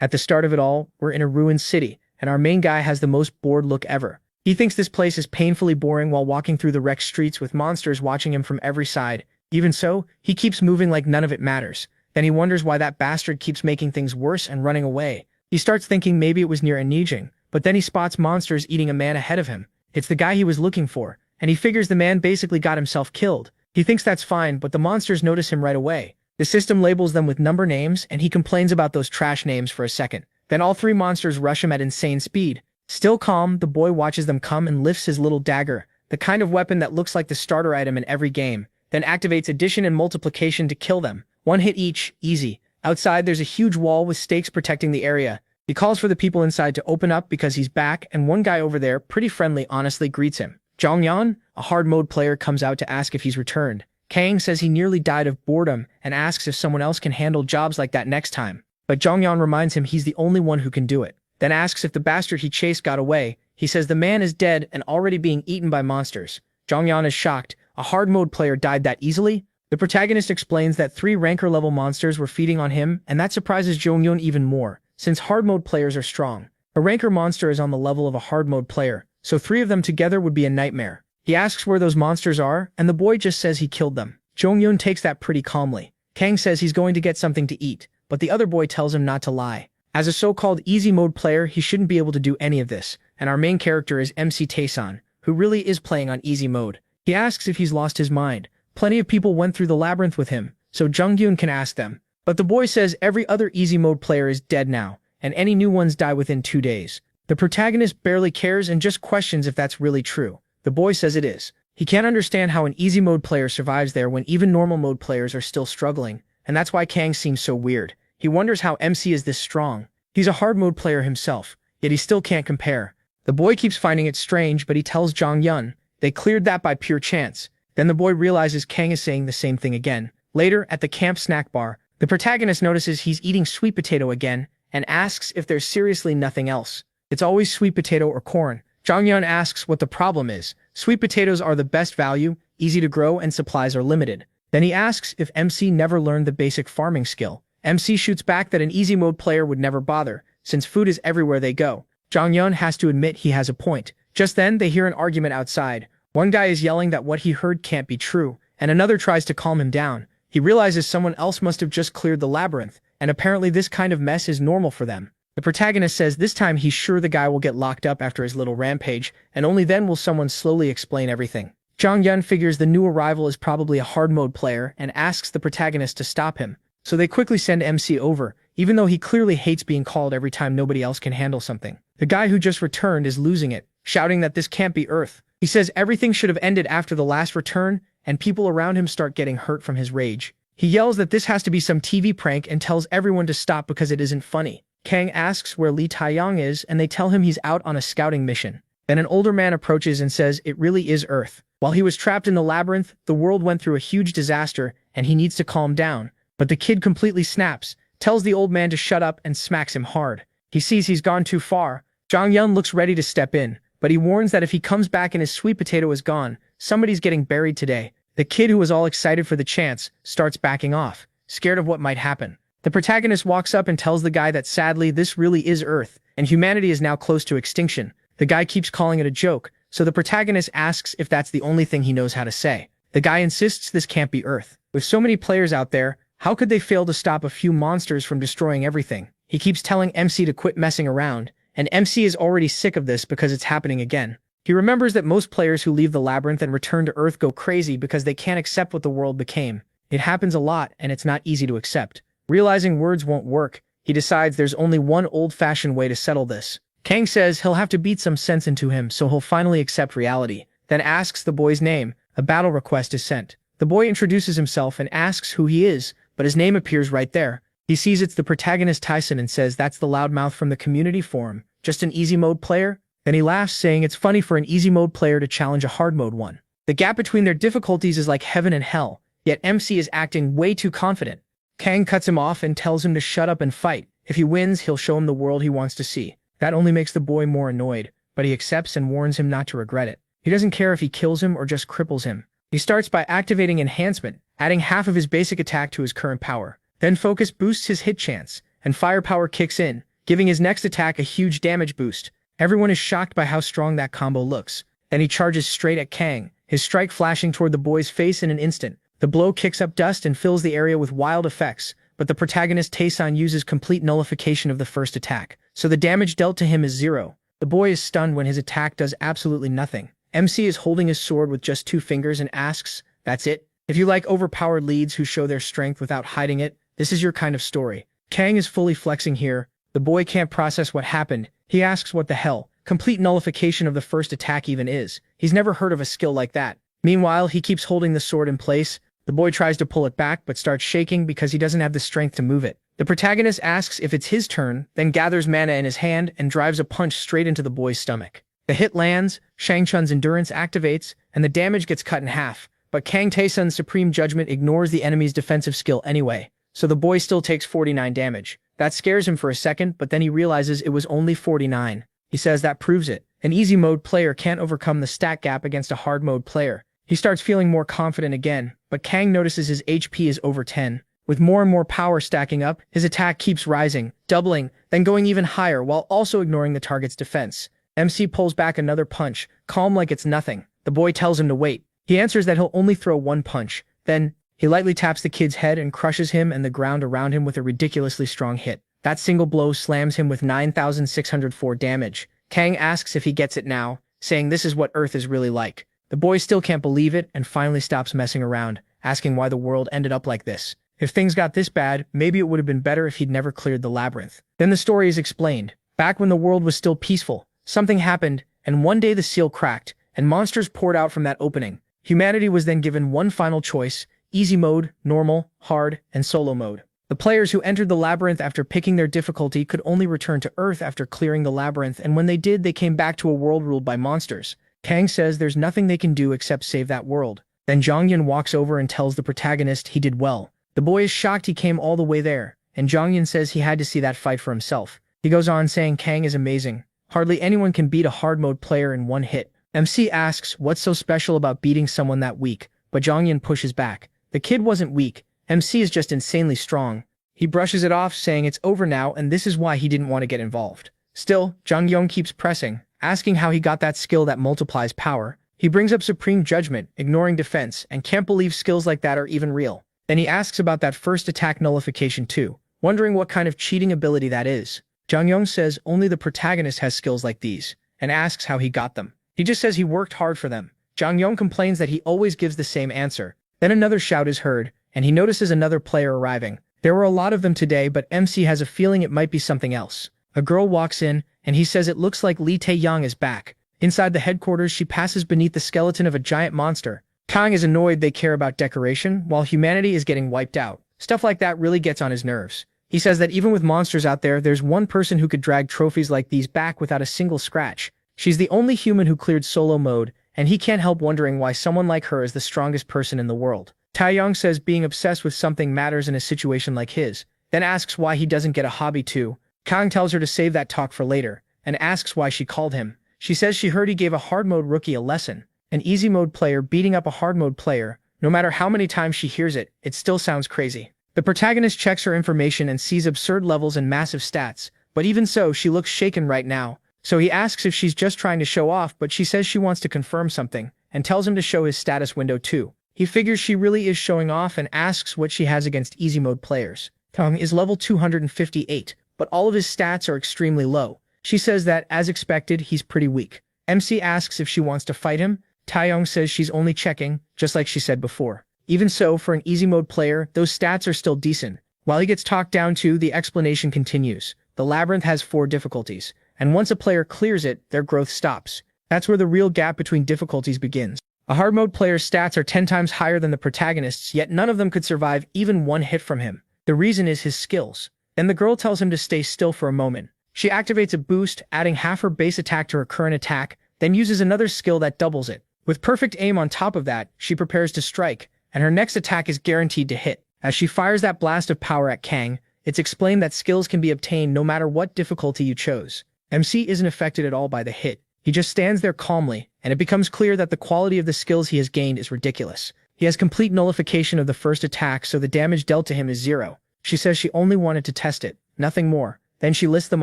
At the start of it all, we're in a ruined city, and our main guy has the most bored look ever. He thinks this place is painfully boring while walking through the wrecked streets with monsters watching him from every side. Even so, he keeps moving like none of it matters. Then he wonders why that bastard keeps making things worse and running away. He starts thinking maybe it was near Anijing, but then he spots monsters eating a man ahead of him. It's the guy he was looking for, and he figures the man basically got himself killed. He thinks that's fine, but the monsters notice him right away. The system labels them with number names, and he complains about those trash names for a second. Then all three monsters rush him at insane speed. Still calm, the boy watches them come and lifts his little dagger, the kind of weapon that looks like the starter item in every game, then activates addition and multiplication to kill them. One hit each, easy. Outside, there's a huge wall with stakes protecting the area. He calls for the people inside to open up because he's back, and one guy over there, pretty friendly, honestly greets him. Zhongyan, a hard mode player, comes out to ask if he's returned. Kang says he nearly died of boredom and asks if someone else can handle jobs like that next time. But Zhongyan reminds him he's the only one who can do it. Then asks if the bastard he chased got away. He says the man is dead and already being eaten by monsters. Zhongyan is shocked. A hard mode player died that easily? The protagonist explains that 3 ranker level monsters were feeding on him, and that surprises Zhongyan even more, since hard mode players are strong. A ranker monster is on the level of a hard mode player, so 3 of them together would be a nightmare. He asks where those monsters are, and the boy just says he killed them. Zhongyan takes that pretty calmly. Kang says he's going to get something to eat, but the other boy tells him not to lie. As a so-called easy mode player, he shouldn't be able to do any of this, and our main character is MC Taesan, who really is playing on easy mode. He asks if he's lost his mind. Plenty of people went through the labyrinth with him, so Junghyun can ask them. But the boy says every other easy mode player is dead now, and any new ones die within 2 days. The protagonist barely cares and just questions if that's really true. The boy says it is. He can't understand how an easy mode player survives there when even normal mode players are still struggling, and that's why Kang seems so weird. He wonders how MC is this strong. He's a hard mode player himself, yet he still can't compare. The boy keeps finding it strange, but he tells Zhongyan they cleared that by pure chance. Then the boy realizes Kang is saying the same thing again. Later, at the camp snack bar, the protagonist notices he's eating sweet potato again and asks if there's seriously nothing else. It's always sweet potato or corn. Zhongyan asks what the problem is. Sweet potatoes are the best value, easy to grow, and supplies are limited. Then he asks if MC never learned the basic farming skill. MC shoots back that an easy mode player would never bother, since food is everywhere they go. Zhongyan has to admit he has a point. Just then, they hear an argument outside. One guy is yelling that what he heard can't be true, and another tries to calm him down. He realizes someone else must have just cleared the labyrinth, and apparently this kind of mess is normal for them. The protagonist says this time he's sure the guy will get locked up after his little rampage, and only then will someone slowly explain everything. Zhongyan figures the new arrival is probably a hard mode player and asks the protagonist to stop him. So they quickly send MC over, even though he clearly hates being called every time nobody else can handle something. The guy who just returned is losing it, shouting that this can't be Earth. He says everything should have ended after the last return, and people around him start getting hurt from his rage. He yells that this has to be some TV prank and tells everyone to stop because it isn't funny. Kang asks where Li Taiyang is, and they tell him he's out on a scouting mission. Then an older man approaches and says it really is Earth. While he was trapped in the labyrinth, the world went through a huge disaster, and he needs to calm down. But the kid completely snaps, tells the old man to shut up, and smacks him hard. He sees he's gone too far. Zhongyan looks ready to step in, but he warns that if he comes back and his sweet potato is gone, somebody's getting buried today. The kid, who was all excited for the chance, starts backing off, scared of what might happen. The protagonist walks up and tells the guy that sadly this really is Earth, and humanity is now close to extinction. The guy keeps calling it a joke, so the protagonist asks if that's the only thing he knows how to say. The guy insists this can't be Earth. With so many players out there, how could they fail to stop a few monsters from destroying everything? He keeps telling MC to quit messing around, and MC is already sick of this because it's happening again. He remembers that most players who leave the labyrinth and return to Earth go crazy because they can't accept what the world became. It happens a lot, and it's not easy to accept. Realizing words won't work, he decides there's only one old-fashioned way to settle this. Kang says he'll have to beat some sense into him so he'll finally accept reality, then asks the boy's name. A battle request is sent. The boy introduces himself and asks who he is, but his name appears right there. He sees it's the protagonist Tyson and says that's the loudmouth from the community forum. Just an easy mode player? Then he laughs, saying it's funny for an easy mode player to challenge a hard mode one. The gap between their difficulties is like heaven and hell, yet MC is acting way too confident. Kang cuts him off and tells him to shut up and fight. If he wins, he'll show him the world he wants to see. That only makes the boy more annoyed, but he accepts and warns him not to regret it. He doesn't care if he kills him or just cripples him. He starts by activating enhancement, adding half of his basic attack to his current power. Then focus boosts his hit chance, and firepower kicks in, giving his next attack a huge damage boost. Everyone is shocked by how strong that combo looks. Then he charges straight at Kang, his strike flashing toward the boy's face in an instant. The blow kicks up dust and fills the area with wild effects, but the protagonist Taesun uses complete nullification of the first attack, so the damage dealt to him is 0. The boy is stunned when his attack does absolutely nothing. MC is holding his sword with just 2 fingers and asks, "That's it? If you like overpowered leads who show their strength without hiding it, this is your kind of story." Kang is fully flexing here. The boy can't process what happened. He asks what the hell complete nullification of the first attack even is. He's never heard of a skill like that. Meanwhile, he keeps holding the sword in place. The boy tries to pull it back but starts shaking because he doesn't have the strength to move it. The protagonist asks if it's his turn, then gathers mana in his hand and drives a punch straight into the boy's stomach. The hit lands, Shang Chun's endurance activates, and the damage gets cut in half. But Kang Taesun's supreme judgment ignores the enemy's defensive skill anyway, so the boy still takes 49 damage. That scares him for a second, but then he realizes it was only 49. He says that proves it. An easy mode player can't overcome the stat gap against a hard mode player. He starts feeling more confident again, but Kang notices his HP is over 10. With more and more power stacking up, his attack keeps rising, doubling, then going even higher while also ignoring the target's defense. MC pulls back another punch, calm like it's nothing. The boy tells him to wait. He answers that he'll only throw 1 punch. Then, he lightly taps the kid's head and crushes him and the ground around him with a ridiculously strong hit. That single blow slams him with 9,604 damage. Kang asks if he gets it now, saying this is what Earth is really like. The boy still can't believe it and finally stops messing around, asking why the world ended up like this. If things got this bad, maybe it would have been better if he'd never cleared the labyrinth. Then the story is explained. Back when the world was still peaceful, something happened, and one day the seal cracked, and monsters poured out from that opening. Humanity was then given one final choice: easy mode, normal, hard, and solo mode. The players who entered the labyrinth after picking their difficulty could only return to Earth after clearing the labyrinth, and when they did, they came back to a world ruled by monsters. Kang says there's nothing they can do except save that world. Then Jongyun walks over and tells the protagonist he did well. The boy is shocked he came all the way there, and Jongyun says he had to see that fight for himself. He goes on saying Kang is amazing. Hardly anyone can beat a hard mode player in one hit. MC asks what's so special about beating someone that weak, but Jongyun pushes back. The kid wasn't weak. MC is just insanely strong. He brushes it off, saying it's over now and this is why he didn't want to get involved. Still, Jongyun keeps pressing, asking how he got that skill that multiplies power. He brings up supreme judgment, ignoring defense, and can't believe skills like that are even real. Then he asks about that first attack nullification too, wondering what kind of cheating ability that is. Jongyun says only the protagonist has skills like these, and asks how he got them. He just says he worked hard for them. Jongyun complains that he always gives the same answer. Then another shout is heard, and he notices another player arriving. There were a lot of them today, but MC has a feeling it might be something else. A girl walks in, and he says it looks like Lee Tae-young is back. Inside the headquarters, she passes beneath the skeleton of a giant monster. Kang is annoyed they care about decoration, while humanity is getting wiped out. Stuff like that really gets on his nerves. He says that even with monsters out there, there's one person who could drag trophies like these back without a single scratch. She's the only human who cleared solo mode, and he can't help wondering why someone like her is the strongest person in the world. Tae-young says being obsessed with something matters in a situation like his, then asks why he doesn't get a hobby too. Kang tells her to save that talk for later, and asks why she called him. She says she heard he gave a hard mode rookie a lesson. An easy mode player beating up a hard mode player. No matter how many times she hears it, it still sounds crazy. The protagonist checks her information and sees absurd levels and massive stats, but even so, she looks shaken right now. So he asks if she's just trying to show off, but she says she wants to confirm something, and tells him to show his status window too. He figures she really is showing off and asks what she has against easy mode players. Kang is level 258, but all of his stats are extremely low. She says that, as expected, he's pretty weak. MC asks if she wants to fight him. Tae-young says she's only checking, just like she said before. Even so, for an easy mode player, those stats are still decent. While he gets talked down to, the explanation continues. The labyrinth has 4 difficulties, and once a player clears it, their growth stops. That's where the real gap between difficulties begins. A hard mode player's stats are 10 times higher than the protagonist's, yet none of them could survive even one hit from him. The reason is his skills. Then the girl tells him to stay still for a moment. She activates a boost, adding half her base attack to her current attack, then uses another skill that doubles it. With perfect aim on top of that, she prepares to strike, and her next attack is guaranteed to hit. As she fires that blast of power at Kang, it's explained that skills can be obtained no matter what difficulty you chose. MC isn't affected at all by the hit. He just stands there calmly, and it becomes clear that the quality of the skills he has gained is ridiculous. He has complete nullification of the first attack, so the damage dealt to him is 0. She says she only wanted to test it. nothing more. Then she lists them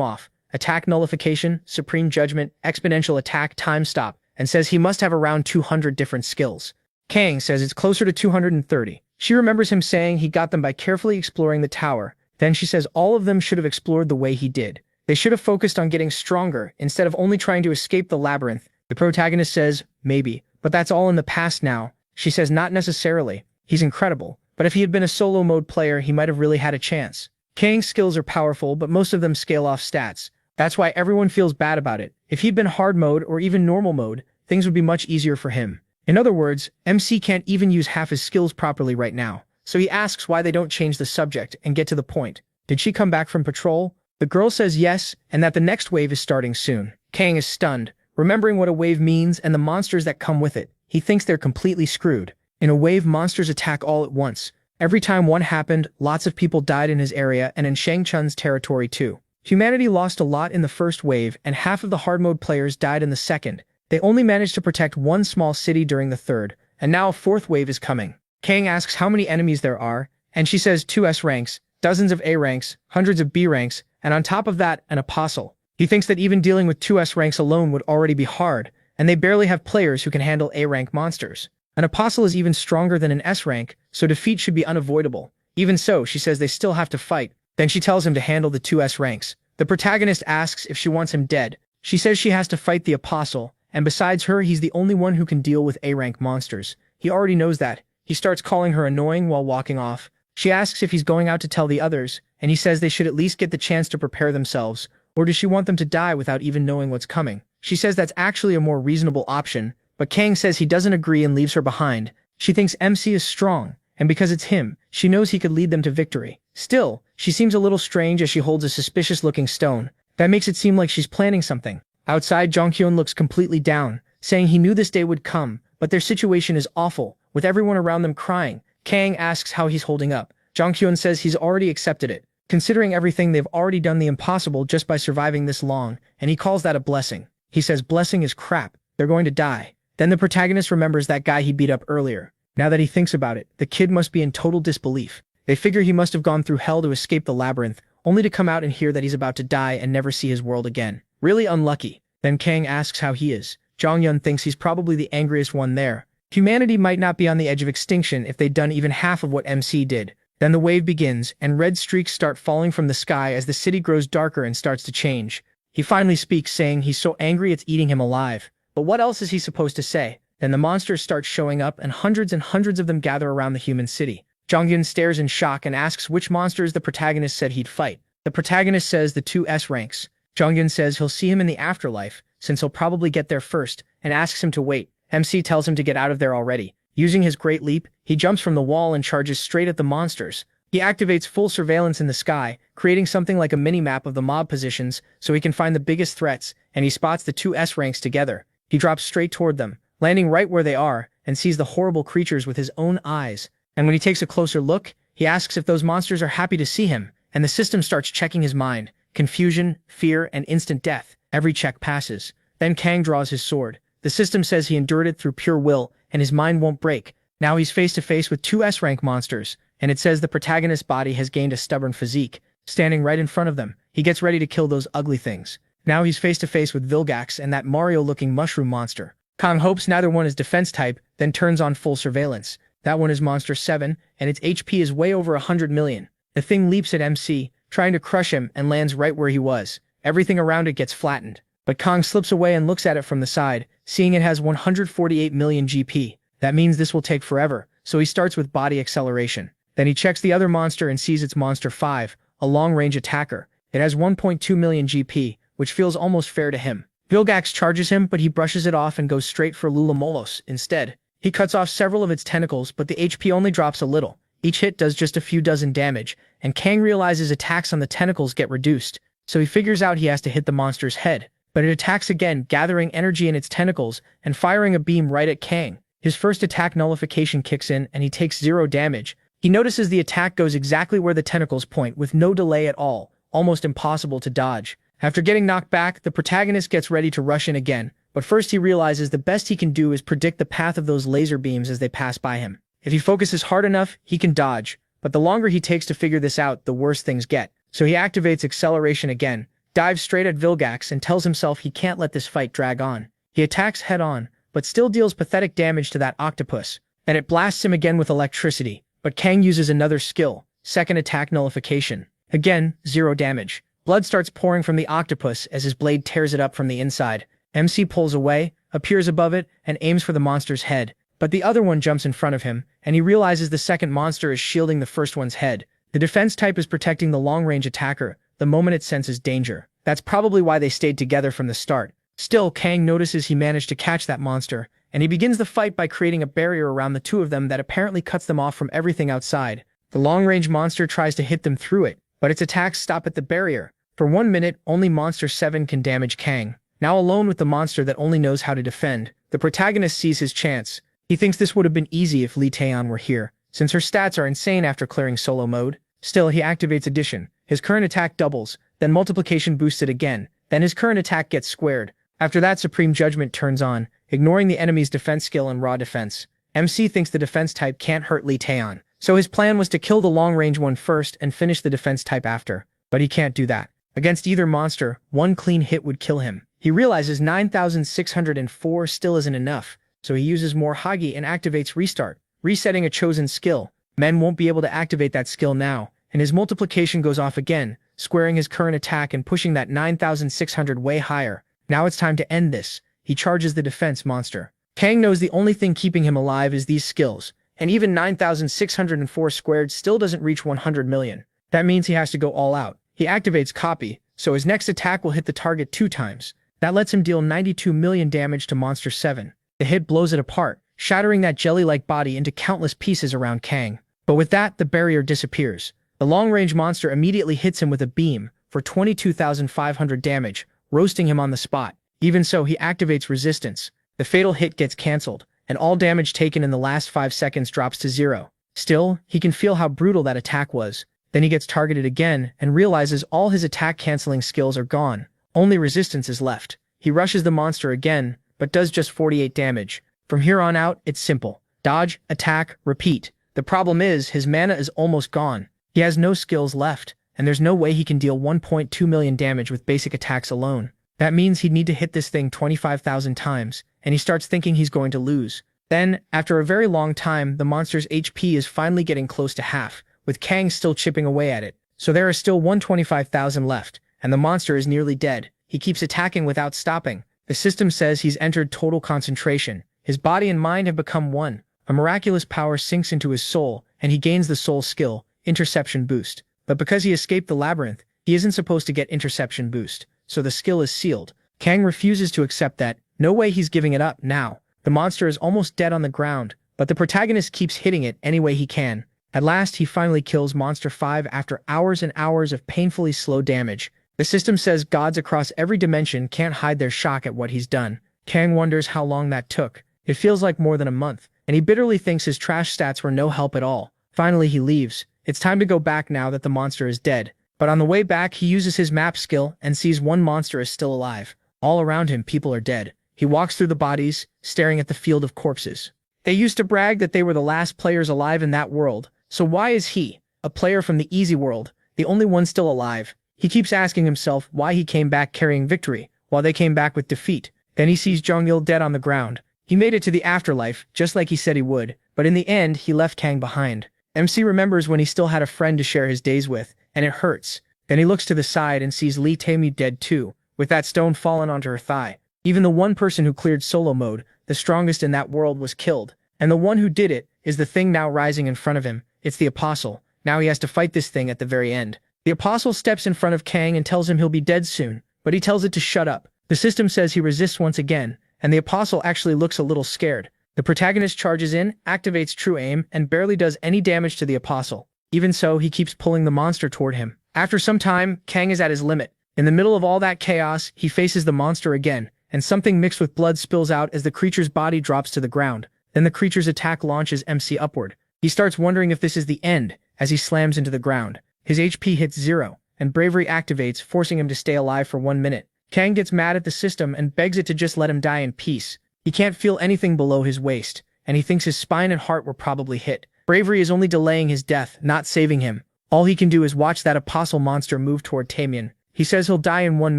off: attack nullification, supreme judgment, exponential attack, time stop, and says he must have around 200 different skills. Kang says it's closer to 230. She remembers him saying he got them by carefully exploring the tower. Then she says all of them should have explored the way he did. They should have focused on getting stronger instead of only trying to escape the labyrinth. The protagonist says, maybe, but that's all in the past now. She says not necessarily. He's incredible, but if he had been a solo mode player, he might have really had a chance. Kang's skills are powerful, but most of them scale off stats. That's why everyone feels bad about it. If he'd been hard mode or even normal mode, things would be much easier for him. In other words, MC can't even use half his skills properly right now, so he asks why they don't change the subject and get to the point. Did she come back from patrol? The girl says yes, and that the next wave is starting soon. Kang is stunned, remembering what a wave means and the monsters that come with it. He thinks they're completely screwed. In a wave, monsters attack all at once. Every time one happened, lots of people died in his area and in Shang Chun's territory too. Humanity lost a lot in the first wave, and half of the hard mode players died in the second. They only managed to protect one small city during the third, and now a fourth wave is coming. Kang asks how many enemies there are, and she says 2 S ranks, dozens of A ranks, hundreds of B ranks, and on top of that, an apostle. He thinks that even dealing with 2 S ranks alone would already be hard, and they barely have players who can handle A rank monsters. An apostle is even stronger than an S rank, so defeat should be unavoidable. Even so, she says they still have to fight. Then she tells him to handle the 2 S ranks. The protagonist asks if she wants him dead. She says she has to fight the apostle, and besides her, he's the only one who can deal with A-rank monsters. He already knows that. He starts calling her annoying while walking off. She asks if he's going out to tell the others, and he says they should at least get the chance to prepare themselves, or does she want them to die without even knowing what's coming? She says that's actually a more reasonable option, but Kang says he doesn't agree and leaves her behind. She thinks MC is strong, and because it's him, she knows he could lead them to victory. Still, she seems a little strange as she holds a suspicious-looking stone. That makes it seem like she's planning something. Outside, Jonghyun looks completely down, saying he knew this day would come, but their situation is awful, with everyone around them crying. Kang asks how he's holding up. Jonghyun says he's already accepted it. Considering everything, they've already done the impossible just by surviving this long, and he calls that a blessing. He says blessing is crap. They're going to die. Then the protagonist remembers that guy he beat up earlier. Now that he thinks about it, the kid must be in total disbelief. They figure he must have gone through hell to escape the labyrinth, only to come out and hear that he's about to die and never see his world again. Really unlucky. Then Kang asks how he is. Jonghyun thinks he's probably the angriest one there. Humanity might not be on the edge of extinction if they'd done even half of what MC did. Then the wave begins, and red streaks start falling from the sky as the city grows darker and starts to change. He finally speaks, saying he's so angry it's eating him alive. But what else is he supposed to say? Then the monsters start showing up, and hundreds of them gather around the human city. Jonghyun stares in shock and asks which monsters the protagonist said he'd fight. The protagonist says the 2 S ranks. Jonghyun says he'll see him in the afterlife, since he'll probably get there first, and asks him to wait. MC tells him to get out of there already. Using his great leap, he jumps from the wall and charges straight at the monsters. He activates full surveillance in the sky, creating something like a mini-map of the mob positions so he can find the biggest threats, and he spots the 2 S ranks together. He drops straight toward them, landing right where they are, and sees the horrible creatures with his own eyes. And when he takes a closer look, he asks if those monsters are happy to see him, and the system starts checking his mind. Confusion, fear, and instant death. Every check passes. Then Kang draws his sword. The system says he endured it through pure will, and his mind won't break. Now he's face to face with 2 S-rank monsters, and it says the protagonist's body has gained a stubborn physique. Standing right in front of them, he gets ready to kill those ugly things. Now he's face to face with Vilgax and that Mario-looking mushroom monster. Kang hopes neither one is defense type, then turns on full surveillance. That one is Monster 7, and its HP is way over 100 million. The thing leaps at MC, trying to crush him, and lands right where he was. Everything around it gets flattened. But Kang slips away and looks at it from the side, seeing it has 148 million GP. That means this will take forever, so he starts with body acceleration. Then he checks the other monster and sees it's Monster 5, a long-range attacker. It has 1.2 million GP, which feels almost fair to him. Vilgax charges him, but he brushes it off and goes straight for Lulamolos instead. He cuts off several of its tentacles, but the HP only drops a little. Each hit does just a few dozen damage, and Kang realizes attacks on the tentacles get reduced, so he figures out he has to hit the monster's head. But it attacks again, gathering energy in its tentacles and firing a beam right at Kang. His first attack nullification kicks in, and he takes 0 damage. He notices the attack goes exactly where the tentacles point, with no delay at all, almost impossible to dodge. After getting knocked back, the protagonist gets ready to rush in again, but first he realizes the best he can do is predict the path of those laser beams as they pass by him. If he focuses hard enough, he can dodge, but the longer he takes to figure this out, the worse things get. So he activates acceleration again, dives straight at Vilgax and tells himself he can't let this fight drag on. He attacks head-on, but still deals pathetic damage to that octopus. Then it blasts him again with electricity, but Kang uses another skill, second attack nullification. Again, 0 damage. Blood starts pouring from the octopus as his blade tears it up from the inside. MC pulls away, appears above it, and aims for the monster's head. But the other one jumps in front of him, and he realizes the second monster is shielding the first one's head. The defense type is protecting the long-range attacker the moment it senses danger. That's probably why they stayed together from the start. Still, Kang notices he managed to catch that monster, and he begins the fight by creating a barrier around the two of them that apparently cuts them off from everything outside. The long-range monster tries to hit them through it, but its attacks stop at the barrier. For 1 minute, only Monster 7 can damage Kang. Now alone with the monster that only knows how to defend, the protagonist sees his chance. He thinks this would have been easy if Lee Taeyeon were here, since her stats are insane after clearing solo mode. Still, he activates addition. His current attack doubles, then multiplication boosts it again, then his current attack gets squared. After that, Supreme Judgment turns on, ignoring the enemy's defense skill and raw defense. MC thinks the defense type can't hurt Lee Taeyeon, so his plan was to kill the long-range one first and finish the defense type after. But he can't do that. Against either monster, one clean hit would kill him. He realizes 9,604 still isn't enough, so he uses more Hagi and activates Restart, resetting a chosen skill. Men won't be able to activate that skill now, and his multiplication goes off again, squaring his current attack and pushing that 9,600 way higher. Now it's time to end this. He charges the defense monster. Kang knows the only thing keeping him alive is these skills, and even 9,604 squared still doesn't reach 100 million. That means he has to go all out. He activates Copy, so his next attack will hit the target 2 times. That lets him deal 92 million damage to Monster 7. The hit blows it apart, shattering that jelly-like body into countless pieces around Kang. But with that, the barrier disappears. The long-range monster immediately hits him with a beam for 22,500 damage, roasting him on the spot. Even so, he activates resistance. The fatal hit gets cancelled, and all damage taken in the last 5 seconds drops to 0. Still, he can feel how brutal that attack was. Then he gets targeted again and realizes all his attack-canceling skills are gone. Only resistance is left. He rushes the monster again, but does just 48 damage. From here on out, it's simple. Dodge, attack, repeat. The problem is, his mana is almost gone. He has no skills left, and there's no way he can deal 1.2 million damage with basic attacks alone. That means he'd need to hit this thing 25,000 times, and he starts thinking he's going to lose. Then, after a very long time, the monster's HP is finally getting close to half, with Kang still chipping away at it. So there are still 125,000 left, and the monster is nearly dead. He keeps attacking without stopping. The system says he's entered total concentration. His body and mind have become one. A miraculous power sinks into his soul, and he gains the soul skill, Interception Boost. But because he escaped the labyrinth, he isn't supposed to get Interception Boost, so the skill is sealed. Kang refuses to accept that. No way he's giving it up now. The monster is almost dead on the ground, but the protagonist keeps hitting it any way he can. At last, he finally kills Monster 5 after hours and hours of painfully slow damage. The system says gods across every dimension can't hide their shock at what he's done. Kang wonders how long that took. It feels like more than a month, and he bitterly thinks his trash stats were no help at all. Finally, he leaves. It's time to go back now that the monster is dead. But on the way back, he uses his map skill and sees one monster is still alive. All around him, people are dead. He walks through the bodies, staring at the field of corpses. They used to brag that they were the last players alive in that world. So why is he, a player from the easy world, the only one still alive? He keeps asking himself why he came back carrying victory, while they came back with defeat. Then he sees Jong-il dead on the ground. He made it to the afterlife, just like he said he would, but in the end, he left Kang behind. MC remembers when he still had a friend to share his days with, and it hurts. Then he looks to the side and sees Lee Taeyeon dead too, with that stone fallen onto her thigh. Even the one person who cleared solo mode, the strongest in that world, was killed. And the one who did it is the thing now rising in front of him. It's the Apostle. Now he has to fight this thing at the very end. The Apostle steps in front of Kang and tells him he'll be dead soon, but he tells it to shut up. The system says he resists once again, and the Apostle actually looks a little scared. The protagonist charges in, activates True Aim, and barely does any damage to the Apostle. Even so, he keeps pulling the monster toward him. After some time, Kang is at his limit. In the middle of all that chaos, he faces the monster again, and something mixed with blood spills out as the creature's body drops to the ground. Then the creature's attack launches MC upward. He starts wondering if this is the end, as he slams into the ground. His HP hits 0, and bravery activates, forcing him to stay alive for 1 minute. Kang gets mad at the system and begs it to just let him die in peace. He can't feel anything below his waist, and he thinks his spine and heart were probably hit. Bravery is only delaying his death, not saving him. All he can do is watch that apostle monster move toward Tamian. He says he'll die in 1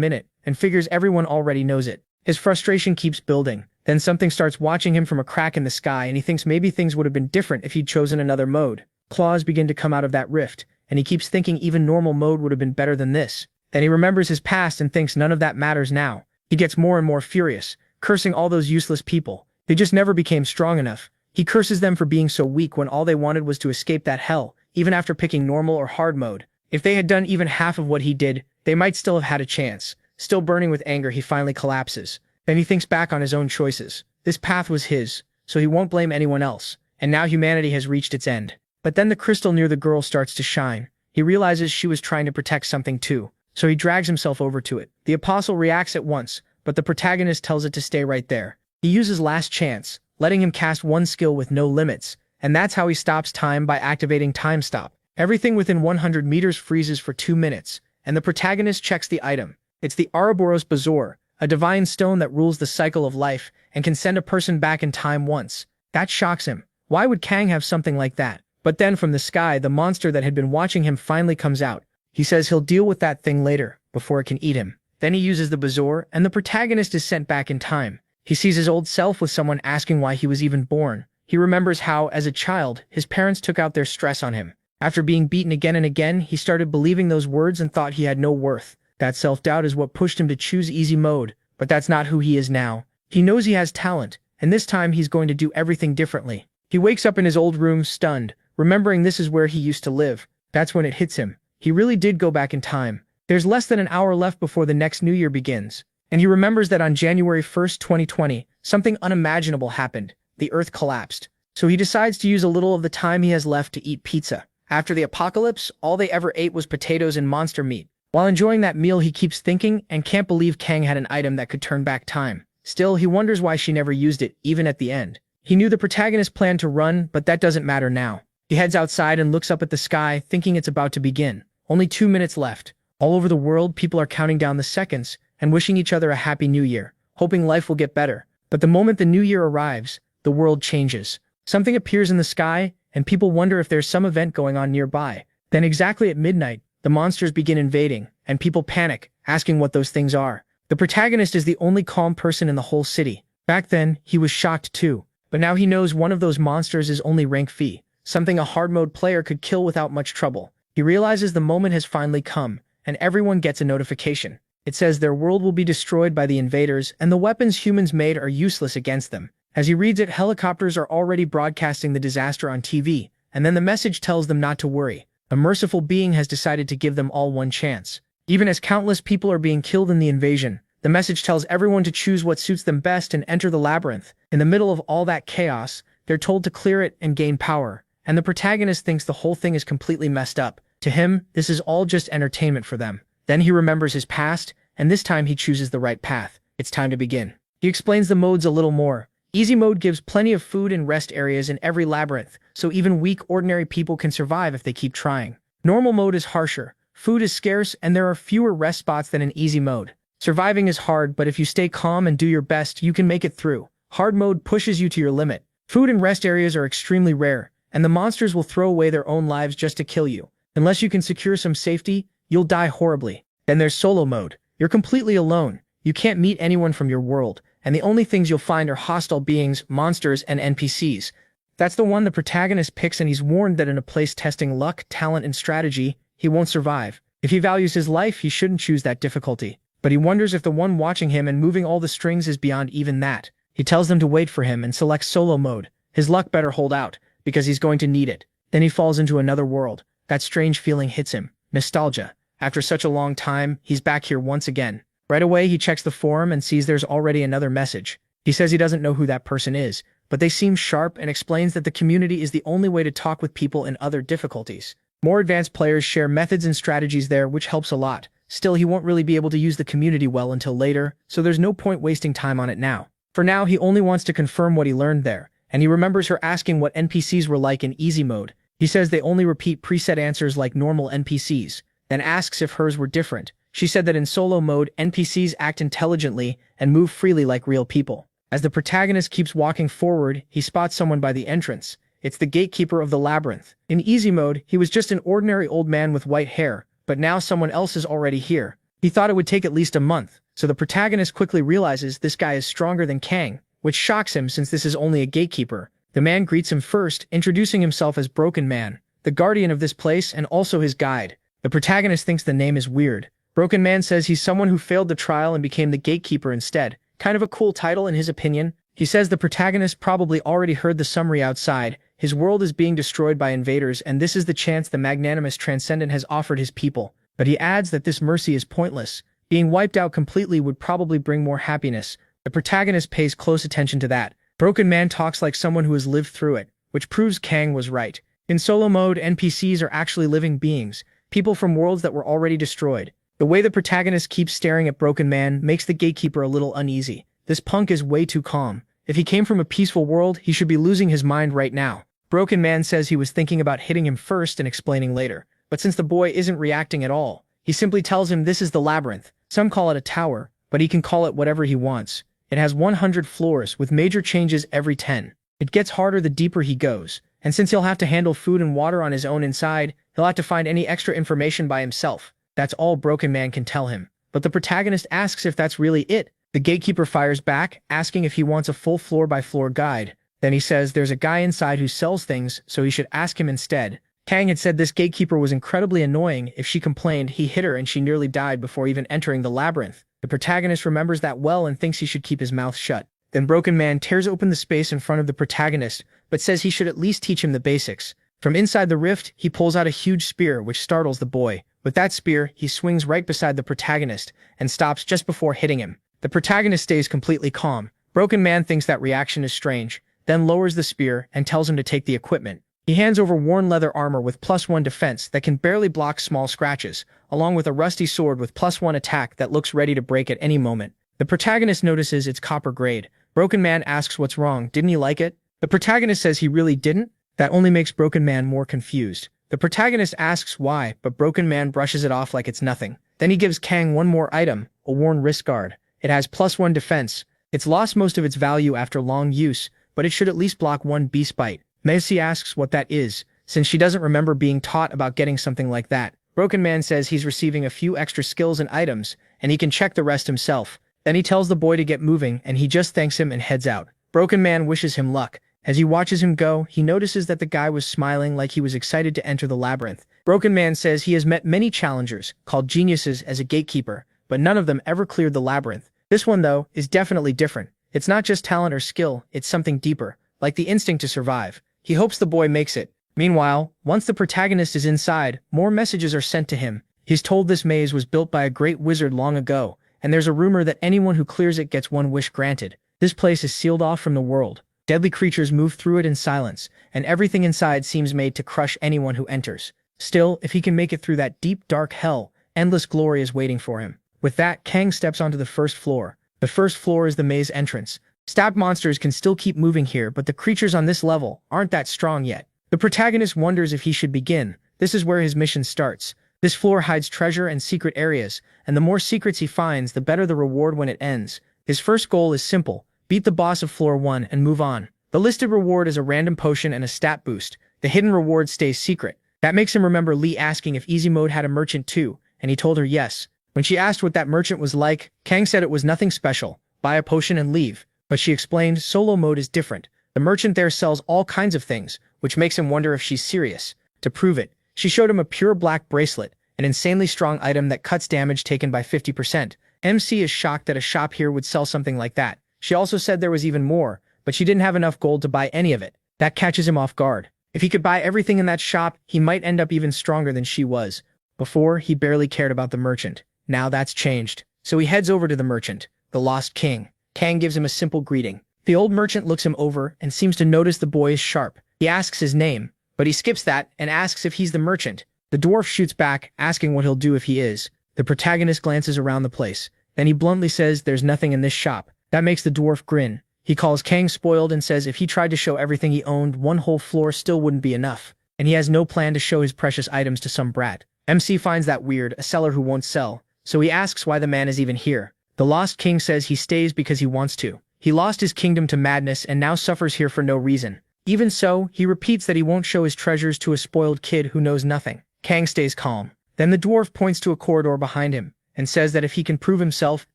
minute, and figures everyone already knows it. His frustration keeps building. Then something starts watching him from a crack in the sky, and he thinks maybe things would have been different if he'd chosen another mode. Claws begin to come out of that rift, and he keeps thinking even normal mode would have been better than this. Then he remembers his past and thinks none of that matters now. He gets more and more furious, cursing all those useless people. They just never became strong enough. He curses them for being so weak when all they wanted was to escape that hell, even after picking normal or hard mode. If they had done even half of what he did, they might still have had a chance. Still burning with anger, he finally collapses. Then he thinks back on his own choices. This path was his, so he won't blame anyone else. And now humanity has reached its end. But then the crystal near the girl starts to shine. He realizes she was trying to protect something too, so he drags himself over to it. The apostle reacts at once, but the protagonist tells it to stay right there. He uses last chance, letting him cast one skill with no limits, and that's how he stops time by activating time stop. Everything within 100 meters freezes for 2 minutes, and the protagonist checks the item. It's the Ouroboros Bazoar, a divine stone that rules the cycle of life and can send a person back in time once. That shocks him. Why would Kang have something like that? But then from the sky, the monster that had been watching him finally comes out. He says he'll deal with that thing later, before it can eat him. Then he uses the Bazoar, and the protagonist is sent back in time. He sees his old self with someone asking why he was even born. He remembers how, as a child, his parents took out their stress on him. After being beaten again and again, he started believing those words and thought he had no worth. That self-doubt is what pushed him to choose easy mode, but that's not who he is now. He knows he has talent, and this time he's going to do everything differently. He wakes up in his old room stunned, remembering this is where he used to live. That's when it hits him. He really did go back in time. There's less than an hour left before the next new year begins. And he remembers that on January 1st, 2020, something unimaginable happened. The Earth collapsed. So he decides to use a little of the time he has left to eat pizza. After the apocalypse, all they ever ate was potatoes and monster meat. While enjoying that meal, he keeps thinking and can't believe Kang had an item that could turn back time. Still, he wonders why she never used it, even at the end. He knew the protagonist planned to run, but that doesn't matter now. He heads outside and looks up at the sky, thinking it's about to begin. Only 2 minutes left. All over the world, people are counting down the seconds and wishing each other a happy new year, hoping life will get better. But the moment the new year arrives, the world changes. Something appears in the sky, and people wonder if there's some event going on nearby. Then exactly at midnight, the monsters begin invading, and people panic, asking what those things are. The protagonist is the only calm person in the whole city. Back then, he was shocked too. But now he knows one of those monsters is only rank V, something a hard mode player could kill without much trouble. He realizes the moment has finally come, and everyone gets a notification. It says their world will be destroyed by the invaders, and the weapons humans made are useless against them. As he reads it, helicopters are already broadcasting the disaster on TV, and then the message tells them not to worry. A merciful being has decided to give them all one chance. Even as countless people are being killed in the invasion, the message tells everyone to choose what suits them best and enter the labyrinth. In the middle of all that chaos, they're told to clear it and gain power, and the protagonist thinks the whole thing is completely messed up. To him, this is all just entertainment for them. Then he remembers his past, and this time he chooses the right path. It's time to begin. He explains the modes a little more. Easy mode gives plenty of food and rest areas in every labyrinth, so even weak, ordinary people can survive if they keep trying. Normal mode is harsher. Food is scarce, and there are fewer rest spots than in easy mode. Surviving is hard, but if you stay calm and do your best, you can make it through. Hard mode pushes you to your limit. Food and rest areas are extremely rare, and the monsters will throw away their own lives just to kill you. Unless you can secure some safety, you'll die horribly. Then there's solo mode. You're completely alone. You can't meet anyone from your world, and the only things you'll find are hostile beings, monsters, and NPCs. That's the one the protagonist picks, and he's warned that in a place testing luck, talent, and strategy, he won't survive. If he values his life, he shouldn't choose that difficulty. But he wonders if the one watching him and moving all the strings is beyond even that. He tells them to wait for him and selects solo mode. His luck better hold out, because he's going to need it. Then he falls into another world. That strange feeling hits him. Nostalgia. After such a long time, he's back here once again. Right away, he checks the forum and sees there's already another message. He says he doesn't know who that person is, but they seem sharp, and explains that the community is the only way to talk with people in other difficulties. More advanced players share methods and strategies there, which helps a lot. Still, he won't really be able to use the community well until later, so there's no point wasting time on it now. For now, he only wants to confirm what he learned there, and he remembers her asking what NPCs were like in easy mode. He says they only repeat preset answers like normal NPCs, then asks if hers were different. She said that in solo mode, NPCs act intelligently and move freely like real people. As the protagonist keeps walking forward, he spots someone by the entrance. It's the gatekeeper of the labyrinth. In easy mode, he was just an ordinary old man with white hair, but now someone else is already here. He thought it would take at least a month, so the protagonist quickly realizes this guy is stronger than Kang, which shocks him since this is only a gatekeeper. The man greets him first, introducing himself as Broken Man, the guardian of this place and also his guide. The protagonist thinks the name is weird. Broken Man says he's someone who failed the trial and became the gatekeeper instead. Kind of a cool title in his opinion. He says the protagonist probably already heard the summary outside. His world is being destroyed by invaders, and this is the chance the magnanimous Transcendent has offered his people. But he adds that this mercy is pointless. Being wiped out completely would probably bring more happiness. The protagonist pays close attention to that. Broken Man talks like someone who has lived through it, which proves Kang was right. In solo mode, NPCs are actually living beings, people from worlds that were already destroyed. The way the protagonist keeps staring at Broken Man makes the gatekeeper a little uneasy. This punk is way too calm. If he came from a peaceful world, he should be losing his mind right now. Broken Man says he was thinking about hitting him first and explaining later. But since the boy isn't reacting at all, he simply tells him this is the labyrinth. Some call it a tower, but he can call it whatever he wants. It has 100 floors, with major changes every 10. It gets harder the deeper he goes, and since he'll have to handle food and water on his own inside, he'll have to find any extra information by himself. That's all Broken Man can tell him. But the protagonist asks if that's really it. The gatekeeper fires back, asking if he wants a full floor-by-floor guide. Then he says there's a guy inside who sells things, so he should ask him instead. Kang had said this gatekeeper was incredibly annoying. If she complained, he hit her and she nearly died before even entering the labyrinth. The protagonist remembers that well and thinks he should keep his mouth shut. Then Broken Man tears open the space in front of the protagonist, but says he should at least teach him the basics. From inside the rift, he pulls out a huge spear, which startles the boy. With that spear, he swings right beside the protagonist and stops just before hitting him. The protagonist stays completely calm. Broken Man thinks that reaction is strange, then lowers the spear and tells him to take the equipment. He hands over worn leather armor with +1 defense that can barely block small scratches, along with a rusty sword with +1 attack that looks ready to break at any moment. The protagonist notices it's copper grade. Broken Man asks what's wrong, didn't he like it? The protagonist says he really didn't. That only makes Broken Man more confused. The protagonist asks why, but Broken Man brushes it off like it's nothing. Then he gives Kang one more item, a worn wrist guard. It has +1 defense. It's lost most of its value after long use, but it should at least block one beast bite. Macy asks what that is, since she doesn't remember being taught about getting something like that. Broken Man says he's receiving a few extra skills and items, and he can check the rest himself. Then he tells the boy to get moving, and he just thanks him and heads out. Broken Man wishes him luck. As he watches him go, he notices that the guy was smiling like he was excited to enter the labyrinth. Broken Man says he has met many challengers, called geniuses, as a gatekeeper, but none of them ever cleared the labyrinth. This one, though, is definitely different. It's not just talent or skill, it's something deeper, like the instinct to survive. He hopes the boy makes it. Meanwhile, once the protagonist is inside, more messages are sent to him. He's told this maze was built by a great wizard long ago, and there's a rumor that anyone who clears it gets one wish granted. This place is sealed off from the world. Deadly creatures move through it in silence, and everything inside seems made to crush anyone who enters. Still, if he can make it through that deep, dark hell, endless glory is waiting for him. With that, Kang steps onto the first floor. The first floor is the maze entrance. Stabbed monsters can still keep moving here, but the creatures on this level aren't that strong yet. The protagonist wonders if he should begin. This is where his mission starts. This floor hides treasure and secret areas, and the more secrets he finds, the better the reward when it ends. His first goal is simple: beat the boss of floor 1 and move on. The listed reward is a random potion and a stat boost. The hidden reward stays secret. That makes him remember Lee asking if easy mode had a merchant too, and he told her yes. When she asked what that merchant was like, Kang said it was nothing special. Buy a potion and leave. But she explained solo mode is different. The merchant there sells all kinds of things, which makes him wonder if she's serious. To prove it, she showed him a pure black bracelet, an insanely strong item that cuts damage taken by 50%. MC is shocked that a shop here would sell something like that. She also said there was even more, but she didn't have enough gold to buy any of it. That catches him off guard. If he could buy everything in that shop, he might end up even stronger than she was. Before, he barely cared about the merchant. Now that's changed. So he heads over to the merchant, the Lost King. Kang gives him a simple greeting. The old merchant looks him over and seems to notice the boy is sharp. He asks his name, but he skips that and asks if he's the merchant. The dwarf shoots back, asking what he'll do if he is. The protagonist glances around the place. Then he bluntly says there's nothing in this shop. That makes the dwarf grin. He calls Kang spoiled and says if he tried to show everything he owned, one whole floor still wouldn't be enough. And he has no plan to show his precious items to some brat. MC finds that weird, a seller who won't sell. So he asks why the man is even here. The Lost King says he stays because he wants to. He lost his kingdom to madness and now suffers here for no reason. Even so, he repeats that he won't show his treasures to a spoiled kid who knows nothing. Kang stays calm. Then the dwarf points to a corridor behind him and says that if he can prove himself,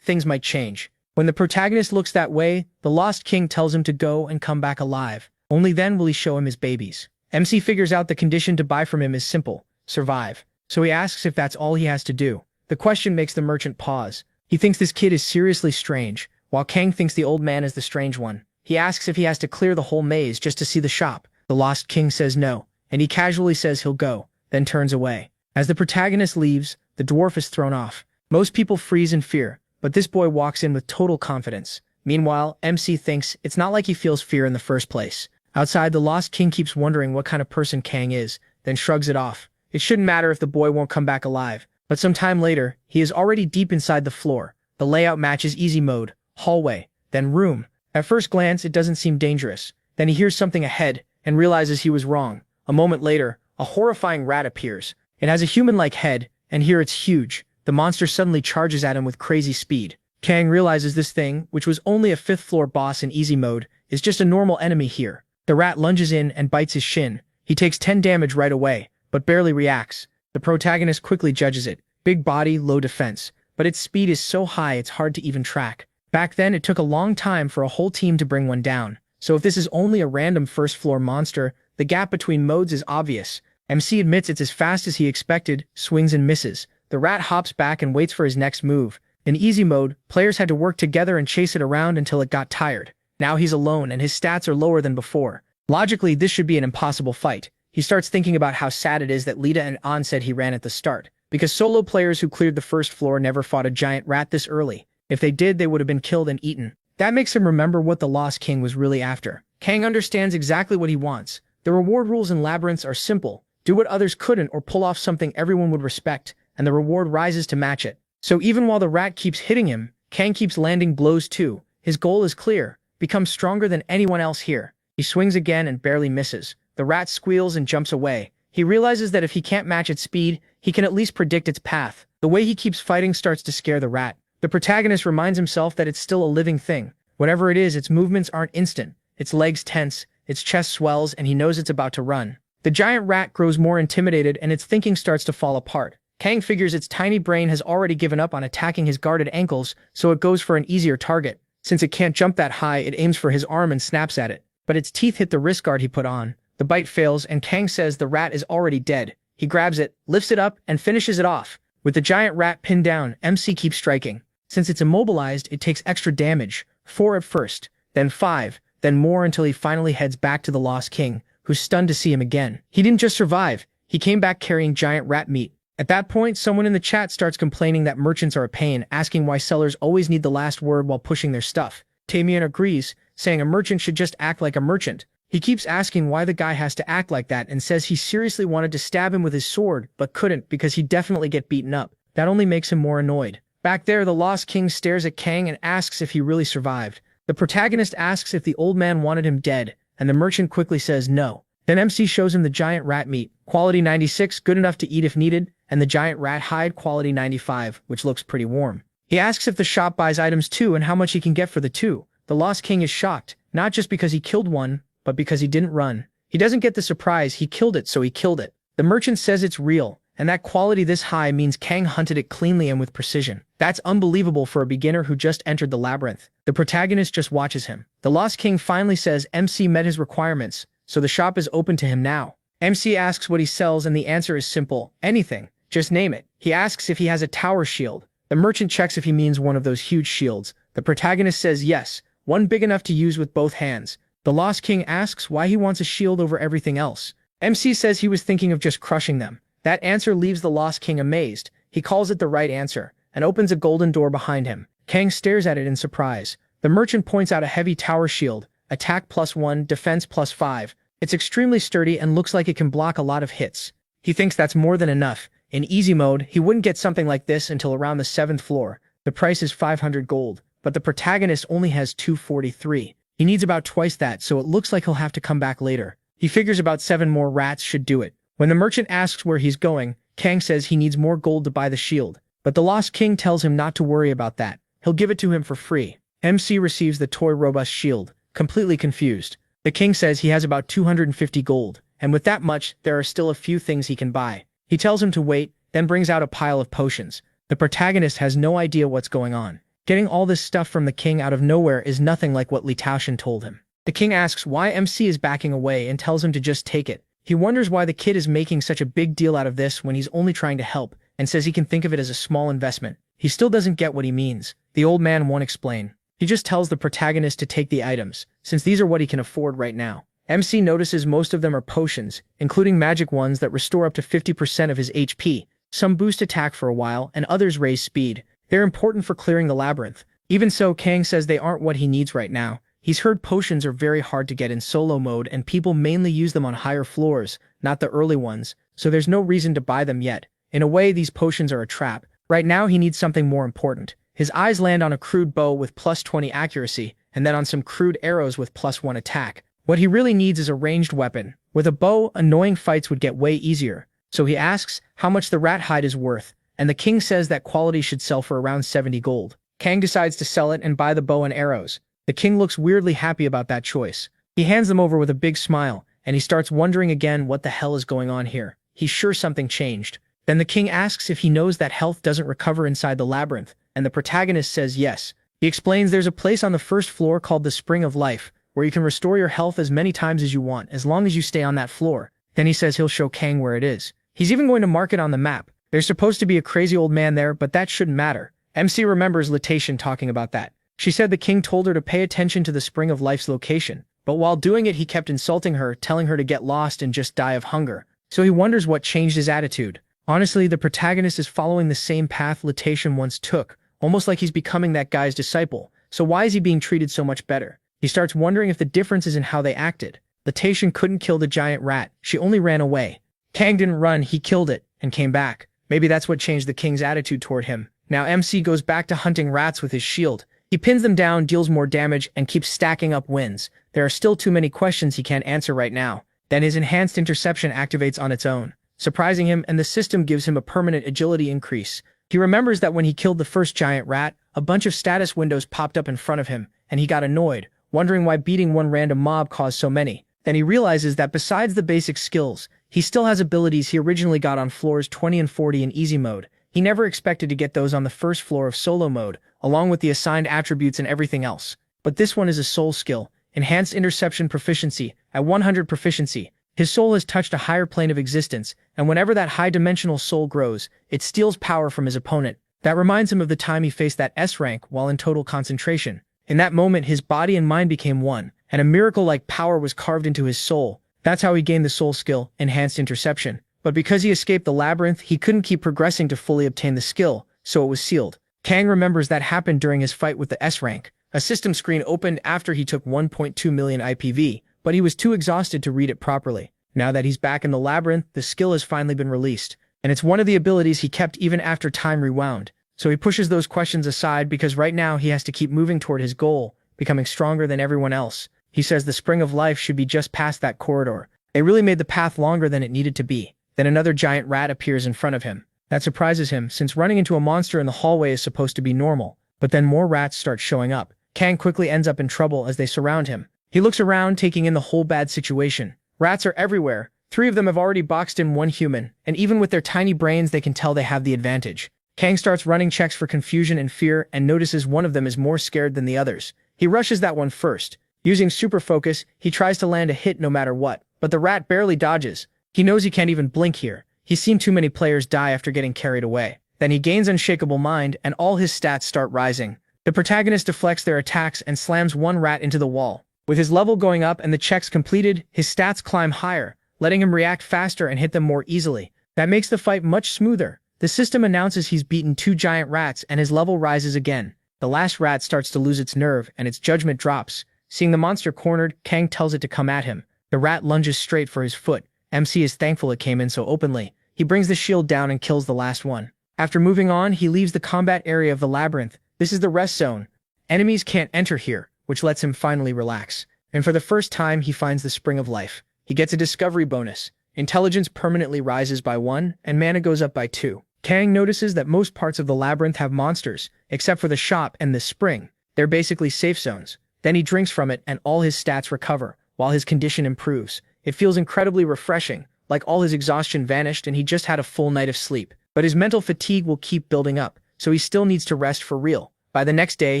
things might change. When the protagonist looks that way, the Lost King tells him to go and come back alive. Only then will he show him his babies. MC figures out the condition to buy from him is simple: survive. So he asks if that's all he has to do. The question makes the merchant pause. He thinks this kid is seriously strange, while Kang thinks the old man is the strange one. He asks if he has to clear the whole maze just to see the shop. The Lost King says no, and he casually says he'll go, then turns away. As the protagonist leaves, the dwarf is thrown off. Most people freeze in fear, but this boy walks in with total confidence. Meanwhile, MC thinks it's not like he feels fear in the first place. Outside, the Lost King keeps wondering what kind of person Kang is, then shrugs it off. It shouldn't matter if the boy won't come back alive. But some time later, he is already deep inside the floor. The layout matches easy mode, hallway, then room. At first glance, it doesn't seem dangerous. Then he hears something ahead and realizes he was wrong. A moment later, a horrifying rat appears. It has a human-like head, and here it's huge. The monster suddenly charges at him with crazy speed. Kang realizes this thing, which was only a 5th floor boss in easy mode, is just a normal enemy here. The rat lunges in and bites his shin. He takes 10 damage right away, but barely reacts. The protagonist quickly judges it. Big body, low defense, but its speed is so high it's hard to even track. Back then, it took a long time for a whole team to bring one down. So if this is only a random 1st floor monster, the gap between modes is obvious. MC admits it's as fast as he expected, swings and misses. The rat hops back and waits for his next move. In easy mode, players had to work together and chase it around until it got tired. Now he's alone and his stats are lower than before. Logically, this should be an impossible fight. He starts thinking about how sad it is that Lita and An said he ran at the start, because solo players who cleared the 1st floor never fought a giant rat this early. If they did, they would have been killed and eaten. That makes him remember what the Lost King was really after. Kang understands exactly what he wants. The reward rules in labyrinths are simple. Do what others couldn't or pull off something everyone would respect, and the reward rises to match it. So even while the rat keeps hitting him, Kang keeps landing blows too. His goal is clear: become stronger than anyone else here. He swings again and barely misses. The rat squeals and jumps away. He realizes that if he can't match its speed, he can at least predict its path. The way he keeps fighting starts to scare the rat. The protagonist reminds himself that it's still a living thing. Whatever it is, its movements aren't instant. Its legs tense, its chest swells, and he knows it's about to run. The giant rat grows more intimidated and its thinking starts to fall apart. Kang figures its tiny brain has already given up on attacking his guarded ankles, so it goes for an easier target. Since it can't jump that high, it aims for his arm and snaps at it. But its teeth hit the wrist guard he put on. The bite fails, and Kang says the rat is already dead. He grabs it, lifts it up, and finishes it off. With the giant rat pinned down, MC keeps striking. Since it's immobilized, it takes extra damage. 4 at first, then 5, then more until he finally heads back to the Lost King, who's stunned to see him again. He didn't just survive, he came back carrying giant rat meat. At that point, someone in the chat starts complaining that merchants are a pain, asking why sellers always need the last word while pushing their stuff. Tamian agrees, saying a merchant should just act like a merchant. He keeps asking why the guy has to act like that and says he seriously wanted to stab him with his sword, but couldn't because he'd definitely get beaten up. That only makes him more annoyed. Back there, the Lost King stares at Kang and asks if he really survived. The protagonist asks if the old man wanted him dead, and the merchant quickly says no. Then MC shows him the giant rat meat, quality 96, good enough to eat if needed, and the giant rat hide, quality 95, which looks pretty warm. He asks if the shop buys items too and how much he can get for the two. The Lost King is shocked, not just because he killed one, but because he didn't run. He doesn't get the surprise, he killed it, so he killed it. The merchant says it's real, and that quality this high means Kang hunted it cleanly and with precision. That's unbelievable for a beginner who just entered the labyrinth. The protagonist just watches him. The Lost King finally says MC met his requirements, so the shop is open to him now. MC asks what he sells and the answer is simple: anything. Just name it. He asks if he has a tower shield. The merchant checks if he means one of those huge shields. The protagonist says yes, one big enough to use with both hands. The Lost King asks why he wants a shield over everything else. MC says he was thinking of just crushing them. That answer leaves the Lost King amazed. He calls it the right answer, and opens a golden door behind him. Kang stares at it in surprise. The merchant points out a heavy tower shield, attack +1, defense +5. It's extremely sturdy and looks like it can block a lot of hits. He thinks that's more than enough. In easy mode, he wouldn't get something like this until around the 7th floor. The price is 500 gold, but the protagonist only has 243. He needs about twice that, so it looks like he'll have to come back later. He figures about 7 more rats should do it. When the merchant asks where he's going, Kang says he needs more gold to buy the shield. But the Lost King tells him not to worry about that. He'll give it to him for free. MC receives the toy robust shield, completely confused. The king says he has about 250 gold, and with that much, there are still a few things he can buy. He tells him to wait, then brings out a pile of potions. The protagonist has no idea what's going on. Getting all this stuff from the king out of nowhere is nothing like what Li Taoshan told him. The king asks why MC is backing away and tells him to just take it. He wonders why the kid is making such a big deal out of this when he's only trying to help, and says he can think of it as a small investment. He still doesn't get what he means. The old man won't explain. He just tells the protagonist to take the items, since these are what he can afford right now. MC notices most of them are potions, including magic ones that restore up to 50% of his HP. Some boost attack for a while, and others raise speed. They're important for clearing the labyrinth. Even so, Kang says they aren't what he needs right now. He's heard potions are very hard to get in solo mode and people mainly use them on higher floors, not the early ones, so there's no reason to buy them yet. In a way, these potions are a trap. Right now, he needs something more important. His eyes land on a crude bow with plus 20 accuracy, and then on some crude arrows with plus 1 attack. What he really needs is a ranged weapon. With a bow, annoying fights would get way easier. So he asks how much the rat hide is worth, and the king says that quality should sell for around 70 gold. Kang decides to sell it and buy the bow and arrows. The king looks weirdly happy about that choice. He hands them over with a big smile, and he starts wondering again what the hell is going on here. He's sure something changed. Then the king asks if he knows that health doesn't recover inside the labyrinth, and the protagonist says yes. He explains there's a place on the first floor called the Spring of Life, where you can restore your health as many times as you want, as long as you stay on that floor. Then he says he'll show Kang where it is. He's even going to mark it on the map. There's supposed to be a crazy old man there, but that shouldn't matter. MC remembers Li Taoshan talking about that. She said the king told her to pay attention to the Spring of Life's location, but while doing it he kept insulting her, telling her to get lost and just die of hunger. So he wonders what changed his attitude. Honestly, the protagonist is following the same path Li Taoshan once took, almost like he's becoming that guy's disciple. So why is he being treated so much better? He starts wondering if the difference is in how they acted. Li Taoshan couldn't kill the giant rat, she only ran away. Kang didn't run, he killed it, and came back. Maybe that's what changed the king's attitude toward him. Now MC goes back to hunting rats with his shield. He pins them down, deals more damage, and keeps stacking up wins. There are still too many questions he can't answer right now. Then his enhanced interception activates on its own, surprising him, and the system gives him a permanent agility increase. He remembers that when he killed the first giant rat, a bunch of status windows popped up in front of him, and he got annoyed, wondering why beating one random mob caused so many. Then he realizes that besides the basic skills, he still has abilities he originally got on floors 20 and 40 in easy mode. He never expected to get those on the first floor of solo mode, along with the assigned attributes and everything else. But this one is a soul skill, enhanced interception proficiency. At 100 proficiency, his soul has touched a higher plane of existence, and whenever that high-dimensional soul grows, it steals power from his opponent. That reminds him of the time he faced that S rank while in total concentration. In that moment, his body and mind became one, and a miracle-like power was carved into his soul. That's how he gained the soul skill, enhanced interception. But because he escaped the labyrinth, he couldn't keep progressing to fully obtain the skill, so it was sealed. Kang remembers that happened during his fight with the S rank. A system screen opened after he took 1.2 million IPV, but he was too exhausted to read it properly. Now that he's back in the labyrinth, the skill has finally been released, and it's one of the abilities he kept even after time rewound. So he pushes those questions aside because right now he has to keep moving toward his goal, becoming stronger than everyone else. He says the Spring of Life should be just past that corridor. They really made the path longer than it needed to be. Then another giant rat appears in front of him. That surprises him, since running into a monster in the hallway is supposed to be normal. But then more rats start showing up. Kang quickly ends up in trouble as they surround him. He looks around, taking in the whole bad situation. Rats are everywhere. 3 of them have already boxed in one human, and even with their tiny brains they can tell they have the advantage. Kang starts running checks for confusion and fear and notices one of them is more scared than the others. He rushes that one first. Using super focus, he tries to land a hit no matter what, but the rat barely dodges. He knows he can't even blink here. He's seen too many players die after getting carried away. Then he gains unshakable mind and all his stats start rising. The protagonist deflects their attacks and slams one rat into the wall. With his level going up and the checks completed, his stats climb higher, letting him react faster and hit them more easily. That makes the fight much smoother. The system announces he's beaten 2 giant rats and his level rises again. The last rat starts to lose its nerve and its judgment drops. Seeing the monster cornered, Kang tells it to come at him. The rat lunges straight for his foot. MC is thankful it came in so openly. He brings the shield down and kills the last one. After moving on, he leaves the combat area of the labyrinth. This is the rest zone. Enemies can't enter here, which lets him finally relax. And for the first time, he finds the Spring of Life. He gets a discovery bonus. Intelligence permanently rises by 1, and mana goes up by 2. Kang notices that most parts of the labyrinth have monsters, except for the shop and the spring. They're basically safe zones. Then he drinks from it and all his stats recover, while his condition improves. It feels incredibly refreshing, like all his exhaustion vanished and he just had a full night of sleep. But his mental fatigue will keep building up, so he still needs to rest for real. By the next day,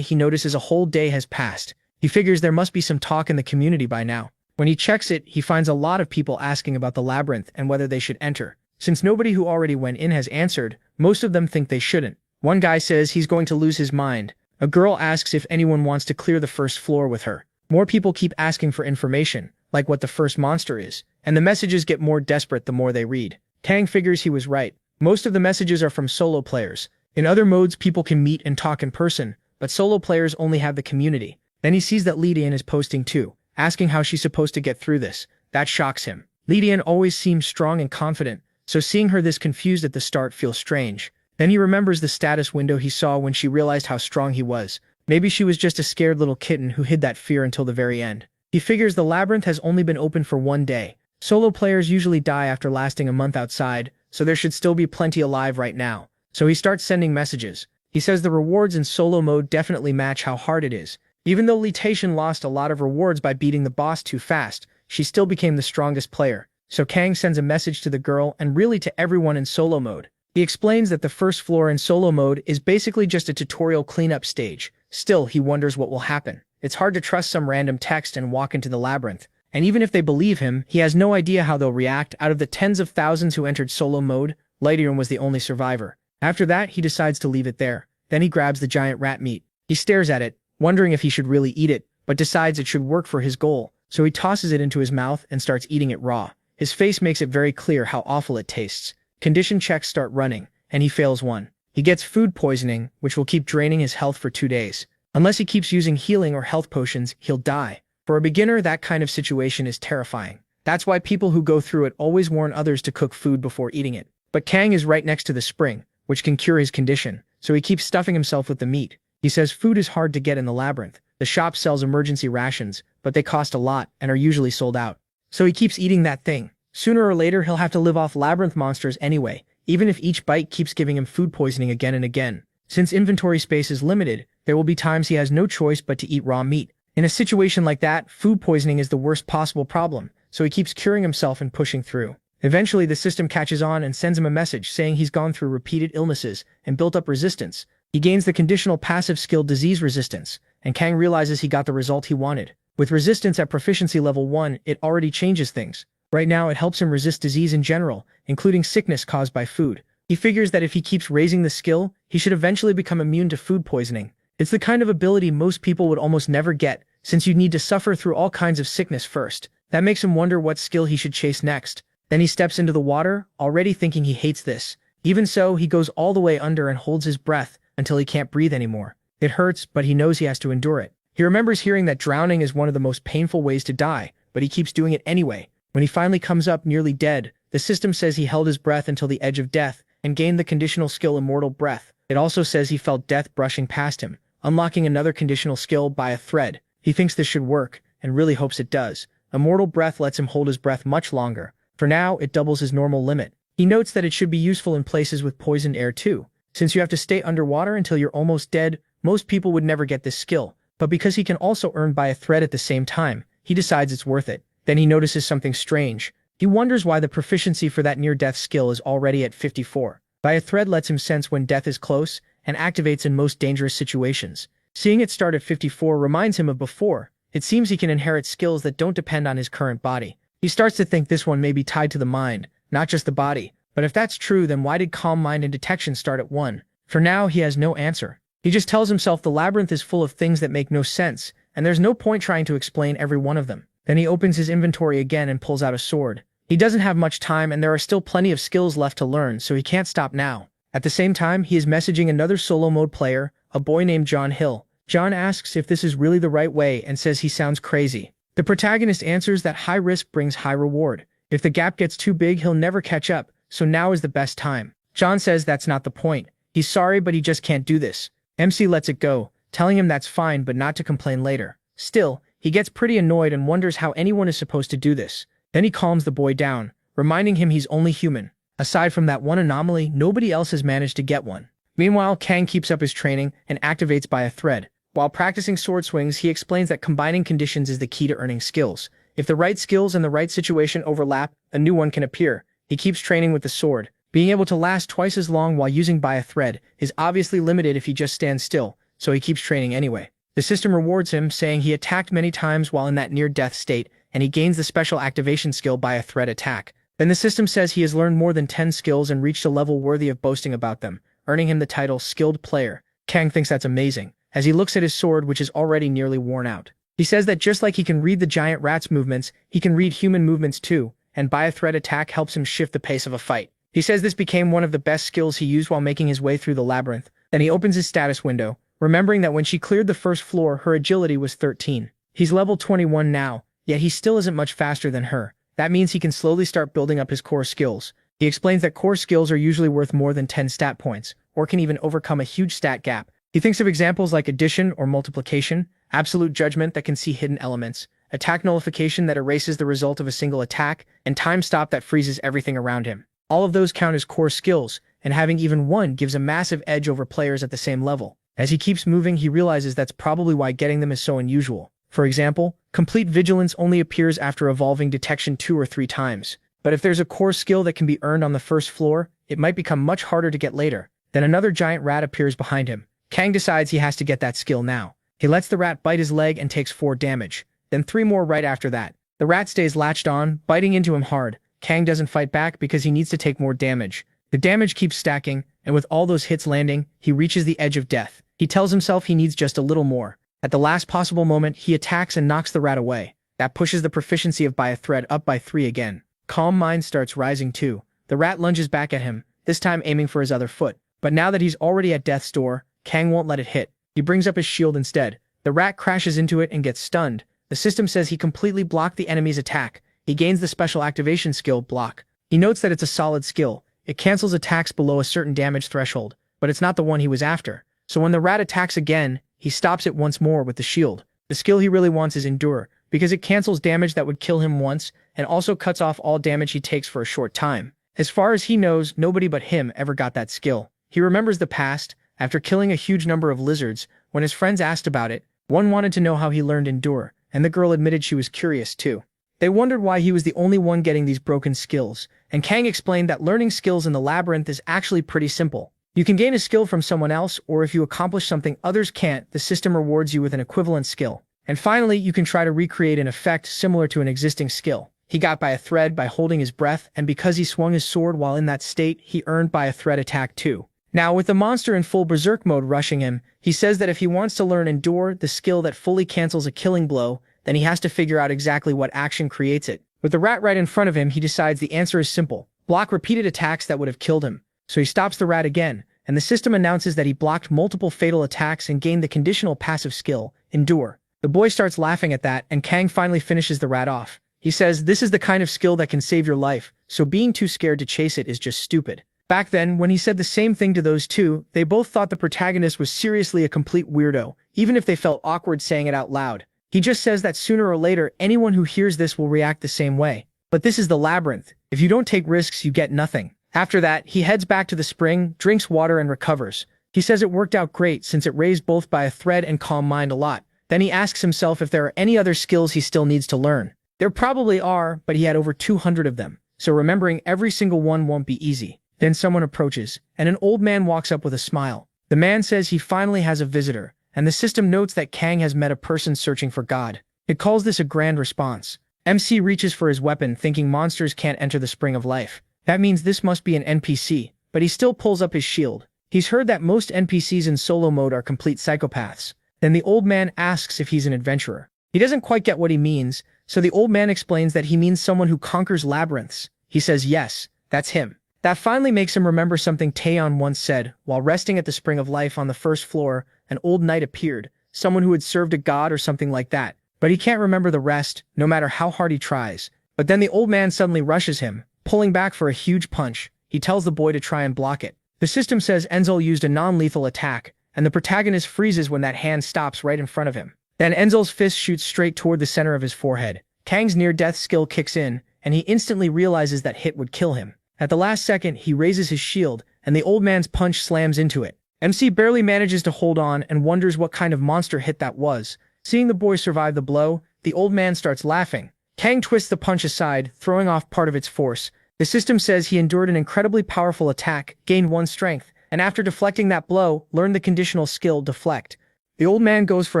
he notices a whole day has passed. He figures there must be some talk in the community by now. When he checks it, he finds a lot of people asking about the labyrinth and whether they should enter. Since nobody who already went in has answered, most of them think they shouldn't. One guy says he's going to lose his mind. A girl asks if anyone wants to clear the first floor with her. More people keep asking for information, like what the first monster is, and the messages get more desperate the more they read. Kang figures he was right. Most of the messages are from solo players. In other modes, people can meet and talk in person, but solo players only have the community. Then he sees that Lydian is posting too, asking how she's supposed to get through this. That shocks him. Lydian always seems strong and confident, so seeing her this confused at the start feels strange. Then he remembers the status window he saw when she realized how strong he was. Maybe she was just a scared little kitten who hid that fear until the very end. He figures the labyrinth has only been open for one day. Solo players usually die after lasting a month outside, so there should still be plenty alive right now. So he starts sending messages. He says the rewards in solo mode definitely match how hard it is. Even though Litation lost a lot of rewards by beating the boss too fast, she still became the strongest player. So Kang sends a message to the girl and really to everyone in solo mode. He explains that the first floor in solo mode is basically just a tutorial cleanup stage. Still, he wonders what will happen. It's hard to trust some random text and walk into the labyrinth. And even if they believe him, he has no idea how they'll react. Out of the tens of thousands who entered solo mode, Lydian was the only survivor. After that, he decides to leave it there. Then he grabs the giant rat meat. He stares at it, wondering if he should really eat it, but decides it should work for his goal, so he tosses it into his mouth and starts eating it raw. His face makes it very clear how awful it tastes. Condition checks start running, and he fails one. He gets food poisoning, which will keep draining his health for 2 days. Unless he keeps using healing or health potions, he'll die. For a beginner, that kind of situation is terrifying. That's why people who go through it always warn others to cook food before eating it. But Kang is right next to the spring, which can cure his condition, so he keeps stuffing himself with the meat. He says food is hard to get in the labyrinth. The shop sells emergency rations, but they cost a lot and are usually sold out. So he keeps eating that thing. Sooner or later, he'll have to live off labyrinth monsters anyway, even if each bite keeps giving him food poisoning again and again. Since inventory space is limited, there will be times he has no choice but to eat raw meat. In a situation like that, food poisoning is the worst possible problem, so he keeps curing himself and pushing through. Eventually, the system catches on and sends him a message saying he's gone through repeated illnesses and built up resistance. He gains the conditional passive skill Disease Resistance, and Kang realizes he got the result he wanted. With resistance at proficiency level 1, it already changes things. Right now, it helps him resist disease in general, including sickness caused by food. He figures that if he keeps raising the skill, he should eventually become immune to food poisoning. It's the kind of ability most people would almost never get, since you'd need to suffer through all kinds of sickness first. That makes him wonder what skill he should chase next. Then he steps into the water, already thinking he hates this. Even so, he goes all the way under and holds his breath until he can't breathe anymore. It hurts, but he knows he has to endure it. He remembers hearing that drowning is one of the most painful ways to die, but he keeps doing it anyway. When he finally comes up nearly dead, the system says he held his breath until the edge of death and gained the conditional skill Immortal Breath. It also says he felt death brushing past him, unlocking another conditional skill by a thread. He thinks this should work, and really hopes it does. Immortal Breath lets him hold his breath much longer. For now, it doubles his normal limit. He notes that it should be useful in places with poisoned air too. Since you have to stay underwater until you're almost dead, most people would never get this skill. But because he can also earn by a thread at the same time, he decides it's worth it. Then he notices something strange. He wonders why the proficiency for that near-death skill is already at 54. By a thread lets him sense when death is close, and activates in most dangerous situations. Seeing it start at 54 reminds him of before. It seems he can inherit skills that don't depend on his current body. He starts to think this one may be tied to the mind, not just the body. But if that's true, then why did Calm Mind and Detection start at 1? For now, he has no answer. He just tells himself the labyrinth is full of things that make no sense, and there's no point trying to explain every one of them. Then he opens his inventory again and pulls out a sword. He doesn't have much time, and there are still plenty of skills left to learn, so he can't stop now. At the same time, he is messaging another solo mode player, a boy named John Hill. John asks if this is really the right way and says he sounds crazy. The protagonist answers that high risk brings high reward. If the gap gets too big, he'll never catch up, so now is the best time. John says that's not the point. He's sorry, but he just can't do this. MC lets it go, telling him that's fine but not to complain later. Still, he gets pretty annoyed and wonders how anyone is supposed to do this. Then he calms the boy down, reminding him he's only human. Aside from that one anomaly, nobody else has managed to get one. Meanwhile, Kang keeps up his training and activates by a thread. While practicing sword swings, he explains that combining conditions is the key to earning skills. If the right skills and the right situation overlap, a new one can appear. He keeps training with the sword. Being able to last twice as long while using by a thread is obviously limited if he just stands still, so he keeps training anyway. The system rewards him, saying he attacked many times while in that near-death state, and he gains the special activation skill by a thread attack. Then the system says he has learned more than 10 skills and reached a level worthy of boasting about them, earning him the title Skilled Player. Kang thinks that's amazing, as he looks at his sword, which is already nearly worn out. He says that just like he can read the giant rat's movements, he can read human movements too, and by a thread attack helps him shift the pace of a fight. He says this became one of the best skills he used while making his way through the labyrinth. Then he opens his status window, remembering that when she cleared the first floor, her agility was 13. He's level 21 now, yet he still isn't much faster than her. That means he can slowly start building up his core skills. He explains that core skills are usually worth more than 10 stat points, or can even overcome a huge stat gap. He thinks of examples like addition or multiplication, absolute judgment that can see hidden elements, attack nullification that erases the result of a single attack, and time stop that freezes everything around him. All of those count as core skills, and having even one gives a massive edge over players at the same level. As he keeps moving, he realizes that's probably why getting them is so unusual. For example, complete vigilance only appears after evolving detection 2 or 3 times. But if there's a core skill that can be earned on the first floor, it might become much harder to get later. Then another giant rat appears behind him. Kang decides he has to get that skill now. He lets the rat bite his leg and takes 4 damage, then 3 more right after that. The rat stays latched on, biting into him hard. Kang doesn't fight back because he needs to take more damage. The damage keeps stacking, and with all those hits landing, he reaches the edge of death. He tells himself he needs just a little more. At the last possible moment, he attacks and knocks the rat away. That pushes the proficiency of by a thread up by 3 again. Calm mind starts rising too. The rat lunges back at him, this time aiming for his other foot. But now that he's already at death's door, Kang won't let it hit. He brings up his shield instead. The rat crashes into it and gets stunned. The system says he completely blocked the enemy's attack. He gains the special activation skill, Block. He notes that it's a solid skill. It cancels attacks below a certain damage threshold, but it's not the one he was after. So when the rat attacks again, he stops it once more with the shield. The skill he really wants is Endure, because it cancels damage that would kill him once, and also cuts off all damage he takes for a short time. As far as he knows, nobody but him ever got that skill. He remembers the past. After killing a huge number of lizards, when his friends asked about it, one wanted to know how he learned Endure, and the girl admitted she was curious too. They wondered why he was the only one getting these broken skills, and Kang explained that learning skills in the labyrinth is actually pretty simple. You can gain a skill from someone else, or if you accomplish something others can't, the system rewards you with an equivalent skill. And finally, you can try to recreate an effect similar to an existing skill. He got by a thread by holding his breath, and because he swung his sword while in that state, he earned by a thread attack too. Now, with the monster in full berserk mode rushing him, he says that if he wants to learn Endure, the skill that fully cancels a killing blow, then he has to figure out exactly what action creates it. With the rat right in front of him, he decides the answer is simple. Block repeated attacks that would have killed him. So he stops the rat again, and the system announces that he blocked multiple fatal attacks and gained the conditional passive skill, Endure. The boy starts laughing at that, and Kang finally finishes the rat off. He says this is the kind of skill that can save your life, so being too scared to chase it is just stupid. Back then, when he said the same thing to those two, they both thought the protagonist was seriously a complete weirdo, even if they felt awkward saying it out loud. He just says that sooner or later, anyone who hears this will react the same way. But this is the labyrinth. If you don't take risks, you get nothing. After that, he heads back to the spring, drinks water, and recovers. He says it worked out great since it raised both by a thread and calm mind a lot. Then he asks himself if there are any other skills he still needs to learn. There probably are, but he had over 200 of them, so remembering every single one won't be easy. Then someone approaches, and an old man walks up with a smile. The man says he finally has a visitor, and the system notes that Kang has met a person searching for God. It calls this a grand response. MC reaches for his weapon, thinking monsters can't enter the spring of life. That means this must be an NPC, but he still pulls up his shield. He's heard that most NPCs in solo mode are complete psychopaths. Then the old man asks if he's an adventurer. He doesn't quite get what he means, so the old man explains that he means someone who conquers labyrinths. He says yes, that's him. That finally makes him remember something Taeyeon once said. While resting at the Spring of Life on the first floor, an old knight appeared, someone who had served a god or something like that. But he can't remember the rest, no matter how hard he tries. But then the old man suddenly rushes him, pulling back for a huge punch. He tells the boy to try and block it. The system says Enzel used a non-lethal attack, and the protagonist freezes when that hand stops right in front of him. Then Enzel's fist shoots straight toward the center of his forehead. Kang's near-death skill kicks in, and he instantly realizes that hit would kill him. At the last second, he raises his shield, and the old man's punch slams into it. MC barely manages to hold on and wonders what kind of monster hit that was. Seeing the boy survive the blow, the old man starts laughing. Kang twists the punch aside, throwing off part of its force. The system says he endured an incredibly powerful attack, gained 1 strength, and after deflecting that blow, learned the conditional skill deflect. The old man goes for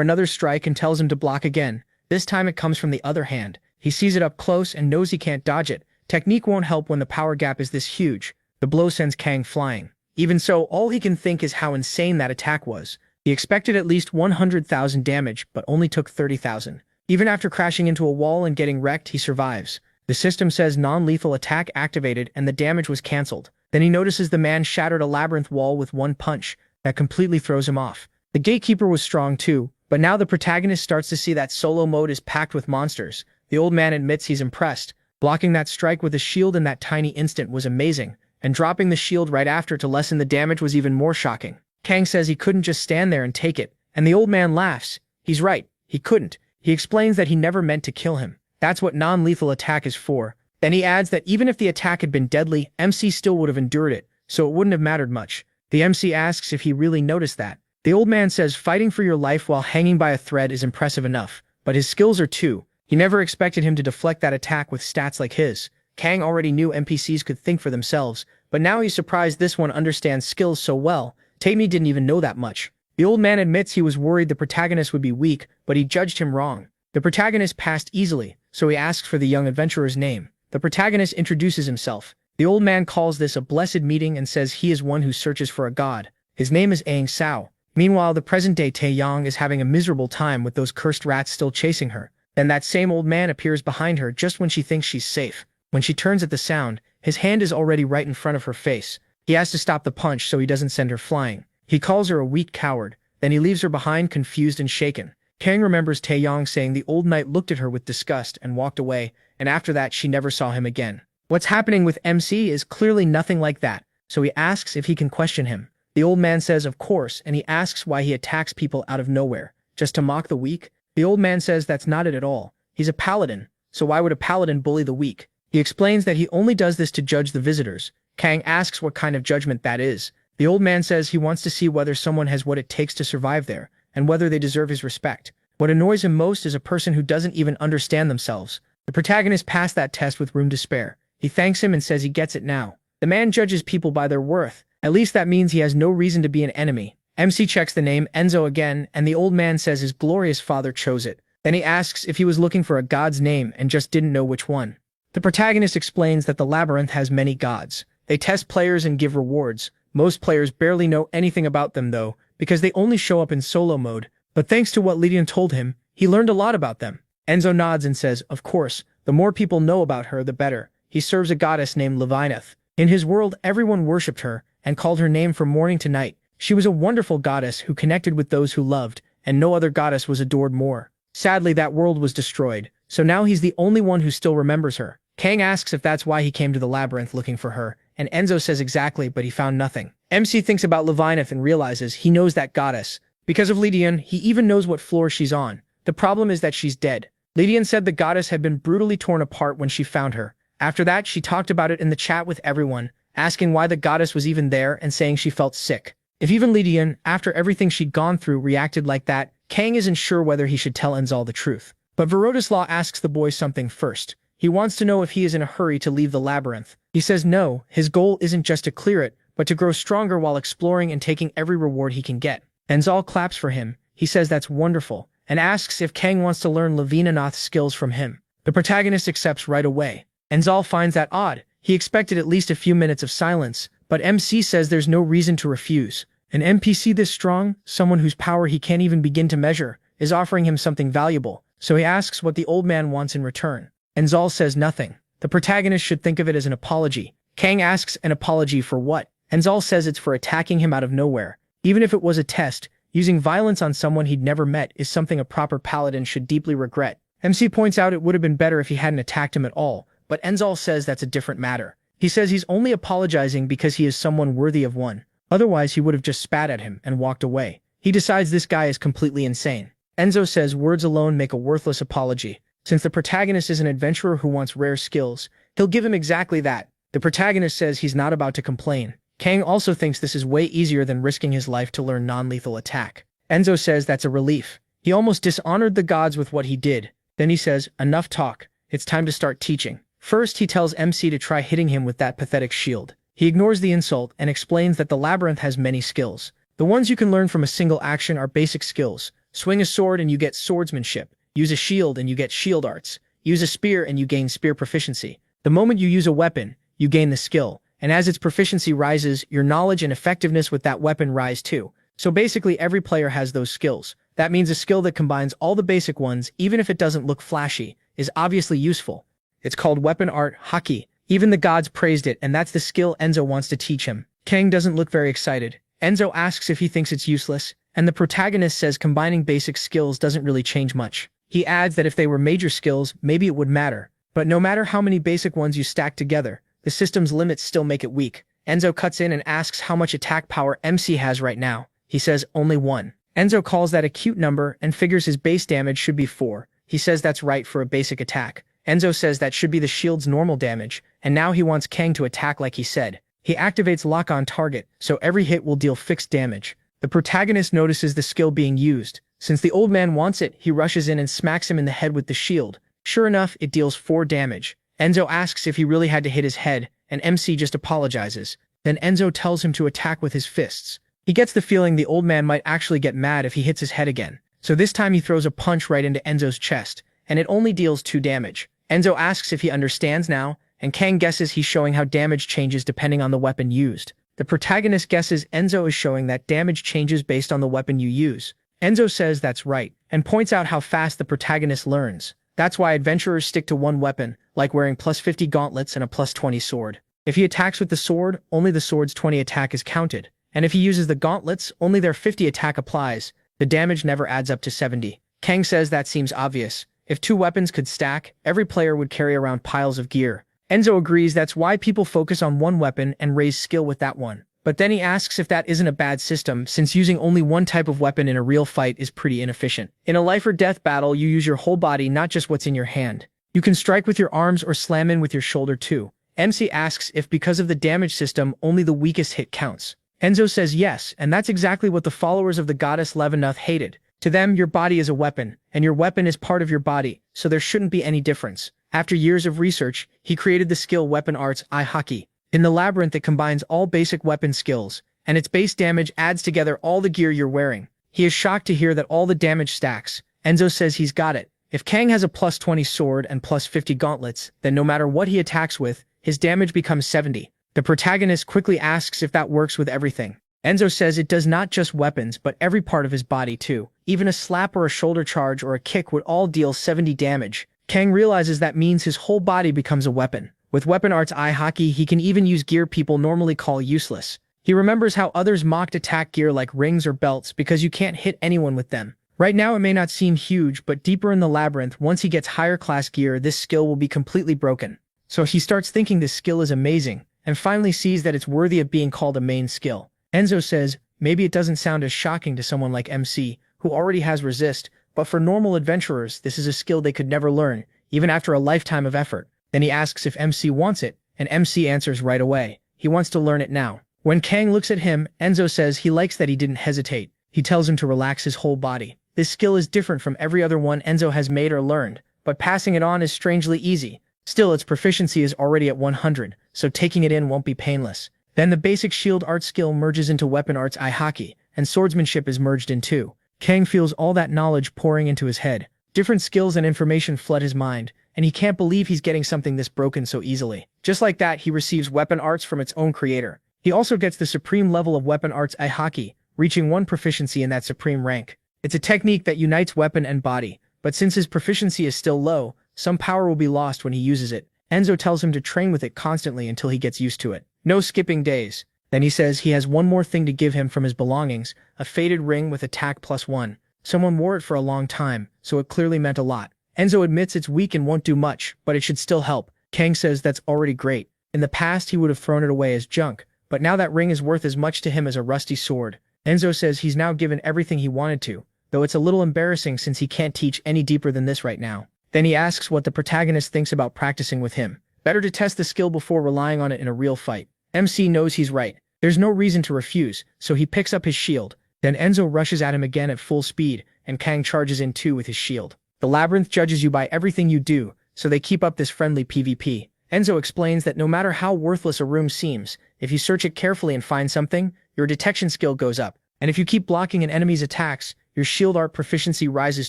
another strike and tells him to block again. This time it comes from the other hand. He sees it up close and knows he can't dodge it. Technique won't help when the power gap is this huge. The blow sends Kang flying. Even so, all he can think is how insane that attack was. He expected at least 100,000 damage, but only took 30,000. Even after crashing into a wall and getting wrecked, he survives. The system says non-lethal attack activated and the damage was cancelled. Then he notices the man shattered a labyrinth wall with 1 punch. That completely throws him off. The gatekeeper was strong too, but now the protagonist starts to see that solo mode is packed with monsters. The old man admits he's impressed. Blocking that strike with a shield in that tiny instant was amazing, and dropping the shield right after to lessen the damage was even more shocking. Kang says he couldn't just stand there and take it, and the old man laughs. He's right, he couldn't. He explains that he never meant to kill him. That's what non-lethal attack is for. Then he adds that even if the attack had been deadly, MC still would have endured it, so it wouldn't have mattered much. The MC asks if he really noticed that. The old man says fighting for your life while hanging by a thread is impressive enough, but his skills are too. He never expected him to deflect that attack with stats like his. Kang already knew NPCs could think for themselves, but now he's surprised this one understands skills so well. Tammy didn't even know that much. The old man admits he was worried the protagonist would be weak, but he judged him wrong. The protagonist passed easily, so he asks for the young adventurer's name. The protagonist introduces himself. The old man calls this a blessed meeting and says he is one who searches for a god. His name is Aang Sao. Meanwhile, the present-day Taeyong is having a miserable time with those cursed rats still chasing her. Then that same old man appears behind her just when she thinks she's safe. When she turns at the sound, his hand is already right in front of her face. He has to stop the punch so he doesn't send her flying. He calls her a weak coward. Then he leaves her behind confused and shaken. Kang remembers Taeyong saying the old knight looked at her with disgust and walked away, and after that she never saw him again. What's happening with MC is clearly nothing like that, so he asks if he can question him. The old man says of course, and he asks why he attacks people out of nowhere, just to mock the weak. The old man says that's not it at all. He's a paladin, so why would a paladin bully the weak? He explains that he only does this to judge the visitors. Kang asks what kind of judgment that is. The old man says he wants to see whether someone has what it takes to survive there, and whether they deserve his respect. What annoys him most is a person who doesn't even understand themselves. The protagonist passed that test with room to spare. He thanks him and says he gets it now. The man judges people by their worth. At least that means he has no reason to be an enemy. MC checks the name Enzo again, and the old man says his glorious father chose it. Then he asks if he was looking for a god's name and just didn't know which one. The protagonist explains that the labyrinth has many gods. They test players and give rewards. Most players barely know anything about them though, because they only show up in solo mode. But thanks to what Lydian told him, he learned a lot about them. Enzo nods and says, of course, the more people know about her, the better. He serves a goddess named Levineth. In his world, everyone worshipped her and called her name from morning to night. She was a wonderful goddess who connected with those who loved, and no other goddess was adored more. Sadly, that world was destroyed, so now he's the only one who still remembers her. Kang asks if that's why he came to the labyrinth looking for her, and Enzo says exactly, but he found nothing. MC thinks about Levineth and realizes he knows that goddess. Because of Lydian, he even knows what floor she's on. The problem is that she's dead. Lydian said the goddess had been brutally torn apart when she found her. After that, she talked about it in the chat with everyone, asking why the goddess was even there and saying she felt sick. If even Lydian, after everything she'd gone through, reacted like that, Kang isn't sure whether he should tell Enzal the truth. But Verotislaw asks the boy something first. He wants to know if he is in a hurry to leave the labyrinth. He says no, his goal isn't just to clear it, but to grow stronger while exploring and taking every reward he can get. Enzal claps for him. He says that's wonderful, and asks if Kang wants to learn Levinanath's skills from him. The protagonist accepts right away. Enzal finds that odd. He expected at least a few minutes of silence, but MC says there's no reason to refuse. An NPC this strong, someone whose power he can't even begin to measure, is offering him something valuable, so he asks what the old man wants in return. Enzal says nothing. The protagonist should think of it as an apology. Kang asks an apology for what? Enzal says it's for attacking him out of nowhere. Even if it was a test, using violence on someone he'd never met is something a proper paladin should deeply regret. MC points out it would have been better if he hadn't attacked him at all, but Enzal says that's a different matter. He says he's only apologizing because he is someone worthy of one. Otherwise, he would have just spat at him and walked away. He decides this guy is completely insane. Enzo says words alone make a worthless apology. Since the protagonist is an adventurer who wants rare skills, he'll give him exactly that. The protagonist says he's not about to complain. Kang also thinks this is way easier than risking his life to learn non-lethal attack. Enzo says that's a relief. He almost dishonored the gods with what he did. Then he says, enough talk. it's time to start teaching. First, he tells MC to try hitting him with that pathetic shield. He ignores the insult and explains that the labyrinth has many skills. The ones you can learn from a single action are basic skills. Swing a sword and you get swordsmanship. Use a shield and you get shield arts. Use a spear and you gain spear proficiency. The moment you use a weapon, you gain the skill. And as its proficiency rises, your knowledge and effectiveness with that weapon rise too. So basically every player has those skills. That means a skill that combines all the basic ones, even if it doesn't look flashy, is obviously useful. It's called weapon art haki. Even the gods praised it, and that's the skill Enzo wants to teach him. Kang doesn't look very excited. Enzo asks if he thinks it's useless, and the protagonist says combining basic skills doesn't really change much. He adds that if they were major skills, maybe it would matter. But no matter how many basic ones you stack together, the system's limits still make it weak. Enzo cuts in and asks how much attack power MC has right now. He says only 1. Enzo calls that a cute number and figures his base damage should be 4. He says that's right for a basic attack. Enzo says that should be the shield's normal damage, and now he wants Kang to attack like he said. He activates lock on target, so every hit will deal fixed damage. The protagonist notices the skill being used. Since the old man wants it, he rushes in and smacks him in the head with the shield. Sure enough, it deals 4 damage. Enzo asks if he really had to hit his head, and MC just apologizes. Then Enzo tells him to attack with his fists. He gets the feeling the old man might actually get mad if he hits his head again. So this time he throws a punch right into Enzo's chest, and it only deals 2 damage. Enzo asks if he understands now, and Kang guesses he's showing how damage changes depending on the weapon used. The protagonist guesses Enzo is showing that damage changes based on the weapon you use. Enzo says that's right, and points out how fast the protagonist learns. That's why adventurers stick to one weapon, like wearing +50 gauntlets and a +20 sword. If he attacks with the sword, only the sword's 20 attack is counted. And if he uses the gauntlets, only their 50 attack applies. The damage never adds up to 70. Kang says that seems obvious. If 2 weapons could stack, every player would carry around piles of gear. Enzo agrees that's why people focus on one weapon and raise skill with that one. But then he asks if that isn't a bad system, since using only one type of weapon in a real fight is pretty inefficient. In a life or death battle, you use your whole body, not just what's in your hand. You can strike with your arms or slam in with your shoulder too. MC asks if because of the damage system, only the weakest hit counts. Enzo says yes, and that's exactly what the followers of the goddess Levinuth hated. To them, your body is a weapon, and your weapon is part of your body, so there shouldn't be any difference. After years of research, he created the skill Weapon Arts I-Haki. In the labyrinth, it combines all basic weapon skills, and its base damage adds together all the gear you're wearing. He is shocked to hear that all the damage stacks. Enzo says he's got it. If Kang has a +20 sword and +50 gauntlets, then no matter what he attacks with, his damage becomes 70. The protagonist quickly asks if that works with everything. Enzo says it does not just weapons, but every part of his body too. Even a slap or a shoulder charge or a kick would all deal 70 damage. Kang realizes that means his whole body becomes a weapon. With Weapon Arts I-Haki, he can even use gear people normally call useless. He remembers how others mocked attack gear like rings or belts because you can't hit anyone with them. Right now it may not seem huge, but deeper in the labyrinth, once he gets higher class gear, this skill will be completely broken. So he starts thinking this skill is amazing, and finally sees that it's worthy of being called a main skill. Enzo says, maybe it doesn't sound as shocking to someone like MC, who already has resist, but for normal adventurers, this is a skill they could never learn, even after a lifetime of effort. Then he asks if MC wants it, and MC answers right away. He wants to learn it now. When Kang looks at him, Enzo says he likes that he didn't hesitate. He tells him to relax his whole body. This skill is different from every other one Enzo has made or learned, but passing it on is strangely easy. Still, its proficiency is already at 100, so taking it in won't be painless. Then the basic shield art skill merges into Weapon Arts I-Haki, and swordsmanship is merged in too. Kang feels all that knowledge pouring into his head. Different skills and information flood his mind, and he can't believe he's getting something this broken so easily. Just like that, he receives Weapon Arts from its own creator. He also gets the supreme level of Weapon Arts I-Haki, reaching 1 proficiency in that supreme rank. It's a technique that unites weapon and body, but since his proficiency is still low, some power will be lost when he uses it. Enzo tells him to train with it constantly until he gets used to it. No skipping days. Then he says he has one more thing to give him from his belongings, a faded ring with attack +1. Someone wore it for a long time, so it clearly meant a lot. Enzo admits it's weak and won't do much, but it should still help. Kang says that's already great. In the past, he would have thrown it away as junk, but now that ring is worth as much to him as a rusty sword. Enzo says he's now given everything he wanted to, though it's a little embarrassing since he can't teach any deeper than this right now. Then he asks what the protagonist thinks about practicing with him. Better to test the skill before relying on it in a real fight. MC knows he's right. There's no reason to refuse, so he picks up his shield. Then Enzo rushes at him again at full speed, and Kang charges in too with his shield. The labyrinth judges you by everything you do, so they keep up this friendly PvP. Enzo explains that no matter how worthless a room seems, if you search it carefully and find something, your detection skill goes up. And if you keep blocking an enemy's attacks, your shield art proficiency rises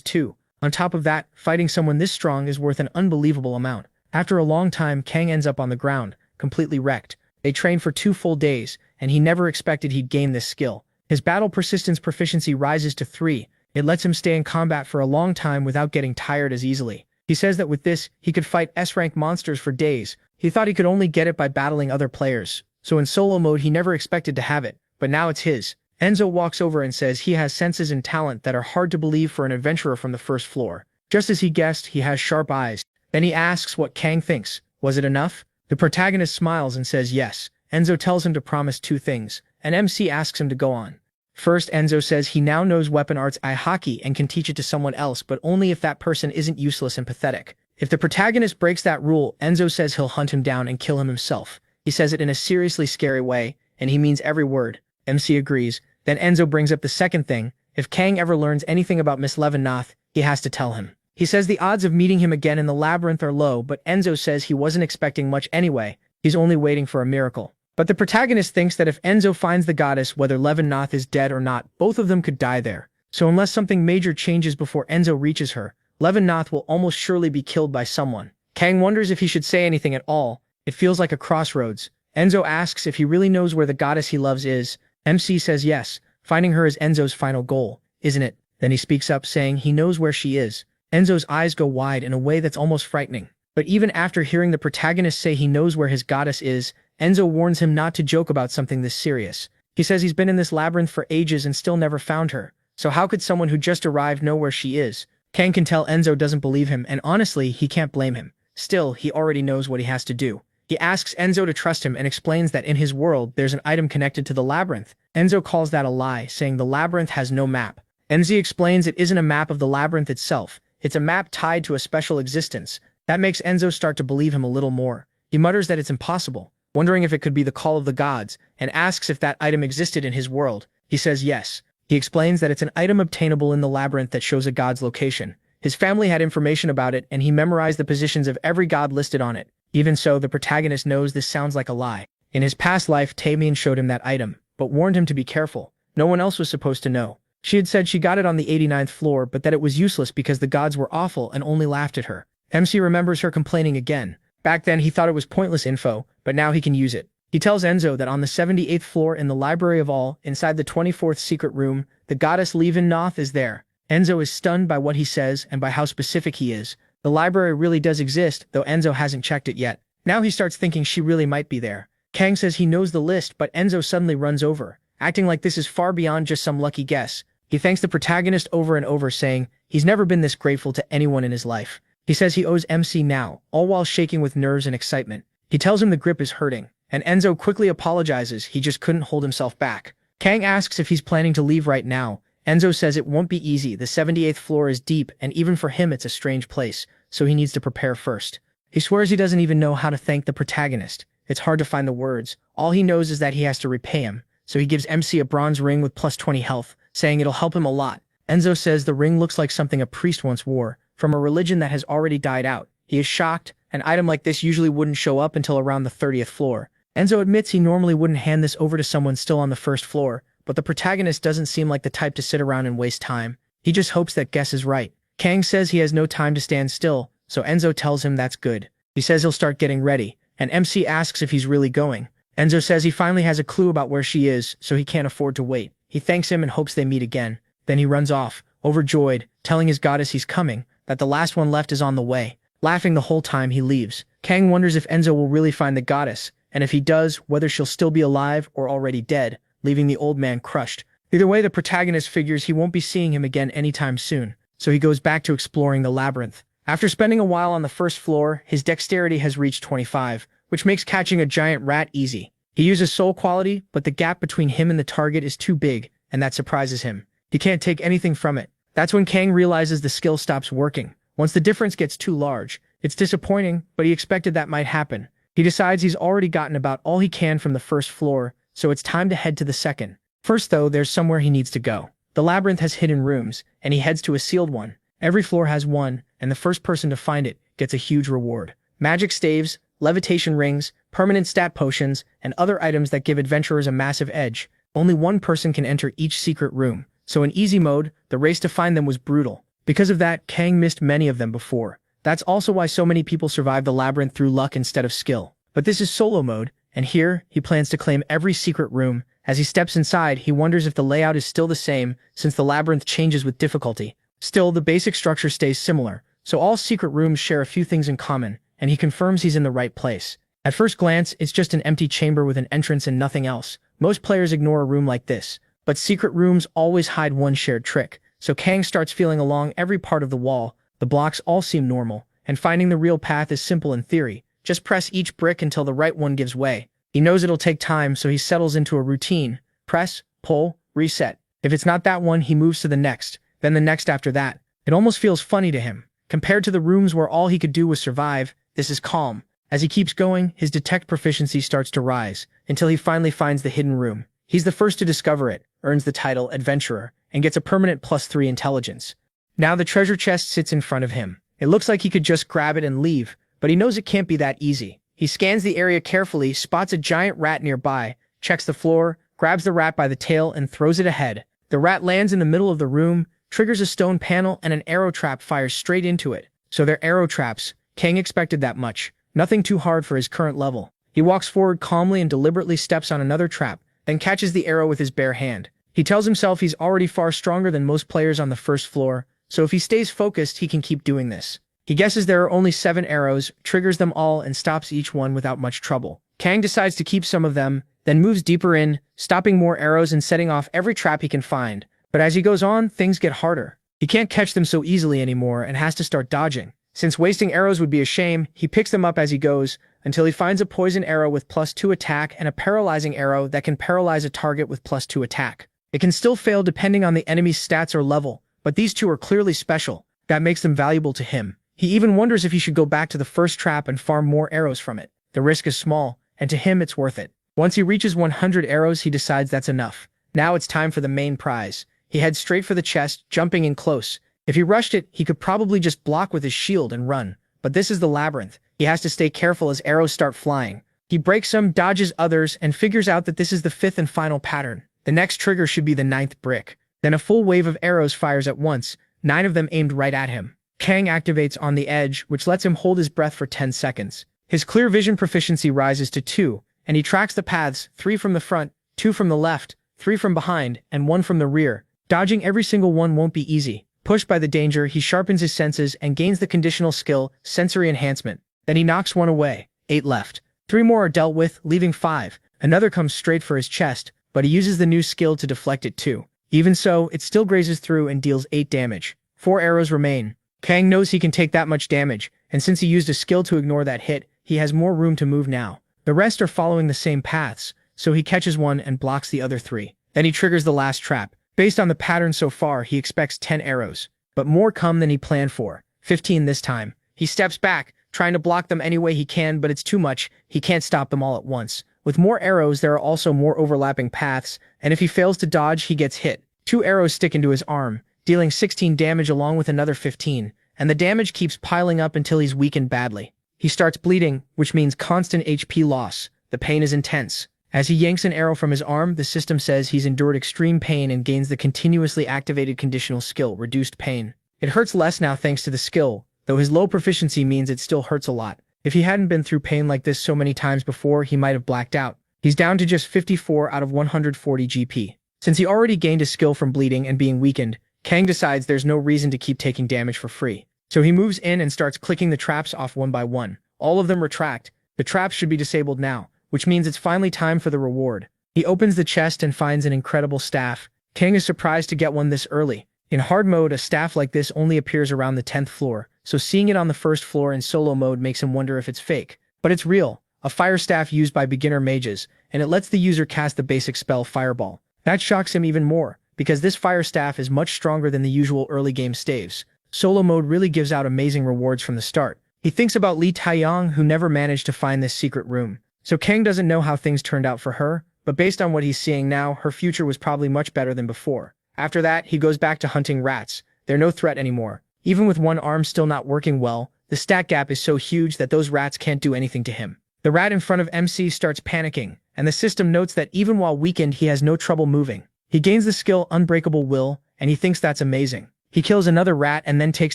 too. On top of that, fighting someone this strong is worth an unbelievable amount. After a long time, Kang ends up on the ground, completely wrecked. They trained for 2 full days, and he never expected he'd gain this skill. His battle persistence proficiency rises to 3. It lets him stay in combat for a long time without getting tired as easily. He says that with this, he could fight S-rank monsters for days. He thought he could only get it by battling other players, so in solo mode he never expected to have it, but now it's his. Enzo walks over and says he has senses and talent that are hard to believe for an adventurer from the first floor. Just as he guessed, he has sharp eyes. Then he asks what Kang thinks. Was it enough? The protagonist smiles and says yes. Enzo tells him to promise 2 things, and MC asks him to go on. First, Enzo says he now knows weapon arts Aihaki and can teach it to someone else, but only if that person isn't useless and pathetic. If the protagonist breaks that rule, Enzo says he'll hunt him down and kill him himself. He says it in a seriously scary way, and he means every word. MC agrees. Then Enzo brings up the second thing. If Kang ever learns anything about Miss Leavenworth, he has to tell him. He says the odds of meeting him again in the labyrinth are low, but Enzo says he wasn't expecting much anyway. He's only waiting for a miracle. But the protagonist thinks that if Enzo finds the goddess, whether Leavenworth is dead or not, both of them could die there. So unless something major changes before Enzo reaches her, Leavenworth will almost surely be killed by someone. Kang wonders if he should say anything at all. It feels like a crossroads. Enzo asks if he really knows where the goddess he loves is. MC says yes. Finding her is Enzo's final goal, isn't it? Then he speaks up saying he knows where she is. Enzo's eyes go wide in a way that's almost frightening. But even after hearing the protagonist say he knows where his goddess is, Enzo warns him not to joke about something this serious. He says he's been in this labyrinth for ages and still never found her. So how could someone who just arrived know where she is? Kang can tell Enzo doesn't believe him, and honestly, he can't blame him. Still, he already knows what he has to do. He asks Enzo to trust him and explains that in his world, there's an item connected to the labyrinth. Enzo calls that a lie, saying the labyrinth has no map. Enzo explains it isn't a map of the labyrinth itself. It's a map tied to a special existence. That makes Enzo start to believe him a little more. He mutters that it's impossible, wondering if it could be the call of the gods, and asks if that item existed in his world. He says yes. He explains that it's an item obtainable in the labyrinth that shows a god's location. His family had information about it, and he memorized the positions of every god listed on it. Even so, the protagonist knows this sounds like a lie. In his past life, Tamian showed him that item, but warned him to be careful. No one else was supposed to know. She had said she got it on the 89th floor, but that it was useless because the gods were awful and only laughed at her. MC remembers her complaining again. Back then, he thought it was pointless info, but now he can use it. He tells Enzo that on the 78th floor in the Library of All, inside the 24th secret room, the goddess Leavenworth is there. Enzo is stunned by what he says and by how specific he is. The library really does exist, though Enzo hasn't checked it yet. Now he starts thinking she really might be there. Kang says he knows the list, but Enzo suddenly runs over, acting like this is far beyond just some lucky guess. He thanks the protagonist over and over, saying he's never been this grateful to anyone in his life. He says he owes MC now, all while shaking with nerves and excitement. He tells him the grip is hurting, and Enzo quickly apologizes. He just couldn't hold himself back. Kang asks if he's planning to leave right now. Enzo says it won't be easy. The 78th floor is deep, and even for him it's a strange place, so he needs to prepare first. He swears he doesn't even know how to thank the protagonist. It's hard to find the words. All he knows is that he has to repay him, so he gives MC a bronze ring with plus 20 health, saying it'll help him a lot. Enzo says the ring looks like something a priest once wore, from a religion that has already died out. He is shocked. An item like this usually wouldn't show up until around the 30th floor. Enzo admits he normally wouldn't hand this over to someone still on the first floor, but the protagonist doesn't seem like the type to sit around and waste time. He just hopes that guess is right. Kang says he has no time to stand still, so Enzo tells him that's good. He says he'll start getting ready, and MC asks if he's really going. Enzo says he finally has a clue about where she is, so he can't afford to wait. He thanks him and hopes they meet again. Then he runs off, overjoyed, telling his goddess he's coming, that the last one left is on the way. Laughing the whole time he leaves. Kang wonders if Enzo will really find the goddess, and if he does, whether she'll still be alive or already dead, leaving the old man crushed. Either way, the protagonist figures he won't be seeing him again anytime soon, so he goes back to exploring the labyrinth. After spending a while on the first floor, his dexterity has reached 25, which makes catching a giant rat easy. He uses soul quality, but the gap between him and the target is too big, and that surprises him. He can't take anything from it. That's when Kang realizes the skill stops working. Once the difference gets too large, it's disappointing, but he expected that might happen. He decides he's already gotten about all he can from the first floor, so it's time to head to the second. First though, there's somewhere he needs to go. The labyrinth has hidden rooms, and he heads to a sealed one. Every floor has one, and the first person to find it gets a huge reward. Magic staves, levitation rings, permanent stat potions, and other items that give adventurers a massive edge. Only one person can enter each secret room, so in easy mode, the race to find them was brutal. Because of that, Kang missed many of them before. That's also why so many people survive the labyrinth through luck instead of skill. But this is solo mode, and here, he plans to claim every secret room. As he steps inside, he wonders if the layout is still the same, since the labyrinth changes with difficulty. Still, the basic structure stays similar, so all secret rooms share a few things in common, and he confirms he's in the right place. At first glance, it's just an empty chamber with an entrance and nothing else. Most players ignore a room like this, but secret rooms always hide one shared trick, so Kang starts feeling along every part of the wall. The blocks all seem normal, and finding the real path is simple in theory. Just press each brick until the right one gives way. He knows it'll take time, so he settles into a routine. Press, pull, reset. If it's not that one, he moves to the next, then the next after that. It almost feels funny to him. Compared to the rooms where all he could do was survive, this is calm. As he keeps going, his detect proficiency starts to rise, until he finally finds the hidden room. He's the first to discover it, earns the title Adventurer, and gets a permanent +3 intelligence. Now the treasure chest sits in front of him. It looks like he could just grab it and leave, but he knows it can't be that easy. He scans the area carefully, spots a giant rat nearby, checks the floor, grabs the rat by the tail, and throws it ahead. The rat lands in the middle of the room, triggers a stone panel, and an arrow trap fires straight into it. So they're arrow traps. Kang expected that much. Nothing too hard for his current level. He walks forward calmly and deliberately steps on another trap, then catches the arrow with his bare hand. He tells himself he's already far stronger than most players on the first floor, so if he stays focused, he can keep doing this. He guesses there are only 7 arrows, triggers them all, and stops each one without much trouble. Kang decides to keep some of them, then moves deeper in, stopping more arrows and setting off every trap he can find. But as he goes on, things get harder. He can't catch them so easily anymore and has to start dodging. Since wasting arrows would be a shame, he picks them up as he goes, until he finds a poison arrow with +2 attack and a paralyzing arrow that can paralyze a target with +2 attack. It can still fail depending on the enemy's stats or level, but these two are clearly special. That makes them valuable to him. He even wonders if he should go back to the first trap and farm more arrows from it. The risk is small, and to him it's worth it. Once he reaches 100 arrows, he decides that's enough. Now it's time for the main prize. He heads straight for the chest, jumping in close. If he rushed it, he could probably just block with his shield and run. But this is the labyrinth. He has to stay careful as arrows start flying. He breaks some, dodges others, and figures out that this is the 5th and final pattern. The next trigger should be the 9th brick. Then a full wave of arrows fires at once, 9 of them aimed right at him. Kang activates on the edge, which lets him hold his breath for 10 seconds. His clear vision proficiency rises to 2, and he tracks the paths, 3 from the front, 2 from the left, 3 from behind, and 1 from the rear. Dodging every single one won't be easy. Pushed by the danger, he sharpens his senses and gains the conditional skill, Sensory Enhancement. Then he knocks 1 away. 8 left. 3 more are dealt with, leaving 5. Another comes straight for his chest, but he uses the new skill to deflect it too. Even so, it still grazes through and deals 8 damage. 4 arrows remain. Kang knows he can take that much damage, and since he used a skill to ignore that hit, he has more room to move now. The rest are following the same paths, so he catches one and blocks the other 3. Then he triggers the last trap. Based on the pattern so far, he expects 10 arrows. But more come than he planned for. 15 this time. He steps back, trying to block them any way he can, but it's too much. He can't stop them all at once. With more arrows, there are also more overlapping paths, and if he fails to dodge, he gets hit. 2 arrows stick into his arm, dealing 16 damage along with another 15, and the damage keeps piling up until he's weakened badly. He starts bleeding, which means constant HP loss. The pain is intense. As he yanks an arrow from his arm, the system says he's endured extreme pain and gains the continuously activated conditional skill, Reduced Pain. It hurts less now thanks to the skill, though his low proficiency means it still hurts a lot. If he hadn't been through pain like this so many times before, he might have blacked out. He's down to just 54 out of 140 GP. Since he already gained a skill from bleeding and being weakened, Kang decides there's no reason to keep taking damage for free. So he moves in and starts clicking the traps off one by one. All of them retract. The traps should be disabled now, which means it's finally time for the reward. He opens the chest and finds an incredible staff. Kang is surprised to get one this early. In hard mode, a staff like this only appears around the 10th floor, so seeing it on the first floor in solo mode makes him wonder if it's fake. But it's real. A fire staff used by beginner mages, and it lets the user cast the basic spell Fireball. That shocks him even more, because this fire staff is much stronger than the usual early game staves. Solo mode really gives out amazing rewards from the start. He thinks about Li Taiyang, who never managed to find this secret room. So Kang doesn't know how things turned out for her, but based on what he's seeing now, her future was probably much better than before. After that, he goes back to hunting rats. They're no threat anymore. Even with one arm still not working well, the stat gap is so huge that those rats can't do anything to him. The rat in front of MC starts panicking, and the system notes that even while weakened he has no trouble moving. He gains the skill Unbreakable Will, and he thinks that's amazing. He kills another rat and then takes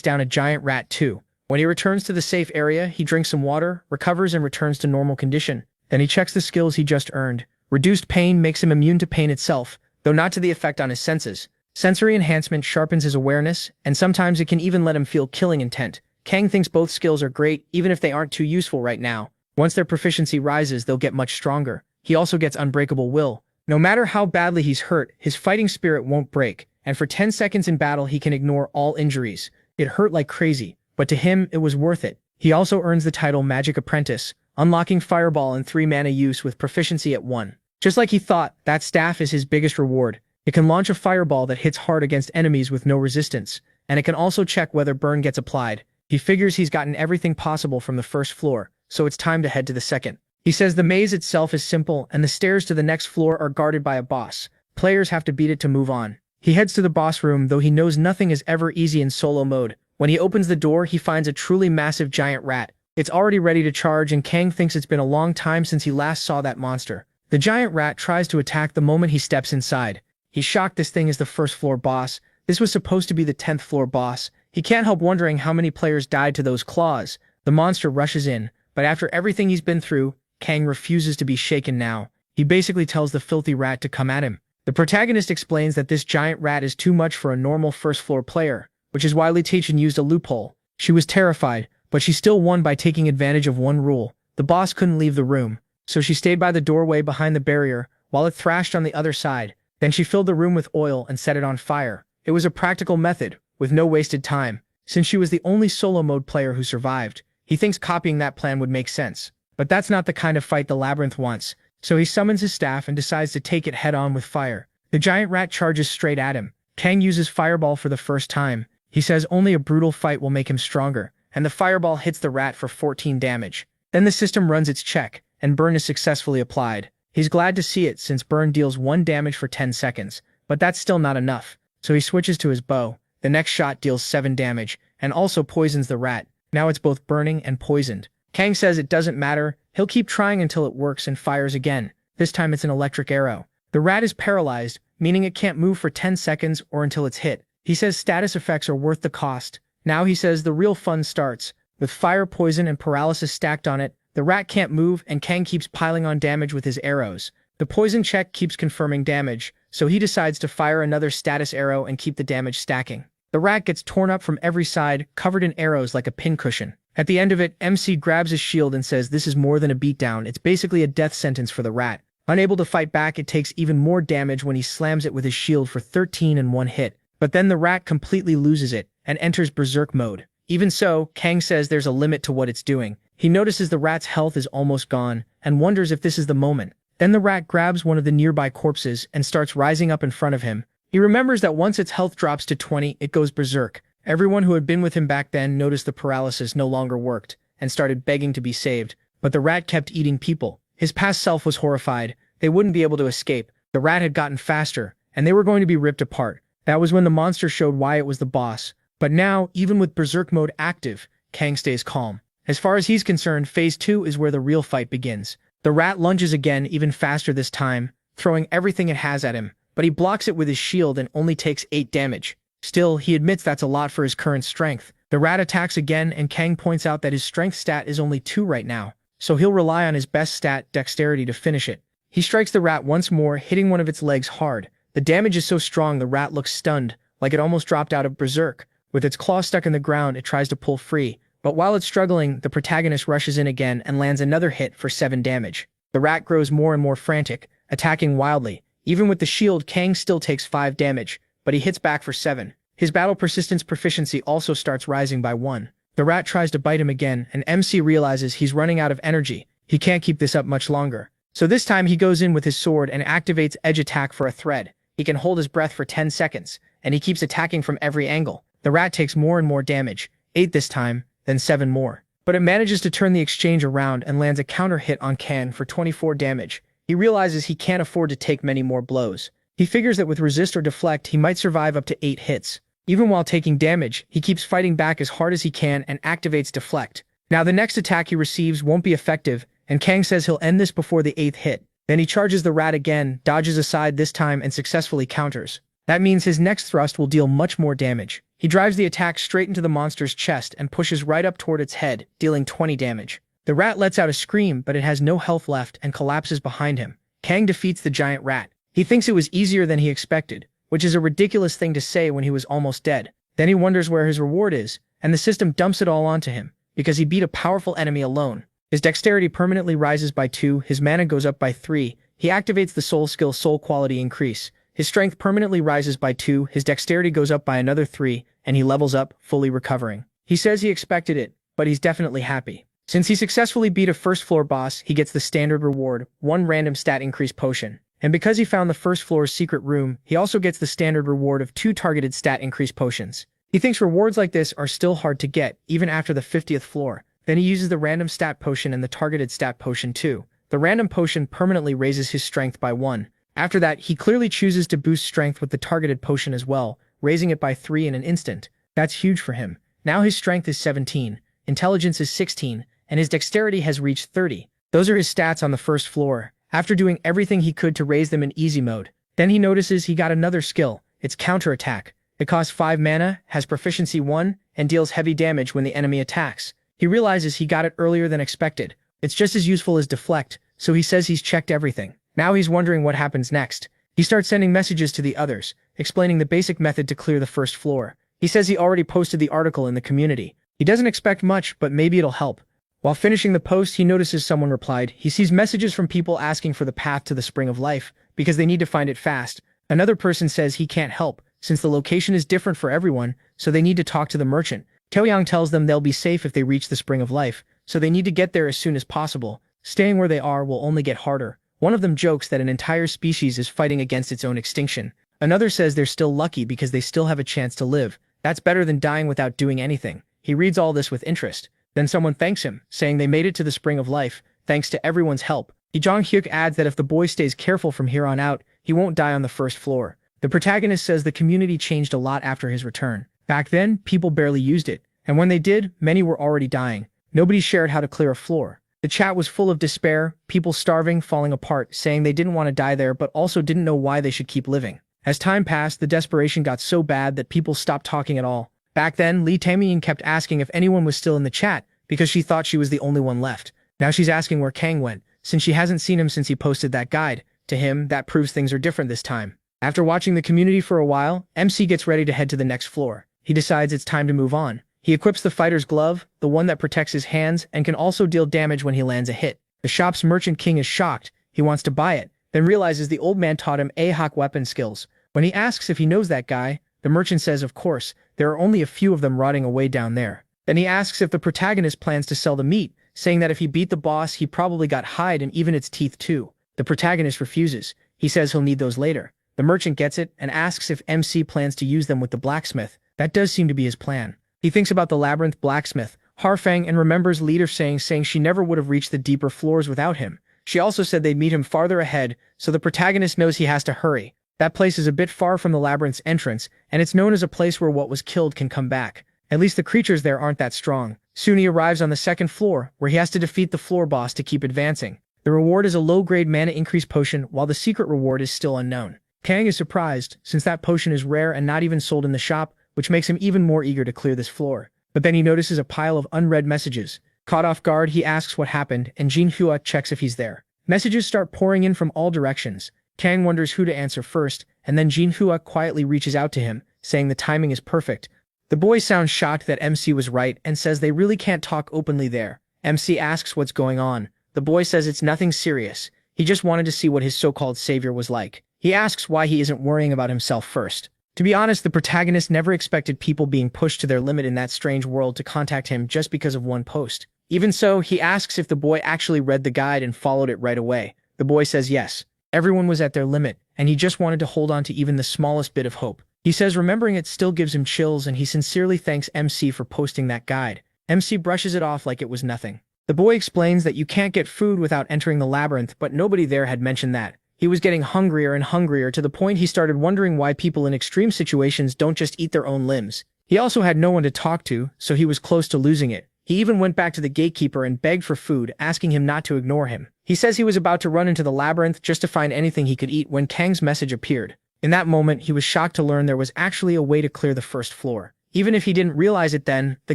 down a giant rat too. When he returns to the safe area, he drinks some water, recovers and returns to normal condition. Then he checks the skills he just earned. Reduced pain makes him immune to pain itself, though not to the effect on his senses. Sensory enhancement sharpens his awareness, and sometimes it can even let him feel killing intent. Kang thinks both skills are great, even if they aren't too useful right now. Once their proficiency rises, they'll get much stronger. He also gets Unbreakable Will. No matter how badly he's hurt, his fighting spirit won't break, and for 10 seconds in battle he can ignore all injuries. It hurt like crazy, but to him it was worth it. He also earns the title Magic Apprentice, unlocking Fireball and 3 mana use with proficiency at 1. Just like he thought, that staff is his biggest reward. It can launch a fireball that hits hard against enemies with no resistance, and it can also check whether burn gets applied. He figures he's gotten everything possible from the first floor, so it's time to head to the second. He says the maze itself is simple, and the stairs to the next floor are guarded by a boss. Players have to beat it to move on. He heads to the boss room, though he knows nothing is ever easy in solo mode. When he opens the door, he finds a truly massive giant rat. It's already ready to charge, and Kang thinks it's been a long time since he last saw that monster. The giant rat tries to attack the moment he steps inside. He's shocked this thing is the first floor boss. This was supposed to be the 10th floor boss. He can't help wondering how many players died to those claws. The monster rushes in, but after everything he's been through, Kang refuses to be shaken now. He basically tells the filthy rat to come at him. The protagonist explains that this giant rat is too much for a normal first-floor player, which is why Lee Taichin used a loophole. She was terrified, but she still won by taking advantage of one rule. The boss couldn't leave the room, so she stayed by the doorway behind the barrier while it thrashed on the other side. Then she filled the room with oil and set it on fire. It was a practical method, with no wasted time. Since she was the only solo mode player who survived, he thinks copying that plan would make sense. But that's not the kind of fight the Labyrinth wants, so he summons his staff and decides to take it head-on with fire. The giant rat charges straight at him. Kang uses Fireball for the first time. He says only a brutal fight will make him stronger, and the Fireball hits the rat for 14 damage. Then the system runs its check, and burn is successfully applied. He's glad to see it since burn deals 1 damage for 10 seconds, but that's still not enough, so he switches to his bow. The next shot deals 7 damage, and also poisons the rat. Now it's both burning and poisoned. Kang says it doesn't matter, he'll keep trying until it works and fires again. This time it's an electric arrow. The rat is paralyzed, meaning it can't move for 10 seconds or until it's hit. He says status effects are worth the cost. Now he says the real fun starts. With fire, poison, and paralysis stacked on it, the rat can't move and Kang keeps piling on damage with his arrows. The poison check keeps confirming damage, so he decides to fire another status arrow and keep the damage stacking. The rat gets torn up from every side, covered in arrows like a pincushion. At the end of it, MC grabs his shield and says this is more than a beatdown, it's basically a death sentence for the rat. Unable to fight back, it takes even more damage when he slams it with his shield for 13 in one hit. But then the rat completely loses it, and enters berserk mode. Even so, Kang says there's a limit to what it's doing. He notices the rat's health is almost gone, and wonders if this is the moment. Then the rat grabs one of the nearby corpses and starts rising up in front of him. He remembers that once its health drops to 20, it goes berserk. Everyone who had been with him back then noticed the paralysis no longer worked, and started begging to be saved. But the rat kept eating people. His past self was horrified. They wouldn't be able to escape. The rat had gotten faster, and they were going to be ripped apart. That was when the monster showed why it was the boss. But now, even with berserk mode active, Kang stays calm. As far as he's concerned, phase 2 is where the real fight begins. The rat lunges again, even faster this time, throwing everything it has at him, but he blocks it with his shield and only takes 8 damage. Still, he admits that's a lot for his current strength. The rat attacks again, and Kang points out that his strength stat is only 2 right now, so he'll rely on his best stat, dexterity, to finish it. He strikes the rat once more, hitting one of its legs hard. The damage is so strong the rat looks stunned, like it almost dropped out of berserk. With its claw stuck in the ground, it tries to pull free, but while it's struggling, the protagonist rushes in again and lands another hit for 7 damage. The rat grows more and more frantic, attacking wildly. Even with the shield, Kang still takes 5 damage, but he hits back for 7. His battle persistence proficiency also starts rising by 1. The rat tries to bite him again, and MC realizes he's running out of energy. He can't keep this up much longer. So this time he goes in with his sword and activates edge attack for a thread. He can hold his breath for 10 seconds, and he keeps attacking from every angle. The rat takes more and more damage, 8 this time, then 7 more. But it manages to turn the exchange around and lands a counter hit on Kang for 24 damage. He realizes he can't afford to take many more blows. He figures that with resist or deflect he might survive up to 8 hits. Even while taking damage, he keeps fighting back as hard as he can and activates Deflect. Now the next attack he receives won't be effective, and Kang says he'll end this before the 8th hit. Then he charges the rat again, dodges aside this time and successfully counters. That means his next thrust will deal much more damage. He drives the attack straight into the monster's chest and pushes right up toward its head, dealing 20 damage. The rat lets out a scream, but it has no health left and collapses behind him. Kang defeats the giant rat. He thinks it was easier than he expected, which is a ridiculous thing to say when he was almost dead. Then he wonders where his reward is, and the system dumps it all onto him, because he beat a powerful enemy alone. His dexterity permanently rises by 2, his mana goes up by 3, he activates the soul skill Soul Quality Increase. His strength permanently rises by 2, his dexterity goes up by another 3, and he levels up, fully recovering. He says he expected it, but he's definitely happy. Since he successfully beat a first floor boss, he gets the standard reward, 1 random stat increase potion. And because he found the first floor's secret room, he also gets the standard reward of 2 targeted stat increase potions. He thinks rewards like this are still hard to get, even after the 50th floor. Then he uses the random stat potion and the targeted stat potion too. The random potion permanently raises his strength by 1. After that, he clearly chooses to boost strength with the targeted potion as well, raising it by 3 in an instant. That's huge for him. Now his strength is 17, intelligence is 16, and his dexterity has reached 30. Those are his stats on the first floor, after doing everything he could to raise them in easy mode. Then he notices he got another skill. It's counterattack. It costs 5 mana, has proficiency 1, and deals heavy damage when the enemy attacks. He realizes he got it earlier than expected. It's just as useful as Deflect, so he says he's checked everything. Now he's wondering what happens next. He starts sending messages to the others, explaining the basic method to clear the first floor. He says he already posted the article in the community. He doesn't expect much, but maybe it'll help. While finishing the post, he notices someone replied. He sees messages from people asking for the path to the Spring of Life, because they need to find it fast. Another person says he can't help, since the location is different for everyone, so they need to talk to the merchant. Taoyang tells them they'll be safe if they reach the Spring of Life, so they need to get there as soon as possible. Staying where they are will only get harder. One of them jokes that an entire species is fighting against its own extinction. Another says they're still lucky because they still have a chance to live. That's better than dying without doing anything. He reads all this with interest. Then someone thanks him, saying they made it to the Spring of Life, thanks to everyone's help. Jong Hyuk adds that if the boy stays careful from here on out, he won't die on the first floor. The protagonist says the community changed a lot after his return. Back then, people barely used it, and when they did, many were already dying. Nobody shared how to clear a floor. The chat was full of despair, people starving, falling apart, saying they didn't want to die there but also didn't know why they should keep living. As time passed, the desperation got so bad that people stopped talking at all. Back then, Lee Taemyeon kept asking if anyone was still in the chat, because she thought she was the only one left. Now she's asking where Kang went, since she hasn't seen him since he posted that guide. To him, that proves things are different this time. After watching the community for a while, MC gets ready to head to the next floor. He decides it's time to move on. He equips the fighter's glove, the one that protects his hands and can also deal damage when he lands a hit. The shop's merchant king is shocked. He wants to buy it, then realizes the old man taught him AHawk weapon skills. When he asks if he knows that guy, the merchant says of course, there are only a few of them rotting away down there. Then he asks if the protagonist plans to sell the meat, saying that if he beat the boss, he probably got hide and even its teeth too. The protagonist refuses. He says he'll need those later. The merchant gets it and asks if MC plans to use them with the blacksmith. That does seem to be his plan. He thinks about the labyrinth blacksmith, Harfang, and remembers Leader saying she never would have reached the deeper floors without him. She also said they'd meet him farther ahead, so the protagonist knows he has to hurry. That place is a bit far from the labyrinth's entrance, and it's known as a place where what was killed can come back. At least the creatures there aren't that strong. Soon he arrives on the second floor, where he has to defeat the floor boss to keep advancing. The reward is a low-grade mana increase potion, while the secret reward is still unknown. Kang is surprised, since that potion is rare and not even sold in the shop, which makes him even more eager to clear this floor. But then he notices a pile of unread messages. Caught off guard, he asks what happened, and Jin Hua checks if he's there. Messages start pouring in from all directions. Kang wonders who to answer first, and then Jin Hua quietly reaches out to him, saying the timing is perfect. The boy sounds shocked that MC was right and says they really can't talk openly there. MC asks what's going on. The boy says it's nothing serious. He just wanted to see what his so-called savior was like. He asks why he isn't worrying about himself first. To be honest, the protagonist never expected people being pushed to their limit in that strange world to contact him just because of one post. Even so, he asks if the boy actually read the guide and followed it right away. The boy says yes. Everyone was at their limit, and he just wanted to hold on to even the smallest bit of hope. He says remembering it still gives him chills, and he sincerely thanks MC for posting that guide. MC brushes it off like it was nothing. The boy explains that you can't get food without entering the labyrinth, but nobody there had mentioned that. he was getting hungrier and hungrier to the point he started wondering why people in extreme situations don't just eat their own limbs. He also had no one to talk to, so he was close to losing it. He even went back to the gatekeeper and begged for food, asking him not to ignore him. He says he was about to run into the labyrinth just to find anything he could eat when Kang's message appeared. In that moment, he was shocked to learn there was actually a way to clear the first floor. Even if he didn't realize it then, the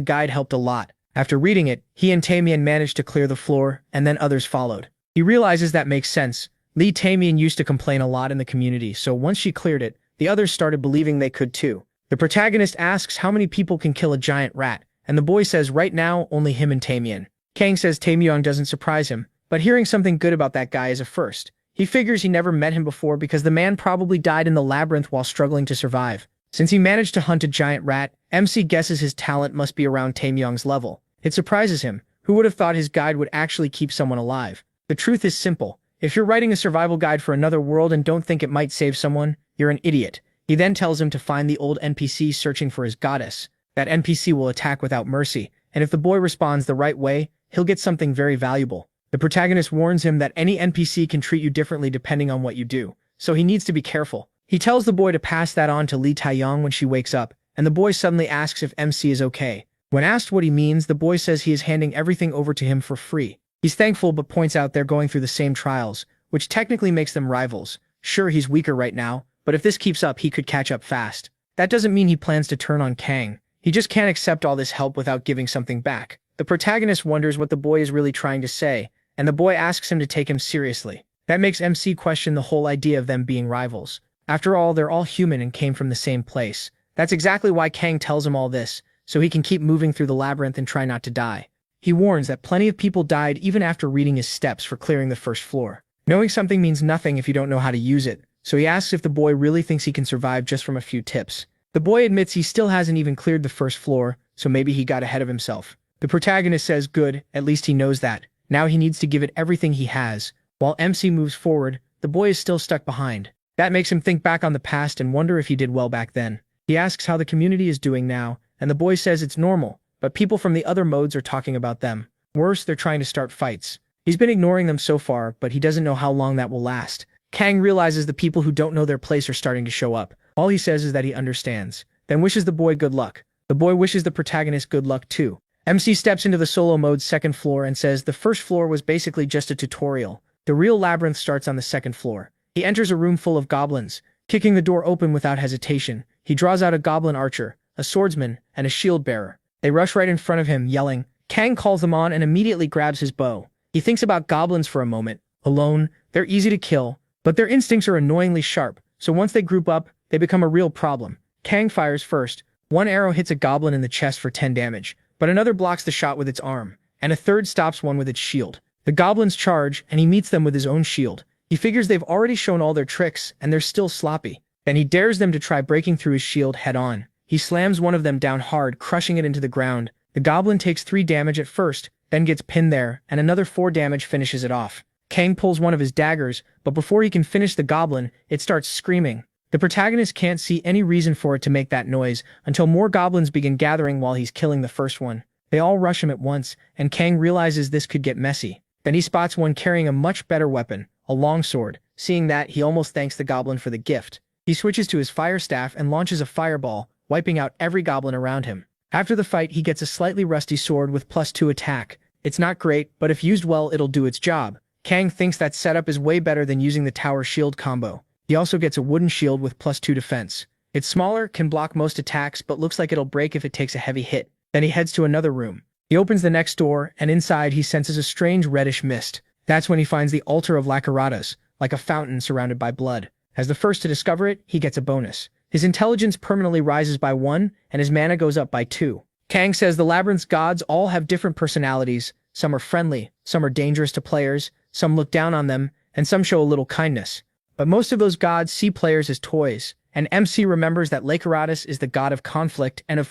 guide helped a lot. After reading it, he and Tamian managed to clear the floor, and then others followed. He realizes that makes sense. Tamian used to complain a lot in the community, so once she cleared it, the others started believing they could too. The protagonist asks how many people can kill a giant rat, and the boy says right now only him and Tamian. Kang says Tamian doesn't surprise him, but hearing something good about that guy is a first. He figures he never met him before because the man probably died in the labyrinth while struggling to survive. Since he managed to hunt a giant rat, MC guesses his talent must be around Tamian's level. It surprises him. Who would have thought his guide would actually keep someone alive? The truth is simple. If you're writing a survival guide for another world and don't think it might save someone, you're an idiot. He then tells him to find the old NPC searching for his goddess. That NPC will attack without mercy, and if the boy responds the right way, he'll get something very valuable. The protagonist warns him that any NPC can treat you differently depending on what you do, so he needs to be careful. He tells the boy to pass that on to Li Taiyang when she wakes up, and the boy suddenly asks if MC is okay. When asked what he means, the boy says he is handing everything over to him for free. He's thankful but points out they're going through the same trials, which technically makes them rivals. Sure, he's weaker right now, but if this keeps up, he could catch up fast. That doesn't mean he plans to turn on Kang. He just can't accept all this help without giving something back. The protagonist wonders what the boy is really trying to say, and the boy asks him to take him seriously. That makes MC question the whole idea of them being rivals. After all, they're all human and came from the same place. That's exactly why Kang tells him all this, so he can keep moving through the labyrinth and try not to die. He warns that plenty of people died even after reading his steps for clearing the first floor. Knowing something means nothing if you don't know how to use it, so he asks if the boy really thinks he can survive just from a few tips. The boy admits he still hasn't even cleared the first floor, so maybe he got ahead of himself. The protagonist says good, at least he knows that. Now he needs to give it everything he has. While MC moves forward, the boy is still stuck behind. That makes him think back on the past and wonder if he did well back then. He asks how the community is doing now, and the boy says it's normal, but people from the other modes are talking about them. Worse, they're trying to start fights. He's been ignoring them so far, but he doesn't know how long that will last. Kang realizes the people who don't know their place are starting to show up. All he says is that he understands, then wishes the boy good luck. The boy wishes the protagonist good luck too. MC steps into the solo mode's second floor and says the first floor was basically just a tutorial. The real labyrinth starts on the second floor. He enters a room full of goblins. Kicking the door open without hesitation, he draws out a goblin archer, a swordsman, and a shield bearer. They rush right in front of him, yelling. Kang calls them on and immediately grabs his bow. He thinks about goblins for a moment. Alone, they're easy to kill, but their instincts are annoyingly sharp, so once they group up, they become a real problem. Kang fires first. One arrow hits a goblin in the chest for 10 damage, but another blocks the shot with its arm, and a third stops one with its shield. The goblins charge, and he meets them with his own shield. He figures they've already shown all their tricks, and they're still sloppy. Then he dares them to try breaking through his shield head-on. He slams one of them down hard, crushing it into the ground. The goblin takes 3 damage at first, then gets pinned there, and another 4 damage finishes it off. Kang pulls one of his daggers, but before he can finish the goblin, it starts screaming. The protagonist can't see any reason for it to make that noise until more goblins begin gathering while he's killing the first one. They all rush him at once, and Kang realizes this could get messy. Then he spots one carrying a much better weapon, a longsword. Seeing that, he almost thanks the goblin for the gift. He switches to his fire staff and launches a fireball, wiping out every goblin around him. After the fight, he gets a slightly rusty sword with +2 attack. It's not great, but if used well, it'll do its job. Kang thinks that setup is way better than using the tower shield combo. He also gets a wooden shield with +2 defense. It's smaller, can block most attacks, but looks like it'll break if it takes a heavy hit. Then he heads to another room. He opens the next door, and inside he senses a strange reddish mist. That's when he finds the altar of Lacaratas, like a fountain surrounded by blood. As the first to discover it, he gets a bonus. His intelligence permanently rises by 1, and his mana goes up by 2. Kang says the labyrinth's gods all have different personalities. Some are friendly, some are dangerous to players, some look down on them, and some show a little kindness. But most of those gods see players as toys, and MC remembers that Lacaratas is the god of conflict and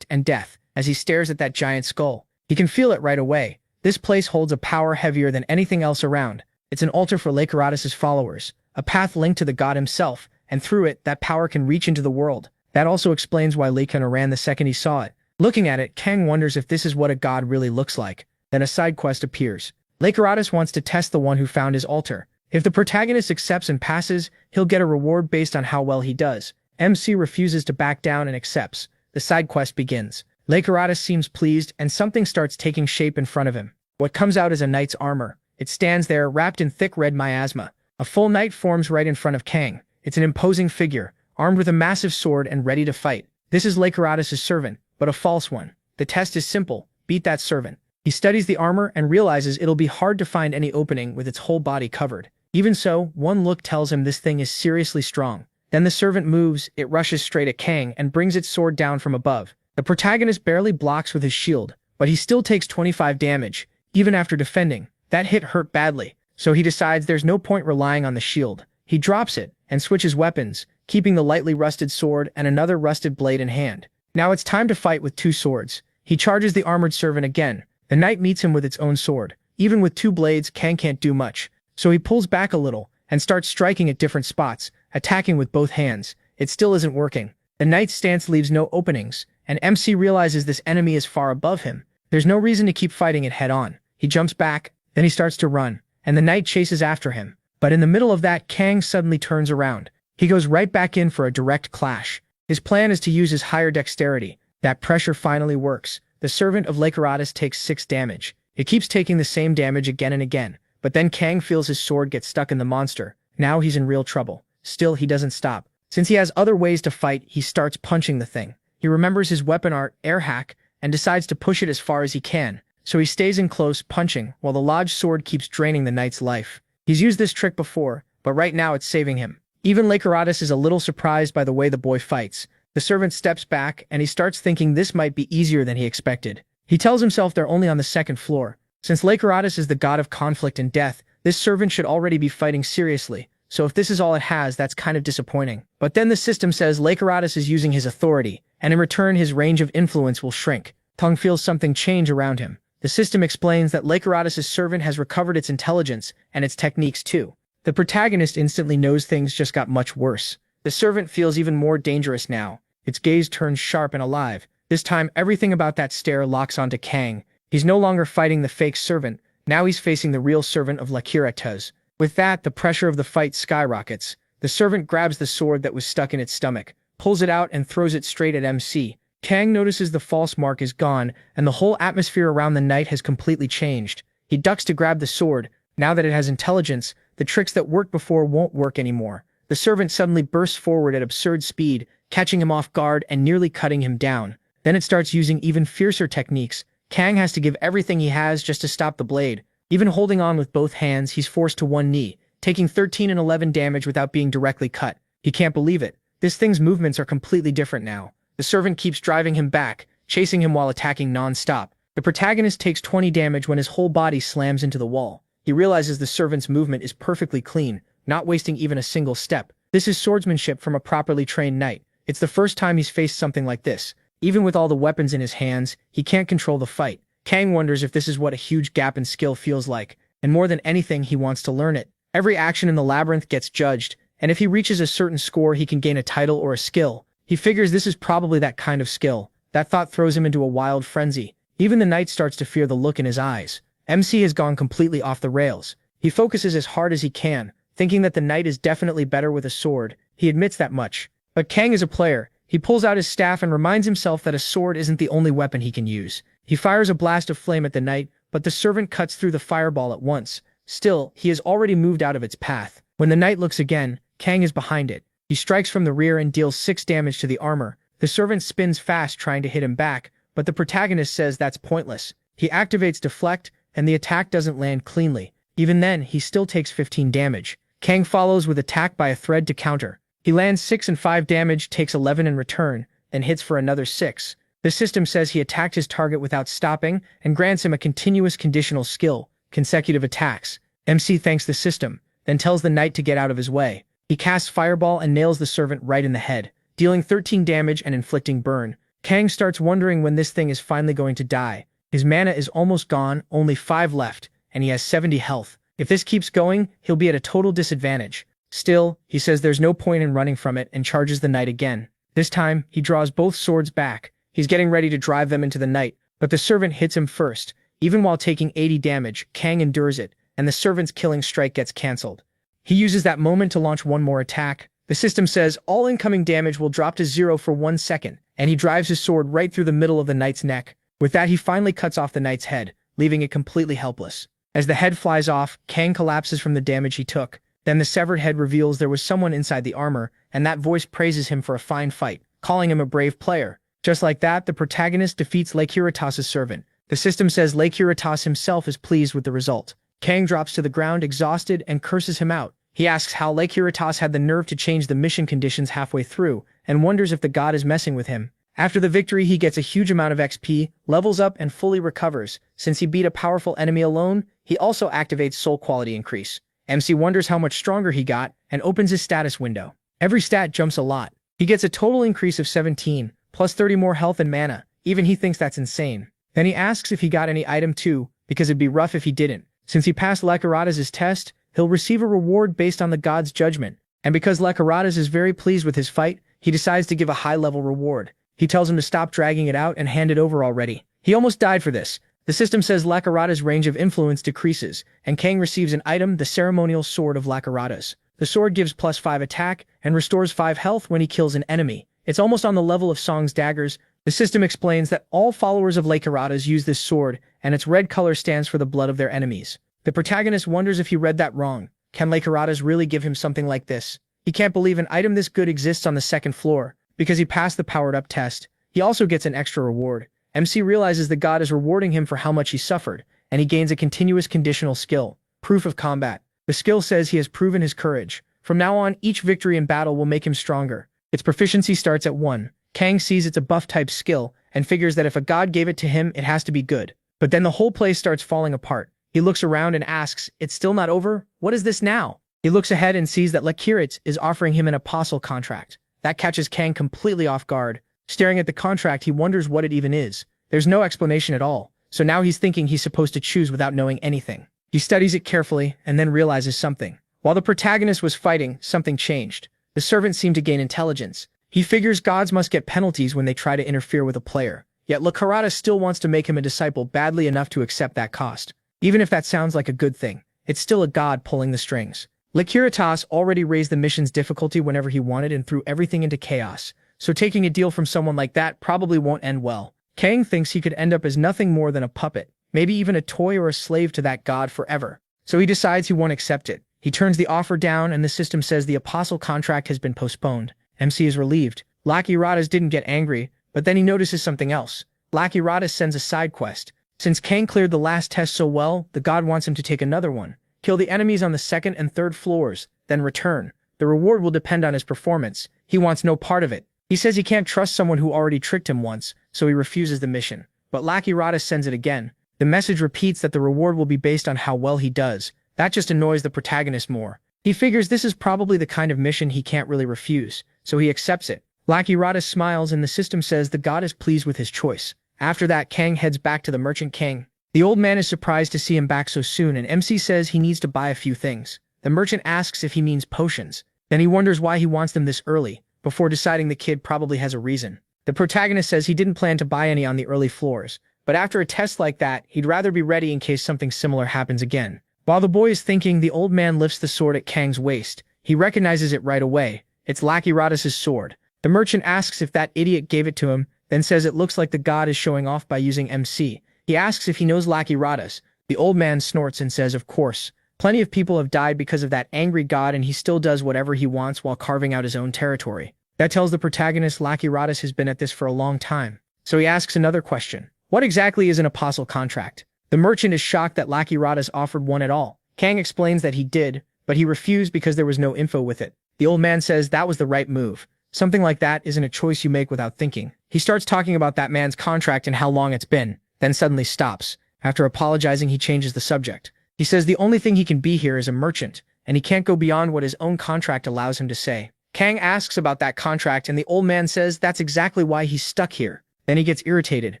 death as he stares at that giant skull. He can feel it right away. This place holds a power heavier than anything else around. It's an altar for Lacaratas' followers, a path linked to the god himself, and through it, that power can reach into the world. That also explains why Lakana ran the second he saw it. Looking at it, Kang wonders if this is what a god really looks like. Then a side quest appears. Lycuratus wants to test the one who found his altar. If the protagonist accepts and passes, he'll get a reward based on how well he does. MC refuses to back down and accepts. The side quest begins. Lycuratus seems pleased, and something starts taking shape in front of him. What comes out is a knight's armor. It stands there, wrapped in thick red miasma. A full knight forms right in front of Kang. It's an imposing figure, armed with a massive sword and ready to fight. This is Lycuratus' servant, but a false one. The test is simple: beat that servant. He studies the armor and realizes it'll be hard to find any opening with its whole body covered. Even so, one look tells him this thing is seriously strong. Then the servant moves, it rushes straight at Kang and brings its sword down from above. The protagonist barely blocks with his shield, but he still takes 25 damage, even after defending. That hit hurt badly, so he decides there's no point relying on the shield. He drops it and switches weapons, keeping the lightly rusted sword and another rusted blade in hand. Now it's time to fight with two swords. He charges the armored servant again. The knight meets him with its own sword. Even with two blades, Kang can't do much, so he pulls back a little and starts striking at different spots, attacking with both hands. It still isn't working. The knight's stance leaves no openings, and MC realizes this enemy is far above him. There's no reason to keep fighting it head-on. He jumps back, then he starts to run, and the knight chases after him. But in the middle of that, Kang suddenly turns around. He goes right back in for a direct clash. His plan is to use his higher dexterity. That pressure finally works. The servant of Lycuratus takes 6 damage. It keeps taking the same damage again and again, but then Kang feels his sword get stuck in the monster. Now he's in real trouble. Still, he doesn't stop. Since he has other ways to fight, he starts punching the thing. He remembers his weapon art, air hack, and decides to push it as far as he can. So he stays in close, punching, while the lodged sword keeps draining the knight's life. He's used this trick before, but right now it's saving him. Even Lycuratus is a little surprised by the way the boy fights. The servant steps back, and he starts thinking this might be easier than he expected. He tells himself they're only on the second floor. Since Lycuratus is the god of conflict and death, this servant should already be fighting seriously. So if this is all it has, that's kind of disappointing. But then the system says Lycuratus is using his authority, and in return his range of influence will shrink. Tung feels something change around him. The system explains that Lycuratus' servant has recovered its intelligence and its techniques too. The protagonist instantly knows things just got much worse. The servant feels even more dangerous now. Its gaze turns sharp and alive. This time, everything about that stare locks onto Kang. He's no longer fighting the fake servant. Now he's facing the real servant of Lycuratus. With that, the pressure of the fight skyrockets. The servant grabs the sword that was stuck in its stomach, pulls it out and throws it straight at MC. Kang notices the false mark is gone, and the whole atmosphere around the knight has completely changed. He ducks to grab the sword. Now that it has intelligence, the tricks that worked before won't work anymore. The servant suddenly bursts forward at absurd speed, catching him off guard and nearly cutting him down. Then it starts using even fiercer techniques. Kang has to give everything he has just to stop the blade. Even holding on with both hands, he's forced to one knee, taking 13 and 11 damage without being directly cut. He can't believe it. This thing's movements are completely different now. The servant keeps driving him back, chasing him while attacking non-stop. The protagonist takes 20 damage when his whole body slams into the wall. He realizes the servant's movement is perfectly clean, not wasting even a single step. This is swordsmanship from a properly trained knight. It's the first time he's faced something like this. Even with all the weapons in his hands, he can't control the fight. Kang wonders if this is what a huge gap in skill feels like, and more than anything, he wants to learn it. Every action in the labyrinth gets judged, and if he reaches a certain score, he can gain a title or a skill. He figures this is probably that kind of skill. That thought throws him into a wild frenzy. Even the knight starts to fear the look in his eyes. MC has gone completely off the rails. He focuses as hard as he can, thinking that the knight is definitely better with a sword. He admits that much. But Kang is a player. He pulls out his staff and reminds himself that a sword isn't the only weapon he can use. He fires a blast of flame at the knight, but the servant cuts through the fireball at once. Still, he has already moved out of its path. When the knight looks again, Kang is behind it. He strikes from the rear and deals 6 damage to the armor. The servant spins fast trying to hit him back, but the protagonist says that's pointless. He activates deflect, and the attack doesn't land cleanly. Even then, he still takes 15 damage. Kang follows with attack by a thread to counter. He lands 6 and 5 damage, takes 11 in return, then hits for another 6. The system says he attacked his target without stopping and grants him a continuous conditional skill, consecutive attacks. MC thanks the system, then tells the knight to get out of his way. He casts Fireball and nails the servant right in the head, dealing 13 damage and inflicting burn. Kang starts wondering when this thing is finally going to die. His mana is almost gone, only 5 left, and he has 70 health. If this keeps going, he'll be at a total disadvantage. Still, he says there's no point in running from it and charges the knight again. This time, he draws both swords back. He's getting ready to drive them into the knight, but the servant hits him first. Even while taking 80 damage, Kang endures it, and the servant's killing strike gets cancelled. He uses that moment to launch one more attack. The system says all incoming damage will drop to 0 for 1 second, and he drives his sword right through the middle of the knight's neck. With that, he finally cuts off the knight's head, leaving it completely helpless. As the head flies off, Kang collapses from the damage he took. Then the severed head reveals there was someone inside the armor, and that voice praises him for a fine fight, calling him a brave player. Just like that, the protagonist defeats GENIUSRegressor servant. The system says GENIUSRegressor himself is pleased with the result. Kang drops to the ground exhausted and curses him out. He asks how GENIUSregressor had the nerve to change the mission conditions halfway through, and wonders if the god is messing with him. After the victory, he gets a huge amount of XP, levels up, and fully recovers. Since he beat a powerful enemy alone, he also activates soul quality increase. MC wonders how much stronger he got, and opens his status window. Every stat jumps a lot. He gets a total increase of 17, plus 30 more health and mana. Even he thinks that's insane. Then he asks if he got any item too, because it'd be rough if he didn't. Since he passed GENIUSr's test, he'll receive a reward based on the god's judgment. And because GENIUSr is very pleased with his fight, he decides to give a high-level reward. He tells him to stop dragging it out and hand it over already. He almost died for this. The system says GENIUSr's range of influence decreases, and Kang receives an item, the ceremonial sword of GENIUSr's. The sword gives plus 5 attack and restores 5 health when he kills an enemy. It's almost on the level of Song's daggers. The system explains that all followers of GENIUSr's use this sword, and its red color stands for the blood of their enemies. The protagonist wonders if he read that wrong. Can GENIUSr really give him something like this? He can't believe an item this good exists on the 2nd floor, because he passed the powered-up test. He also gets an extra reward. MC realizes the god is rewarding him for how much he suffered, and he gains a continuous conditional skill, Proof of Combat. The skill says he has proven his courage. From now on, each victory in battle will make him stronger. Its proficiency starts at 1. Kang sees it's a buff-type skill, and figures that if a god gave it to him, it has to be good. But then the whole place starts falling apart. He looks around and asks, "It's still not over? What is this now?" He looks ahead and sees that GENIUSr is offering him an apostle contract. That catches Kang completely off guard. Staring at the contract, he wonders what it even is. There's no explanation at all, so now he's thinking he's supposed to choose without knowing anything. He studies it carefully, and then realizes something. While the protagonist was fighting, something changed. The servant seemed to gain intelligence. He figures gods must get penalties when they try to interfere with a player. Yet GENIUSr still wants to make him a disciple badly enough to accept that cost. Even if that sounds like a good thing, it's still a god pulling the strings. GENIUSr already raised the mission's difficulty whenever he wanted and threw everything into chaos, so taking a deal from someone like that probably won't end well. Kang thinks he could end up as nothing more than a puppet, maybe even a toy or a slave to that god forever. So he decides he won't accept it. He turns the offer down, and the system says the apostle contract has been postponed. MC is relieved. GENIUSr didn't get angry, but then he notices something else. GENIUSr sends a side quest. Since Kang cleared the last test so well, the god wants him to take another one. Kill the enemies on the 2nd and 3rd floors, then return. The reward will depend on his performance. He wants no part of it. He says he can't trust someone who already tricked him once, so he refuses the mission. But GENIUSr sends it again. The message repeats that the reward will be based on how well he does. That just annoys the protagonist more. He figures this is probably the kind of mission he can't really refuse, so he accepts it. GENIUSr smiles, and the system says the god is pleased with his choice. After that, Kang heads back to the Merchant King. The old man is surprised to see him back so soon, and MC says he needs to buy a few things. The merchant asks if he means potions. Then he wonders why he wants them this early, before deciding the kid probably has a reason. The protagonist says he didn't plan to buy any on the early floors, but after a test like that, he'd rather be ready in case something similar happens again. While the boy is thinking, the old man lifts the sword at Kang's waist. He recognizes it right away. It's GENIUSr's sword. The merchant asks if that idiot gave it to him, then says it looks like the god is showing off by using MC. He asks if he knows GENIUSr's. The old man snorts and says, of course. Plenty of people have died because of that angry god, and he still does whatever he wants while carving out his own territory. That tells the protagonist GENIUSr has been at this for a long time. So he asks another question. What exactly is an apostle contract? The merchant is shocked that GENIUSr's offered one at all. Kang explains that he did, but he refused because there was no info with it. The old man says that was the right move. Something like that isn't a choice you make without thinking. He starts talking about that man's contract and how long it's been, then suddenly stops. After apologizing, he changes the subject. He says the only thing he can be here is a merchant, and he can't go beyond what his own contract allows him to say. Kang asks about that contract, and the old man says that's exactly why he's stuck here. Then he gets irritated,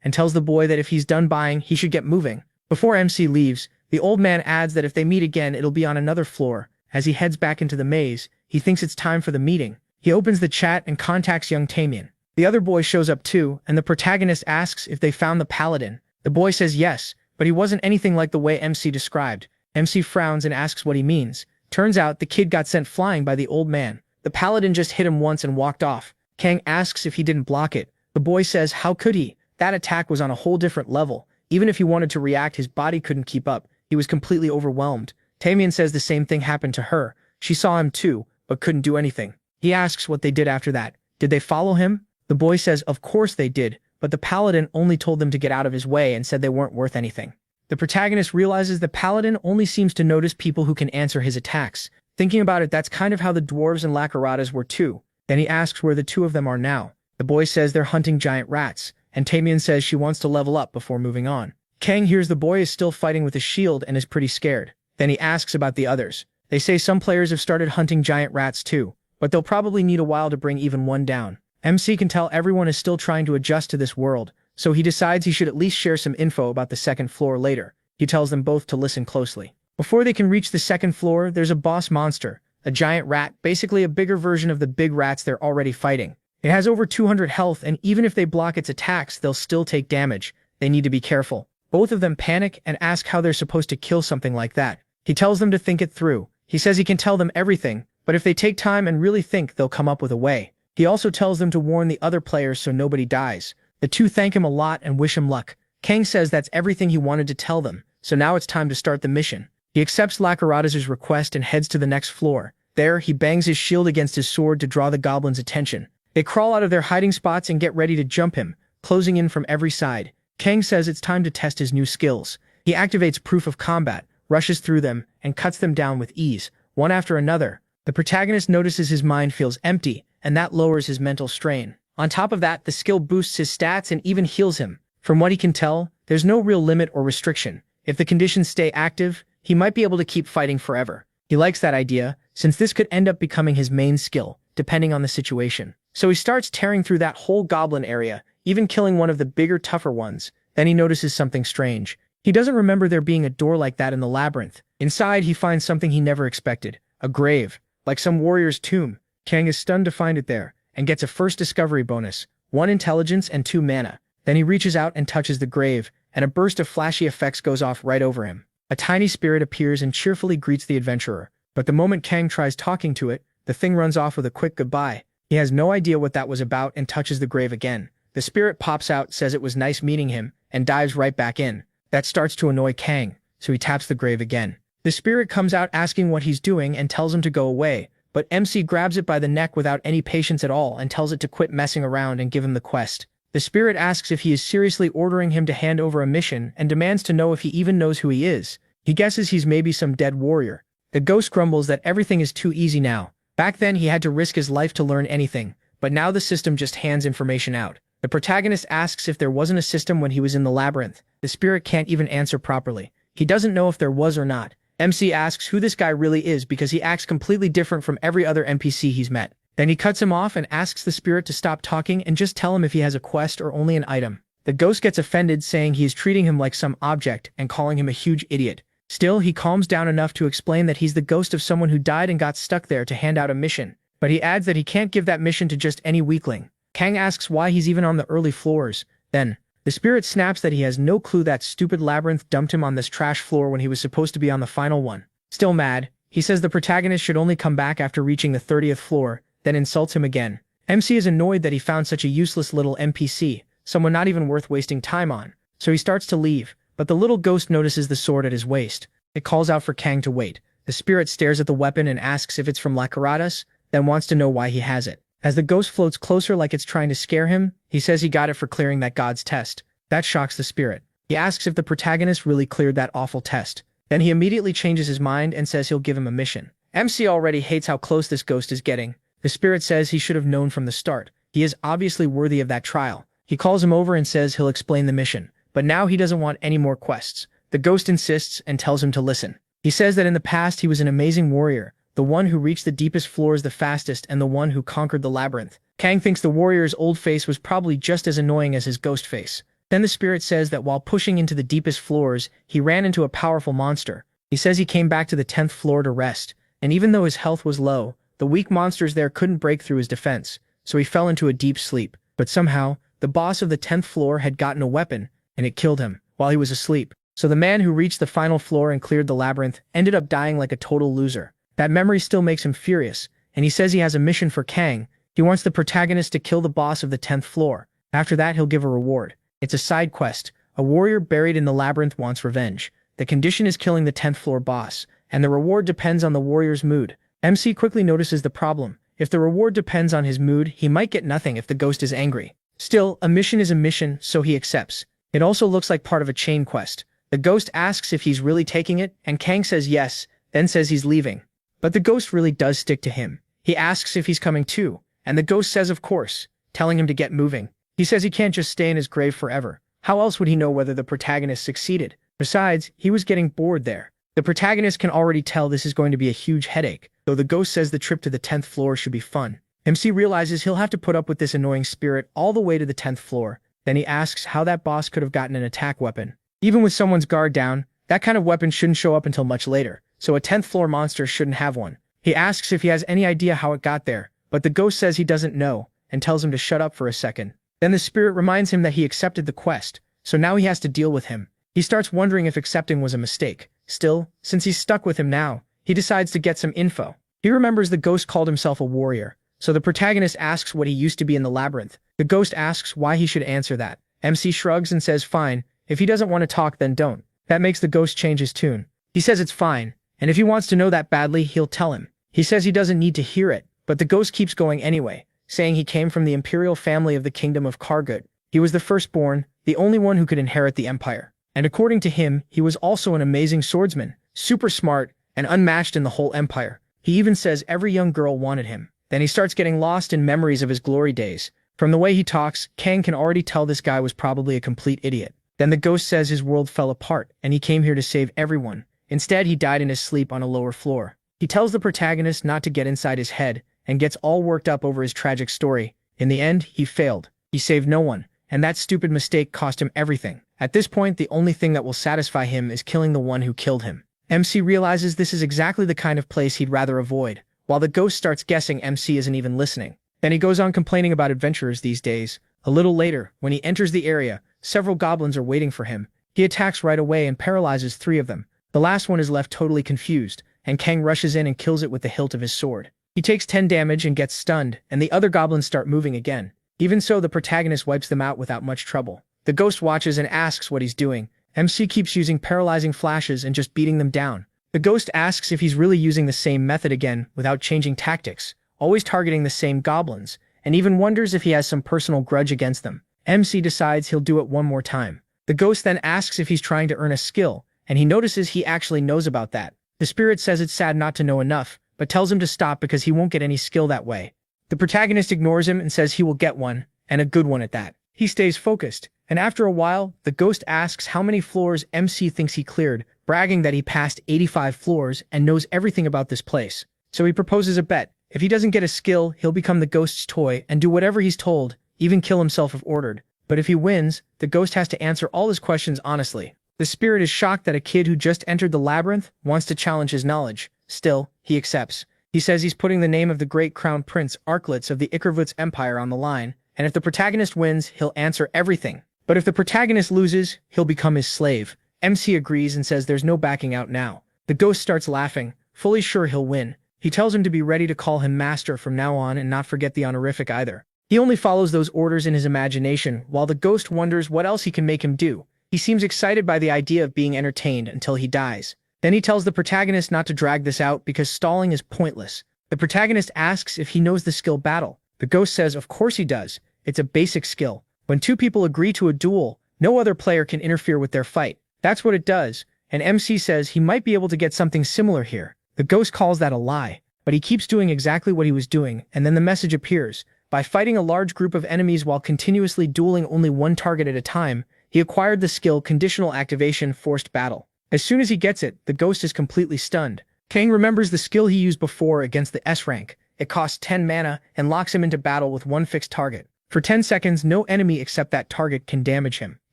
and tells the boy that if he's done buying, he should get moving. Before MC leaves, the old man adds that if they meet again, it'll be on another floor. As he heads back into the maze, he thinks it's time for the meeting. He opens the chat and contacts young Tamian. The other boy shows up too, and the protagonist asks if they found the paladin. The boy says yes, but he wasn't anything like the way MC described. MC frowns and asks what he means. Turns out the kid got sent flying by the old man. The paladin just hit him once and walked off. Kang asks if he didn't block it. The boy says how could he? That attack was on a whole different level. Even if he wanted to react, his body couldn't keep up. He was completely overwhelmed. Tamian says the same thing happened to her. She saw him too, but couldn't do anything. He asks what they did after that. Did they follow him? The boy says of course they did, but the paladin only told them to get out of his way and said they weren't worth anything. The protagonist realizes the paladin only seems to notice people who can answer his attacks. Thinking about it, that's kind of how the dwarves and Lacaratas were too. Then he asks where the two of them are now. The boy says they're hunting giant rats, and Tamian says she wants to level up before moving on. Kang hears the boy is still fighting with a shield and is pretty scared. Then he asks about the others. They say some players have started hunting giant rats too, but they'll probably need a while to bring even one down. MC can tell everyone is still trying to adjust to this world, so he decides he should at least share some info about the second floor later. He tells them both to listen closely. Before they can reach the second floor, there's a boss monster, a giant rat, basically a bigger version of the big rats they're already fighting. It has over 200 health, and even if they block its attacks, they'll still take damage. They need to be careful. Both of them panic and ask how they're supposed to kill something like that. He tells them to think it through. He says he can tell them everything, but if they take time and really think, they'll come up with a way. He also tells them to warn the other players so nobody dies. The two thank him a lot and wish him luck. Kang says that's everything he wanted to tell them, so now it's time to start the mission. He accepts Lacaratas' request and heads to the next floor. There, he bangs his shield against his sword to draw the goblins' attention. They crawl out of their hiding spots and get ready to jump him, closing in from every side. Kang says it's time to test his new skills. He activates Proof of Combat, rushes through them, and cuts them down with ease, one after another. The protagonist notices his mind feels empty, and that lowers his mental strain. On top of that, the skill boosts his stats and even heals him. From what he can tell, there's no real limit or restriction. If the conditions stay active, he might be able to keep fighting forever. He likes that idea, since this could end up becoming his main skill, depending on the situation. So he starts tearing through that whole goblin area, even killing one of the bigger, tougher ones. Then he notices something strange. He doesn't remember there being a door like that in the labyrinth. Inside, he finds something he never expected. A grave, like some warrior's tomb. Kang is stunned to find it there, and gets a first discovery bonus, 1 intelligence and 2 mana. Then he reaches out and touches the grave, and a burst of flashy effects goes off right over him. A tiny spirit appears and cheerfully greets the adventurer. But the moment Kang tries talking to it, the thing runs off with a quick goodbye. He has no idea what that was about and touches the grave again. The spirit pops out, says it was nice meeting him, and dives right back in. That starts to annoy Kang, so he taps the grave again. The spirit comes out asking what he's doing and tells him to go away, but MC grabs it by the neck without any patience at all and tells it to quit messing around and give him the quest. The spirit asks if he is seriously ordering him to hand over a mission and demands to know if he even knows who he is. He guesses he's maybe some dead warrior. The ghost grumbles that everything is too easy now. Back then he had to risk his life to learn anything, but now the system just hands information out. The protagonist asks if there wasn't a system when he was in the labyrinth. The spirit can't even answer properly. He doesn't know if there was or not. MC asks who this guy really is because he acts completely different from every other NPC he's met. Then he cuts him off and asks the spirit to stop talking and just tell him if he has a quest or only an item. The ghost gets offended, saying he is treating him like some object and calling him a huge idiot. Still, he calms down enough to explain that he's the ghost of someone who died and got stuck there to hand out a mission. But he adds that he can't give that mission to just any weakling. Kang asks why he's even on the early floors. Then, the spirit snaps that he has no clue that stupid labyrinth dumped him on this trash floor when he was supposed to be on the final one. Still mad, he says the protagonist should only come back after reaching the 30th floor, then insults him again. MC is annoyed that he found such a useless little NPC, someone not even worth wasting time on, so he starts to leave, but the little ghost notices the sword at his waist. It calls out for Kang to wait. The spirit stares at the weapon and asks if it's from Lacaratas, then wants to know why he has it. As the ghost floats closer like it's trying to scare him, he says he got it for clearing that god's test. That shocks the spirit. He asks if the protagonist really cleared that awful test. Then he immediately changes his mind and says he'll give him a mission. MC already hates how close this ghost is getting. The spirit says he should have known from the start. He is obviously worthy of that trial. He calls him over and says he'll explain the mission. But now he doesn't want any more quests. The ghost insists and tells him to listen. He says that in the past he was an amazing warrior, the one who reached the deepest floors the fastest and the one who conquered the labyrinth. Kang thinks the warrior's old face was probably just as annoying as his ghost face. Then the spirit says that while pushing into the deepest floors, he ran into a powerful monster. He says he came back to the 10th floor to rest, and even though his health was low, the weak monsters there couldn't break through his defense, so he fell into a deep sleep. But somehow, the boss of the 10th floor had gotten a weapon, and it killed him while he was asleep. So the man who reached the final floor and cleared the labyrinth ended up dying like a total loser. That memory still makes him furious, and he says he has a mission for Kang. He wants the protagonist to kill the boss of the 10th floor. After that, he'll give a reward. It's a side quest. A warrior buried in the labyrinth wants revenge. The condition is killing the 10th floor boss, and the reward depends on the warrior's mood. MC quickly notices the problem. If the reward depends on his mood, he might get nothing if the ghost is angry. Still, a mission is a mission, so he accepts. It also looks like part of a chain quest. The ghost asks if he's really taking it, and Kang says yes, then says he's leaving. But the ghost really does stick to him. He asks if he's coming too, and the ghost says of course, telling him to get moving. He says he can't just stay in his grave forever. How else would he know whether the protagonist succeeded? Besides, he was getting bored there. The protagonist can already tell this is going to be a huge headache, though the ghost says the trip to the 10th floor should be fun. MC realizes he'll have to put up with this annoying spirit all the way to the 10th floor. Then he asks how that boss could have gotten an attack weapon. Even with someone's guard down, that kind of weapon shouldn't show up until much later, so a 10th floor monster shouldn't have one. He asks if he has any idea how it got there, but the ghost says he doesn't know, and tells him to shut up for a second. Then the spirit reminds him that he accepted the quest, so now he has to deal with him. He starts wondering if accepting was a mistake. Still, since he's stuck with him now, he decides to get some info. He remembers the ghost called himself a warrior, so the protagonist asks what he used to be in the labyrinth. The ghost asks why he should answer that. MC shrugs and says fine, if he doesn't want to talk then don't. That makes the ghost change his tune. He says it's fine, and if he wants to know that badly, he'll tell him. He says he doesn't need to hear it, but the ghost keeps going anyway, saying he came from the imperial family of the kingdom of Kargut. He was the firstborn, the only one who could inherit the empire. And according to him, he was also an amazing swordsman, super smart, and unmatched in the whole empire. He even says every young girl wanted him. Then he starts getting lost in memories of his glory days. From the way he talks, Kang can already tell this guy was probably a complete idiot. Then the ghost says his world fell apart, and he came here to save everyone. Instead, he died in his sleep on a lower floor. He tells the protagonist not to get inside his head, and gets all worked up over his tragic story. In the end, he failed. He saved no one, and that stupid mistake cost him everything. At this point, the only thing that will satisfy him is killing the one who killed him. MC realizes this is exactly the kind of place he'd rather avoid, while the ghost starts guessing MC isn't even listening. Then he goes on complaining about adventurers these days. A little later, when he enters the area, several goblins are waiting for him. He attacks right away and paralyzes 3 of them. The last one is left totally confused, and Kang rushes in and kills it with the hilt of his sword. He takes 10 damage and gets stunned, and the other goblins start moving again. Even so, the protagonist wipes them out without much trouble. The ghost watches and asks what he's doing. MC keeps using paralyzing flashes and just beating them down. The ghost asks if he's really using the same method again without changing tactics, always targeting the same goblins, and even wonders if he has some personal grudge against them. MC decides he'll do it one more time. The ghost then asks if he's trying to earn a skill, and he notices he actually knows about that. The spirit says it's sad not to know enough, but tells him to stop because he won't get any skill that way. The protagonist ignores him and says he will get one, and a good one at that. He stays focused, and after a while, the ghost asks how many floors MC thinks he cleared, bragging that he passed 85 floors and knows everything about this place. So he proposes a bet. If he doesn't get a skill, he'll become the ghost's toy and do whatever he's told, even kill himself if ordered. But if he wins, the ghost has to answer all his questions honestly. The spirit is shocked that a kid who just entered the labyrinth wants to challenge his knowledge. Still, he accepts. He says he's putting the name of the great crown prince Arklitz of the Ikarvuts Empire on the line, and if the protagonist wins, he'll answer everything. But if the protagonist loses, he'll become his slave. MC agrees and says there's no backing out now. The ghost starts laughing, fully sure he'll win. He tells him to be ready to call him master from now on and not forget the honorific either. He only follows those orders in his imagination, while the ghost wonders what else he can make him do. He seems excited by the idea of being entertained until he dies. Then he tells the protagonist not to drag this out because stalling is pointless. The protagonist asks if he knows the skill battle. The ghost says of course he does. It's a basic skill. When 2 people agree to a duel, no other player can interfere with their fight. That's what it does, and MC says he might be able to get something similar here. The ghost calls that a lie, but he keeps doing exactly what he was doing, and then the message appears. By fighting a large group of enemies while continuously dueling only one target at a time, he acquired the skill Conditional Activation Forced Battle. As soon as he gets it, the ghost is completely stunned. Kang remembers the skill he used before against the S rank. It costs 10 mana and locks him into battle with one fixed target. For 10 seconds, no enemy except that target can damage him.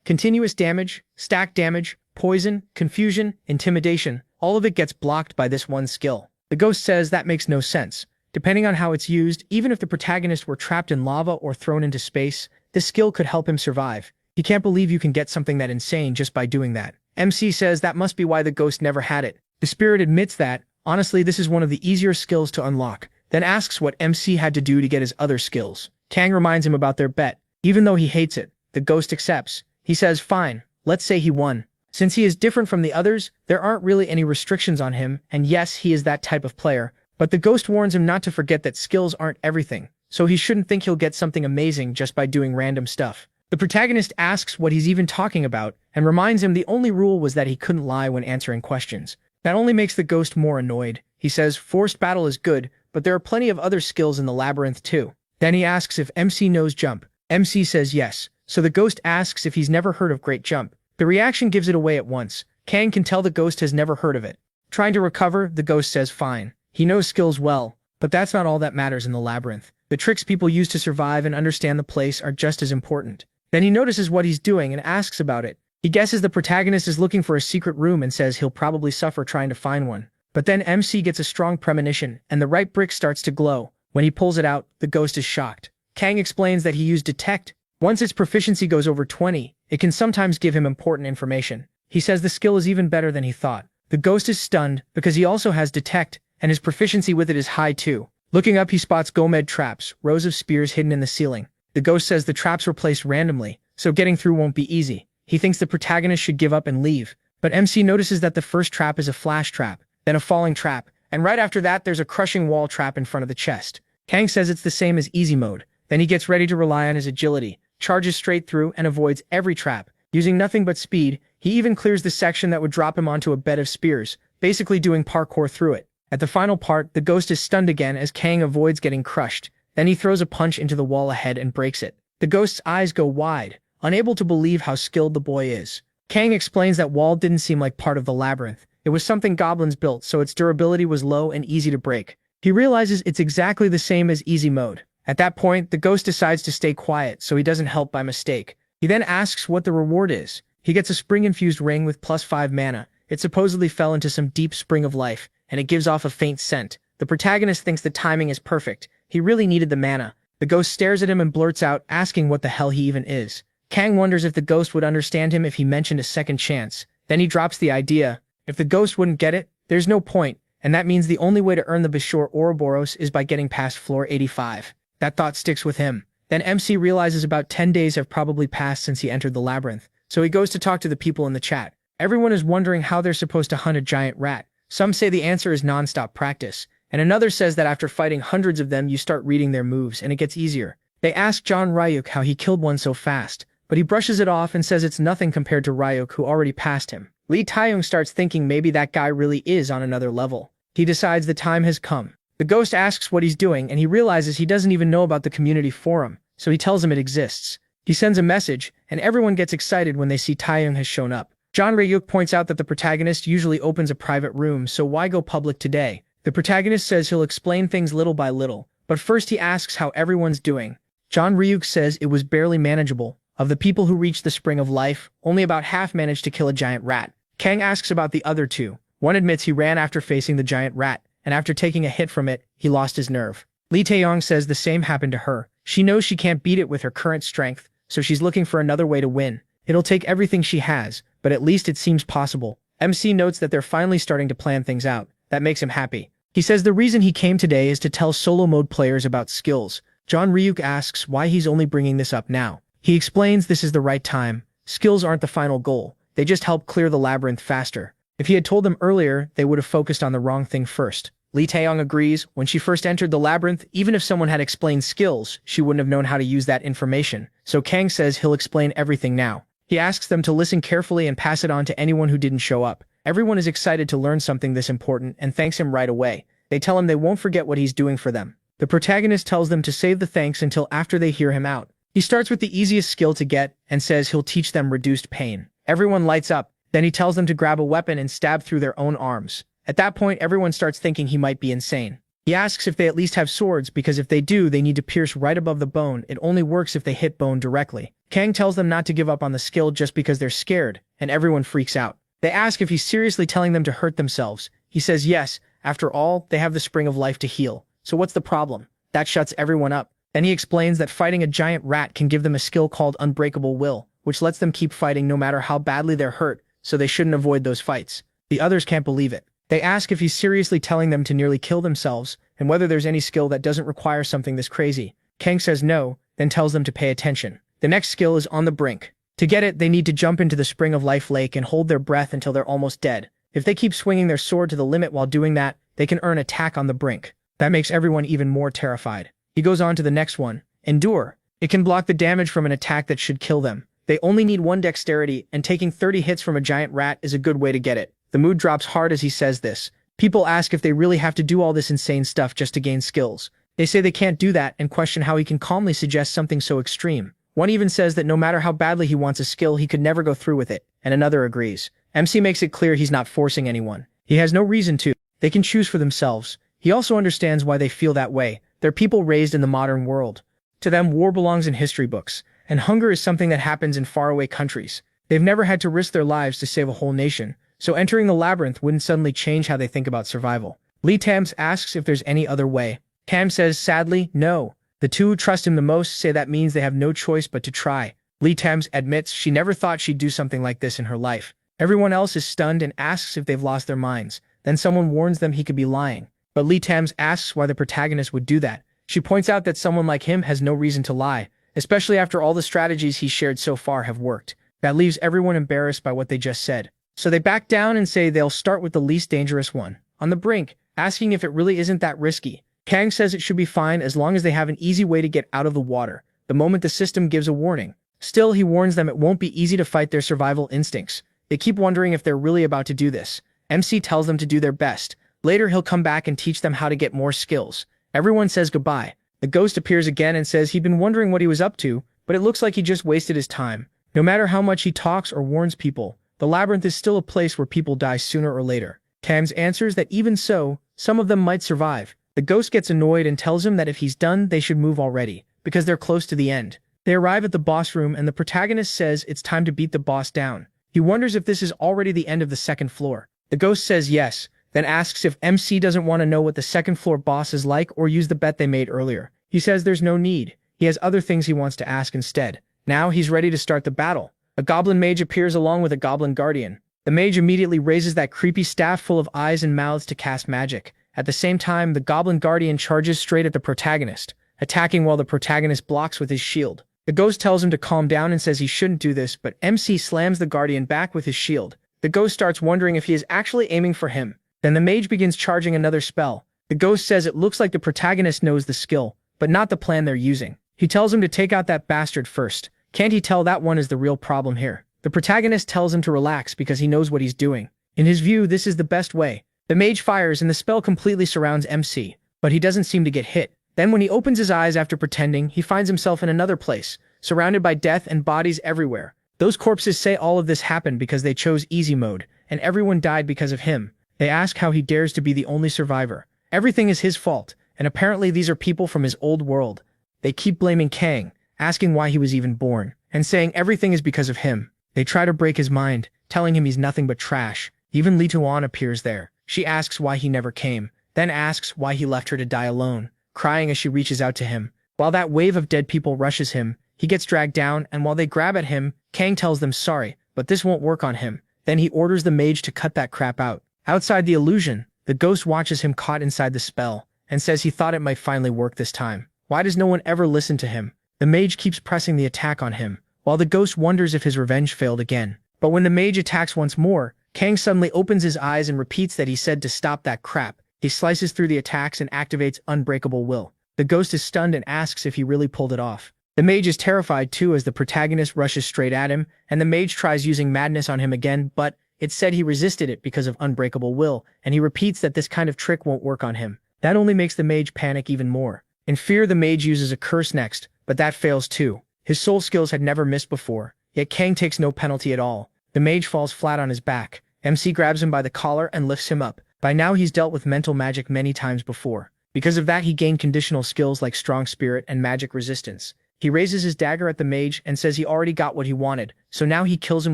Continuous damage, stack damage, poison, confusion, intimidation, all of it gets blocked by this one skill. The ghost says that makes no sense. Depending on how it's used, even if the protagonist were trapped in lava or thrown into space, this skill could help him survive. He can't believe you can get something that insane just by doing that. MC says that must be why the ghost never had it. The spirit admits that, honestly, this is one of the easier skills to unlock, then asks what MC had to do to get his other skills. Kang reminds him about their bet. Even though he hates it, the ghost accepts. He says, fine, let's say he won. Since he is different from the others, there aren't really any restrictions on him, and yes, he is that type of player, but the ghost warns him not to forget that skills aren't everything, so he shouldn't think he'll get something amazing just by doing random stuff. The protagonist asks what he's even talking about, and reminds him the only rule was that he couldn't lie when answering questions. That only makes the ghost more annoyed. He says, forced battle is good, but there are plenty of other skills in the labyrinth too. Then he asks if MC knows jump. MC says yes, so the ghost asks if he's never heard of Great Jump. The reaction gives it away at once. Kang can tell the ghost has never heard of it. Trying to recover, the ghost says fine. He knows skills well, but that's not all that matters in the labyrinth. The tricks people use to survive and understand the place are just as important. Then he notices what he's doing and asks about it. He guesses the protagonist is looking for a secret room and says he'll probably suffer trying to find one. But then MC gets a strong premonition, and the right brick starts to glow. When he pulls it out, the ghost is shocked. Kang explains that he used Detect. Once its proficiency goes over 20, it can sometimes give him important information. He says the skill is even better than he thought. The ghost is stunned because he also has Detect, and his proficiency with it is high too. Looking up, he spots Gomed traps, rows of spears hidden in the ceiling. The ghost says the traps were placed randomly, so getting through won't be easy. He thinks the protagonist should give up and leave, but MC notices that the first trap is a flash trap, then a falling trap, and right after that there's a crushing wall trap in front of the chest. Kang says it's the same as easy mode. Then he gets ready to rely on his agility, charges straight through and avoids every trap. Using nothing but speed, he even clears the section that would drop him onto a bed of spears, basically doing parkour through it. At the final part, the ghost is stunned again as Kang avoids getting crushed. Then he throws a punch into the wall ahead and breaks it. The ghost's eyes go wide, unable to believe how skilled the boy is. Kang explains that wall didn't seem like part of the labyrinth. It was something goblins built, so its durability was low and easy to break. He realizes it's exactly the same as easy mode. At that point, the ghost decides to stay quiet so he doesn't help by mistake. He then asks what the reward is. He gets a spring-infused ring with +5 mana. It supposedly fell into some deep spring of life, and it gives off a faint scent. The protagonist thinks the timing is perfect. He really needed the mana. The ghost stares at him and blurts out, asking what the hell he even is. Kang wonders if the ghost would understand him if he mentioned a second chance. Then he drops the idea. If the ghost wouldn't get it, there's no point, and that means the only way to earn the Bashor Ouroboros is by getting past floor 85. That thought sticks with him. Then MC realizes about 10 days have probably passed since he entered the labyrinth, so he goes to talk to the people in the chat. Everyone is wondering how they're supposed to hunt a giant rat. Some say the answer is non-stop practice, and another says that after fighting hundreds of them you start reading their moves and it gets easier. They ask John Ryuk how he killed one so fast, but he brushes it off and says it's nothing compared to Ryuk who already passed him. Lee Taeyong starts thinking maybe that guy really is on another level. He decides the time has come. The ghost asks what he's doing and he realizes he doesn't even know about the community forum, so he tells him it exists. He sends a message, and everyone gets excited when they see Taeyong has shown up. John Ryuk points out that the protagonist usually opens a private room, so why go public today? The protagonist says he'll explain things little by little, but first he asks how everyone's doing. John Ryuk says it was barely manageable. Of the people who reached the Spring of Life, only about half managed to kill a giant rat. Kang asks about the other two. One admits he ran after facing the giant rat, and after taking a hit from it, he lost his nerve. Lee Taeyong says the same happened to her. She knows she can't beat it with her current strength, so she's looking for another way to win. It'll take everything she has, but at least it seems possible. MC notes that they're finally starting to plan things out. That makes him happy. He says the reason he came today is to tell solo mode players about skills. John Ryuk asks why he's only bringing this up now. He explains this is the right time. Skills aren't the final goal. They just help clear the labyrinth faster. If he had told them earlier, they would have focused on the wrong thing first. Lee Taeyong agrees. When she first entered the labyrinth, even if someone had explained skills, she wouldn't have known how to use that information. So Kang says he'll explain everything now. He asks them to listen carefully and pass it on to anyone who didn't show up. Everyone is excited to learn something this important and thanks him right away. They tell him they won't forget what he's doing for them. The protagonist tells them to save the thanks until after they hear him out. He starts with the easiest skill to get and says he'll teach them reduced pain. Everyone lights up. Then he tells them to grab a weapon and stab through their own arms. At that point, everyone starts thinking he might be insane. He asks if they at least have swords because if they do, they need to pierce right above the bone. It only works if they hit bone directly. Kang tells them not to give up on the skill just because they're scared, and everyone freaks out. They ask if he's seriously telling them to hurt themselves. He says yes. After all, they have the Spring of Life to heal. So what's the problem? That shuts everyone up. Then he explains that fighting a giant rat can give them a skill called Unbreakable Will. which lets them keep fighting no matter how badly they're hurt, so they shouldn't avoid those fights. The others can't believe it. They ask if he's seriously telling them to nearly kill themselves, and whether there's any skill that doesn't require something this crazy. Kang says no, then tells them to pay attention. The next skill is on the brink. To get it, they need to jump into the Spring of Life lake and hold their breath until they're almost dead. If they keep swinging their sword to the limit while doing that, they can earn attack on the brink. That makes everyone even more terrified. He goes on to the next one. Endure. It can block the damage from an attack that should kill them. They only need 1 dexterity, and taking 30 hits from a giant rat is a good way to get it. The mood drops hard as he says this. People ask if they really have to do all this insane stuff just to gain skills. They say they can't do that and question how he can calmly suggest something so extreme. One even says that no matter how badly he wants a skill, he could never go through with it, and another agrees. MC makes it clear he's not forcing anyone. He has no reason to. They can choose for themselves. He also understands why they feel that way. They're people raised in the modern world. To them, war belongs in history books, and hunger is something that happens in faraway countries. They've never had to risk their lives to save a whole nation, so entering the labyrinth wouldn't suddenly change how they think about survival. Lee Tams asks if there's any other way. Tam says sadly, no. The two who trust him the most say that means they have no choice but to try. Lee Tams admits she never thought she'd do something like this in her life. Everyone else is stunned and asks if they've lost their minds. Then someone warns them he could be lying. But Lee Tams asks why the protagonist would do that. She points out that someone like him has no reason to lie, especially after all the strategies he's shared so far have worked. That leaves everyone embarrassed by what they just said. So they back down and say they'll start with the least dangerous one, on the brink, asking if it really isn't that risky. Kang says it should be fine as long as they have an easy way to get out of the water, the moment the system gives a warning. Still, he warns them it won't be easy to fight their survival instincts. They keep wondering if they're really about to do this. MC tells them to do their best. Later, he'll come back and teach them how to get more skills. Everyone says goodbye. The ghost appears again and says he'd been wondering what he was up to, but it looks like he just wasted his time. No matter how much he talks or warns people, the labyrinth is still a place where people die sooner or later. Tams answers that even so, some of them might survive. The ghost gets annoyed and tells him that if he's done, they should move already, because they're close to the end. They arrive at the boss room and the protagonist says it's time to beat the boss down. He wonders if this is already the end of the second floor. The ghost says yes, then asks if MC doesn't want to know what the second floor boss is like or use the bet they made earlier. He says there's no need. He has other things he wants to ask instead. Now he's ready to start the battle. A goblin mage appears along with a goblin guardian. The mage immediately raises that creepy staff full of eyes and mouths to cast magic. At the same time, the goblin guardian charges straight at the protagonist, attacking while the protagonist blocks with his shield. The ghost tells him to calm down and says he shouldn't do this, but MC slams the guardian back with his shield. The ghost starts wondering if he is actually aiming for him. Then the mage begins charging another spell. The ghost says it looks like the protagonist knows the skill, but not the plan they're using. He tells him to take out that bastard first. Can't he tell that one is the real problem here? The protagonist tells him to relax because he knows what he's doing. In his view, this is the best way. The mage fires and the spell completely surrounds MC, but he doesn't seem to get hit. Then when he opens his eyes after pretending, he finds himself in another place, surrounded by death and bodies everywhere. Those corpses say all of this happened because they chose easy mode, and everyone died because of him. They ask how he dares to be the only survivor. Everything is his fault, and apparently these are people from his old world. They keep blaming Kang, asking why he was even born, and saying everything is because of him. They try to break his mind, telling him he's nothing but trash. Even Li Tuan appears there. She asks why he never came, then asks why he left her to die alone, crying as she reaches out to him. While that wave of dead people rushes him, he gets dragged down, and while they grab at him, Kang tells them sorry, but this won't work on him. Then he orders the mage to cut that crap out. Outside the illusion, the ghost watches him caught inside the spell, and says he thought it might finally work this time. Why does no one ever listen to him? The mage keeps pressing the attack on him, while the ghost wonders if his revenge failed again. But when the mage attacks once more, Kang suddenly opens his eyes and repeats that he said to stop that crap. He slices through the attacks and activates Unbreakable Will. The ghost is stunned and asks if he really pulled it off. The mage is terrified too as the protagonist rushes straight at him, and the mage tries using madness on him again, but it said he resisted it because of Unbreakable Will, and he repeats that this kind of trick won't work on him. That only makes the mage panic even more. In fear, the mage uses a curse next, but that fails too. His soul skills had never missed before, yet Kang takes no penalty at all. The mage falls flat on his back. MC grabs him by the collar and lifts him up. By now he's dealt with mental magic many times before. Because of that, he gained conditional skills like strong spirit and magic resistance. He raises his dagger at the mage and says he already got what he wanted, so now he kills him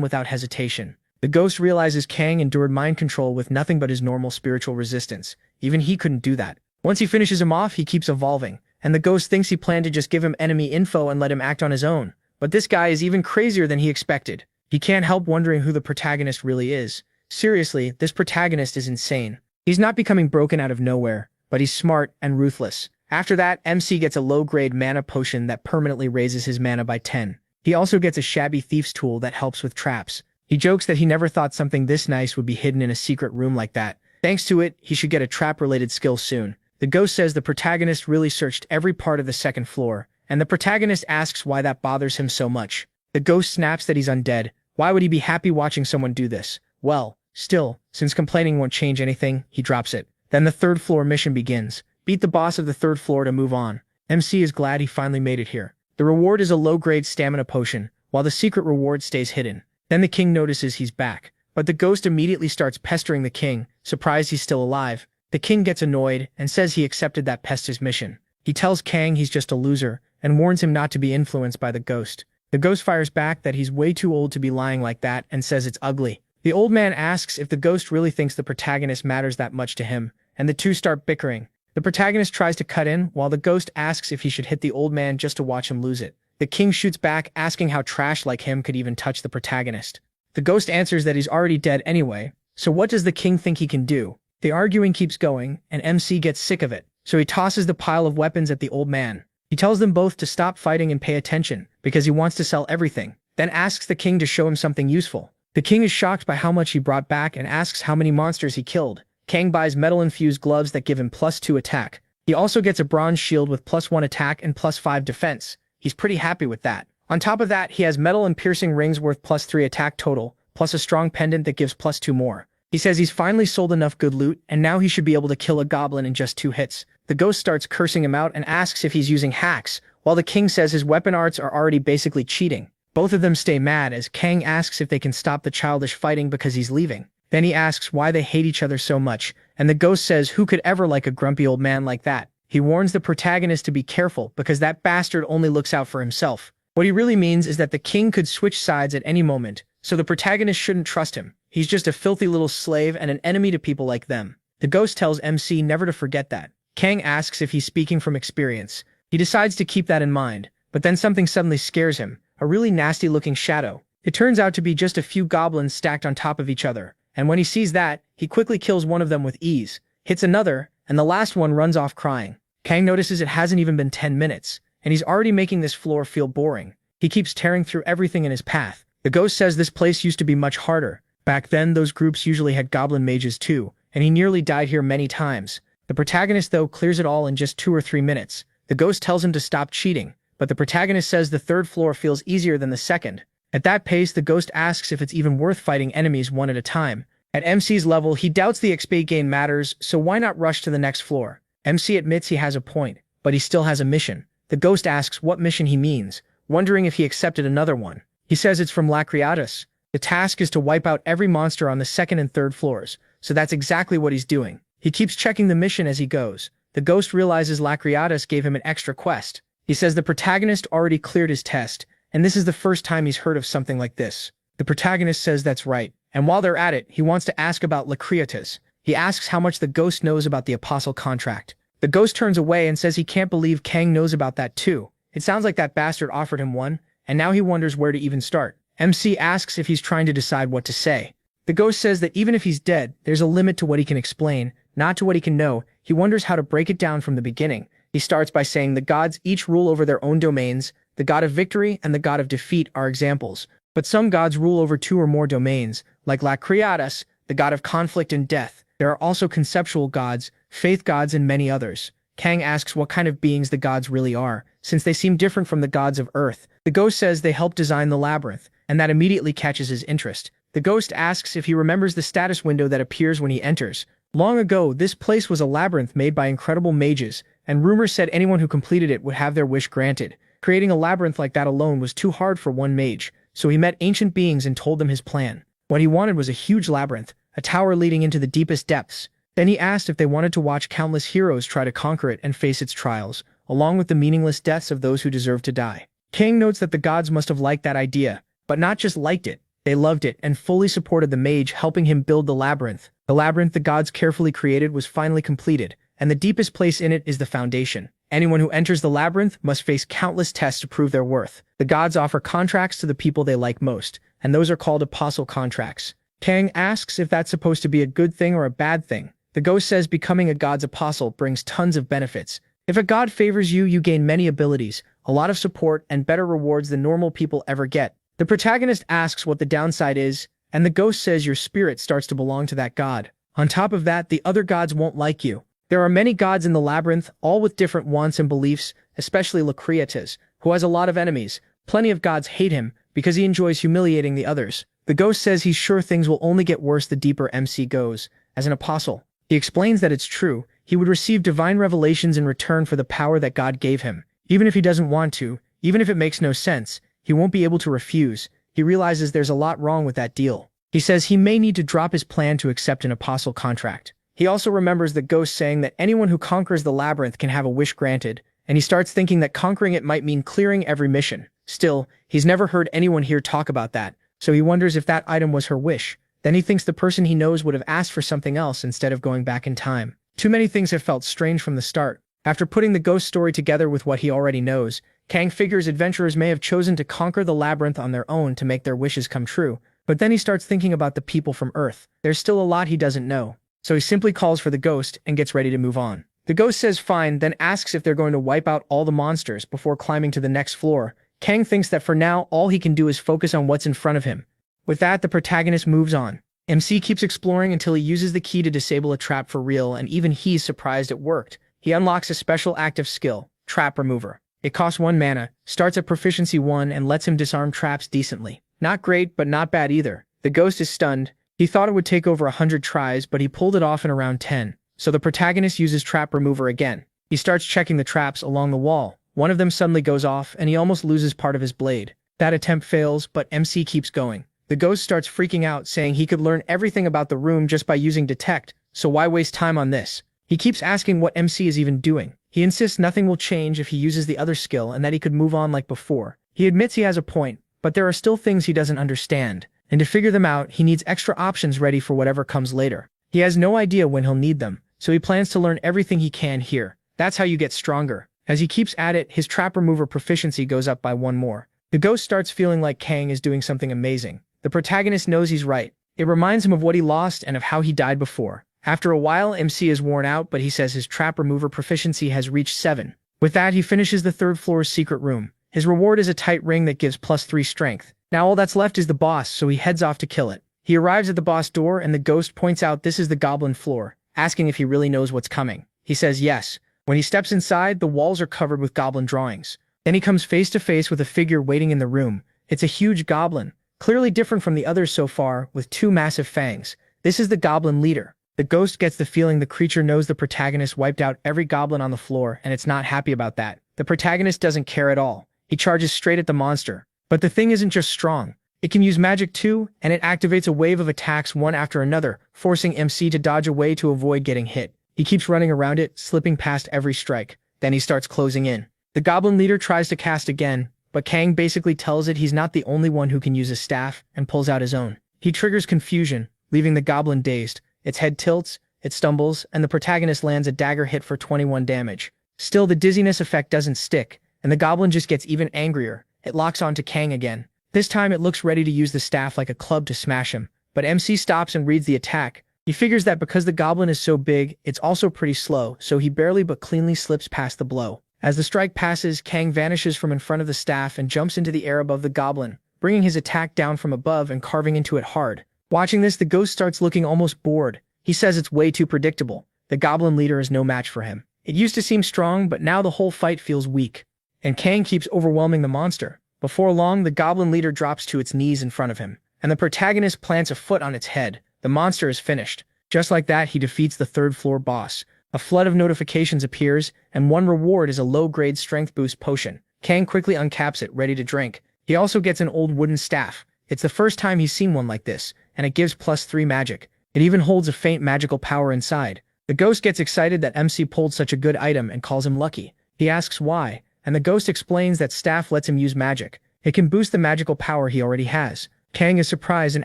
without hesitation. The ghost realizes Kang endured mind control with nothing but his normal spiritual resistance. Even he couldn't do that. Once he finishes him off, he keeps evolving, and the ghost thinks he planned to just give him enemy info and let him act on his own. But this guy is even crazier than he expected. He can't help wondering who the protagonist really is. Seriously, this protagonist is insane. He's not becoming broken out of nowhere, but he's smart and ruthless. After that, MC gets a low-grade mana potion that permanently raises his mana by 10. He also gets a shabby thief's tool that helps with traps. He jokes that he never thought something this nice would be hidden in a secret room like that. Thanks to it, he should get a trap-related skill soon. The ghost says the protagonist really searched every part of the second floor, and the protagonist asks why that bothers him so much. The ghost snaps that he's undead. Why would he be happy watching someone do this? Well, still, since complaining won't change anything, he drops it. Then the third floor mission begins. Beat the boss of the third floor to move on. MC is glad he finally made it here. The reward is a low-grade stamina potion, while the secret reward stays hidden. Then the king notices he's back, but the ghost immediately starts pestering the king, surprised he's still alive. The king gets annoyed and says he accepted that pester's mission. He tells Kang he's just a loser and warns him not to be influenced by the ghost. The ghost fires back that he's way too old to be lying like that and says it's ugly. The old man asks if the ghost really thinks the protagonist matters that much to him, and the two start bickering. The protagonist tries to cut in, while the ghost asks if he should hit the old man just to watch him lose it. The king shoots back, asking how trash like him could even touch the protagonist. The ghost answers that he's already dead anyway, so what does the king think he can do? The arguing keeps going, and MC gets sick of it, so he tosses the pile of weapons at the old man. He tells them both to stop fighting and pay attention, because he wants to sell everything, then asks the king to show him something useful. The king is shocked by how much he brought back and asks how many monsters he killed. Kang buys metal-infused gloves that give him +2 attack. He also gets a bronze shield with +1 attack and +5 defense. He's pretty happy with that. On top of that, he has metal and piercing rings worth +3 attack total, plus a strong pendant that gives +2 more. He says he's finally sold enough good loot, and now he should be able to kill a goblin in just 2 hits. The ghost starts cursing him out and asks if he's using hacks, while the king says his weapon arts are already basically cheating. Both of them stay mad as Kang asks if they can stop the childish fighting because he's leaving. Then he asks why they hate each other so much, and the ghost says who could ever like a grumpy old man like that. He warns the protagonist to be careful because that bastard only looks out for himself. What he really means is that the king could switch sides at any moment, so the protagonist shouldn't trust him. He's just a filthy little slave and an enemy to people like them. The ghost tells MC never to forget that. Kang asks if he's speaking from experience. He decides to keep that in mind, but then something suddenly scares him, a really nasty-looking shadow. It turns out to be just a few goblins stacked on top of each other. And when he sees that, he quickly kills one of them with ease, hits another, and the last one runs off crying. Kang notices it hasn't even been 10 minutes, and he's already making this floor feel boring. He keeps tearing through everything in his path. The ghost says this place used to be much harder. Back then, those groups usually had goblin mages too, and he nearly died here many times. The protagonist, though, clears it all in just 2 or 3 minutes. The ghost tells him to stop cheating, but the protagonist says the third floor feels easier than the second. At that pace, the ghost asks if it's even worth fighting enemies one at a time. At MC's level, he doubts the XP gain matters, so why not rush to the next floor? MC admits he has a point, but he still has a mission. The ghost asks what mission he means, wondering if he accepted another one. He says it's from Lacriatus. The task is to wipe out every monster on the second and third floors, so that's exactly what he's doing. He keeps checking the mission as he goes. The ghost realizes Lacriatus gave him an extra quest. He says the protagonist already cleared his test, and this is the first time he's heard of something like this. The protagonist says that's right, and while they're at it, he wants to ask about Lacriatus. He asks how much the ghost knows about the apostle contract. The ghost turns away and says he can't believe Kang knows about that too. It sounds like that bastard offered him one, and now he wonders where to even start. MC asks if he's trying to decide what to say. The ghost says that even if he's dead, there's a limit to what he can explain, not to what he can know. He wonders how to break it down from the beginning. He starts by saying the gods each rule over their own domains. The god of victory and the god of defeat are examples. But some gods rule over 2 or more domains, like Lacriatus, the god of conflict and death. There are also conceptual gods, faith gods, and many others. Kang asks what kind of beings the gods really are, since they seem different from the gods of Earth. The ghost says they helped design the labyrinth, and that immediately catches his interest. The ghost asks if he remembers the status window that appears when he enters. Long ago, this place was a labyrinth made by incredible mages, and rumors said anyone who completed it would have their wish granted. Creating a labyrinth like that alone was too hard for one mage, so he met ancient beings and told them his plan. What he wanted was a huge labyrinth, a tower leading into the deepest depths. Then he asked if they wanted to watch countless heroes try to conquer it and face its trials, along with the meaningless deaths of those who deserve to die. Kang notes that the gods must have liked that idea, but not just liked it, they loved it and fully supported the mage helping him build the labyrinth. The labyrinth the gods carefully created was finally completed, and the deepest place in it is the foundation. Anyone who enters the labyrinth must face countless tests to prove their worth. The gods offer contracts to the people they like most, and those are called apostle contracts. Kang asks if that's supposed to be a good thing or a bad thing. The ghost says becoming a god's apostle brings tons of benefits. If a god favors you, you gain many abilities, a lot of support, and better rewards than normal people ever get. The protagonist asks what the downside is, and the ghost says your spirit starts to belong to that god. On top of that, the other gods won't like you. There are many gods in the labyrinth, all with different wants and beliefs, especially Lucreatus, who has a lot of enemies. Plenty of gods hate him because he enjoys humiliating the others. The ghost says he's sure things will only get worse the deeper MC goes. As an apostle, he explains that it's true. He would receive divine revelations in return for the power that God gave him. Even if he doesn't want to, even if it makes no sense, he won't be able to refuse. He realizes there's a lot wrong with that deal. He says he may need to drop his plan to accept an apostle contract. He also remembers the ghost saying that anyone who conquers the labyrinth can have a wish granted, and he starts thinking that conquering it might mean clearing every mission. Still, he's never heard anyone here talk about that, so he wonders if that item was her wish. Then he thinks the person he knows would have asked for something else instead of going back in time. Too many things have felt strange from the start. After putting the ghost story together with what he already knows, Kang figures adventurers may have chosen to conquer the labyrinth on their own to make their wishes come true. But then he starts thinking about the people from Earth. There's still a lot he doesn't know. So he simply calls for the ghost and gets ready to move on. The ghost says fine, then asks if they're going to wipe out all the monsters before climbing to the next floor. Kang thinks that for now, all he can do is focus on what's in front of him. With that, the protagonist moves on. MC keeps exploring until he uses the key to disable a trap for real, and even he's surprised it worked. He unlocks a special active skill, Trap Remover. It costs 1 mana, starts at proficiency 1, and lets him disarm traps decently. Not great, but not bad either. The ghost is stunned. He thought it would take over 100 tries, but he pulled it off in around 10. So the protagonist uses Trap Remover again. He starts checking the traps along the wall. One of them suddenly goes off, and he almost loses part of his blade. That attempt fails, but MC keeps going. The ghost starts freaking out, saying he could learn everything about the room just by using Detect, so why waste time on this? He keeps asking what MC is even doing. He insists nothing will change if he uses the other skill and that he could move on like before. He admits he has a point, but there are still things he doesn't understand, and to figure them out, he needs extra options ready for whatever comes later. He has no idea when he'll need them, so he plans to learn everything he can here. That's how you get stronger. As he keeps at it, his Trap Remover proficiency goes up by 1 more. The ghost starts feeling like Kang is doing something amazing. The protagonist knows he's right. It reminds him of what he lost and of how he died before. After a while, MC is worn out, but he says his Trap Remover proficiency has reached 7. With that, he finishes the 3rd floor's secret room. His reward is a tight ring that gives +3 strength. Now all that's left is the boss, so he heads off to kill it. He arrives at the boss door, and the ghost points out this is the goblin floor, asking if he really knows what's coming. He says yes. When he steps inside, the walls are covered with goblin drawings. Then he comes face to face with a figure waiting in the room. It's a huge goblin, clearly different from the others so far, with 2 massive fangs. This is the goblin leader. The ghost gets the feeling the creature knows the protagonist wiped out every goblin on the floor, and it's not happy about that. The protagonist doesn't care at all. He charges straight at the monster. But the thing isn't just strong. It can use magic too, and it activates a wave of attacks one after another, forcing MC to dodge away to avoid getting hit. He keeps running around it, slipping past every strike. Then he starts closing in. The goblin leader tries to cast again, but Kang basically tells it he's not the only one who can use a staff, and pulls out his own. He triggers confusion, leaving the goblin dazed. Its head tilts, it stumbles, and the protagonist lands a dagger hit for 21 damage. Still, the dizziness effect doesn't stick, and the goblin just gets even angrier. It locks onto Kang again. This time it looks ready to use the staff like a club to smash him, but MC stops and reads the attack. He figures that because the goblin is so big, it's also pretty slow, so he barely but cleanly slips past the blow. As the strike passes, Kang vanishes from in front of the staff and jumps into the air above the goblin, bringing his attack down from above and carving into it hard. Watching this, the ghost starts looking almost bored. He says it's way too predictable. The goblin leader is no match for him. It used to seem strong, but now the whole fight feels weak. And Kang keeps overwhelming the monster. Before long, the goblin leader drops to its knees in front of him, and the protagonist plants a foot on its head. The monster is finished. Just like that, he defeats the 3rd floor boss. A flood of notifications appears, and one reward is a low-grade strength boost potion. Kang quickly uncaps it, ready to drink. He also gets an old wooden staff. It's the first time he's seen one like this, and it gives +3 magic. It even holds a faint magical power inside. The ghost gets excited that MC pulled such a good item and calls him lucky. He asks why, and the ghost explains that staff lets him use magic. It can boost the magical power he already has. Kang is surprised and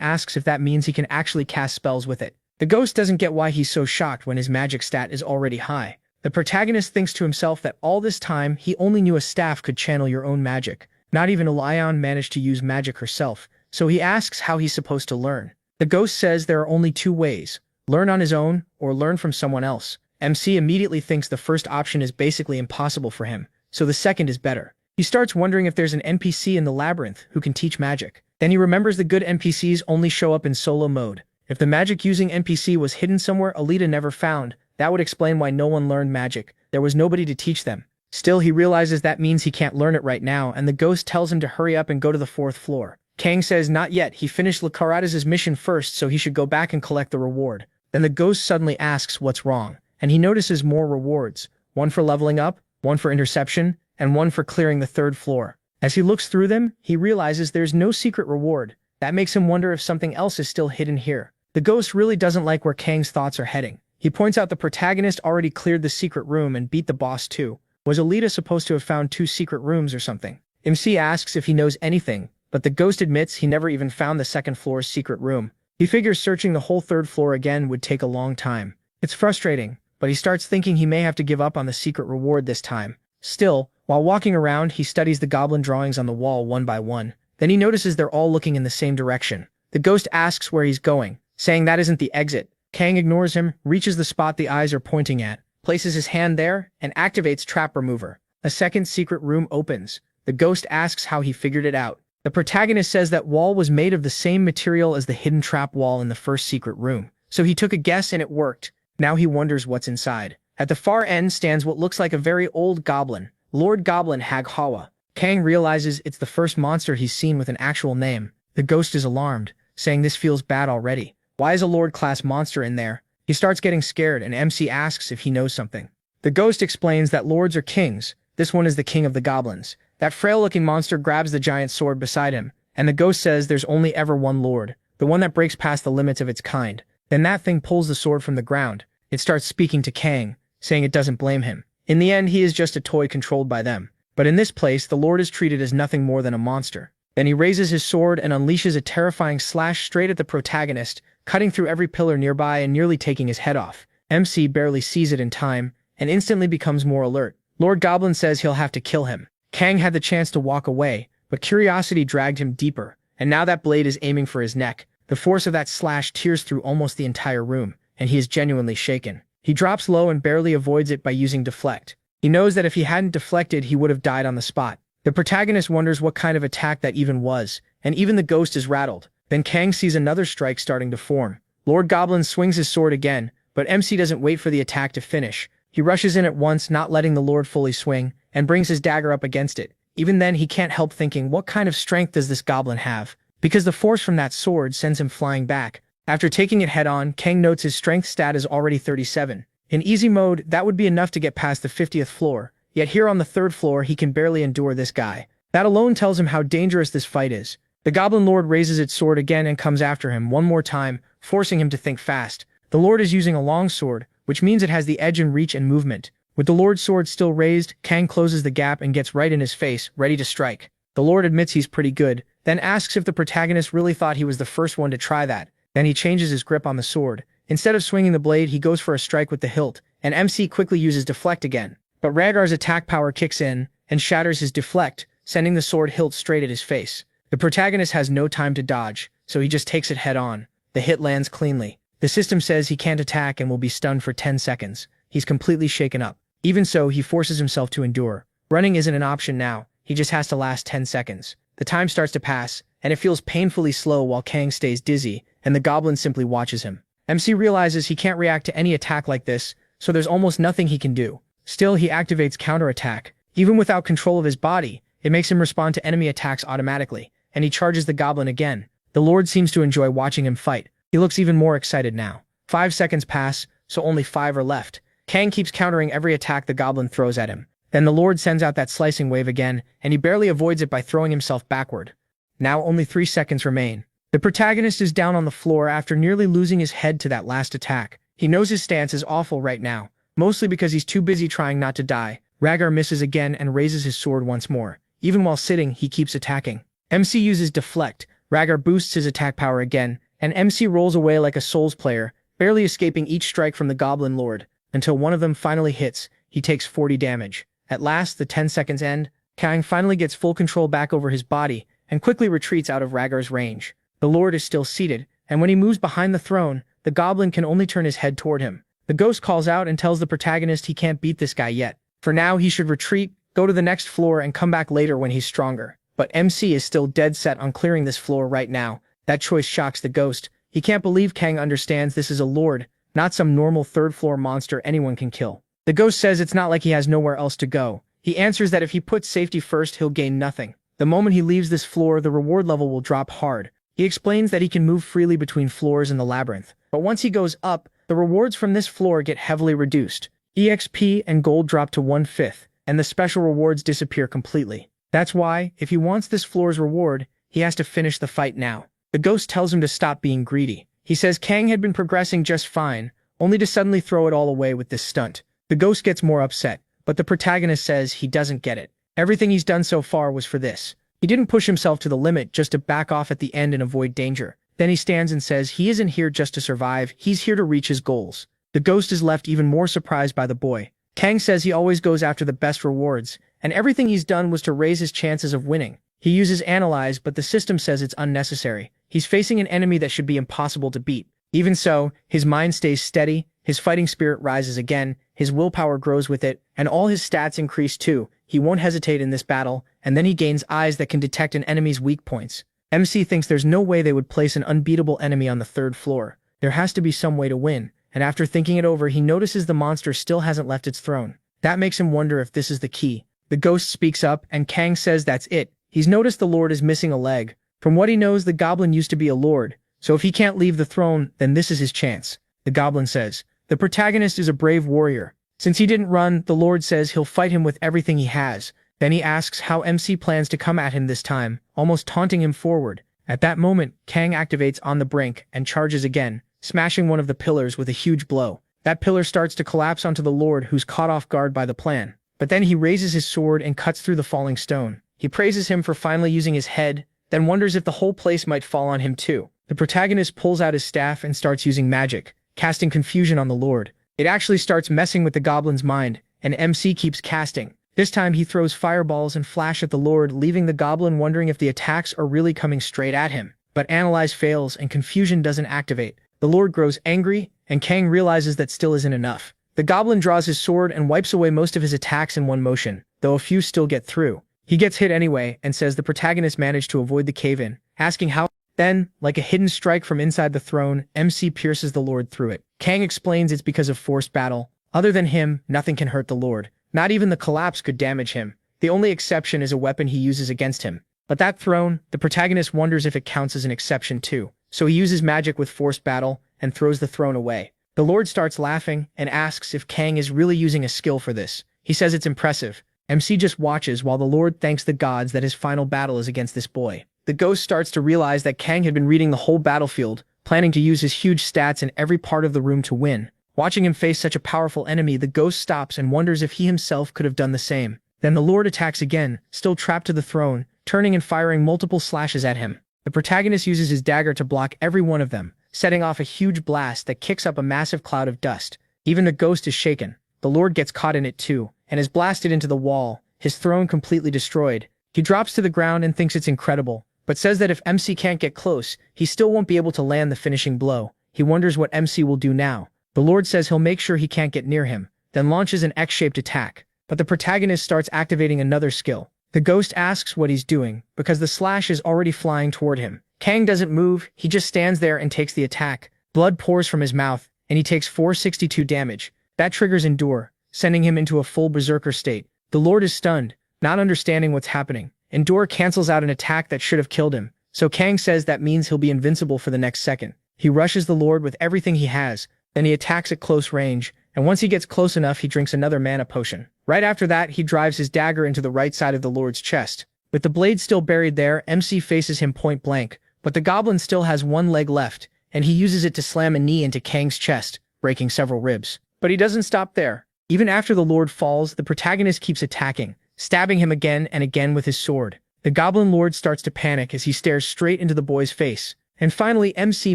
asks if that means he can actually cast spells with it. The ghost doesn't get why he's so shocked when his magic stat is already high. The protagonist thinks to himself that all this time he only knew a staff could channel your own magic. Not even Elion managed to use magic herself, so he asks how he's supposed to learn. The ghost says there are only two ways: learn on his own or learn from someone else. MC immediately thinks the first option is basically impossible for him, so the second is better. He starts wondering if there's an NPC in the labyrinth who can teach magic. Then he remembers the good NPCs only show up in solo mode. If the magic-using NPC was hidden somewhere Alita never found, that would explain why no one learned magic. There was nobody to teach them. Still, he realizes that means he can't learn it right now, and the ghost tells him to hurry up and go to the 4th floor. Kang says not yet, he finished Lucaradas's mission first, so he should go back and collect the reward. Then the ghost suddenly asks what's wrong, and he notices more rewards. One for leveling up, one for interception, and one for clearing the 3rd floor. As he looks through them, he realizes there's no secret reward. That makes him wonder if something else is still hidden here. The ghost really doesn't like where Kang's thoughts are heading. He points out the protagonist already cleared the secret room and beat the boss too. Was Alita supposed to have found 2 secret rooms or something? MC asks if he knows anything, but the ghost admits he never even found the 2nd floor's secret room. He figures searching the whole 3rd floor again would take a long time. It's frustrating, but he starts thinking he may have to give up on the secret reward this time. Still, while walking around, he studies the goblin drawings on the wall one by one. Then he notices they're all looking in the same direction. The ghost asks where he's going, saying that isn't the exit. Kang ignores him, reaches the spot the eyes are pointing at, places his hand there, and activates Trap Remover. A second secret room opens. The ghost asks how he figured it out. The protagonist says that wall was made of the same material as the hidden trap wall in the first secret room. So he took a guess and it worked. Now he wonders what's inside. At the far end stands what looks like a very old goblin, Lord Goblin Hag Hawa. Kang realizes it's the first monster he's seen with an actual name. The ghost is alarmed, saying this feels bad already. Why is a Lord-class monster in there? He starts getting scared and MC asks if he knows something. The ghost explains that lords are kings. This one is the king of the goblins. That frail-looking monster grabs the giant sword beside him, and the ghost says there's only ever one lord, the one that breaks past the limits of its kind. Then that thing pulls the sword from the ground. It starts speaking to Kang, saying it doesn't blame him. In the end, he is just a toy controlled by them. But in this place, the lord is treated as nothing more than a monster. Then he raises his sword and unleashes a terrifying slash straight at the protagonist, cutting through every pillar nearby and nearly taking his head off. MC barely sees it in time, and instantly becomes more alert. Lord Goblin says he'll have to kill him. Kang had the chance to walk away, but curiosity dragged him deeper, and now that blade is aiming for his neck. The force of that slash tears through almost the entire room, and he is genuinely shaken. He drops low and barely avoids it by using Deflect. He knows that if he hadn't deflected, he would have died on the spot. The protagonist wonders what kind of attack that even was, and even the ghost is rattled. Then Kang sees another strike starting to form. Lord Goblin swings his sword again, but MC doesn't wait for the attack to finish. He rushes in at once, not letting the Lord fully swing, and brings his dagger up against it. Even then, he can't help thinking, what kind of strength does this goblin have? Because the force from that sword sends him flying back. After taking it head-on, Kang notes his strength stat is already 37. In easy mode, that would be enough to get past the 50th floor, yet here on the 3rd floor he can barely endure this guy. That alone tells him how dangerous this fight is. The Goblin Lord raises its sword again and comes after him one more time, forcing him to think fast. The Lord is using a long sword, which means it has the edge in reach and movement. With the Lord's sword still raised, Kang closes the gap and gets right in his face, ready to strike. The Lord admits he's pretty good, then asks if the protagonist really thought he was the first one to try that. Then he changes his grip on the sword. Instead of swinging the blade, he goes for a strike with the hilt, and MC quickly uses Deflect again. But Rhaegar's attack power kicks in and shatters his Deflect, sending the sword hilt straight at his face. The protagonist has no time to dodge, so he just takes it head-on. The hit lands cleanly. The system says he can't attack and will be stunned for 10 seconds. He's completely shaken up. Even so, he forces himself to endure. Running isn't an option now. He just has to last 10 seconds. The time starts to pass, and it feels painfully slow while Kang stays dizzy, and the goblin simply watches him. MC realizes he can't react to any attack like this, so there's almost nothing he can do. Still, he activates counterattack. Even without control of his body, it makes him respond to enemy attacks automatically, and he charges the goblin again. The Lord seems to enjoy watching him fight. He looks even more excited now. 5 seconds pass, so only 5 are left. Kang keeps countering every attack the goblin throws at him. Then the Lord sends out that slicing wave again, and he barely avoids it by throwing himself backward. Now only 3 seconds remain. The protagonist is down on the floor after nearly losing his head to that last attack. He knows his stance is awful right now, mostly because he's too busy trying not to die. Rhaegar misses again and raises his sword once more. Even while sitting, he keeps attacking. MC uses Deflect. Rhaegar boosts his attack power again, and MC rolls away like a Souls player, barely escaping each strike from the Goblin Lord. until one of them finally hits. He takes 40 damage. At last, the 10 seconds end. Kang finally gets full control back over his body and quickly retreats out of Raggar's range. The Lord is still seated, and when he moves behind the throne, the goblin can only turn his head toward him. The ghost calls out and tells the protagonist he can't beat this guy yet. For now, he should retreat, go to the next floor, and come back later when he's stronger. But MC is still dead set on clearing this floor right now. That choice shocks the ghost. He can't believe Kang understands this is a lord, not some normal third-floor monster anyone can kill. The ghost says it's not like he has nowhere else to go. He answers that if he puts safety first, he'll gain nothing. The moment he leaves this floor, the reward level will drop hard. He explains that he can move freely between floors in the labyrinth. But once he goes up, the rewards from this floor get heavily reduced. EXP and gold drop to 1/5, and the special rewards disappear completely. That's why, if he wants this floor's reward, he has to finish the fight now. The ghost tells him to stop being greedy. He says Kang had been progressing just fine, only to suddenly throw it all away with this stunt. The ghost gets more upset, but the protagonist says he doesn't get it. Everything he's done so far was for this. He didn't push himself to the limit just to back off at the end and avoid danger. Then he stands and says he isn't here just to survive, he's here to reach his goals. The ghost is left even more surprised by the boy. Kang says he always goes after the best rewards, and everything he's done was to raise his chances of winning. He uses Analyze, but the system says it's unnecessary. He's facing an enemy that should be impossible to beat. Even so, his mind stays steady, his fighting spirit rises again, his willpower grows with it, and all his stats increase too. He won't hesitate in this battle, and then he gains eyes that can detect an enemy's weak points. MC thinks there's no way they would place an unbeatable enemy on the 3rd floor. There has to be some way to win, and after thinking it over, he notices the monster still hasn't left its throne. That makes him wonder if this is the key. The ghost speaks up, and Kang says that's it. He's noticed the lord is missing a leg. From what he knows, the goblin used to be a lord, so if he can't leave the throne, then this is his chance. The goblin says, the protagonist is a brave warrior. Since he didn't run, the lord says he'll fight him with everything he has. Then he asks how MC plans to come at him this time, almost taunting him forward. At that moment, Kang activates On the Brink and charges again, smashing one of the pillars with a huge blow. That pillar starts to collapse onto the lord, who's caught off guard by the plan. But then he raises his sword and cuts through the falling stone. He praises him for finally using his head, then wonders if the whole place might fall on him too. The protagonist pulls out his staff and starts using magic, casting confusion on the lord. It actually starts messing with the goblin's mind, and MC keeps casting. This time he throws fireballs and flash at the lord, leaving the goblin wondering if the attacks are really coming straight at him. But Analyze fails and confusion doesn't activate. The lord grows angry, and Kang realizes that still isn't enough. The goblin draws his sword and wipes away most of his attacks in one motion, though a few still get through. He gets hit anyway and says the protagonist managed to avoid the cave-in, asking how. Then, like a hidden strike from inside the throne, MC pierces the lord through it. Kang explains it's because of forced battle. Other than him, nothing can hurt the lord. Not even the collapse could damage him. The only exception is a weapon he uses against him. But that throne, the protagonist wonders if it counts as an exception too. So he uses magic with forced battle and throws the throne away. The lord starts laughing and asks if Kang is really using a skill for this. He says it's impressive. MC just watches while the lord thanks the gods that his final battle is against this boy. The ghost starts to realize that Kang had been reading the whole battlefield, planning to use his huge stats in every part of the room to win. Watching him face such a powerful enemy, the ghost stops and wonders if he himself could have done the same. Then the lord attacks again, still trapped to the throne, turning and firing multiple slashes at him. The protagonist uses his dagger to block every one of them, setting off a huge blast that kicks up a massive cloud of dust. Even the ghost is shaken. The lord gets caught in it too, and is blasted into the wall, his throne completely destroyed. He drops to the ground and thinks it's incredible, but says that if MC can't get close, he still won't be able to land the finishing blow. He wonders what MC will do now. The lord says he'll make sure he can't get near him, then launches an X-shaped attack. But the protagonist starts activating another skill. The ghost asks what he's doing, because the slash is already flying toward him. Kang doesn't move, he just stands there and takes the attack. Blood pours from his mouth, and he takes 462 damage. That triggers Endure, sending him into a full berserker state. The lord is stunned, not understanding what's happening. Endure cancels out an attack that should have killed him, so Kang says that means he'll be invincible for the next second. He rushes the lord with everything he has, then he attacks at close range, and once he gets close enough, he drinks another mana potion. Right after that, he drives his dagger into the right side of the lord's chest. With the blade still buried there, MC faces him point blank, but the goblin still has one leg left, and he uses it to slam a knee into Kang's chest, breaking several ribs. But he doesn't stop there. Even after the lord falls, the protagonist keeps attacking, stabbing him again and again with his sword. The goblin lord starts to panic as he stares straight into the boy's face, and finally MC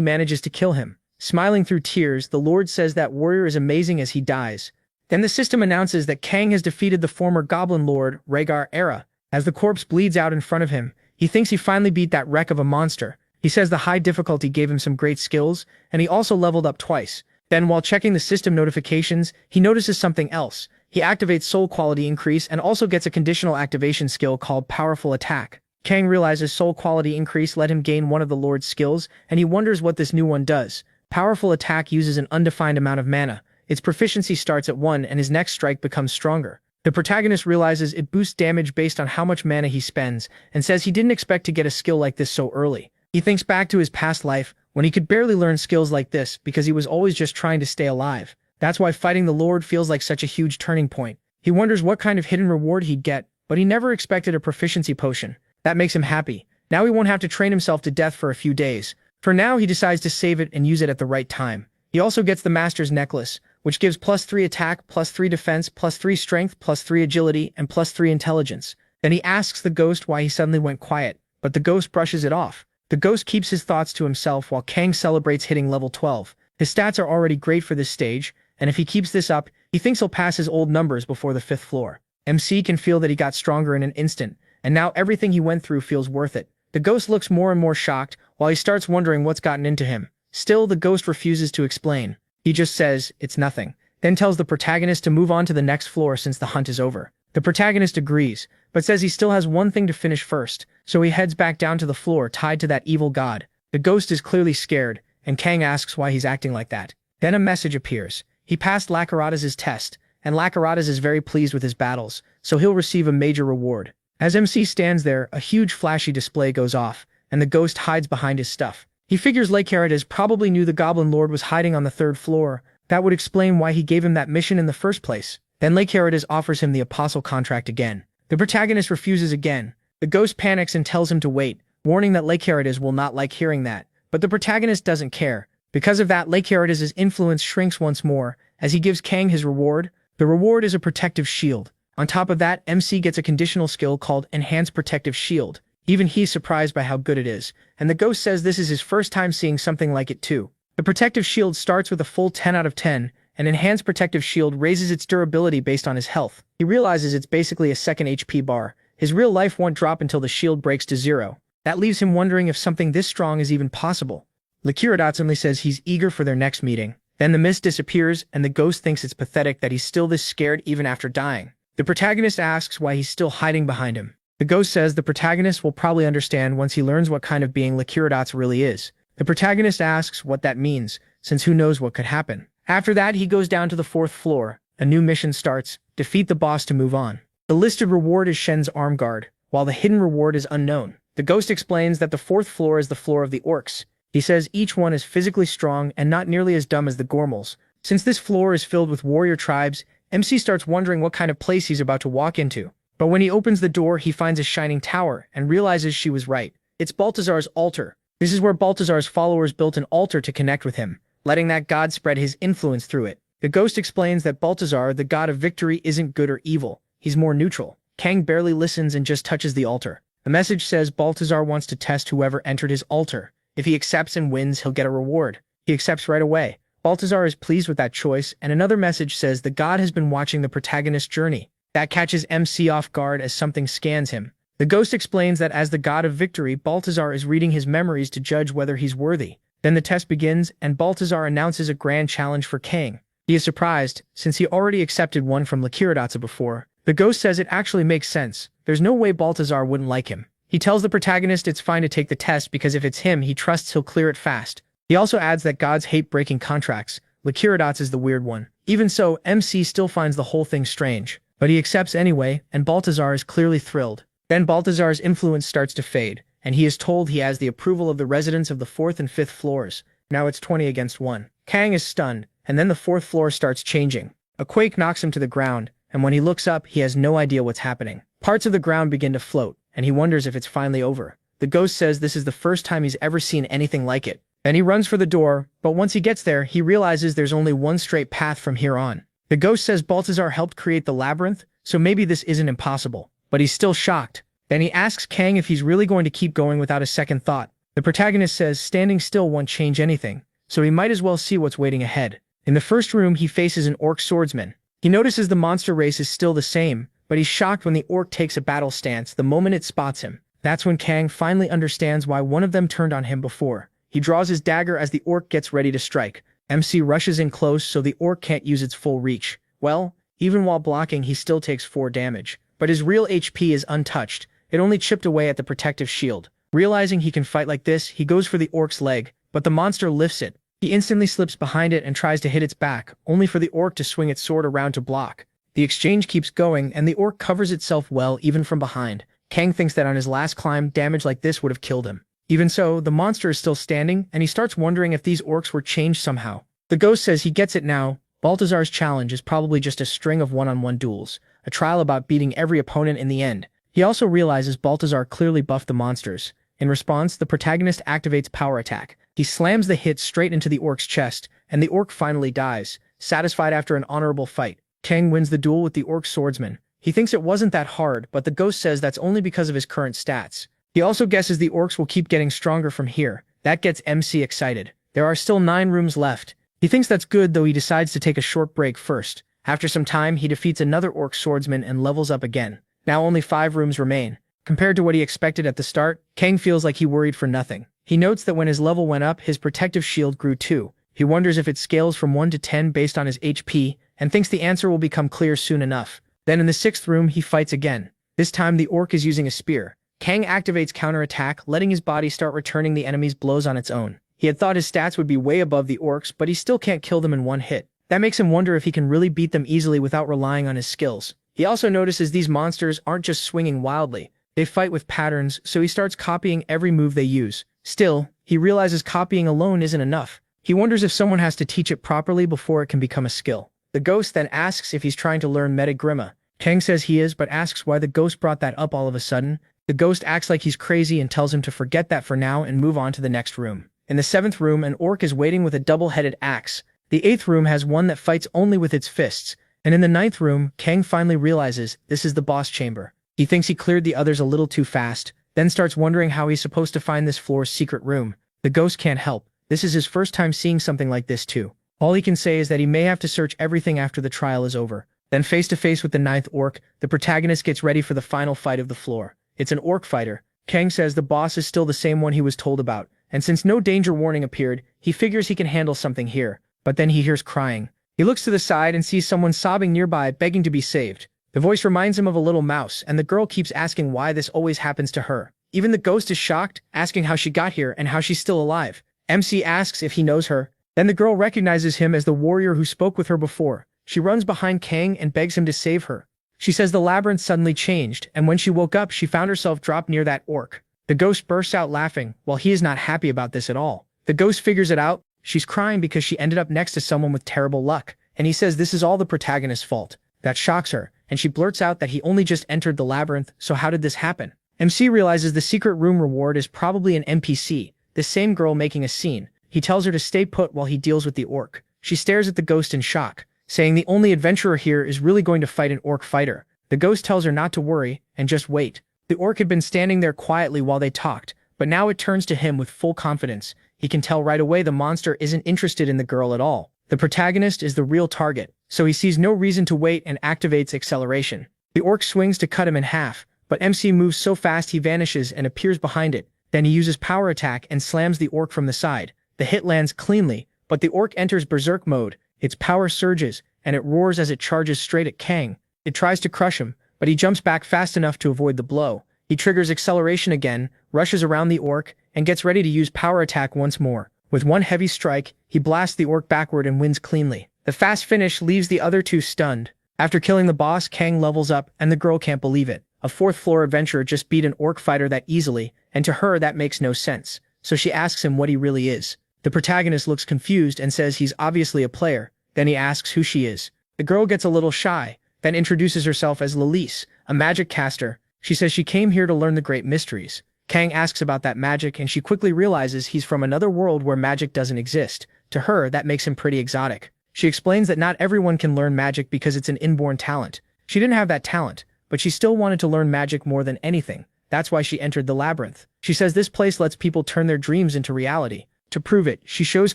manages to kill him. Smiling through tears, the Lord says that warrior is amazing as he dies. Then the system announces that Kang has defeated the former Goblin Lord, Regressor. As the corpse bleeds out in front of him, he thinks he finally beat that wreck of a monster. He says the high difficulty gave him some great skills, and he also leveled up twice. Then while checking the system notifications, he notices something else. He activates soul quality increase and also gets a conditional activation skill called Powerful Attack. Kang realizes soul quality increase let him gain one of the Lord's skills, and he wonders what this new one does. Powerful Attack uses an undefined amount of mana. Its proficiency starts at 1 and his next strike becomes stronger. The protagonist realizes it boosts damage based on how much mana he spends, and says he didn't expect to get a skill like this so early. He thinks back to his past life, when he could barely learn skills like this because he was always just trying to stay alive. That's why fighting the Lord feels like such a huge turning point. He wonders what kind of hidden reward he'd get, but he never expected a proficiency potion. That makes him happy. Now he won't have to train himself to death for a few days. For now, he decides to save it and use it at the right time. He also gets the Master's Necklace, which gives +3 attack, +3 defense, +3 strength, +3 agility, and +3 intelligence. Then he asks the ghost why he suddenly went quiet, but the ghost brushes it off. The ghost keeps his thoughts to himself while Kang celebrates hitting level 12. His stats are already great for this stage, and if he keeps this up, he thinks he'll pass his old numbers before the 5th floor. MC can feel that he got stronger in an instant, and now everything he went through feels worth it. The ghost looks more and more shocked, while he starts wondering what's gotten into him. Still, the ghost refuses to explain. He just says, it's nothing, then tells the protagonist to move on to the next floor since the hunt is over. The protagonist agrees, but says he still has one thing to finish first, so he heads back down to the floor tied to that evil god. The ghost is clearly scared, and Kang asks why he's acting like that. Then a message appears. He passed Lakarada's test, and Lakarada's is very pleased with his battles, so he'll receive a major reward. As MC stands there, a huge flashy display goes off, and the ghost hides behind his stuff. He figures Lakarada's probably knew the Goblin Lord was hiding on the 3rd floor. That would explain why he gave him that mission in the first place. Then Lakarada's offers him the apostle contract again. The protagonist refuses again. The ghost panics and tells him to wait, warning that Lakarada's will not like hearing that. But the protagonist doesn't care. Because of that, Lakarada's influence shrinks once more, as he gives Kang his reward. The reward is a protective shield. On top of that, MC gets a conditional skill called Enhanced Protective Shield. Even he's surprised by how good it is, and the ghost says this is his first time seeing something like it too. The protective shield starts with a full 10 out of 10, and Enhanced Protective Shield raises its durability based on his health. He realizes it's basically a second HP bar. His real life won't drop until the shield breaks to 0. That leaves him wondering if something this strong is even possible. Lakiradot says he's eager for their next meeting. Then the mist disappears, and the ghost thinks it's pathetic that he's still this scared even after dying. The protagonist asks why he's still hiding behind him. The ghost says the protagonist will probably understand once he learns what kind of being Lakiradot really is. The protagonist asks what that means, since who knows what could happen. After that, he goes down to the 4th floor. A new mission starts: defeat the boss to move on. The listed reward is Shen's arm guard, while the hidden reward is unknown. The ghost explains that the 4th floor is the floor of the orcs. He says each one is physically strong and not nearly as dumb as the Gormals. Since this floor is filled with warrior tribes, MC starts wondering what kind of place he's about to walk into. But when he opens the door, he finds a shining tower and realizes she was right. It's Balthazar's altar. This is where Balthazar's followers built an altar to connect with him, letting that god spread his influence through it. The ghost explains that Balthazar, the god of victory, isn't good or evil. He's more neutral. Kang barely listens and just touches the altar. The message says Balthazar wants to test whoever entered his altar. If he accepts and wins, he'll get a reward. He accepts right away. Balthazar is pleased with that choice, and another message says the god has been watching the protagonist's journey. That catches MC off guard as something scans him. The ghost explains that as the god of victory, Balthazar is reading his memories to judge whether he's worthy. Then the test begins, and Balthazar announces a grand challenge for Kang. He is surprised, since he already accepted one from Lakiradot before. The ghost says it actually makes sense. There's no way Balthazar wouldn't like him. He tells the protagonist it's fine to take the test because if it's him, he trusts he'll clear it fast. He also adds that gods hate breaking contracts. Lakiradot is the weird one. Even so, MC still finds the whole thing strange. But he accepts anyway, and Balthazar is clearly thrilled. Then Balthazar's influence starts to fade, and he is told he has the approval of the residents of the 4th and 5th floors. Now it's 20 against 1. Kang is stunned, and then the 4th floor starts changing. A quake knocks him to the ground, and when he looks up, he has no idea what's happening. Parts of the ground begin to float, and he wonders if it's finally over. The ghost says this is the first time he's ever seen anything like it. Then he runs for the door, but once he gets there, he realizes there's only one straight path from here on. The ghost says Balthazar helped create the labyrinth, so maybe this isn't impossible. But he's still shocked. Then he asks Kang if he's really going to keep going without a second thought. The protagonist says standing still won't change anything, so he might as well see what's waiting ahead. In the first room, he faces an orc swordsman. He notices the monster race is still the same, but he's shocked when the orc takes a battle stance the moment it spots him. That's when Kang finally understands why one of them turned on him before. He draws his dagger as the orc gets ready to strike. MC rushes in close so the orc can't use its full reach. Well, even while blocking, he still takes 4 damage. But his real HP is untouched. It only chipped away at the protective shield. Realizing he can fight like this, he goes for the orc's leg, but the monster lifts it. He instantly slips behind it and tries to hit its back, only for the orc to swing its sword around to block. The exchange keeps going, and the orc covers itself well even from behind. Kang thinks that on his last climb, damage like this would have killed him. Even so, the monster is still standing, and he starts wondering if these orcs were changed somehow. The ghost says he gets it now. Baltazar's challenge is probably just a string of one-on-one duels, a trial about beating every opponent in the end. He also realizes Baltazar clearly buffed the monsters. In response, the protagonist activates power attack. He slams the hit straight into the orc's chest, and the orc finally dies, satisfied after an honorable fight. Kang wins the duel with the orc swordsman. He thinks it wasn't that hard, but the ghost says that's only because of his current stats. He also guesses the orcs will keep getting stronger from here. That gets MC excited. There are still 9 rooms left. He thinks that's good, though he decides to take a short break first. After some time, he defeats another orc swordsman and levels up again. Now only 5 rooms remain. Compared to what he expected at the start, Kang feels like he worried for nothing. He notes that when his level went up, his protective shield grew too. He wonders if it scales from 1 to 10 based on his HP, and thinks the answer will become clear soon enough. Then in the 6th room, he fights again. This time the orc is using a spear. Kang activates counterattack, letting his body start returning the enemy's blows on its own. He had thought his stats would be way above the orcs, but he still can't kill them in one hit. That makes him wonder if he can really beat them easily without relying on his skills. He also notices these monsters aren't just swinging wildly. They fight with patterns, so he starts copying every move they use. Still, he realizes copying alone isn't enough. He wonders if someone has to teach it properly before it can become a skill. The ghost then asks if he's trying to learn metagrima. Kang says he is, but asks why the ghost brought that up all of a sudden. The ghost acts like he's crazy and tells him to forget that for now and move on to the next room. In the 7th room, an orc is waiting with a double-headed axe. The 8th room has one that fights only with its fists. And in the 9th room, Kang finally realizes this is the boss chamber. He thinks he cleared the others a little too fast, then starts wondering how he's supposed to find this floor's secret room. The ghost can't help. This is his first time seeing something like this too. All he can say is that he may have to search everything after the trial is over. Then face to face with the 9th orc, the protagonist gets ready for the final fight of the floor. It's an orc fighter. Kang says the boss is still the same one he was told about, and since no danger warning appeared, he figures he can handle something here. But then he hears crying. He looks to the side and sees someone sobbing nearby, begging to be saved. The voice reminds him of a little mouse, and the girl keeps asking why this always happens to her. Even the ghost is shocked, asking how she got here and how she's still alive. MC asks if he knows her. Then the girl recognizes him as the warrior who spoke with her before. She runs behind Kang and begs him to save her. She says the labyrinth suddenly changed, and when she woke up, she found herself dropped near that orc. The ghost bursts out laughing, while he is not happy about this at all. The ghost figures it out. She's crying because she ended up next to someone with terrible luck, and he says this is all the protagonist's fault. That shocks her, and she blurts out that he only just entered the labyrinth, so how did this happen? MC realizes the secret room reward is probably an NPC, the same girl making a scene. He tells her to stay put while he deals with the orc. She stares at the ghost in shock, saying the only adventurer here is really going to fight an orc fighter. The ghost tells her not to worry, and just wait. The orc had been standing there quietly while they talked, but now it turns to him with full confidence. He can tell right away the monster isn't interested in the girl at all. The protagonist is the real target, so he sees no reason to wait and activates acceleration. The orc swings to cut him in half, but MC moves so fast he vanishes and appears behind it. Then he uses power attack and slams the orc from the side. The hit lands cleanly, but the orc enters berserk mode. Its power surges, and it roars as it charges straight at Kang. It tries to crush him, but he jumps back fast enough to avoid the blow. He triggers acceleration again, rushes around the orc, and gets ready to use power attack once more. With one heavy strike, he blasts the orc backward and wins cleanly. The fast finish leaves the other two stunned. After killing the boss, Kang levels up, and the girl can't believe it. A 4th floor adventurer just beat an orc fighter that easily, and to her that makes no sense. So she asks him what he really is. The protagonist looks confused and says he's obviously a player. Then he asks who she is. The girl gets a little shy, then introduces herself as Lilise, a magic caster. She says she came here to learn the great mysteries. Kang asks about that magic, and she quickly realizes he's from another world where magic doesn't exist. To her, that makes him pretty exotic. She explains that not everyone can learn magic because it's an inborn talent. She didn't have that talent, but she still wanted to learn magic more than anything. That's why she entered the labyrinth. She says this place lets people turn their dreams into reality. To prove it, she shows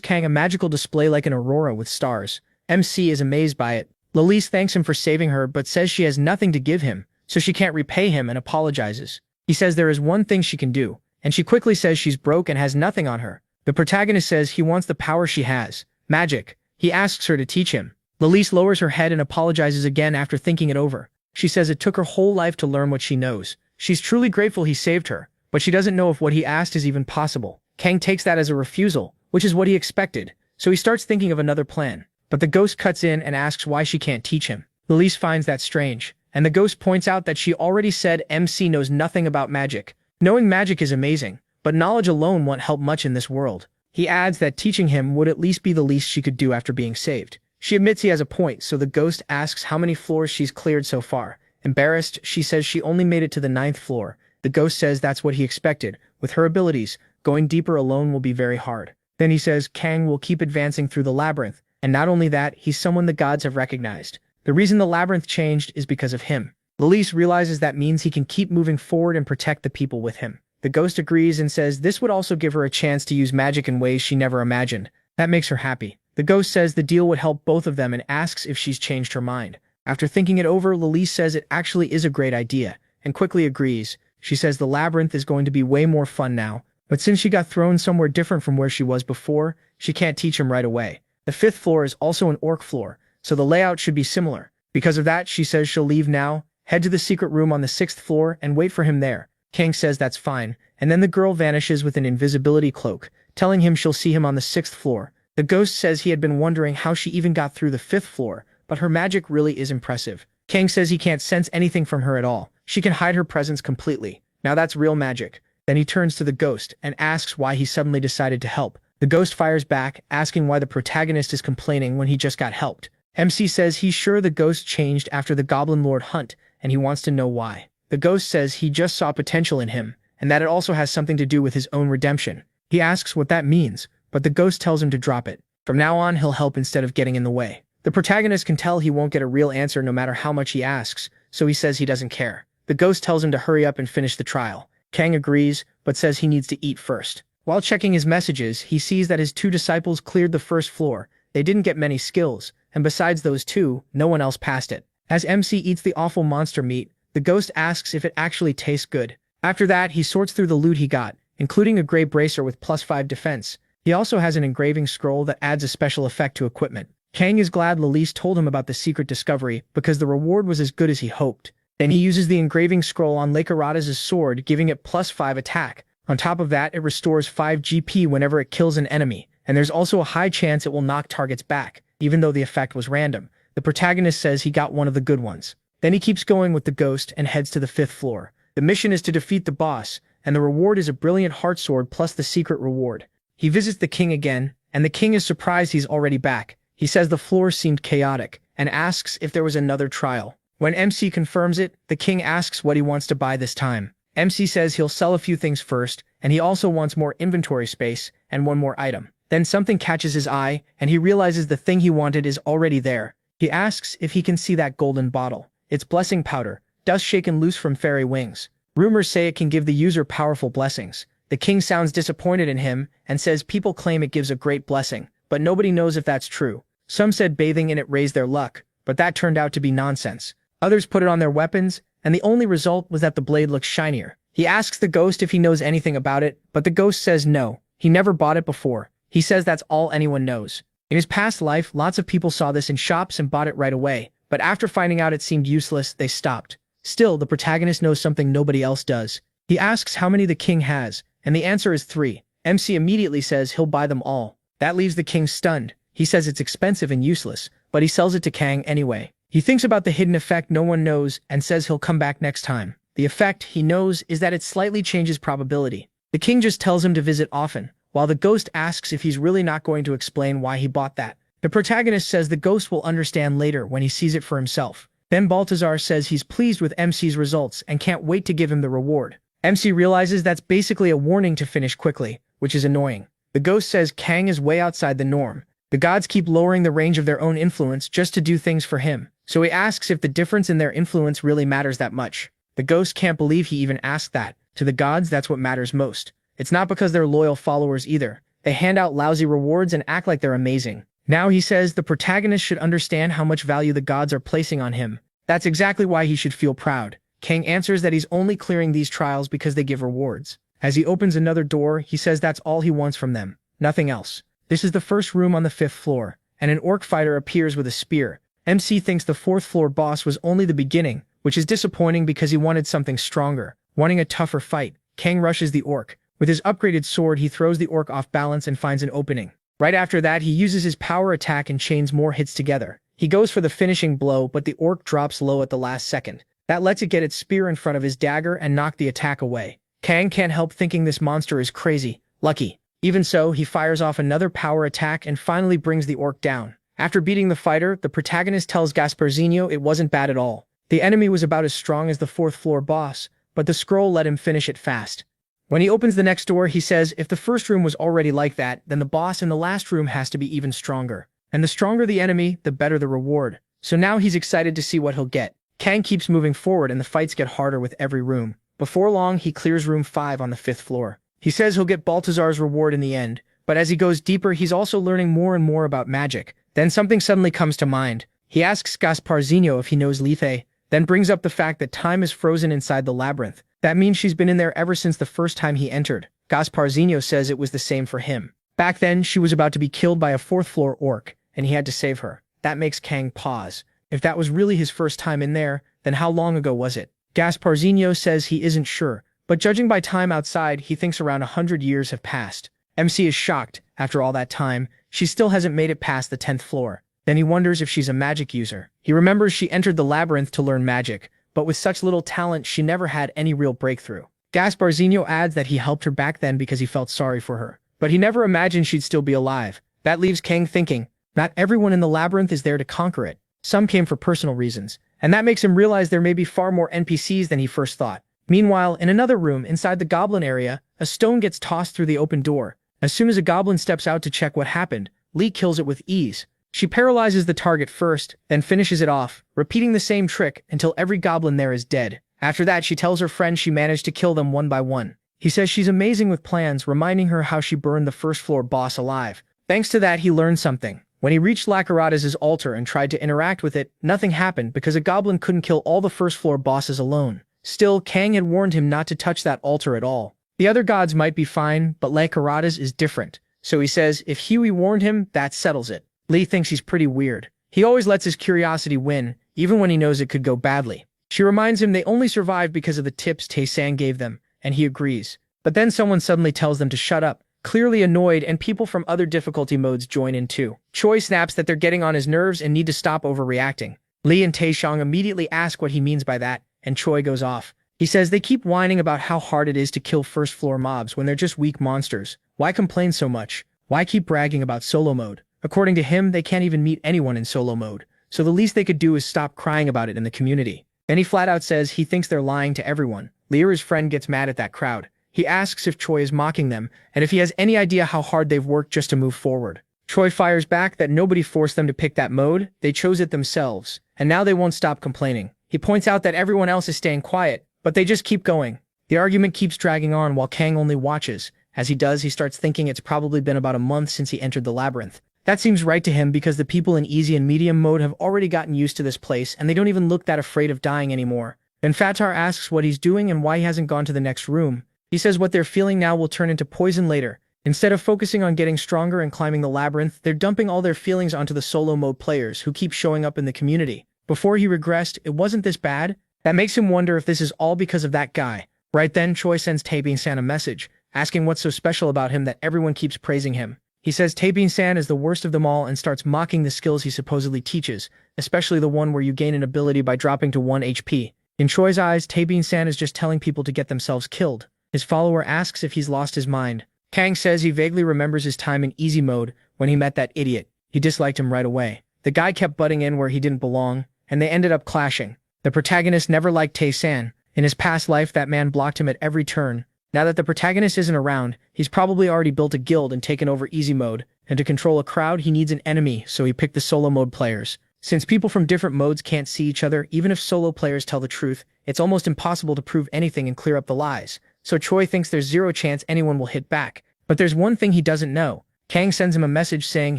Kang a magical display like an aurora with stars. MC is amazed by it. Lalise thanks him for saving her but says she has nothing to give him, so she can't repay him and apologizes. He says there is one thing she can do, and she quickly says she's broke and has nothing on her. The protagonist says he wants the power she has, magic. He asks her to teach him. Lalise lowers her head and apologizes again after thinking it over. She says it took her whole life to learn what she knows. She's truly grateful he saved her, but she doesn't know if what he asked is even possible. Kang takes that as a refusal, which is what he expected, so he starts thinking of another plan. But the ghost cuts in and asks why she can't teach him. Lalise finds that strange, and the ghost points out that she already said MC knows nothing about magic. Knowing magic is amazing, but knowledge alone won't help much in this world. He adds that teaching him would at least be the least she could do after being saved. She admits he has a point, so the ghost asks how many floors she's cleared so far. Embarrassed, she says she only made it to the 9th floor. The ghost says that's what he expected. With her abilities, going deeper alone will be very hard. Then he says Kang will keep advancing through the labyrinth, and not only that, he's someone the gods have recognized. The reason the labyrinth changed is because of him. Lalise realizes that means he can keep moving forward and protect the people with him. The ghost agrees and says this would also give her a chance to use magic in ways she never imagined. That makes her happy. The ghost says the deal would help both of them and asks if she's changed her mind. After thinking it over, Lalise says it actually is a great idea, and quickly agrees. She says the labyrinth is going to be way more fun now, but since she got thrown somewhere different from where she was before, she can't teach him right away. The 5th floor is also an orc floor, so the layout should be similar. Because of that, she says she'll leave now, head to the secret room on the 6th floor, and wait for him there. Kang says that's fine, and then the girl vanishes with an invisibility cloak, telling him she'll see him on the 6th floor. The ghost says he had been wondering how she even got through the 5th floor, but her magic really is impressive. Kang says he can't sense anything from her at all. She can hide her presence completely. Now that's real magic. Then he turns to the ghost and asks why he suddenly decided to help. The ghost fires back, asking why the protagonist is complaining when he just got helped. MC says he's sure the ghost changed after the Goblin Lord hunt, and he wants to know why. The ghost says he just saw potential in him, and that it also has something to do with his own redemption. He asks what that means, but the ghost tells him to drop it. From now on, he'll help instead of getting in the way. The protagonist can tell he won't get a real answer no matter how much he asks, so he says he doesn't care. The ghost tells him to hurry up and finish the trial. Kang agrees, but says he needs to eat first. While checking his messages, he sees that his 2 disciples cleared the 1st floor. They didn't get many skills, and besides those 2, no one else passed it. As MC eats the awful monster meat, the ghost asks if it actually tastes good. After that, he sorts through the loot he got, including a gray bracer with +5 defense. He also has an engraving scroll that adds a special effect to equipment. Kang is glad Lalise told him about the secret discovery because the reward was as good as he hoped. Then he uses the engraving scroll on Lakerada's sword, giving it +5 attack. On top of that, it restores 5 GP whenever it kills an enemy, and there's also a high chance it will knock targets back, even though the effect was random. The protagonist says he got one of the good ones. Then he keeps going with the ghost and heads to the 5th floor. The mission is to defeat the boss, and the reward is a brilliant heart sword plus the secret reward. He visits the king again, and the king is surprised he's already back. He says the floor seemed chaotic, and asks if there was another trial. When MC confirms it, the king asks what he wants to buy this time. MC says he'll sell a few things first, and he also wants more inventory space and one more item. Then something catches his eye, and he realizes the thing he wanted is already there. He asks if he can see that golden bottle. It's blessing powder, dust shaken loose from fairy wings. Rumors say it can give the user powerful blessings. The king sounds disappointed in him and says people claim it gives a great blessing, but nobody knows if that's true. Some said bathing in it raised their luck, but that turned out to be nonsense. Others put it on their weapons, and the only result was that the blade looks shinier. He asks the ghost if he knows anything about it, but the ghost says no. He never bought it before. He says that's all anyone knows. In his past life, lots of people saw this in shops and bought it right away, but after finding out it seemed useless, they stopped. Still, the protagonist knows something nobody else does. He asks how many the king has, and the answer is 3. MC immediately says he'll buy them all. That leaves the king stunned. He says it's expensive and useless, but he sells it to Kang anyway. He thinks about the hidden effect no one knows and says he'll come back next time. The effect, he knows, is that it slightly changes probability. The king just tells him to visit often, while the ghost asks if he's really not going to explain why he bought that. The protagonist says the ghost will understand later when he sees it for himself. Then Baltazar says he's pleased with MC's results and can't wait to give him the reward. MC realizes that's basically a warning to finish quickly, which is annoying. The ghost says Kang is way outside the norm. The gods keep lowering the range of their own influence just to do things for him, so he asks if the difference in their influence really matters that much. The ghost can't believe he even asked that. To the gods, that's what matters most. It's not because they're loyal followers either. They hand out lousy rewards and act like they're amazing. Now he says the protagonist should understand how much value the gods are placing on him. That's exactly why he should feel proud. Kang answers that he's only clearing these trials because they give rewards. As he opens another door, he says that's all he wants from them. Nothing else. This is the first room on the 5th floor, and an orc fighter appears with a spear. MC thinks the 4th floor boss was only the beginning, which is disappointing because he wanted something stronger. Wanting a tougher fight, Kang rushes the orc. With his upgraded sword, he throws the orc off balance and finds an opening. Right after that, he uses his power attack and chains more hits together. He goes for the finishing blow, but the orc drops low at the last second. That lets it get its spear in front of his dagger and knock the attack away. Kang can't help thinking this monster is crazy. Lucky. Even so, he fires off another power attack and finally brings the orc down. After beating the fighter, the protagonist tells Gasparzinho it wasn't bad at all. The enemy was about as strong as the 4th floor boss, but the scroll let him finish it fast. When he opens the next door, he says if the first room was already like that, then the boss in the last room has to be even stronger. And the stronger the enemy, the better the reward. So now he's excited to see what he'll get. Kang keeps moving forward and the fights get harder with every room. Before long, he clears room 5 on the 5th floor. He says he'll get Baltazar's reward in the end, but as he goes deeper, he's also learning more and more about magic. Then something suddenly comes to mind. He asks Gasparzinho if he knows Lethe, then brings up the fact that time is frozen inside the labyrinth. That means she's been in there ever since the first time he entered. Gasparzinho says it was the same for him. Back then, she was about to be killed by a 4th floor orc, and he had to save her. That makes Kang pause. If that was really his first time in there, then how long ago was it? Gasparzinho says he isn't sure, but judging by time outside, he thinks around 100 years have passed. MC is shocked. After all that time, she still hasn't made it past the 10th floor. Then he wonders if she's a magic user. He remembers she entered the labyrinth to learn magic, but with such little talent, she never had any real breakthrough. Gasparzinho adds that he helped her back then because he felt sorry for her, but he never imagined she'd still be alive. That leaves Kang thinking, not everyone in the labyrinth is there to conquer it. Some came for personal reasons, and that makes him realize there may be far more NPCs than he first thought. Meanwhile, in another room inside the goblin area, a stone gets tossed through the open door. As soon as a goblin steps out to check what happened, Lee kills it with ease. She paralyzes the target first, then finishes it off, repeating the same trick until every goblin there is dead. After that, she tells her friend she managed to kill them one by one. He says she's amazing with plans, reminding her how she burned the 1st floor boss alive. Thanks to that, he learned something. When he reached Lacarata's altar and tried to interact with it, nothing happened because a goblin couldn't kill all the 1st floor bosses alone. Still, Kang had warned him not to touch that altar at all. The other gods might be fine, but Lacarata's is different. So he says if Huey warned him, that settles it. Lee thinks he's pretty weird. He always lets his curiosity win, even when he knows it could go badly. She reminds him they only survived because of the tips Tae-san gave them, and he agrees. But then someone suddenly tells them to shut up, clearly annoyed, and people from other difficulty modes join in too. Choi snaps that they're getting on his nerves and need to stop overreacting. Lee and Tae-shang immediately ask what he means by that, and Choi goes off. He says they keep whining about how hard it is to kill 1st floor mobs when they're just weak monsters. Why complain so much? Why keep bragging about solo mode? According to him, they can't even meet anyone in solo mode, so the least they could do is stop crying about it in the community. Then he flat out says he thinks they're lying to everyone. Lyra's friend gets mad at that crowd. He asks if Choi is mocking them, and if he has any idea how hard they've worked just to move forward. Choi fires back that nobody forced them to pick that mode, they chose it themselves, and now they won't stop complaining. He points out that everyone else is staying quiet, but they just keep going. The argument keeps dragging on while Kang only watches. As he does, he starts thinking it's probably been about a month since he entered the labyrinth. That seems right to him because the people in easy and medium mode have already gotten used to this place and they don't even look that afraid of dying anymore. Then Fatar asks what he's doing and why he hasn't gone to the next room. He says what they're feeling now will turn into poison later. Instead of focusing on getting stronger and climbing the labyrinth, they're dumping all their feelings onto the solo mode players who keep showing up in the community. Before he regressed, it wasn't this bad. That makes him wonder if this is all because of that guy. Right then, Choi sends Tae-bin-san a message, asking what's so special about him that everyone keeps praising him. He says Tae-bin-san is the worst of them all and starts mocking the skills he supposedly teaches, especially the one where you gain an ability by dropping to 1 HP. In Choi's eyes, Tae-bin-san is just telling people to get themselves killed. His follower asks if he's lost his mind. Kang says he vaguely remembers his time in easy mode when he met that idiot. He disliked him right away. The guy kept butting in where he didn't belong, and they ended up clashing. The protagonist never liked Tae-san. In his past life, that man blocked him at every turn. Now that the protagonist isn't around, he's probably already built a guild and taken over easy mode, and to control a crowd he needs an enemy, so he picked the solo mode players. Since people from different modes can't see each other, even if solo players tell the truth, it's almost impossible to prove anything and clear up the lies. So Choi thinks there's zero chance anyone will hit back. But there's one thing he doesn't know. Kang sends him a message saying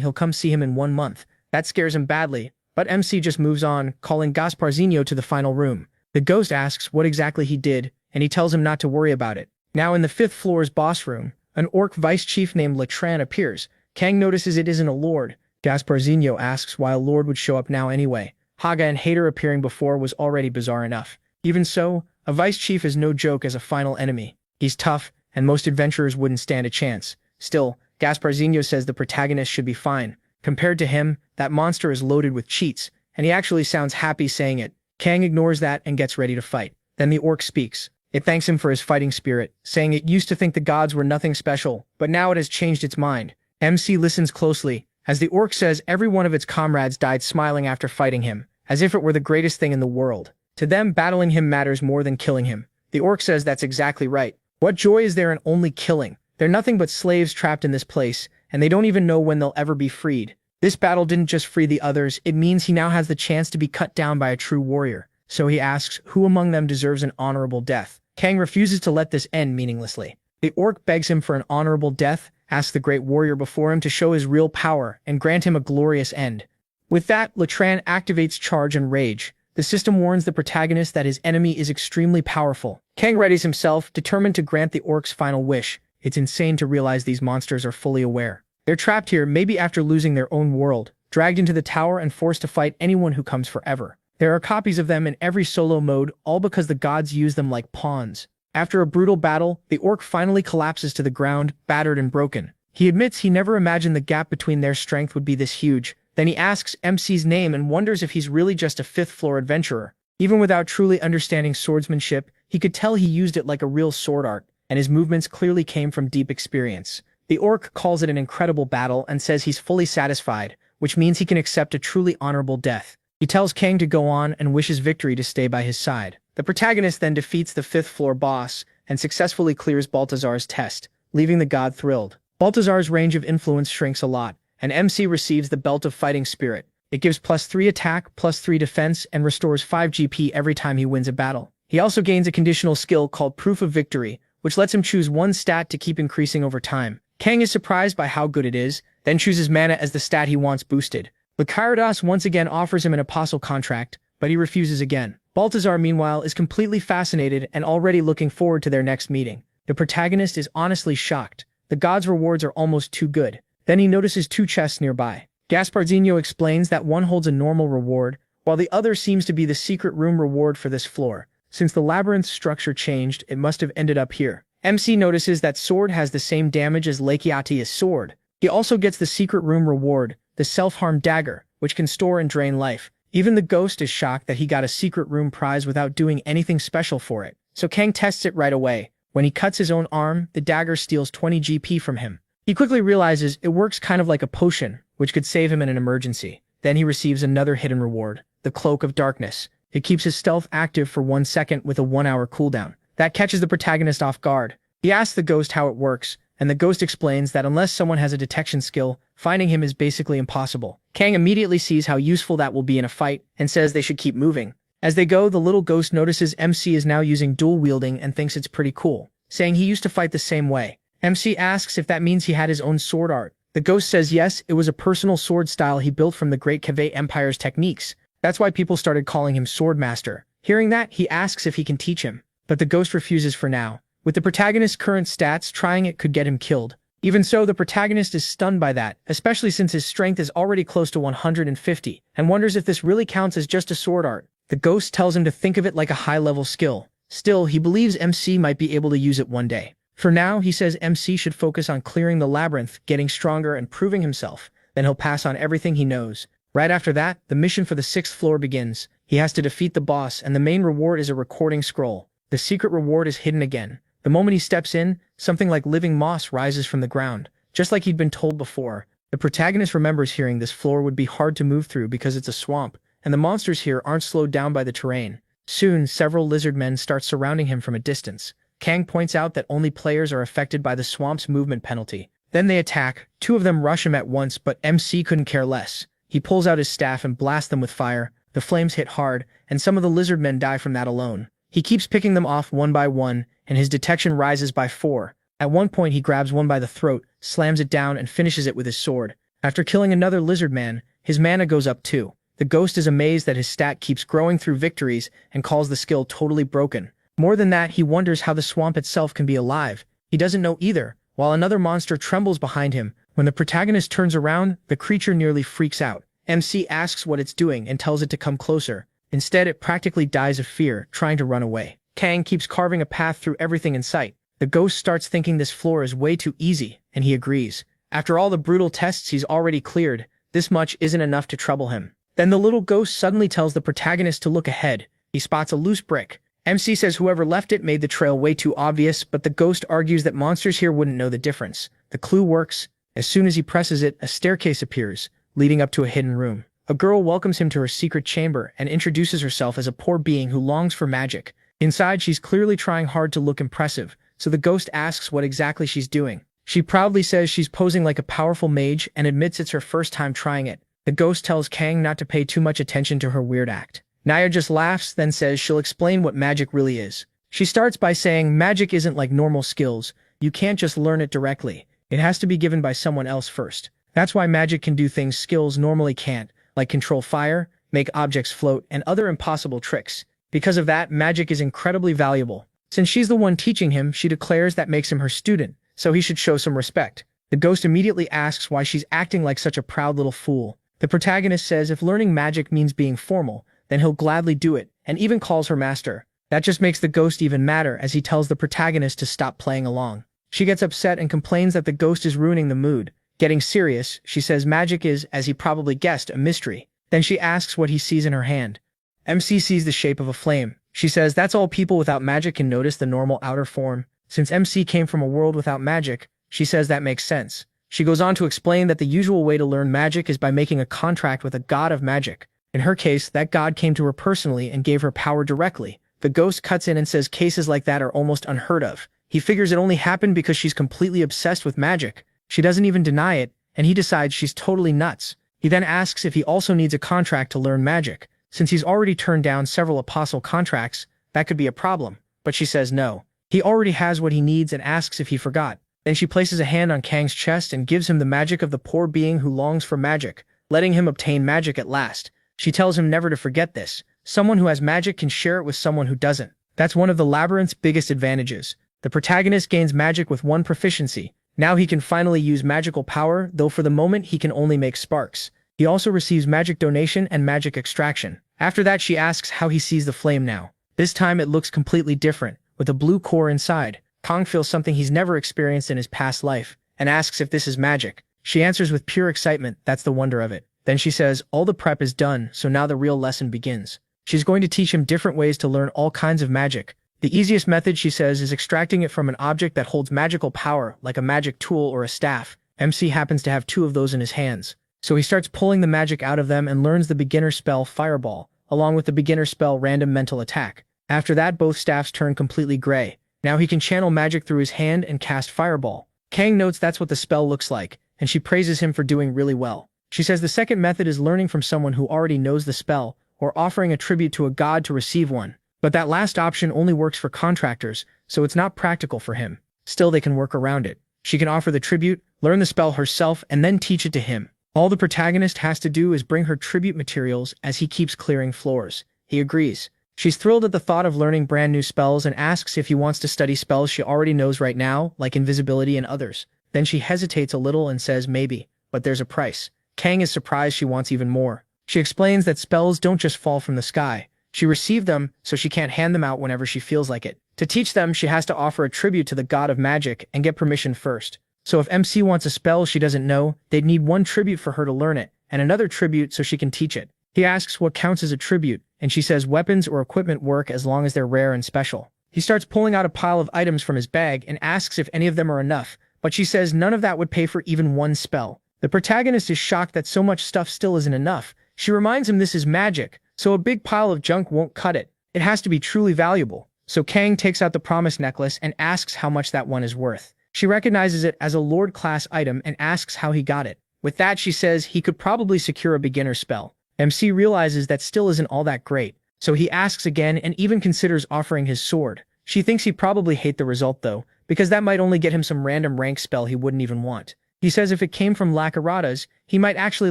he'll come see him in 1 month. That scares him badly, but MC just moves on, calling Gasparzinho to the final room. The ghost asks what exactly he did, and he tells him not to worry about it. Now in the 5th floor's boss room, an orc vice chief named Latran appears. Kang notices it isn't a lord. Gasparzinho asks why a lord would show up now anyway. Haga and Hader appearing before was already bizarre enough. Even so, a vice chief is no joke as a final enemy. He's tough, and most adventurers wouldn't stand a chance. Still, Gasparzinho says the protagonist should be fine. Compared to him, that monster is loaded with cheats, and he actually sounds happy saying it. Kang ignores that and gets ready to fight. Then the orc speaks. It thanks him for his fighting spirit, saying it used to think the gods were nothing special, but now it has changed its mind. MC listens closely, as the orc says every one of its comrades died smiling after fighting him, as if it were the greatest thing in the world. To them, battling him matters more than killing him. The orc says that's exactly right. What joy is there in only killing? They're nothing but slaves trapped in this place, and they don't even know when they'll ever be freed. This battle didn't just free the others, it means he now has the chance to be cut down by a true warrior. So he asks who among them deserves an honorable death. Kang refuses to let this end meaninglessly. The orc begs him for an honorable death, asks the great warrior before him to show his real power and grant him a glorious end. With that, Latran activates Charge and Rage. The system warns the protagonist that his enemy is extremely powerful. Kang readies himself, determined to grant the orc's final wish. It's insane to realize these monsters are fully aware. They're trapped here, maybe after losing their own world, dragged into the tower and forced to fight anyone who comes forever. There are copies of them in every solo mode, all because the gods use them like pawns. After a brutal battle, the orc finally collapses to the ground, battered and broken. He admits he never imagined the gap between their strength would be this huge. Then he asks MC's name and wonders if he's really just a 5th-floor adventurer. Even without truly understanding swordsmanship, he could tell he used it like a real sword art, and his movements clearly came from deep experience. The orc calls it an incredible battle and says he's fully satisfied, which means he can accept a truly honorable death. He tells Kang to go on and wishes victory to stay by his side. The protagonist then defeats the 5th-floor boss and successfully clears Baltazar's test, leaving the god thrilled. Baltazar's range of influence shrinks a lot, and MC receives the Belt of Fighting Spirit. It gives +3 attack, +3 defense, and restores 5 GP every time he wins a battle. He also gains a conditional skill called Proof of Victory, which lets him choose one stat to keep increasing over time. Kang is surprised by how good it is, then chooses mana as the stat he wants boosted. Lycarados once again offers him an apostle contract, but he refuses again. Baltazar, meanwhile, is completely fascinated and already looking forward to their next meeting. The protagonist is honestly shocked. The god's rewards are almost too good. Then he notices 2 chests nearby. Gasparzinho explains that one holds a normal reward, while the other seems to be the secret room reward for this floor. Since the labyrinth's structure changed, it must have ended up here. MC notices that sword has the same damage as Lakiati's sword. He also gets the secret room reward, the self-harm dagger, which can store and drain life. Even the ghost is shocked that he got a secret room prize without doing anything special for it. So Kang tests it right away. When he cuts his own arm, the dagger steals 20 GP from him. He quickly realizes it works kind of like a potion, which could save him in an emergency. Then he receives another hidden reward, the Cloak of Darkness. It keeps his stealth active for 1 second with a 1-hour cooldown. That catches the protagonist off guard. He asks the ghost how it works, and the ghost explains that unless someone has a detection skill, finding him is basically impossible. Kang immediately sees how useful that will be in a fight, and says they should keep moving. As they go, the little ghost notices MC is now using dual wielding and thinks it's pretty cool, saying he used to fight the same way. MC asks if that means he had his own sword art. The ghost says yes, it was a personal sword style he built from the Great Kaveh Empire's techniques. That's why people started calling him Swordmaster. Hearing that, he asks if he can teach him, but the ghost refuses for now. With the protagonist's current stats, trying it could get him killed. Even so, the protagonist is stunned by that, especially since his strength is already close to 150, and wonders if this really counts as just a sword art. The ghost tells him to think of it like a high-level skill. Still, he believes MC might be able to use it one day. For now, he says MC should focus on clearing the labyrinth, getting stronger, and proving himself. Then he'll pass on everything he knows. Right after that, the mission for the 6th floor begins. He has to defeat the boss, and the main reward is a recording scroll. The secret reward is hidden again. The moment he steps in, something like living moss rises from the ground, just like he'd been told before. The protagonist remembers hearing this floor would be hard to move through because it's a swamp, and the monsters here aren't slowed down by the terrain. Soon, several lizard men start surrounding him from a distance. Kang points out that only players are affected by the swamp's movement penalty. Then they attack. 2 of them rush him at once, but MC couldn't care less. He pulls out his staff and blasts them with fire. The flames hit hard, and some of the lizard men die from that alone. He keeps picking them off one by one, and his detection rises by 4. At one point he grabs one by the throat, slams it down, and finishes it with his sword. After killing another lizard man, his mana goes up too. The ghost is amazed that his stat keeps growing through victories and calls the skill totally broken. More than that, he wonders how the swamp itself can be alive. He doesn't know either, while another monster trembles behind him. When the protagonist turns around, the creature nearly freaks out. MC asks what it's doing and tells it to come closer. Instead, it practically dies of fear, trying to run away. Kang keeps carving a path through everything in sight. The ghost starts thinking this floor is way too easy, and he agrees. After all the brutal tests he's already cleared, this much isn't enough to trouble him. Then the little ghost suddenly tells the protagonist to look ahead. He spots a loose brick. MC says whoever left it made the trail way too obvious, but the ghost argues that monsters here wouldn't know the difference. The clue works. As soon as he presses it, a staircase appears, leading up to a hidden room. A girl welcomes him to her secret chamber and introduces herself as a poor being who longs for magic. Inside, she's clearly trying hard to look impressive, so the ghost asks what exactly she's doing. She proudly says she's posing like a powerful mage and admits it's her first time trying it. The ghost tells Kang not to pay too much attention to her weird act. Naya just laughs, then says she'll explain what magic really is. She starts by saying magic isn't like normal skills. You can't just learn it directly. It has to be given by someone else first. That's why magic can do things skills normally can't, like control fire, make objects float, and other impossible tricks. Because of that, magic is incredibly valuable. Since she's the one teaching him, she declares that makes him her student, so he should show some respect. The ghost immediately asks why she's acting like such a proud little fool. The protagonist says if learning magic means being formal, then he'll gladly do it, and even calls her master. That just makes the ghost even madder as he tells the protagonist to stop playing along. She gets upset and complains that the ghost is ruining the mood. Getting serious, she says magic is, as he probably guessed, a mystery. Then she asks what he sees in her hand. MC sees the shape of a flame. She says that's all people without magic can notice, the normal outer form. Since MC came from a world without magic, she says that makes sense. She goes on to explain that the usual way to learn magic is by making a contract with a god of magic. In her case, that god came to her personally and gave her power directly. The ghost cuts in and says cases like that are almost unheard of. He figures it only happened because she's completely obsessed with magic. She doesn't even deny it, and he decides she's totally nuts. He then asks if he also needs a contract to learn magic. Since he's already turned down several apostle contracts, that could be a problem. But she says no. He already has what he needs and asks if he forgot. Then she places a hand on Kang's chest and gives him the magic of the poor being who longs for magic, letting him obtain magic at last. She tells him never to forget this. Someone who has magic can share it with someone who doesn't. That's one of the labyrinth's biggest advantages. The protagonist gains magic with one proficiency. Now he can finally use magical power, though for the moment he can only make sparks. He also receives magic donation and magic extraction. After that, she asks how he sees the flame now. This time it looks completely different, with a blue core inside. Kang feels something he's never experienced in his past life, and asks if this is magic. She answers with pure excitement, that's the wonder of it. Then she says, all the prep is done, so now the real lesson begins. She's going to teach him different ways to learn all kinds of magic. The easiest method, she says, is extracting it from an object that holds magical power, like a magic tool or a staff. MC happens to have two of those in his hands. So he starts pulling the magic out of them and learns the beginner spell Fireball, along with the beginner spell Random Mental Attack. After that, both staffs turn completely gray. Now he can channel magic through his hand and cast Fireball. Kang notes that's what the spell looks like, and she praises him for doing really well. She says the second method is learning from someone who already knows the spell, or offering a tribute to a god to receive one. But that last option only works for contractors, so it's not practical for him. Still, they can work around it. She can offer the tribute, learn the spell herself, and then teach it to him. All the protagonist has to do is bring her tribute materials as he keeps clearing floors. He agrees. She's thrilled at the thought of learning brand new spells and asks if he wants to study spells she already knows right now, like invisibility and others. Then she hesitates a little and says maybe, but there's a price. Kang is surprised she wants even more. She explains that spells don't just fall from the sky. She received them, so she can't hand them out whenever she feels like it. To teach them, she has to offer a tribute to the god of magic and get permission first. So if MC wants a spell she doesn't know, they'd need one tribute for her to learn it, and another tribute so she can teach it. He asks what counts as a tribute, and she says weapons or equipment work as long as they're rare and special. He starts pulling out a pile of items from his bag and asks if any of them are enough, but she says none of that would pay for even one spell. The protagonist is shocked that so much stuff still isn't enough. She reminds him this is magic, so a big pile of junk won't cut it. It has to be truly valuable. So Kang takes out the promise necklace and asks how much that one is worth. She recognizes it as a Lord-class item and asks how he got it. With that, she says he could probably secure a beginner spell. MC realizes that still isn't all that great, so he asks again and even considers offering his sword. She thinks he'd probably hate the result though, because that might only get him some random rank spell he wouldn't even want. He says if it came from Lakarada's, he might actually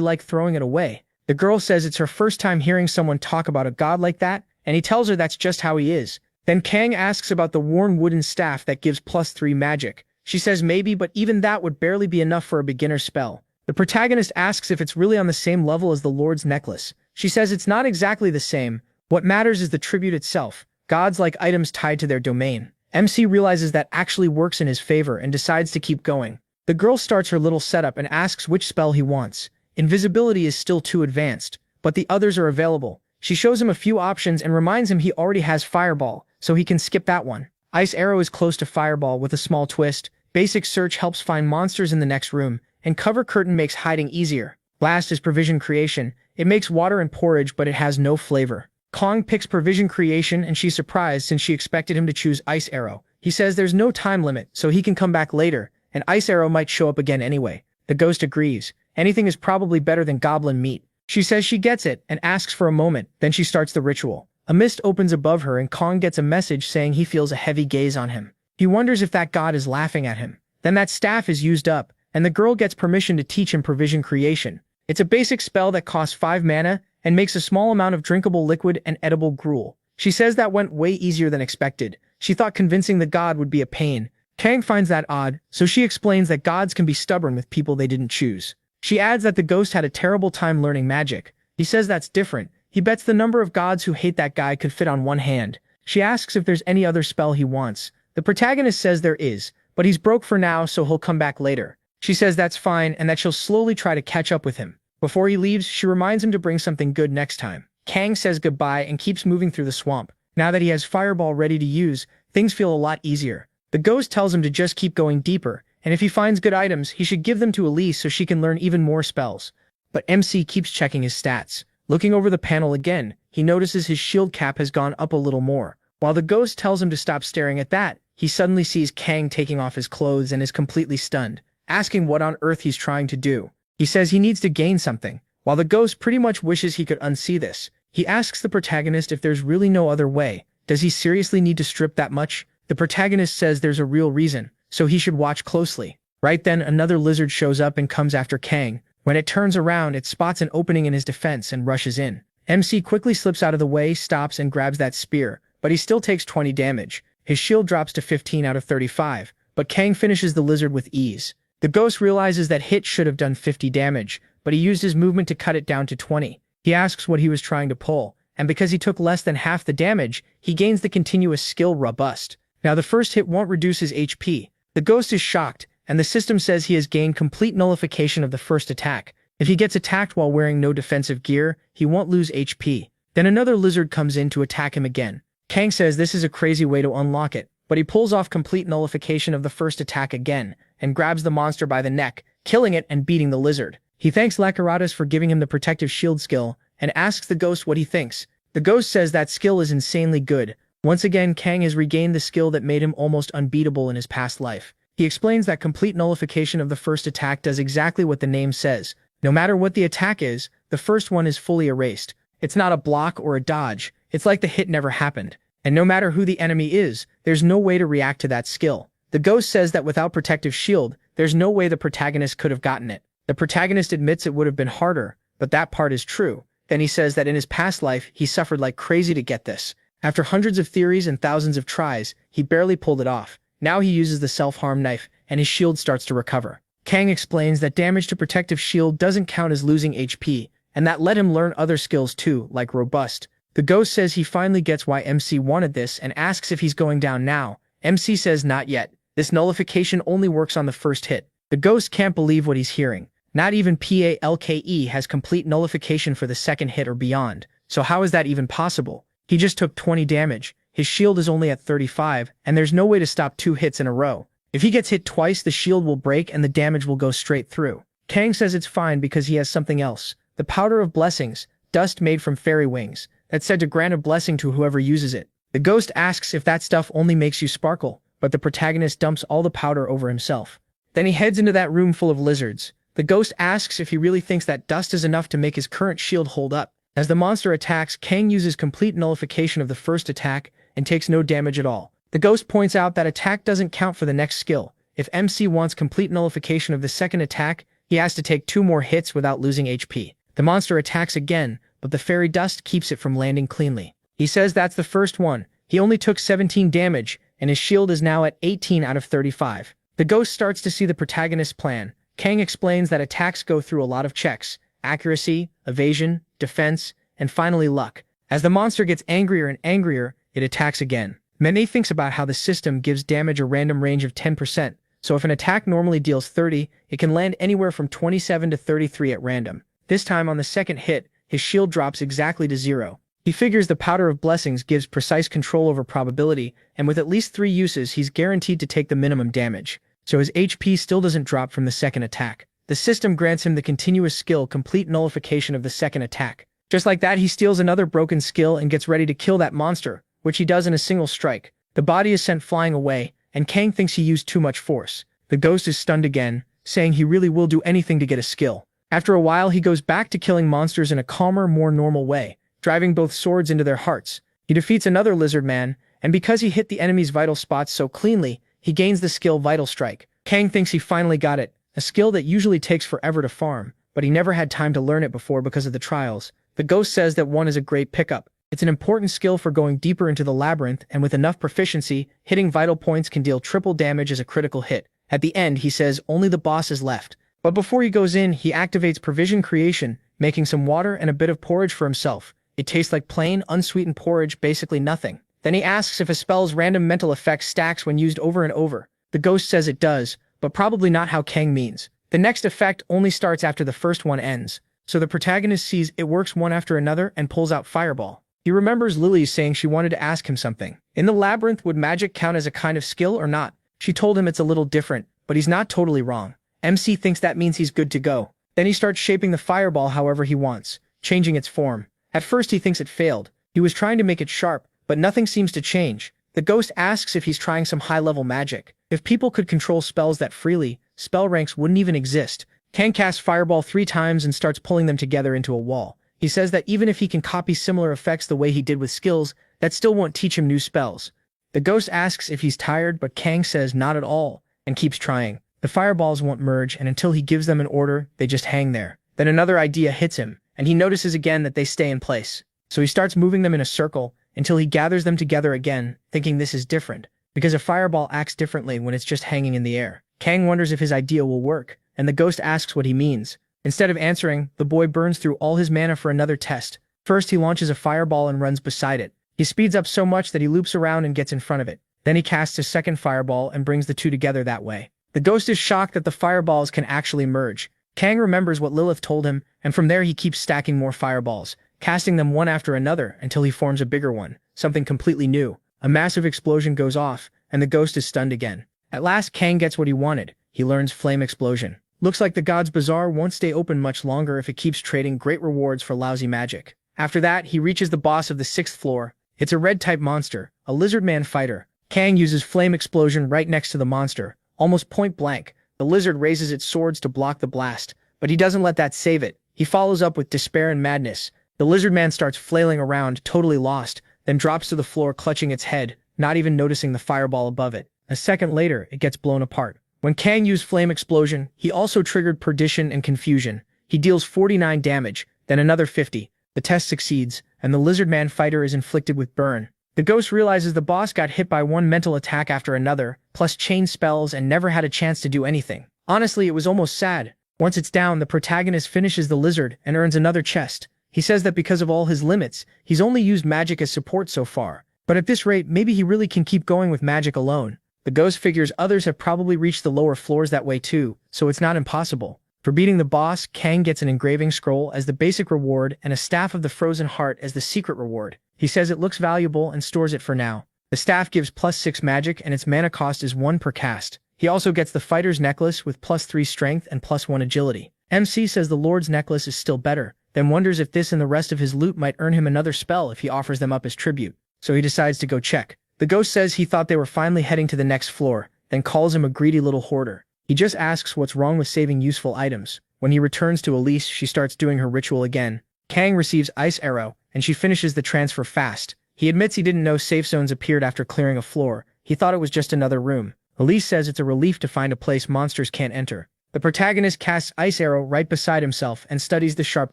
like throwing it away. The girl says it's her first time hearing someone talk about a god like that, and he tells her that's just how he is. Then Kang asks about the worn wooden staff that gives +3 magic. She says maybe, but even that would barely be enough for a beginner spell. The protagonist asks if it's really on the same level as the Lord's necklace. She says it's not exactly the same. What matters is the tribute itself. Gods like items tied to their domain. MC realizes that actually works in his favor and decides to keep going. The girl starts her little setup and asks which spell he wants. Invisibility is still too advanced, but the others are available. She shows him a few options and reminds him he already has Fireball, so he can skip that one. Ice Arrow is close to Fireball with a small twist. Basic Search helps find monsters in the next room, and Cover Curtain makes hiding easier. Blast is Provision Creation. It makes water and porridge, but it has no flavor. Kong picks Provision Creation, and she's surprised since she expected him to choose Ice Arrow. He says there's no time limit, so he can come back later, and Ice Arrow might show up again anyway. The ghost agrees. Anything is probably better than goblin meat. She says she gets it and asks for a moment, then she starts the ritual. A mist opens above her and Kong gets a message saying he feels a heavy gaze on him. He wonders if that god is laughing at him. Then that staff is used up, and the girl gets permission to teach him Provision Creation. It's a basic spell that costs 5 mana and makes a small amount of drinkable liquid and edible gruel. She says that went way easier than expected. She thought convincing the god would be a pain. Kang finds that odd, so she explains that gods can be stubborn with people they didn't choose. She adds that the ghost had a terrible time learning magic. He says that's different. He bets the number of gods who hate that guy could fit on one hand. She asks if there's any other spell he wants. The protagonist says there is, but he's broke for now, so he'll come back later. She says that's fine and that she'll slowly try to catch up with him. Before he leaves, she reminds him to bring something good next time. Kang says goodbye and keeps moving through the swamp. Now that he has Fireball ready to use, things feel a lot easier. The ghost tells him to just keep going deeper, and if he finds good items, he should give them to Elise so she can learn even more spells. But MC keeps checking his stats. Looking over the panel again, he notices his shield cap has gone up a little more. While the ghost tells him to stop staring at that, he suddenly sees Kang taking off his clothes and is completely stunned, asking what on earth he's trying to do. He says he needs to gain something. While the ghost pretty much wishes he could unsee this, he asks the protagonist if there's really no other way. Does he seriously need to strip that much? The protagonist says there's a real reason, so he should watch closely. Right then, another lizard shows up and comes after Kang. When it turns around, it spots an opening in his defense and rushes in. MC quickly slips out of the way, stops and grabs that spear, but he still takes 20 damage. His shield drops to 15 out of 35, but Kang finishes the lizard with ease. The ghost realizes that hit should have done 50 damage, but he used his movement to cut it down to 20. He asks what he was trying to pull, and because he took less than half the damage, he gains the continuous skill Robust. Now the first hit won't reduce his HP. The ghost is shocked, and the system says he has gained complete nullification of the first attack. If he gets attacked while wearing no defensive gear, he won't lose HP. Then another lizard comes in to attack him again. Kang says this is a crazy way to unlock it, but he pulls off complete nullification of the first attack again, and grabs the monster by the neck, killing it and beating the lizard. He thanks Lakarada's for giving him the protective shield skill, and asks the ghost what he thinks. The ghost says that skill is insanely good. Once again, Kang has regained the skill that made him almost unbeatable in his past life. He explains that complete nullification of the first attack does exactly what the name says. No matter what the attack is, the first one is fully erased. It's not a block or a dodge. It's like the hit never happened. And no matter who the enemy is, there's no way to react to that skill. The ghost says that without protective shield, there's no way the protagonist could have gotten it. The protagonist admits it would have been harder, but that part is true. Then he says that in his past life, he suffered like crazy to get this. After hundreds of theories and thousands of tries, he barely pulled it off. Now he uses the self-harm knife, and his shield starts to recover. Kang explains that damage to protective shield doesn't count as losing HP, and that let him learn other skills too, like Robust. The ghost says he finally gets why MC wanted this and asks if he's going down now. MC says not yet. This nullification only works on the first hit. The ghost can't believe what he's hearing. Not even PALKE has complete nullification for the second hit or beyond, so how is that even possible? He just took 20 damage, his shield is only at 35, and there's no way to stop 2 hits in a row. If he gets hit twice, the shield will break and the damage will go straight through. Kang says it's fine because he has something else. The Powder of Blessings, dust made from fairy wings, that's said to grant a blessing to whoever uses it. The ghost asks if that stuff only makes you sparkle, but the protagonist dumps all the powder over himself. Then he heads into that room full of lizards. The ghost asks if he really thinks that dust is enough to make his current shield hold up. As the monster attacks, Kang uses complete nullification of the first attack and takes no damage at all. The ghost points out that attack doesn't count for the next skill. If MC wants complete nullification of the second attack, he has to take 2 more hits without losing HP. The monster attacks again, but the fairy dust keeps it from landing cleanly. He says that's the first one. He only took 17 damage, and his shield is now at 18 out of 35. The ghost starts to see the protagonist's plan. Kang explains that attacks go through a lot of checks: accuracy, evasion, defense, and finally luck. As the monster gets angrier and angrier, it attacks again. Mene thinks about how the system gives damage a random range of 10%, so if an attack normally deals 30, it can land anywhere from 27 to 33 at random. This time on the second hit, his shield drops exactly to 0. He figures the Powder of Blessings gives precise control over probability, and with at least 3 uses he's guaranteed to take the minimum damage, so his HP still doesn't drop from the second attack. The system grants him the continuous skill Complete Nullification of the second attack. Just like that, he steals another broken skill and gets ready to kill that monster, which he does in a single strike. The body is sent flying away, and Kang thinks he used too much force. The ghost is stunned again, saying he really will do anything to get a skill. After a while, he goes back to killing monsters in a calmer, more normal way, driving both swords into their hearts. He defeats another lizard man, and because he hit the enemy's vital spots so cleanly, he gains the skill Vital Strike. Kang thinks he finally got it, a skill that usually takes forever to farm, but he never had time to learn it before because of the trials. The ghost says that 1 is a great pickup. It's an important skill for going deeper into the labyrinth, and with enough proficiency, hitting vital points can deal triple damage as a critical hit. At the end, he says only the boss is left. But before he goes in, he activates Provision Creation, making some water and a bit of porridge for himself. It tastes like plain, unsweetened porridge, basically nothing. Then he asks if a spell's random mental effect stacks when used over and over. The ghost says it does, but probably not how Kang means. The next effect only starts after the first one ends, so the protagonist sees it works one after another and pulls out Fireball. He remembers Lily saying she wanted to ask him something. In the labyrinth, would magic count as a kind of skill or not? She told him it's a little different, but he's not totally wrong. MC thinks that means he's good to go. Then he starts shaping the fireball however he wants, changing its form. At first he thinks it failed. He was trying to make it sharp, but nothing seems to change. The ghost asks if he's trying some high-level magic. If people could control spells that freely, spell ranks wouldn't even exist. Kang casts Fireball 3 times and starts pulling them together into a wall. He says that even if he can copy similar effects the way he did with skills, that still won't teach him new spells. The ghost asks if he's tired, but Kang says not at all, and keeps trying. The fireballs won't merge, and until he gives them an order, they just hang there. Then another idea hits him, and he notices again that they stay in place. So he starts moving them in a circle, until he gathers them together again, thinking this is different, because a fireball acts differently when it's just hanging in the air. Kang wonders if his idea will work, and the ghost asks what he means. Instead of answering, the boy burns through all his mana for another test. First, he launches a fireball and runs beside it. He speeds up so much that he loops around and gets in front of it. Then he casts a second fireball and brings the 2 together that way. The ghost is shocked that the fireballs can actually merge. Kang remembers what Lilith told him, and from there he keeps stacking more fireballs, casting them one after another until he forms a bigger one, something completely new. A massive explosion goes off, and the ghost is stunned again. At last, Kang gets what he wanted. He learns Flame Explosion. Looks like the God's Bazaar won't stay open much longer if it keeps trading great rewards for lousy magic. After that, he reaches the boss of the 6th floor. It's a red-type monster, a lizard-man fighter. Kang uses Flame Explosion right next to the monster, almost point blank. The lizard raises its swords to block the blast, but he doesn't let that save it. He follows up with Despair and Madness. The lizard-man starts flailing around, totally lost, then drops to the floor clutching its head, not even noticing the fireball above it. A second later, it gets blown apart. When Kang used Flame Explosion, he also triggered Perdition and Confusion. He deals 49 damage, then another 50. The test succeeds, and the lizard-man fighter is inflicted with burn. The ghost realizes the boss got hit by one mental attack after another, plus chain spells, and never had a chance to do anything. Honestly, it was almost sad. Once it's down, the protagonist finishes the lizard and earns another chest. He says that because of all his limits, he's only used magic as support so far. But at this rate, maybe he really can keep going with magic alone. The ghost figures others have probably reached the lower floors that way too, so it's not impossible. For beating the boss, Kang gets an engraving scroll as the basic reward and a Staff of the Frozen Heart as the secret reward. He says it looks valuable and stores it for now. The staff gives +6 magic and its mana cost is 1 per cast. He also gets the Fighter's Necklace with +3 strength and +1 agility. MC says the Lord's Necklace is still better, then wonders if this and the rest of his loot might earn him another spell if he offers them up as tribute. So he decides to go check. The ghost says he thought they were finally heading to the next floor, then calls him a greedy little hoarder. He just asks what's wrong with saving useful items. When he returns to Elise, she starts doing her ritual again. Kang receives Ice Arrow, and she finishes the transfer fast. He admits he didn't know safe zones appeared after clearing a floor. He thought it was just another room. Elise says it's a relief to find a place monsters can't enter. The protagonist casts Ice Arrow right beside himself and studies the sharp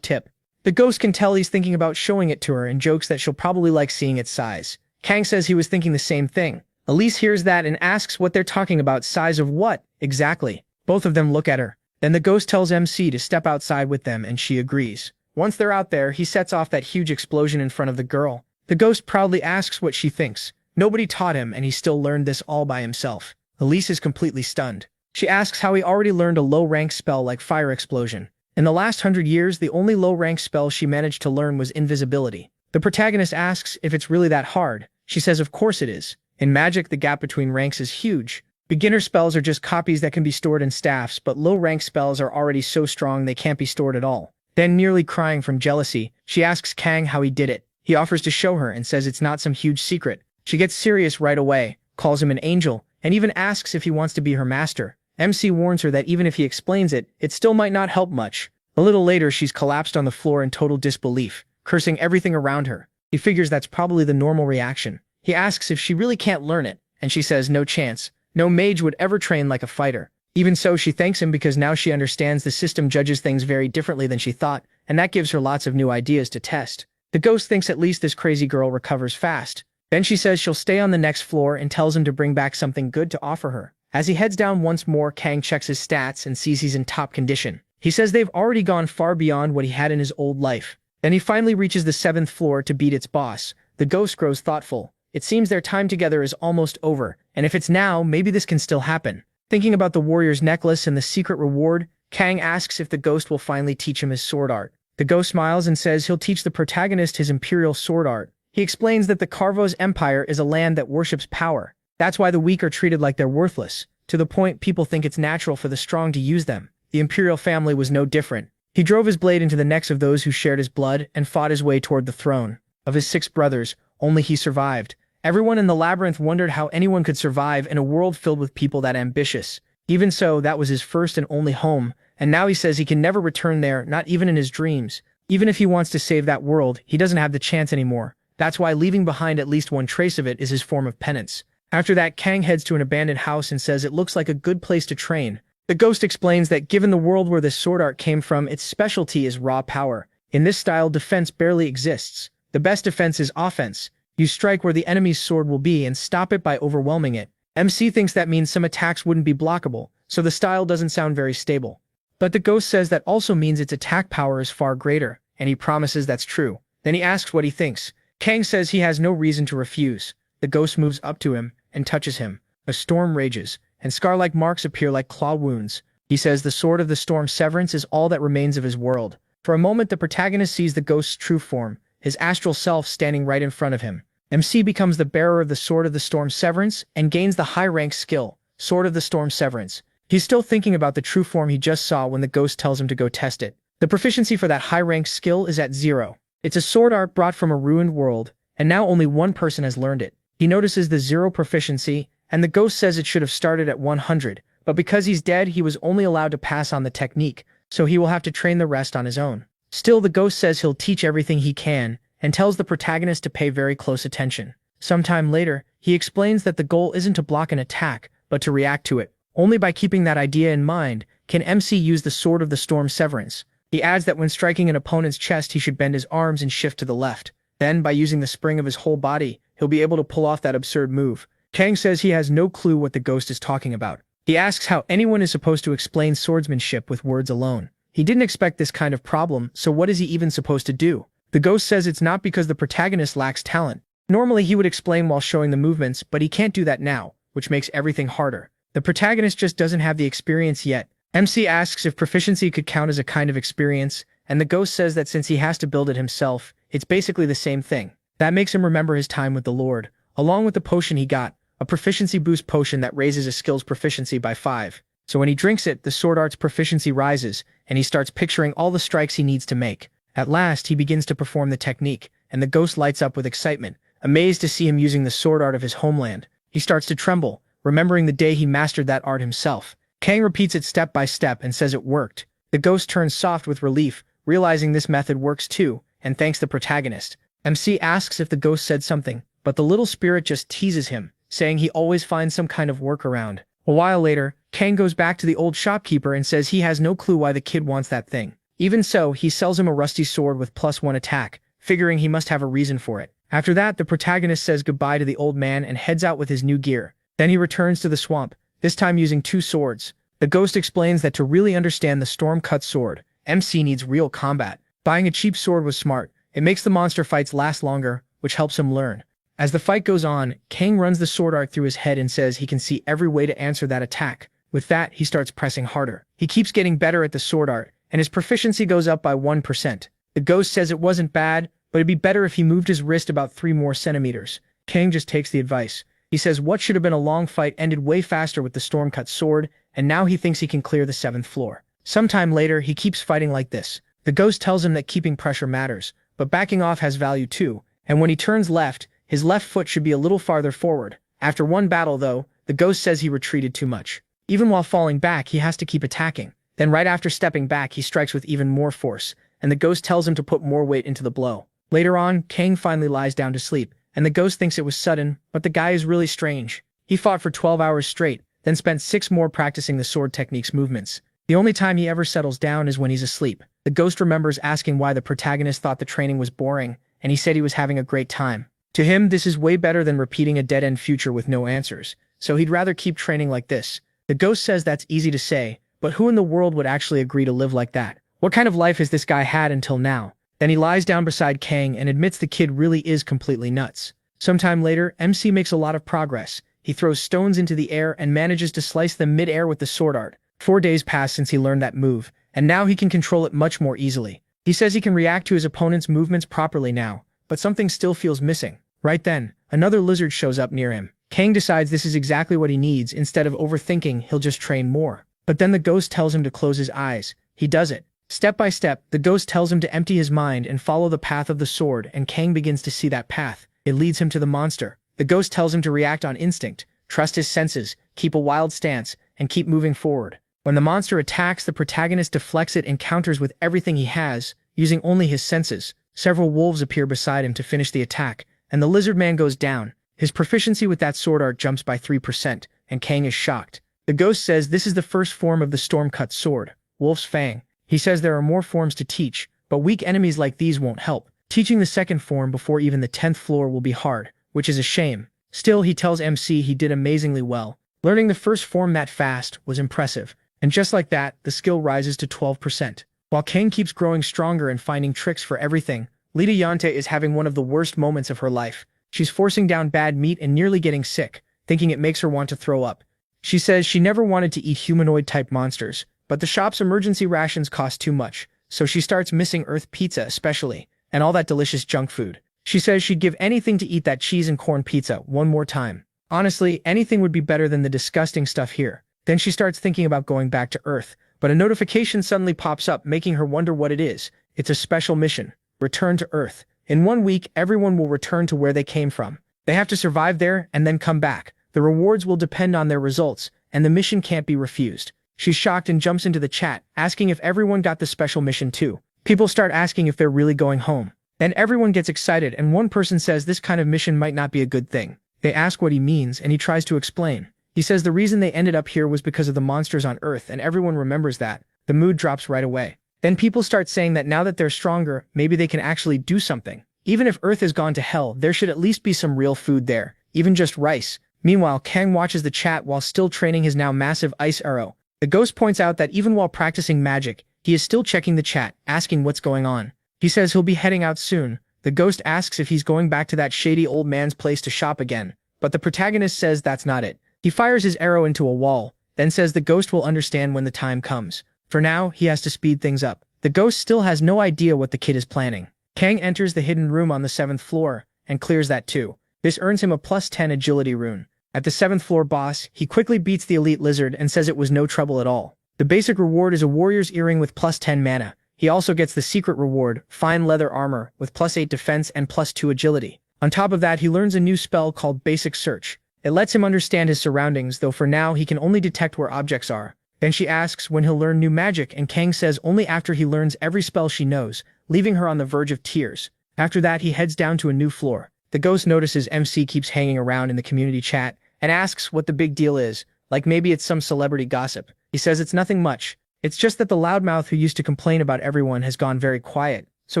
tip. The ghost can tell he's thinking about showing it to her and jokes that she'll probably like seeing its size. Kang says he was thinking the same thing. Elise hears that and asks what they're talking about. Size of what, exactly? Both of them look at her. Then the ghost tells MC to step outside with them and she agrees. Once they're out there, he sets off that huge explosion in front of the girl. The ghost proudly asks what she thinks. Nobody taught him and he still learned this all by himself. Elise is completely stunned. She asks how he already learned a low-rank spell like fire explosion. In the last 100 years, the only low-rank spell she managed to learn was invisibility. The protagonist asks if it's really that hard. She says of course it is. In magic, the gap between ranks is huge. Beginner spells are just copies that can be stored in staffs, but low-rank spells are already so strong they can't be stored at all. Then, nearly crying from jealousy, she asks Kang how he did it. He offers to show her and says it's not some huge secret. She gets serious right away, calls him an angel, and even asks if he wants to be her master. MC warns her that even if he explains it, it still might not help much. A little later, she's collapsed on the floor in total disbelief, cursing everything around her. He figures that's probably the normal reaction. He asks if she really can't learn it, and she says no chance. No mage would ever train like a fighter. Even so, she thanks him because now she understands the system judges things very differently than she thought, and that gives her lots of new ideas to test. The ghost thinks at least this crazy girl recovers fast. Then she says she'll stay on the next floor and tells him to bring back something good to offer her. As he heads down once more, Kang checks his stats and sees he's in top condition. He says they've already gone far beyond what he had in his old life. Then he finally reaches the 7th floor to beat its boss. The ghost grows thoughtful. It seems their time together is almost over, and if it's now, maybe this can still happen. Thinking about the warrior's necklace and the secret reward, Kang asks if the ghost will finally teach him his sword art. The ghost smiles and says he'll teach the protagonist his imperial sword art. He explains that the Carvos Empire is a land that worships power. That's why the weak are treated like they're worthless, to the point people think it's natural for the strong to use them. The imperial family was no different. He drove his blade into the necks of those who shared his blood and fought his way toward the throne. Of his 6 brothers, only he survived. Everyone in the labyrinth wondered how anyone could survive in a world filled with people that ambitious. Even so, that was his first and only home, and now he says he can never return there, not even in his dreams. Even if he wants to save that world, he doesn't have the chance anymore. That's why leaving behind at least one trace of it is his form of penance. After that, Kang heads to an abandoned house and says it looks like a good place to train. The ghost explains that given the world where this sword art came from, its specialty is raw power. In this style, defense barely exists. The best defense is offense. You strike where the enemy's sword will be and stop it by overwhelming it. MC thinks that means some attacks wouldn't be blockable, so the style doesn't sound very stable. But the ghost says that also means its attack power is far greater, and he promises that's true. Then he asks what he thinks. Kang says he has no reason to refuse. The ghost moves up to him and touches him. A storm rages, and scar-like marks appear like claw wounds. He says the sword of the storm Severance is all that remains of his world. For a moment, the protagonist sees the ghost's true form, his astral self standing right in front of him. MC becomes the bearer of the Sword of the Storm Severance and gains the high-rank skill, Sword of the Storm Severance. He's still thinking about the true form he just saw when the ghost tells him to go test it. The proficiency for that high-rank skill is at 0. It's a sword art brought from a ruined world, and now only one person has learned it. He notices the 0 proficiency, and the ghost says it should have started at 100, but because he's dead, he was only allowed to pass on the technique, so he will have to train the rest on his own. Still, the ghost says he'll teach everything he can, and tells the protagonist to pay very close attention. Sometime later, he explains that the goal isn't to block an attack, but to react to it. Only by keeping that idea in mind can MC use the Sword of the Storm Severance. He adds that when striking an opponent's chest, he should bend his arms and shift to the left. Then, by using the spring of his whole body, he'll be able to pull off that absurd move. Kang says he has no clue what the ghost is talking about. He asks how anyone is supposed to explain swordsmanship with words alone. He didn't expect this kind of problem, so what is he even supposed to do? The ghost says it's not because the protagonist lacks talent. Normally he would explain while showing the movements, but he can't do that now, which makes everything harder. The protagonist just doesn't have the experience yet. MC asks if proficiency could count as a kind of experience, and the ghost says that since he has to build it himself, it's basically the same thing. That makes him remember his time with the Lord, along with the potion he got, a proficiency boost potion that raises a skill's proficiency by 5. So when he drinks it, the sword art's proficiency rises, and he starts picturing all the strikes he needs to make. At last, he begins to perform the technique, and the ghost lights up with excitement, amazed to see him using the sword art of his homeland. He starts to tremble, remembering the day he mastered that art himself. Kang repeats it step by step and says it worked. The ghost turns soft with relief, realizing this method works too, and thanks the protagonist. MC asks if the ghost said something, but the little spirit just teases him, saying he always finds some kind of workaround. A while later, Kang goes back to the old shopkeeper and says he has no clue why the kid wants that thing. Even so, he sells him a rusty sword with +1 attack, figuring he must have a reason for it. After that, the protagonist says goodbye to the old man and heads out with his new gear. Then he returns to the swamp, this time using 2 swords. The ghost explains that to really understand the storm-cut sword, MC needs real combat. Buying a cheap sword was smart. It makes the monster fights last longer, which helps him learn. As the fight goes on, Kang runs the sword art through his head and says he can see every way to answer that attack. With that, he starts pressing harder. He keeps getting better at the sword art, and his proficiency goes up by 1%. The ghost says it wasn't bad, but it'd be better if he moved his wrist about 3 more centimeters. Kang just takes the advice. He says what should have been a long fight ended way faster with the storm-cut sword, and now he thinks he can clear the 7th floor. Sometime later, he keeps fighting like this. The ghost tells him that keeping pressure matters, but backing off has value too, and when he turns left, his left foot should be a little farther forward. After one battle, though, the ghost says he retreated too much. Even while falling back, he has to keep attacking. Then right after stepping back, he strikes with even more force, and the ghost tells him to put more weight into the blow. Later on, Kang finally lies down to sleep, and the ghost thinks it was sudden, but the guy is really strange. He fought for 12 hours straight, then spent 6 more practicing the sword technique's movements. The only time he ever settles down is when he's asleep. The ghost remembers asking why the protagonist thought the training was boring, and he said he was having a great time. To him, this is way better than repeating a dead-end future with no answers, so he'd rather keep training like this. The ghost says that's easy to say, but who in the world would actually agree to live like that? What kind of life has this guy had until now? Then he lies down beside Kang and admits the kid really is completely nuts. Sometime later, MC makes a lot of progress. He throws stones into the air and manages to slice them mid-air with the sword art. 4 days pass since he learned that move, and now he can control it much more easily. He says he can react to his opponent's movements properly now, but something still feels missing. Right then, another lizard shows up near him. Kang decides this is exactly what he needs. Instead of overthinking, he'll just train more. But then the ghost tells him to close his eyes. He does it. Step by step, the ghost tells him to empty his mind and follow the path of the sword, and Kang begins to see that path. It leads him to the monster. The ghost tells him to react on instinct, trust his senses, keep a wild stance, and keep moving forward. When the monster attacks, the protagonist deflects it and counters with everything he has, using only his senses. Several wolves appear beside him to finish the attack, and the lizard man goes down. His proficiency with that sword art jumps by 3%, and Kang is shocked. The ghost says this is the first form of the storm-cut sword, Wolf's Fang. He says there are more forms to teach, but weak enemies like these won't help. Teaching the second form before even the 10th floor will be hard, which is a shame. Still, he tells MC he did amazingly well. Learning the first form that fast was impressive, and just like that, the skill rises to 12%. While Kang keeps growing stronger and finding tricks for everything, Lita Yante is having one of the worst moments of her life. She's forcing down bad meat and nearly getting sick, thinking it makes her want to throw up. She says she never wanted to eat humanoid-type monsters, but the shop's emergency rations cost too much, so she starts missing Earth pizza especially, and all that delicious junk food. She says she'd give anything to eat that cheese and corn pizza one more time. Honestly, anything would be better than the disgusting stuff here. Then she starts thinking about going back to Earth, but a notification suddenly pops up making her wonder what it is. It's a special mission. Return to Earth. In 1 week, everyone will return to where they came from. They have to survive there and then come back. The rewards will depend on their results, and the mission can't be refused. She's shocked and jumps into the chat, asking if everyone got the special mission too. People start asking if they're really going home. Then everyone gets excited and one person says this kind of mission might not be a good thing. They ask what he means and he tries to explain. He says the reason they ended up here was because of the monsters on Earth and everyone remembers that. The mood drops right away. Then people start saying that now that they're stronger, maybe they can actually do something. Even if Earth has gone to hell, there should at least be some real food there, even just rice. Meanwhile, Kang watches the chat while still training his now massive ice arrow. The ghost points out that even while practicing magic, he is still checking the chat, asking what's going on. He says he'll be heading out soon. The ghost asks if he's going back to that shady old man's place to shop again, but the protagonist says that's not it. He fires his arrow into a wall, then says the ghost will understand when the time comes. For now, he has to speed things up. The ghost still has no idea what the kid is planning. Kang enters the hidden room on the 7th floor, and clears that too. This earns him a +10 agility rune. At the 7th floor boss, he quickly beats the elite lizard and says it was no trouble at all. The basic reward is a warrior's earring with +10 mana. He also gets the secret reward, fine leather armor, with +8 defense and +2 agility. On top of that, he learns a new spell called Basic Search. It lets him understand his surroundings, though for now he can only detect where objects are. Then she asks when he'll learn new magic, and Kang says only after he learns every spell she knows, leaving her on the verge of tears. After that, he heads down to a new floor. The ghost notices MC keeps hanging around in the community chat, and asks what the big deal is, like maybe it's some celebrity gossip. He says it's nothing much. It's just that the loudmouth who used to complain about everyone has gone very quiet, so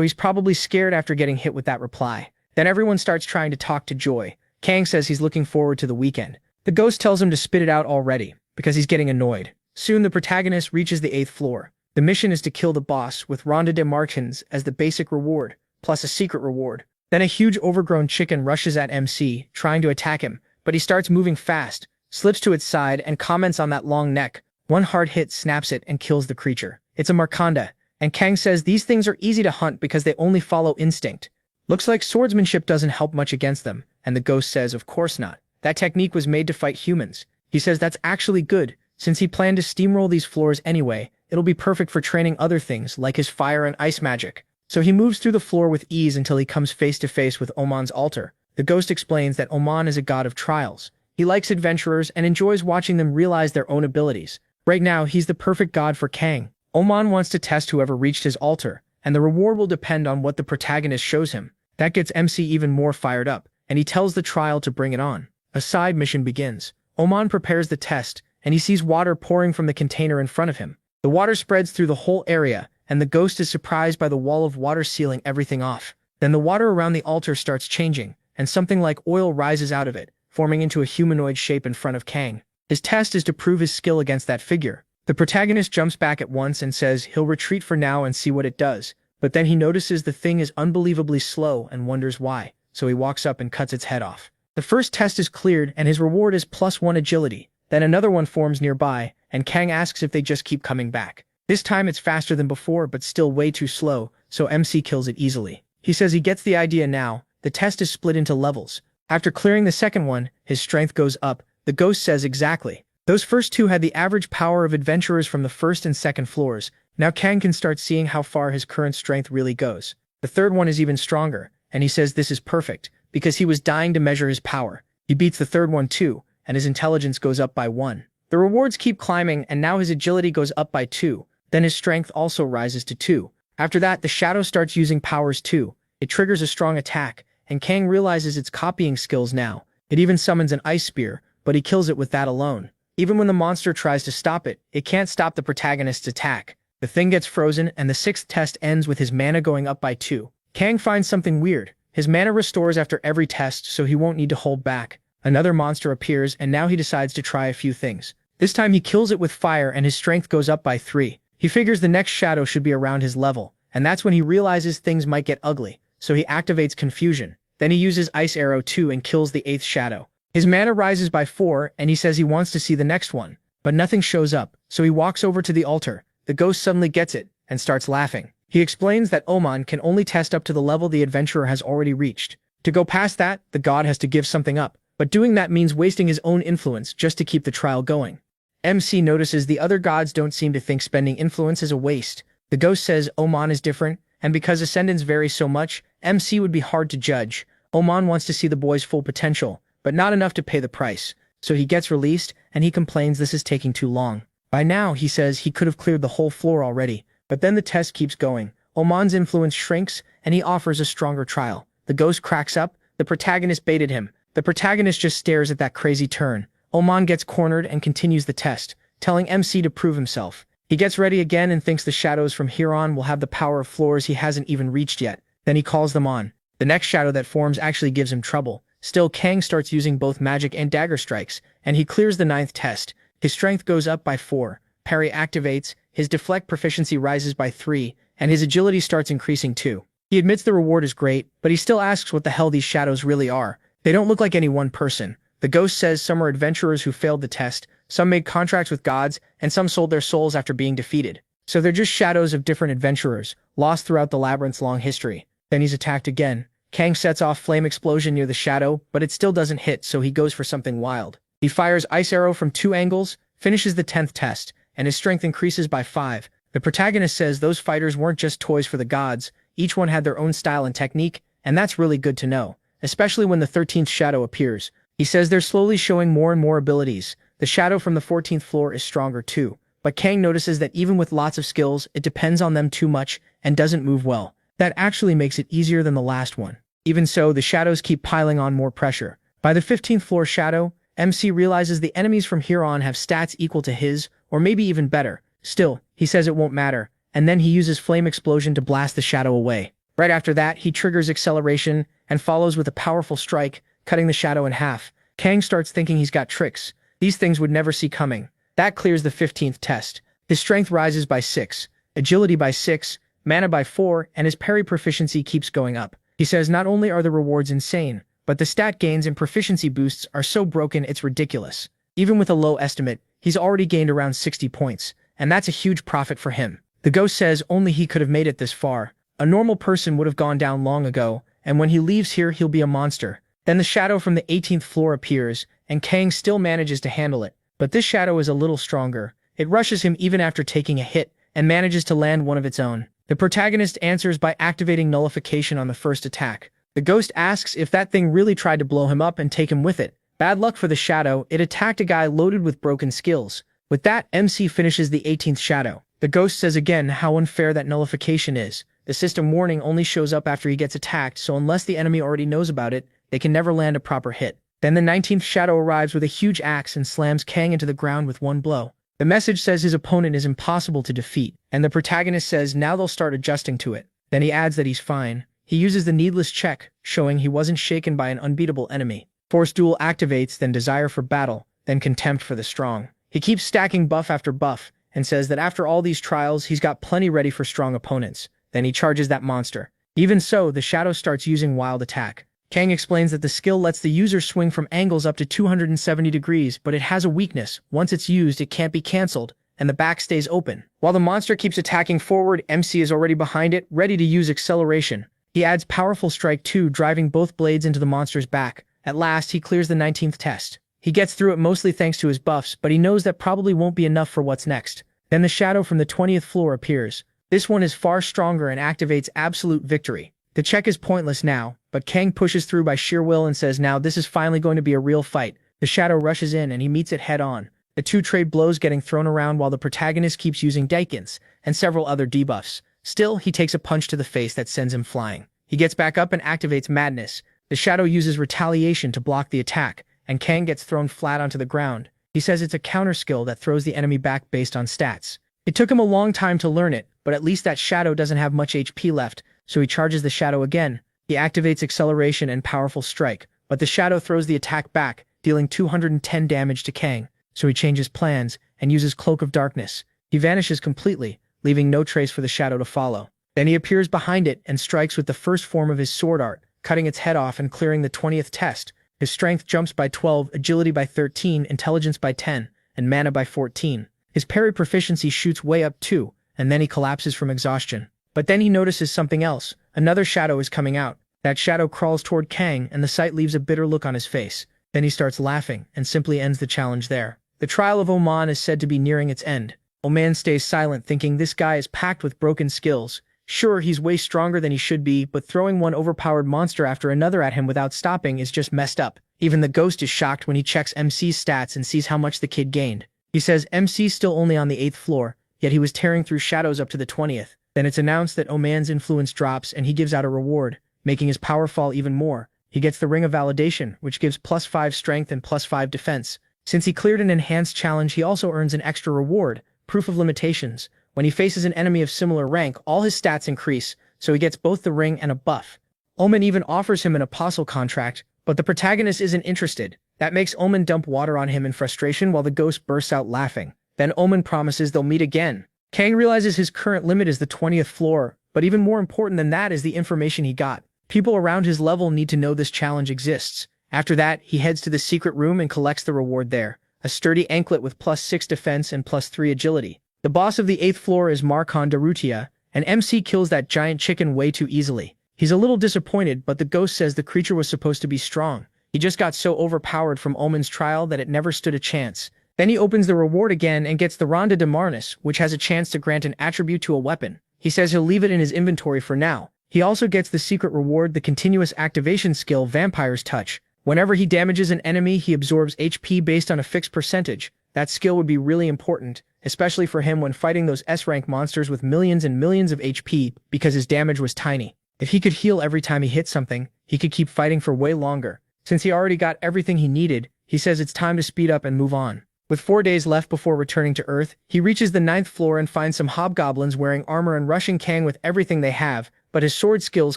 he's probably scared after getting hit with that reply. Then everyone starts trying to talk to Joy. Kang says he's looking forward to the weekend. The ghost tells him to spit it out already, because he's getting annoyed. Soon the protagonist reaches the 8th floor. The mission is to kill the boss with Ronda de Martins as the basic reward, plus a secret reward. Then a huge overgrown chicken rushes at MC, trying to attack him, but he starts moving fast, slips to its side, and comments on that long neck. One hard hit snaps it and kills the creature. It's a Marconda, and Kang says these things are easy to hunt because they only follow instinct. Looks like swordsmanship doesn't help much against them, and the ghost says of course not. That technique was made to fight humans. He says that's actually good, since he planned to steamroll these floors anyway. It'll be perfect for training other things like his fire and ice magic. So he moves through the floor with ease until he comes face to face with Oman's altar. The ghost explains that Oman is a god of trials. He likes adventurers and enjoys watching them realize their own abilities. Right now, he's the perfect god for Kang. Oman wants to test whoever reached his altar, and the reward will depend on what the protagonist shows him. That gets MC even more fired up, and he tells the trial to bring it on. A side mission begins. Oman prepares the test, and he sees water pouring from the container in front of him. The water spreads through the whole area, and the ghost is surprised by the wall of water sealing everything off. Then the water around the altar starts changing, and something like oil rises out of it, forming into a humanoid shape in front of Kang. His test is to prove his skill against that figure. The protagonist jumps back at once and says he'll retreat for now and see what it does, but then he notices the thing is unbelievably slow and wonders why, so he walks up and cuts its head off. The first test is cleared, and his reward is +1 agility. Then another one forms nearby, and Kang asks if they just keep coming back. This time it's faster than before, but still way too slow, so MC kills it easily. He says he gets the idea now. The test is split into levels. After clearing the second one, his strength goes up. The ghost says exactly. Those first two had the average power of adventurers from the first and second floors. Now Kang can start seeing how far his current strength really goes. The third one is even stronger, and he says this is perfect, because he was dying to measure his power. He beats the third one too, and his intelligence goes up by 1. The rewards keep climbing, and now his agility goes up by 2. Then his strength also rises to 2. After that, the shadow starts using powers too. It triggers a strong attack, and Kang realizes it's copying skills now. It even summons an ice spear, but he kills it with that alone. Even when the monster tries to stop it, it can't stop the protagonist's attack. The thing gets frozen, and the 6th test ends with his mana going up by 2. Kang finds something weird. His mana restores after every test, so he won't need to hold back. Another monster appears, and now he decides to try a few things. This time he kills it with fire, and his strength goes up by 3. He figures the next shadow should be around his level, and that's when he realizes things might get ugly, so he activates confusion. Then he uses Ice Arrow too and kills the 8th shadow. His mana rises by 4, and he says he wants to see the next one, but nothing shows up, so he walks over to the altar. The ghost suddenly gets it, and starts laughing. He explains that Oman can only test up to the level the adventurer has already reached. To go past that, the god has to give something up, but doing that means wasting his own influence just to keep the trial going. MC notices the other gods don't seem to think spending influence is a waste. The ghost says Oman is different, and because ascendants vary so much, MC would be hard to judge. Oman wants to see the boy's full potential, but not enough to pay the price, so he gets released, and he complains this is taking too long. By now, he says he could have cleared the whole floor already, but then the test keeps going. Oman's influence shrinks, and he offers a stronger trial. The ghost cracks up. The protagonist baited him. The protagonist just stares at that crazy turn. Oman gets cornered and continues the test, telling MC to prove himself. He gets ready again and thinks the shadows from here on will have the power of floors he hasn't even reached yet. Then he calls them on. The next shadow that forms actually gives him trouble. Still, Kang starts using both magic and dagger strikes, and he clears the 9th test. His strength goes up by 4. Parry activates, his deflect proficiency rises by 3, and his agility starts increasing too. He admits the reward is great, but he still asks what the hell these shadows really are. They don't look like any one person. The ghost says some are adventurers who failed the test, some made contracts with gods, and some sold their souls after being defeated. So they're just shadows of different adventurers, lost throughout the labyrinth's long history. Then he's attacked again. Kang sets off flame explosion near the shadow, but it still doesn't hit, so he goes for something wild. He fires Ice Arrow from 2 angles, finishes the 10th test, and his strength increases by 5. The protagonist says those fighters weren't just toys for the gods, each one had their own style and technique, and that's really good to know, especially when the 13th shadow appears. He says they're slowly showing more and more abilities. The shadow from the 14th floor is stronger too, but Kang notices that even with lots of skills, it depends on them too much and doesn't move well. That actually makes it easier than the last one. Even so, the shadows keep piling on more pressure. By the 15th floor shadow, MC realizes the enemies from here on have stats equal to his, or maybe even better. Still, he says it won't matter, and then he uses Flame Explosion to blast the shadow away. Right after that, he triggers Acceleration and follows with a powerful strike, cutting the shadow in half. Kang starts thinking he's got tricks. These things would never see coming. That clears the 15th test. His strength rises by 6, agility by 6, mana by 4, and his parry proficiency keeps going up. He says not only are the rewards insane, but the stat gains and proficiency boosts are so broken it's ridiculous. Even with a low estimate, he's already gained around 60 points, and that's a huge profit for him. The ghost says only he could have made it this far. A normal person would have gone down long ago, and when he leaves here he'll be a monster. Then the shadow from the 18th floor appears, and Kang still manages to handle it. But this shadow is a little stronger. It rushes him even after taking a hit, and manages to land one of its own. The protagonist answers by activating nullification on the first attack. The ghost asks if that thing really tried to blow him up and take him with it. Bad luck for the shadow, it attacked a guy loaded with broken skills. With that, MC finishes the 18th shadow. The ghost says again how unfair that nullification is. The system warning only shows up after he gets attacked, so unless the enemy already knows about it, they can never land a proper hit. Then the 19th shadow arrives with a huge axe and slams Kang into the ground with one blow. The message says his opponent is impossible to defeat, and the protagonist says now they'll start adjusting to it. Then he adds that he's fine. He uses the needless check, showing he wasn't shaken by an unbeatable enemy. Force Duel activates, then Desire for Battle, then Contempt for the Strong. He keeps stacking buff after buff, and says that after all these trials, he's got plenty ready for strong opponents. Then he charges that monster. Even so, the shadow starts using Wild Attack. Kang explains that the skill lets the user swing from angles up to 270 degrees, but it has a weakness. Once it's used, it can't be cancelled, and the back stays open. While the monster keeps attacking forward, MC is already behind it, ready to use Acceleration. He adds Powerful Strike 2, driving both blades into the monster's back. At last, he clears the 19th test. He gets through it mostly thanks to his buffs, but he knows that probably won't be enough for what's next. Then the shadow from the 20th floor appears. This one is far stronger and activates Absolute Victory. The check is pointless now, but Kang pushes through by sheer will and says now this is finally going to be a real fight. The shadow rushes in and he meets it head on. The two trade blows getting thrown around while the protagonist keeps using Daikins and several other debuffs. Still, he takes a punch to the face that sends him flying. He gets back up and activates Madness. The shadow uses Retaliation to block the attack, and Kang gets thrown flat onto the ground. He says it's a counter skill that throws the enemy back based on stats. It took him a long time to learn it, but at least that shadow doesn't have much HP left, so he charges the shadow again. He activates Acceleration and Powerful Strike, but the shadow throws the attack back, dealing 210 damage to Kang, so he changes plans and uses Cloak of Darkness. He vanishes completely, leaving no trace for the shadow to follow. Then he appears behind it and strikes with the first form of his sword art, cutting its head off and clearing the 20th test. His strength jumps by 12, agility by 13, intelligence by 10, and mana by 14. His parry proficiency shoots way up too, and then he collapses from exhaustion. But then he notices something else. Another shadow is coming out. That shadow crawls toward Kang, and the sight leaves a bitter look on his face. Then he starts laughing, and simply ends the challenge there. The trial of Oman is said to be nearing its end. Oman stays silent, thinking this guy is packed with broken skills. Sure, he's way stronger than he should be, but throwing one overpowered monster after another at him without stopping is just messed up. Even the ghost is shocked when he checks MC's stats and sees how much the kid gained. He says MC's still only on the 8th floor, yet he was tearing through shadows up to the 20th. Then it's announced that Oman's influence drops and he gives out a reward, making his power fall even more. He gets the Ring of Validation, which gives +5 strength and +5 defense. Since he cleared an enhanced challenge, he also earns an extra reward, Proof of Limitations. When he faces an enemy of similar rank, all his stats increase, so he gets both the ring and a buff. Oman even offers him an apostle contract, but the protagonist isn't interested. That makes Oman dump water on him in frustration while the ghost bursts out laughing. Then Oman promises they'll meet again. Kang realizes his current limit is the 20th floor, but even more important than that is the information he got. People around his level need to know this challenge exists. After that, he heads to the secret room and collects the reward there, a sturdy anklet with +6 defense and +3 agility. The boss of the 8th floor is Marcon Darutia, and MC kills that giant chicken way too easily. He's a little disappointed, but the ghost says the creature was supposed to be strong. He just got so overpowered from Oman's trial that it never stood a chance. Then he opens the reward again and gets the Ronda de Marnus, which has a chance to grant an attribute to a weapon. He says he'll leave it in his inventory for now. He also gets the secret reward, the continuous activation skill Vampire's Touch. Whenever he damages an enemy, he absorbs HP based on a fixed percentage. That skill would be really important, especially for him when fighting those S-rank monsters with millions and millions of HP, because his damage was tiny. If he could heal every time he hit something, he could keep fighting for way longer. Since he already got everything he needed, he He says it's time to speed up and move on. With 4 days left before returning to Earth, he reaches the 9th floor and finds some hobgoblins wearing armor and rushing Kang with everything they have, but his sword skills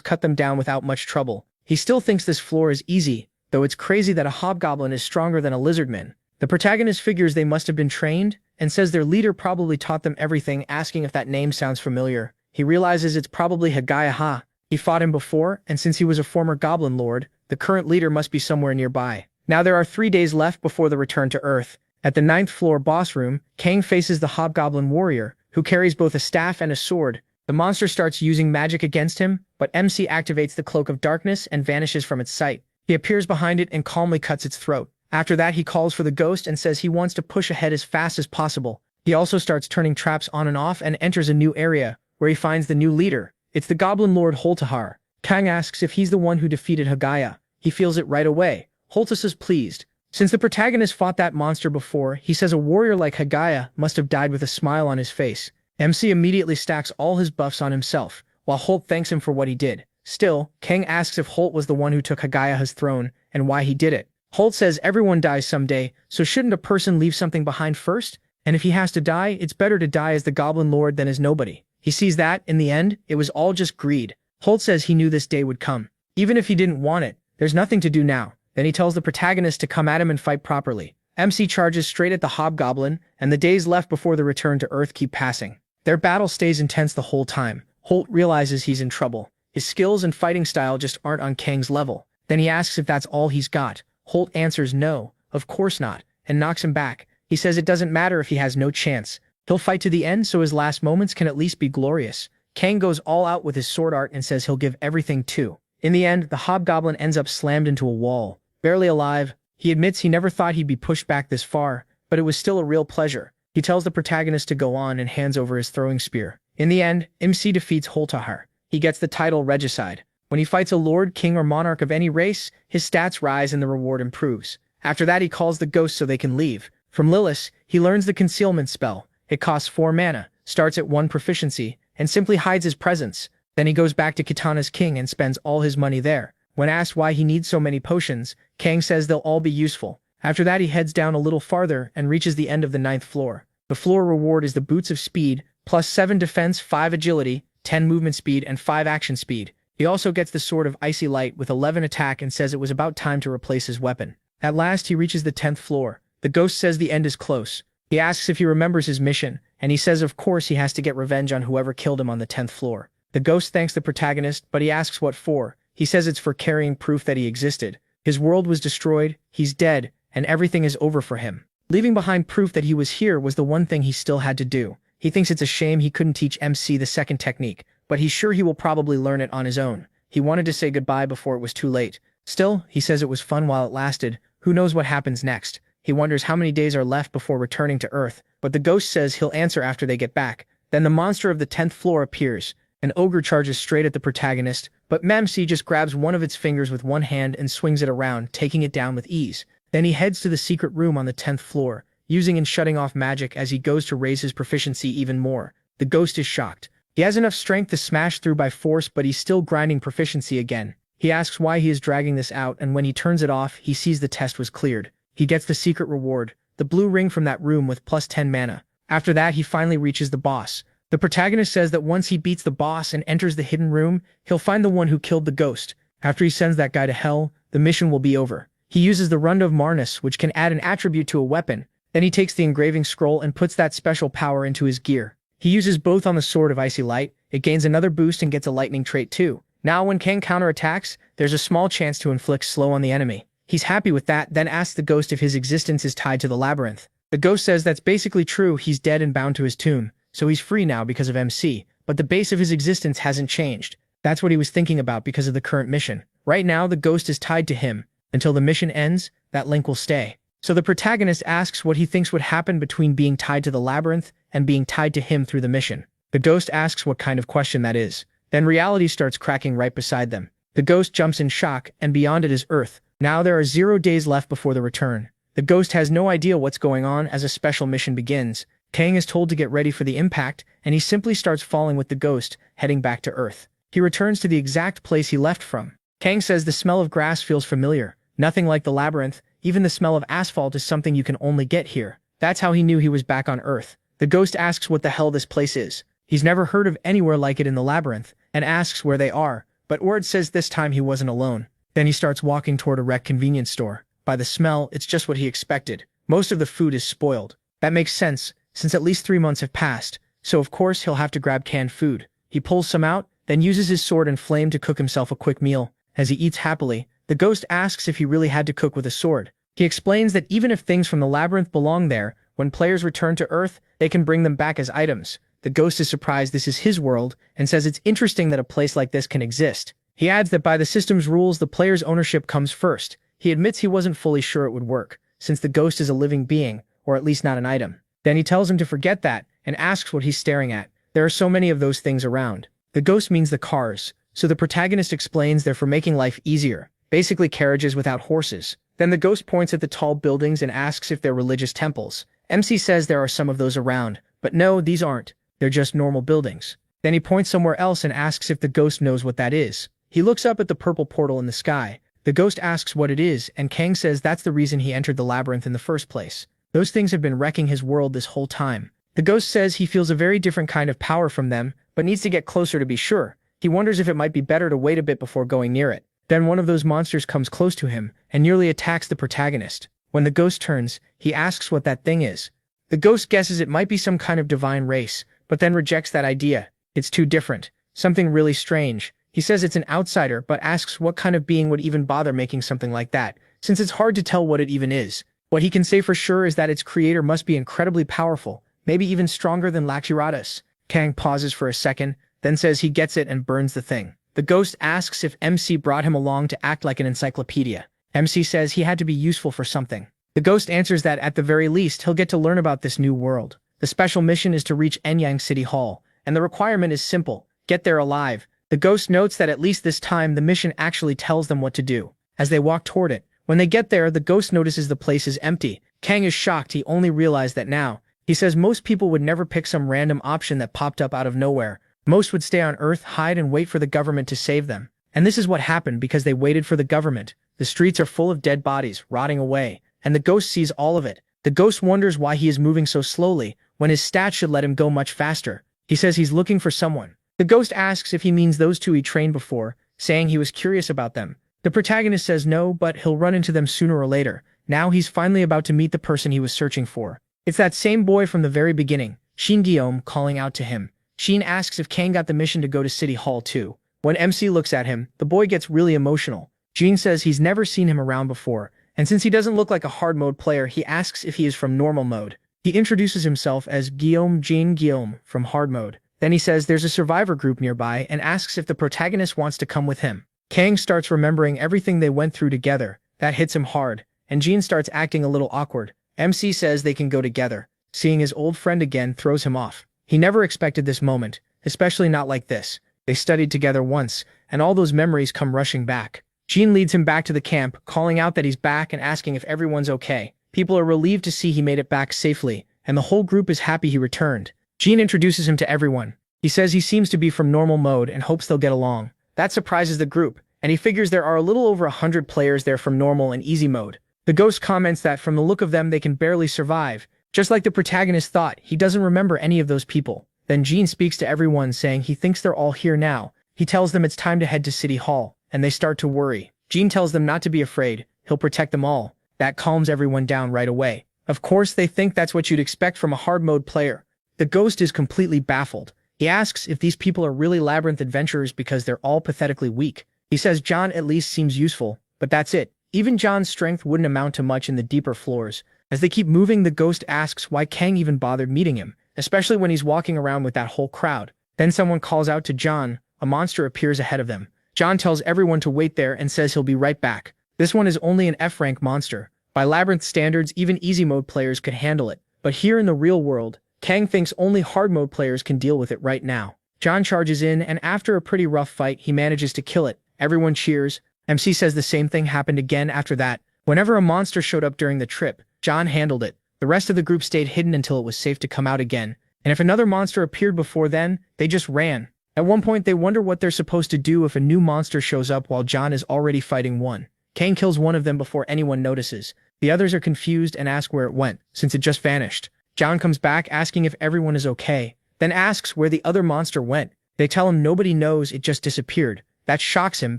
cut them down without much trouble. He still thinks this floor is easy, though it's crazy that a hobgoblin is stronger than a lizardman. The protagonist figures they must have been trained, and says their leader probably taught them everything, asking if that name sounds familiar. He realizes it's probably Hagaya. He fought him before, and since he was a former goblin lord, the current leader must be somewhere nearby. Now there are 3 days left before the return to Earth. At the 9th floor boss room, Kang faces the hobgoblin warrior, who carries both a staff and a sword. The monster starts using magic against him, but MC activates the cloak of darkness and vanishes from its sight. He appears behind it and calmly cuts its throat. After that, he calls for the ghost and says he wants to push ahead as fast as possible. He also starts turning traps on and off and enters a new area, where he finds the new leader. It's the Goblin Lord Holtahar. Kang asks if he's the one who defeated Hagaya. He feels it right away. Holtus is pleased. Since the protagonist fought that monster before, he says a warrior like Hagaya must have died with a smile on his face. MC immediately stacks all his buffs on himself, while Holt thanks him for what he did. Still, Kang asks if Holt was the one who took Hagaya's throne, and why he did it. Holt says everyone dies someday, so shouldn't a person leave something behind first? And if he has to die, it's better to die as the Goblin Lord than as nobody. He sees that, in the end, it was all just greed. Holt says he knew this day would come. Even if he didn't want it, there's nothing to do now. Then he tells the protagonist to come at him and fight properly. MC charges straight at the hobgoblin, and the days left before the return to Earth keep passing. Their battle stays intense the whole time. Holt realizes he's in trouble. His skills and fighting style just aren't on Kang's level. Then he asks if that's all he's got. Holt answers no, of course not, and knocks him back. He says it doesn't matter if he has no chance. He'll fight to the end so his last moments can at least be glorious. Kang goes all out with his sword art and says he'll give everything too. In the end, the hobgoblin ends up slammed into a wall. Barely alive, he admits he never thought he'd be pushed back this far, but it was still a real pleasure. He tells the protagonist to go on and hands over his throwing spear. In the end, MC defeats Holtahar. He gets the title Regicide. When he fights a lord, king, or monarch of any race, his stats rise and the reward improves. After that, he calls the ghosts so they can leave. From Lilith, he learns the concealment spell. It costs 4 mana, starts at 1 proficiency, and simply hides his presence. Then he goes back to Kitana's king and spends all his money there. When asked why he needs so many potions, Kang says they'll all be useful. After that, he heads down a little farther and reaches the end of the 9th floor. The floor reward is the Boots of Speed, plus 7 defense, 5 agility, 10 movement speed, and 5 action speed. He also gets the Sword of Icy Light with 11 attack and says it was about time to replace his weapon. At last, he reaches the 10th floor. The ghost says the end is close. He asks if he remembers his mission, and he says of course he has to get revenge on whoever killed him on the 10th floor. The ghost thanks the protagonist, but he asks what for. He says it's for carrying proof that he existed. His world was destroyed, he's dead, and everything is over for him. Leaving behind proof that he was here was the one thing he still had to do. He thinks it's a shame he couldn't teach MC the second technique, but he's sure he will probably learn it on his own. He wanted to say goodbye before it was too late. Still, he says it was fun while it lasted. Who knows what happens next? He wonders how many days are left before returning to Earth, but the ghost says he'll answer after they get back. Then the monster of the 10th floor appears. An ogre charges straight at the protagonist, but MC just grabs one of its fingers with one hand and swings it around, taking it down with ease. Then he heads to the secret room on the 10th floor, using and shutting off magic as he goes to raise his proficiency even more. The ghost is shocked. He has enough strength to smash through by force, but he's still grinding proficiency again. He asks why he is dragging this out, and when he turns it off, he sees the test was cleared. He gets the secret reward, the blue ring from that room with plus 10 mana. After that, he finally reaches the boss. The protagonist says that once he beats the boss and enters the hidden room, he'll find the one who killed the ghost. After he sends that guy to hell, the mission will be over. He uses the Rund of Marnus, which can add an attribute to a weapon. Then he takes the engraving scroll and puts that special power into his gear. He uses both on the Sword of Icy Light. It gains another boost and gets a lightning trait too. Now when Kang counterattacks, there's a small chance to inflict slow on the enemy. He's happy with that, then asks the ghost if his existence is tied to the labyrinth. The ghost says that's basically true, he's dead and bound to his tomb, so he's free now because of MC, but the base of his existence hasn't changed. That's what he was thinking about because of the current mission. Right now, the ghost is tied to him. Until the mission ends, that link will stay. So the protagonist asks what he thinks would happen between being tied to the labyrinth and being tied to him through the mission. The ghost asks what kind of question that is. Then reality starts cracking right beside them. The ghost jumps in shock, and beyond it is Earth. Now there are 0 days left before the return. The ghost has no idea what's going on as a special mission begins. Kang is told to get ready for the impact, and he simply starts falling with the ghost, heading back to Earth. He returns to the exact place he left from. Kang says the smell of grass feels familiar, nothing like the labyrinth, Even the smell of asphalt is something you can only get here. That's how he knew he was back on Earth. The ghost asks what the hell this place is. He's never heard of anywhere like it in the labyrinth, and asks where they are, but Ord says this time he wasn't alone. Then he starts walking toward a wrecked convenience store. By the smell, it's just what he expected. Most of the food is spoiled. That makes sense, since at least 3 months have passed, so of course he'll have to grab canned food. He pulls some out, then uses his sword and flame to cook himself a quick meal. As he eats happily, the ghost asks if he really had to cook with a sword. He explains that even if things from the labyrinth belong there, when players return to Earth, they can bring them back as items. The ghost is surprised this is his world, and says it's interesting that a place like this can exist. He adds that by the system's rules, the player's ownership comes first. He admits he wasn't fully sure it would work, since the ghost is a living being, or at least not an item. Then he tells him to forget that, and asks what he's staring at. There are so many of those things around. The ghost means the cars, so the protagonist explains they're for making life easier, basically carriages without horses. Then the ghost points at the tall buildings and asks if they're religious temples. MC says there are some of those around, but no, these aren't. They're just normal buildings. Then he points somewhere else and asks if the ghost knows what that is. He looks up at the purple portal in the sky. The ghost asks what it is, and Kang says that's the reason he entered the labyrinth in the first place. Those things have been wrecking his world this whole time. The ghost says he feels a very different kind of power from them, but needs to get closer to be sure. He wonders if it might be better to wait a bit before going near it. Then one of those monsters comes close to him, and nearly attacks the protagonist. When the ghost turns, he asks what that thing is. The ghost guesses it might be some kind of divine race, but then rejects that idea. It's too different. Something really strange. He says it's an outsider, but asks what kind of being would even bother making something like that, since it's hard to tell what it even is. What he can say for sure is that its creator must be incredibly powerful, maybe even stronger than Laxuratus. Kang pauses for a second, then says he gets it and burns the thing. The ghost asks if MC brought him along to act like an encyclopedia. MC says he had to be useful for something. The ghost answers that at the very least he'll get to learn about this new world. The special mission is to reach Enyang City Hall, and the requirement is simple: get there alive. The ghost notes that at least this time the mission actually tells them what to do. As they walk toward it, when they get there, the ghost notices the place is empty. Kang is shocked he only realized that now. He says most people would never pick some random option that popped up out of nowhere. Most would stay on Earth, hide and wait for the government to save them. And this is what happened because they waited for the government. The streets are full of dead bodies, rotting away, and the ghost sees all of it. The ghost wonders why he is moving so slowly, when his stats should let him go much faster. He says he's looking for someone. The ghost asks if he means those two he trained before, saying he was curious about them. The protagonist says no, but he'll run into them sooner or later. Now he's finally about to meet the person he was searching for. It's that same boy from the very beginning, Shin Guillaume, calling out to him. Shin asks if Kang got the mission to go to City Hall too. When MC looks at him, the boy gets really emotional. Jean says he's never seen him around before, and since he doesn't look like a hard mode player, he asks if he is from normal mode. He introduces himself as Guillaume Jean Guillaume from hard mode. Then he says there's a survivor group nearby and asks if the protagonist wants to come with him. Kang starts remembering everything they went through together. That hits him hard, and Jean starts acting a little awkward. MC says they can go together. Seeing his old friend again throws him off. He never expected this moment, especially not like this. They studied together once, and all those memories come rushing back. Jean leads him back to the camp, calling out that he's back and asking if everyone's okay. People are relieved to see he made it back safely, and the whole group is happy he returned. Jean introduces him to everyone. He says he seems to be from normal mode and hopes they'll get along. That surprises the group, and he figures there are a little over 100 players there from normal and easy mode. The ghost comments that from the look of them they can barely survive. Just like the protagonist thought, he doesn't remember any of those people. Then Jean speaks to everyone saying he thinks they're all here now. He tells them it's time to head to City Hall, and they start to worry. Jean tells them not to be afraid, he'll protect them all. That calms everyone down right away. Of course, they think that's what you'd expect from a hard mode player. The ghost is completely baffled. He asks if these people are really labyrinth adventurers because they're all pathetically weak. He says John at least seems useful, but that's it. Even John's strength wouldn't amount to much in the deeper floors. As they keep moving, the ghost asks why Kang even bothered meeting him, especially when he's walking around with that whole crowd. Then someone calls out to John. A monster appears ahead of them. John tells everyone to wait there and says he'll be right back. This one is only an F-rank monster. By labyrinth standards, even easy mode players could handle it. But here in the real world, Kang thinks only hard mode players can deal with it right now. John charges in, and after a pretty rough fight, he manages to kill it. Everyone cheers. MC says the same thing happened again after that. Whenever a monster showed up during the trip, John handled it. The rest of the group stayed hidden until it was safe to come out again. And if another monster appeared before then, they just ran. At one point, they wonder what they're supposed to do if a new monster shows up while John is already fighting one. Kang kills one of them before anyone notices. The others are confused and ask where it went, since it just vanished. John comes back asking if everyone is okay, then asks where the other monster went. They tell him nobody knows, it just disappeared. That shocks him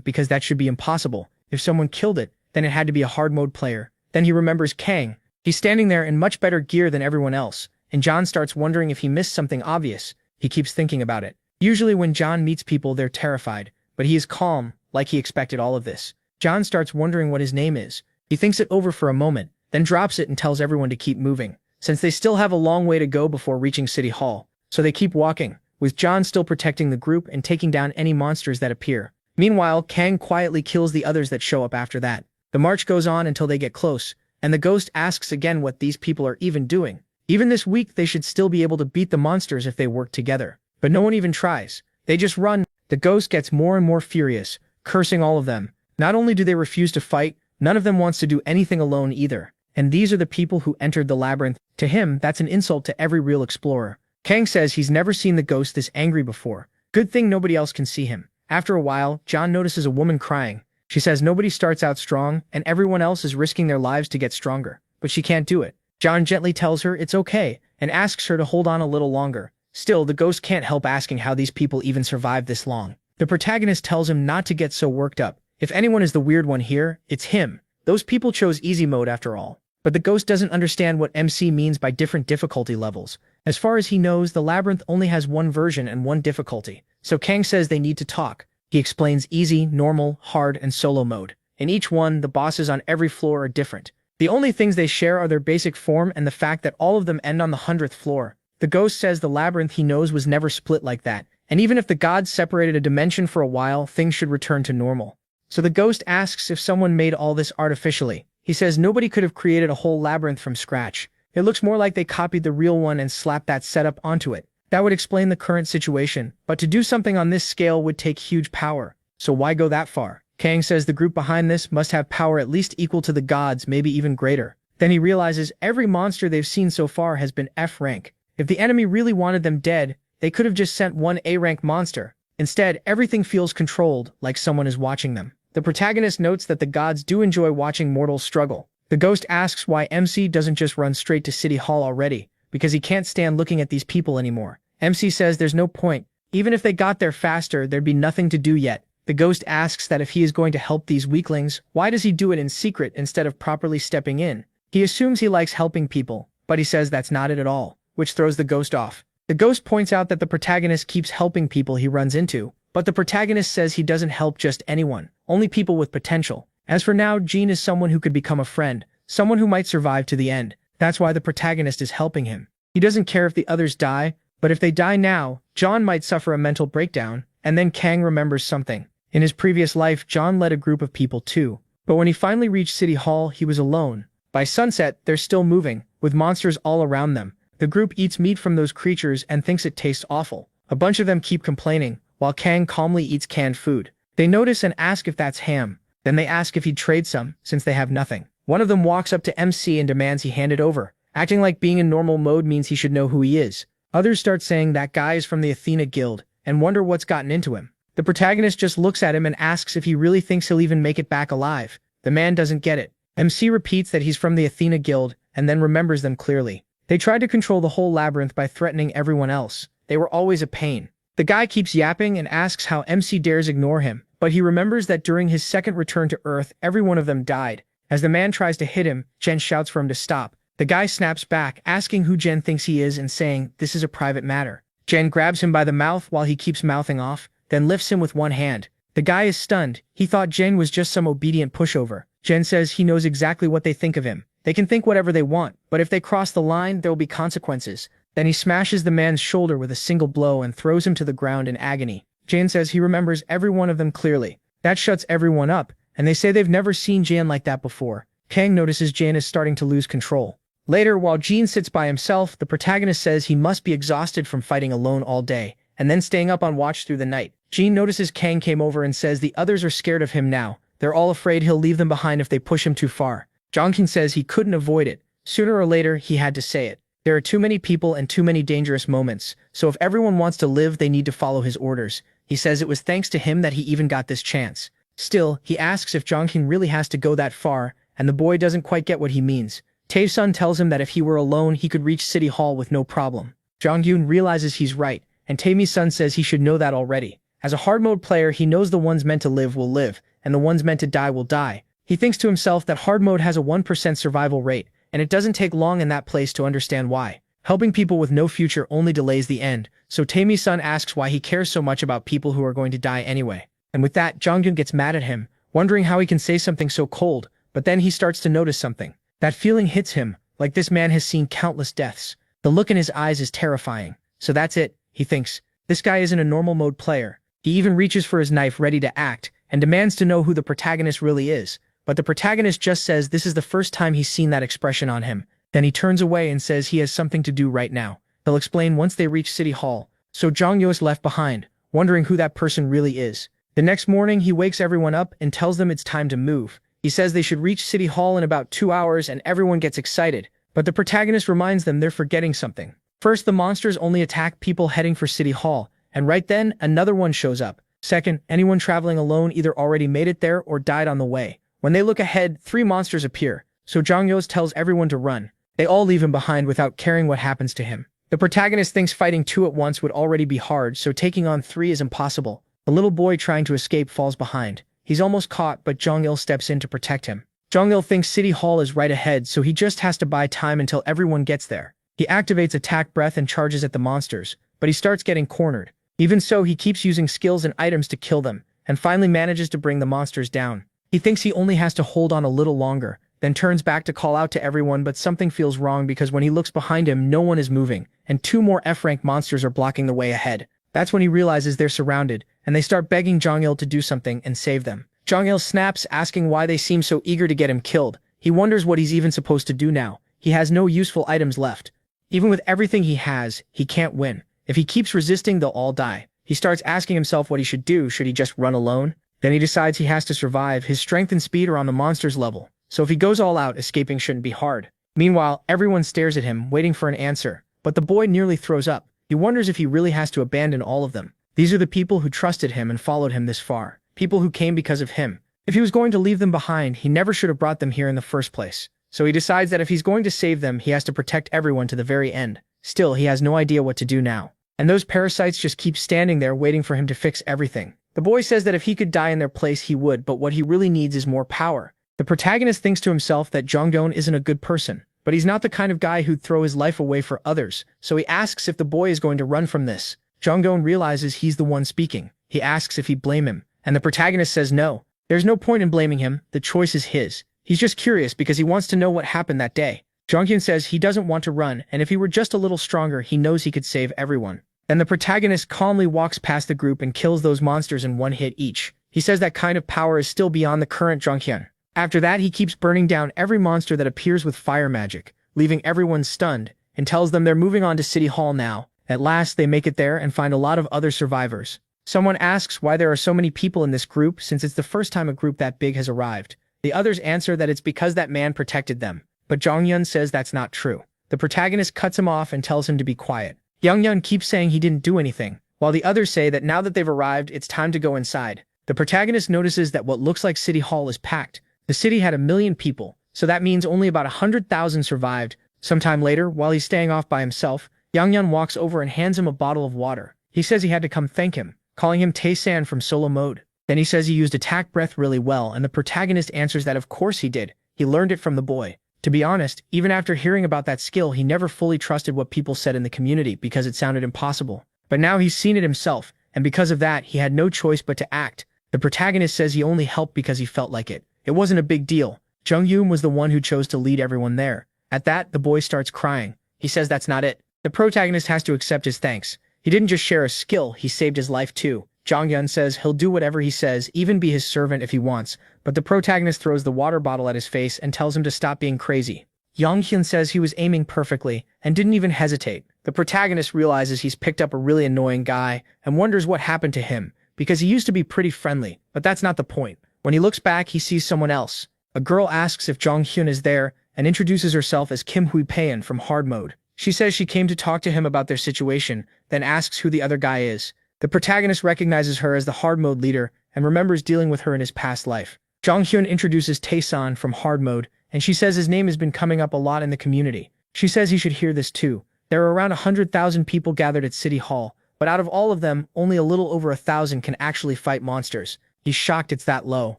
because that should be impossible. If someone killed it, then it had to be a hard mode player. Then he remembers Kang. He's standing there in much better gear than everyone else, and John starts wondering if he missed something obvious. He keeps thinking about it. Usually when John meets people, they're terrified, but he is calm, like he expected all of this. John starts wondering what his name is. He thinks it over for a moment, then drops it and tells everyone to keep moving, since they still have a long way to go before reaching City Hall. So they keep walking, with John still protecting the group and taking down any monsters that appear. Meanwhile, Kang quietly kills the others that show up after that. The march goes on until they get close, and the ghost asks again what these people are even doing. Even this week, they should still be able to beat the monsters if they work together. But no one even tries. They just run. The ghost gets more and more furious, cursing all of them. Not only do they refuse to fight, none of them wants to do anything alone either. And these are the people who entered the labyrinth. To him, that's an insult to every real explorer. Kang says he's never seen the ghost this angry before. Good thing nobody else can see him. After a while, John notices a woman crying. She says nobody starts out strong, and everyone else is risking their lives to get stronger. But she can't do it. John gently tells her it's okay, and asks her to hold on a little longer. Still, the ghost can't help asking how these people even survived this long. The protagonist tells him not to get so worked up. If anyone is the weird one here, it's him. Those people chose easy mode after all. But the ghost doesn't understand what MC means by different difficulty levels. As far as he knows, the labyrinth only has one version and one difficulty. So Kang says they need to talk. He explains easy, normal, hard, and solo mode. In each one, the bosses on every floor are different. The only things they share are their basic form and the fact that all of them end on the 100th floor. The ghost says the labyrinth he knows was never split like that, and even if the gods separated a dimension for a while, things should return to normal. So the ghost asks if someone made all this artificially. He says nobody could have created a whole labyrinth from scratch. It looks more like they copied the real one and slapped that setup onto it. That would explain the current situation, but to do something on this scale would take huge power. So why go that far? Kang says the group behind this must have power at least equal to the gods, maybe even greater. Then he realizes every monster they've seen so far has been F rank. If the enemy really wanted them dead, they could have just sent one A-rank monster. Instead, everything feels controlled, like someone is watching them. The protagonist notes that the gods do enjoy watching mortals struggle. The ghost asks why MC doesn't just run straight to City Hall already, because he can't stand looking at these people anymore. MC says there's no point. Even if they got there faster, there'd be nothing to do yet. The ghost asks that if he is going to help these weaklings, why does he do it in secret instead of properly stepping in? He assumes he likes helping people, but he says that's not it at all, which throws the ghost off. The ghost points out that the protagonist keeps helping people he runs into, but the protagonist says he doesn't help just anyone, only people with potential. As for now, Jean is someone who could become a friend, someone who might survive to the end. That's why the protagonist is helping him. He doesn't care if the others die, but if they die now, John might suffer a mental breakdown, and then Kang remembers something. In his previous life, John led a group of people too, but when he finally reached City Hall, he was alone. By sunset, they're still moving, with monsters all around them. The group eats meat from those creatures and thinks it tastes awful. A bunch of them keep complaining, while Kang calmly eats canned food. They notice and ask if that's ham. Then they ask if he'd trade some, since they have nothing. One of them walks up to MC and demands he hand it over, acting like being in normal mode means he should know who he is. Others start saying that guy is from the Athena Guild, and wonder what's gotten into him. The protagonist just looks at him and asks if he really thinks he'll even make it back alive. The man doesn't get it. MC repeats that he's from the Athena Guild, and then remembers them clearly. They tried to control the whole labyrinth by threatening everyone else. They were always a pain. The guy keeps yapping and asks how MC dares ignore him, but he remembers that during his second return to Earth, every one of them died. As the man tries to hit him, Jen shouts for him to stop. The guy snaps back, asking who Jen thinks he is and saying, "This is a private matter." Jen grabs him by the mouth while he keeps mouthing off, then lifts him with one hand. The guy is stunned. He thought Jen was just some obedient pushover. Jen says he knows exactly what they think of him. They can think whatever they want, but if they cross the line, there will be consequences. Then he smashes the man's shoulder with a single blow and throws him to the ground in agony. Jen says he remembers every one of them clearly. That shuts everyone up, and they say they've never seen Jen like that before. Kang notices Jen is starting to lose control. Later, while Jean sits by himself, the protagonist says he must be exhausted from fighting alone all day, and then staying up on watch through the night. Jean notices Kang came over and says the others are scared of him now. They're all afraid he'll leave them behind if they push him too far. Jonkin says he couldn't avoid it. Sooner or later, he had to say it. There are too many people and too many dangerous moments, so if everyone wants to live, they need to follow his orders. He says it was thanks to him that he even got this chance. Still, he asks if Jonkin really has to go that far, and the boy doesn't quite get what he means. Tae-sun tells him that if he were alone, he could reach City Hall with no problem. Jong-hyun realizes he's right, and Tae-mi-sun says he should know that already. As a hard mode player, he knows the ones meant to live will live, and the ones meant to die will die. He thinks to himself that hard mode has a 1% survival rate, and it doesn't take long in that place to understand why. Helping people with no future only delays the end, so Tae-mi-sun asks why he cares so much about people who are going to die anyway. And with that, Jong-hyun gets mad at him, wondering how he can say something so cold, but then he starts to notice something. That feeling hits him, like this man has seen countless deaths. The look in his eyes is terrifying. So that's it, he thinks. This guy isn't a normal mode player. He even reaches for his knife ready to act, and demands to know who the protagonist really is. But the protagonist just says this is the first time he's seen that expression on him. Then he turns away and says he has something to do right now. He'll explain once they reach City Hall. So Jong-hyun is left behind, wondering who that person really is. The next morning, he wakes everyone up and tells them it's time to move. He says they should reach City Hall in about 2 hours, and everyone gets excited. But the protagonist reminds them they're forgetting something. First, the monsters only attack people heading for City Hall, and right then, another one shows up. Second, anyone traveling alone either already made it there or died on the way. When they look ahead, 3 monsters appear, so Jong-hyun tells everyone to run. They all leave him behind without caring what happens to him. The protagonist thinks fighting 2 at once would already be hard, so taking on 3 is impossible. The little boy trying to escape falls behind. He's almost caught, but Jong-il steps in to protect him. Jong-il thinks City Hall is right ahead, so he just has to buy time until everyone gets there. He activates Attack Breath and charges at the monsters, but he starts getting cornered. Even so, he keeps using skills and items to kill them, and finally manages to bring the monsters down. He thinks he only has to hold on a little longer, then turns back to call out to everyone, but something feels wrong because when he looks behind him, no one is moving, and 2 more F-rank monsters are blocking the way ahead. That's when he realizes they're surrounded, and they start begging Jong-il to do something and save them. Jong-il snaps, asking why they seem so eager to get him killed. He wonders what he's even supposed to do now. He has no useful items left. Even with everything he has, he can't win. If he keeps resisting, they'll all die. He starts asking himself what he should do. Should he just run alone? Then he decides he has to survive. His strength and speed are on the monster's level, so if he goes all out, escaping shouldn't be hard. Meanwhile, everyone stares at him, waiting for an answer. But the boy nearly throws up. He wonders if he really has to abandon all of them. These are the people who trusted him and followed him this far. People who came because of him. If he was going to leave them behind, he never should have brought them here in the first place. So he decides that if he's going to save them, he has to protect everyone to the very end. Still, he has no idea what to do now. And those parasites just keep standing there waiting for him to fix everything. The boy says that if he could die in their place, he would, but what he really needs is more power. The protagonist thinks to himself that Jong-hyun isn't a good person, but he's not the kind of guy who'd throw his life away for others, so he asks if the boy is going to run from this. Jong-hyun realizes he's the one speaking. He asks if he'd blame him, and the protagonist says no. There's no point in blaming him, the choice is his. He's just curious because he wants to know what happened that day. Jong-hyun says he doesn't want to run, and if he were just a little stronger, he knows he could save everyone. Then the protagonist calmly walks past the group and kills those monsters in 1 hit each. He says that kind of power is still beyond the current Jong-hyun. After that, he keeps burning down every monster that appears with fire magic, leaving everyone stunned, and tells them they're moving on to City Hall now. At last, they make it there and find a lot of other survivors. Someone asks why there are so many people in this group since it's the first time a group that big has arrived. The others answer that it's because that man protected them. But Jong-hyun says that's not true. The protagonist cuts him off and tells him to be quiet. Jong-hyun keeps saying he didn't do anything, while the others say that now that they've arrived, it's time to go inside. The protagonist notices that what looks like City Hall is packed. The city had 1 million people, so that means only about 100,000 survived. Sometime later, while he's staying off by himself, Jong-hyun walks over and hands him a bottle of water. He says he had to come thank him, calling him Tae-san from solo mode. Then he says he used Attack Breath really well, and the protagonist answers that of course he did. He learned it from the boy. To be honest, even after hearing about that skill, he never fully trusted what people said in the community because it sounded impossible. But now he's seen it himself, and because of that, he had no choice but to act. The protagonist says he only helped because he felt like it. It wasn't a big deal. Jong-hyun was the one who chose to lead everyone there. At that, the boy starts crying. He says that's not it. The protagonist has to accept his thanks. He didn't just share a skill, he saved his life too. Jong-hyun says he'll do whatever he says, even be his servant if he wants, but the protagonist throws the water bottle at his face and tells him to stop being crazy. Jong-hyun says he was aiming perfectly and didn't even hesitate. The protagonist realizes he's picked up a really annoying guy and wonders what happened to him, because he used to be pretty friendly, but that's not the point. When he looks back, he sees someone else. A girl asks if Jong-hyun is there and introduces herself as Kim Hui-paeun from hard mode. She says she came to talk to him about their situation, then asks who the other guy is. The protagonist recognizes her as the hard mode leader and remembers dealing with her in his past life. Jong Hyun introduces Tae-san from hard mode, and she says his name has been coming up a lot in the community. She says he should hear this too. There are around 100,000 people gathered at City Hall, but out of all of them, only a little over 1,000 can actually fight monsters. He's shocked it's that low,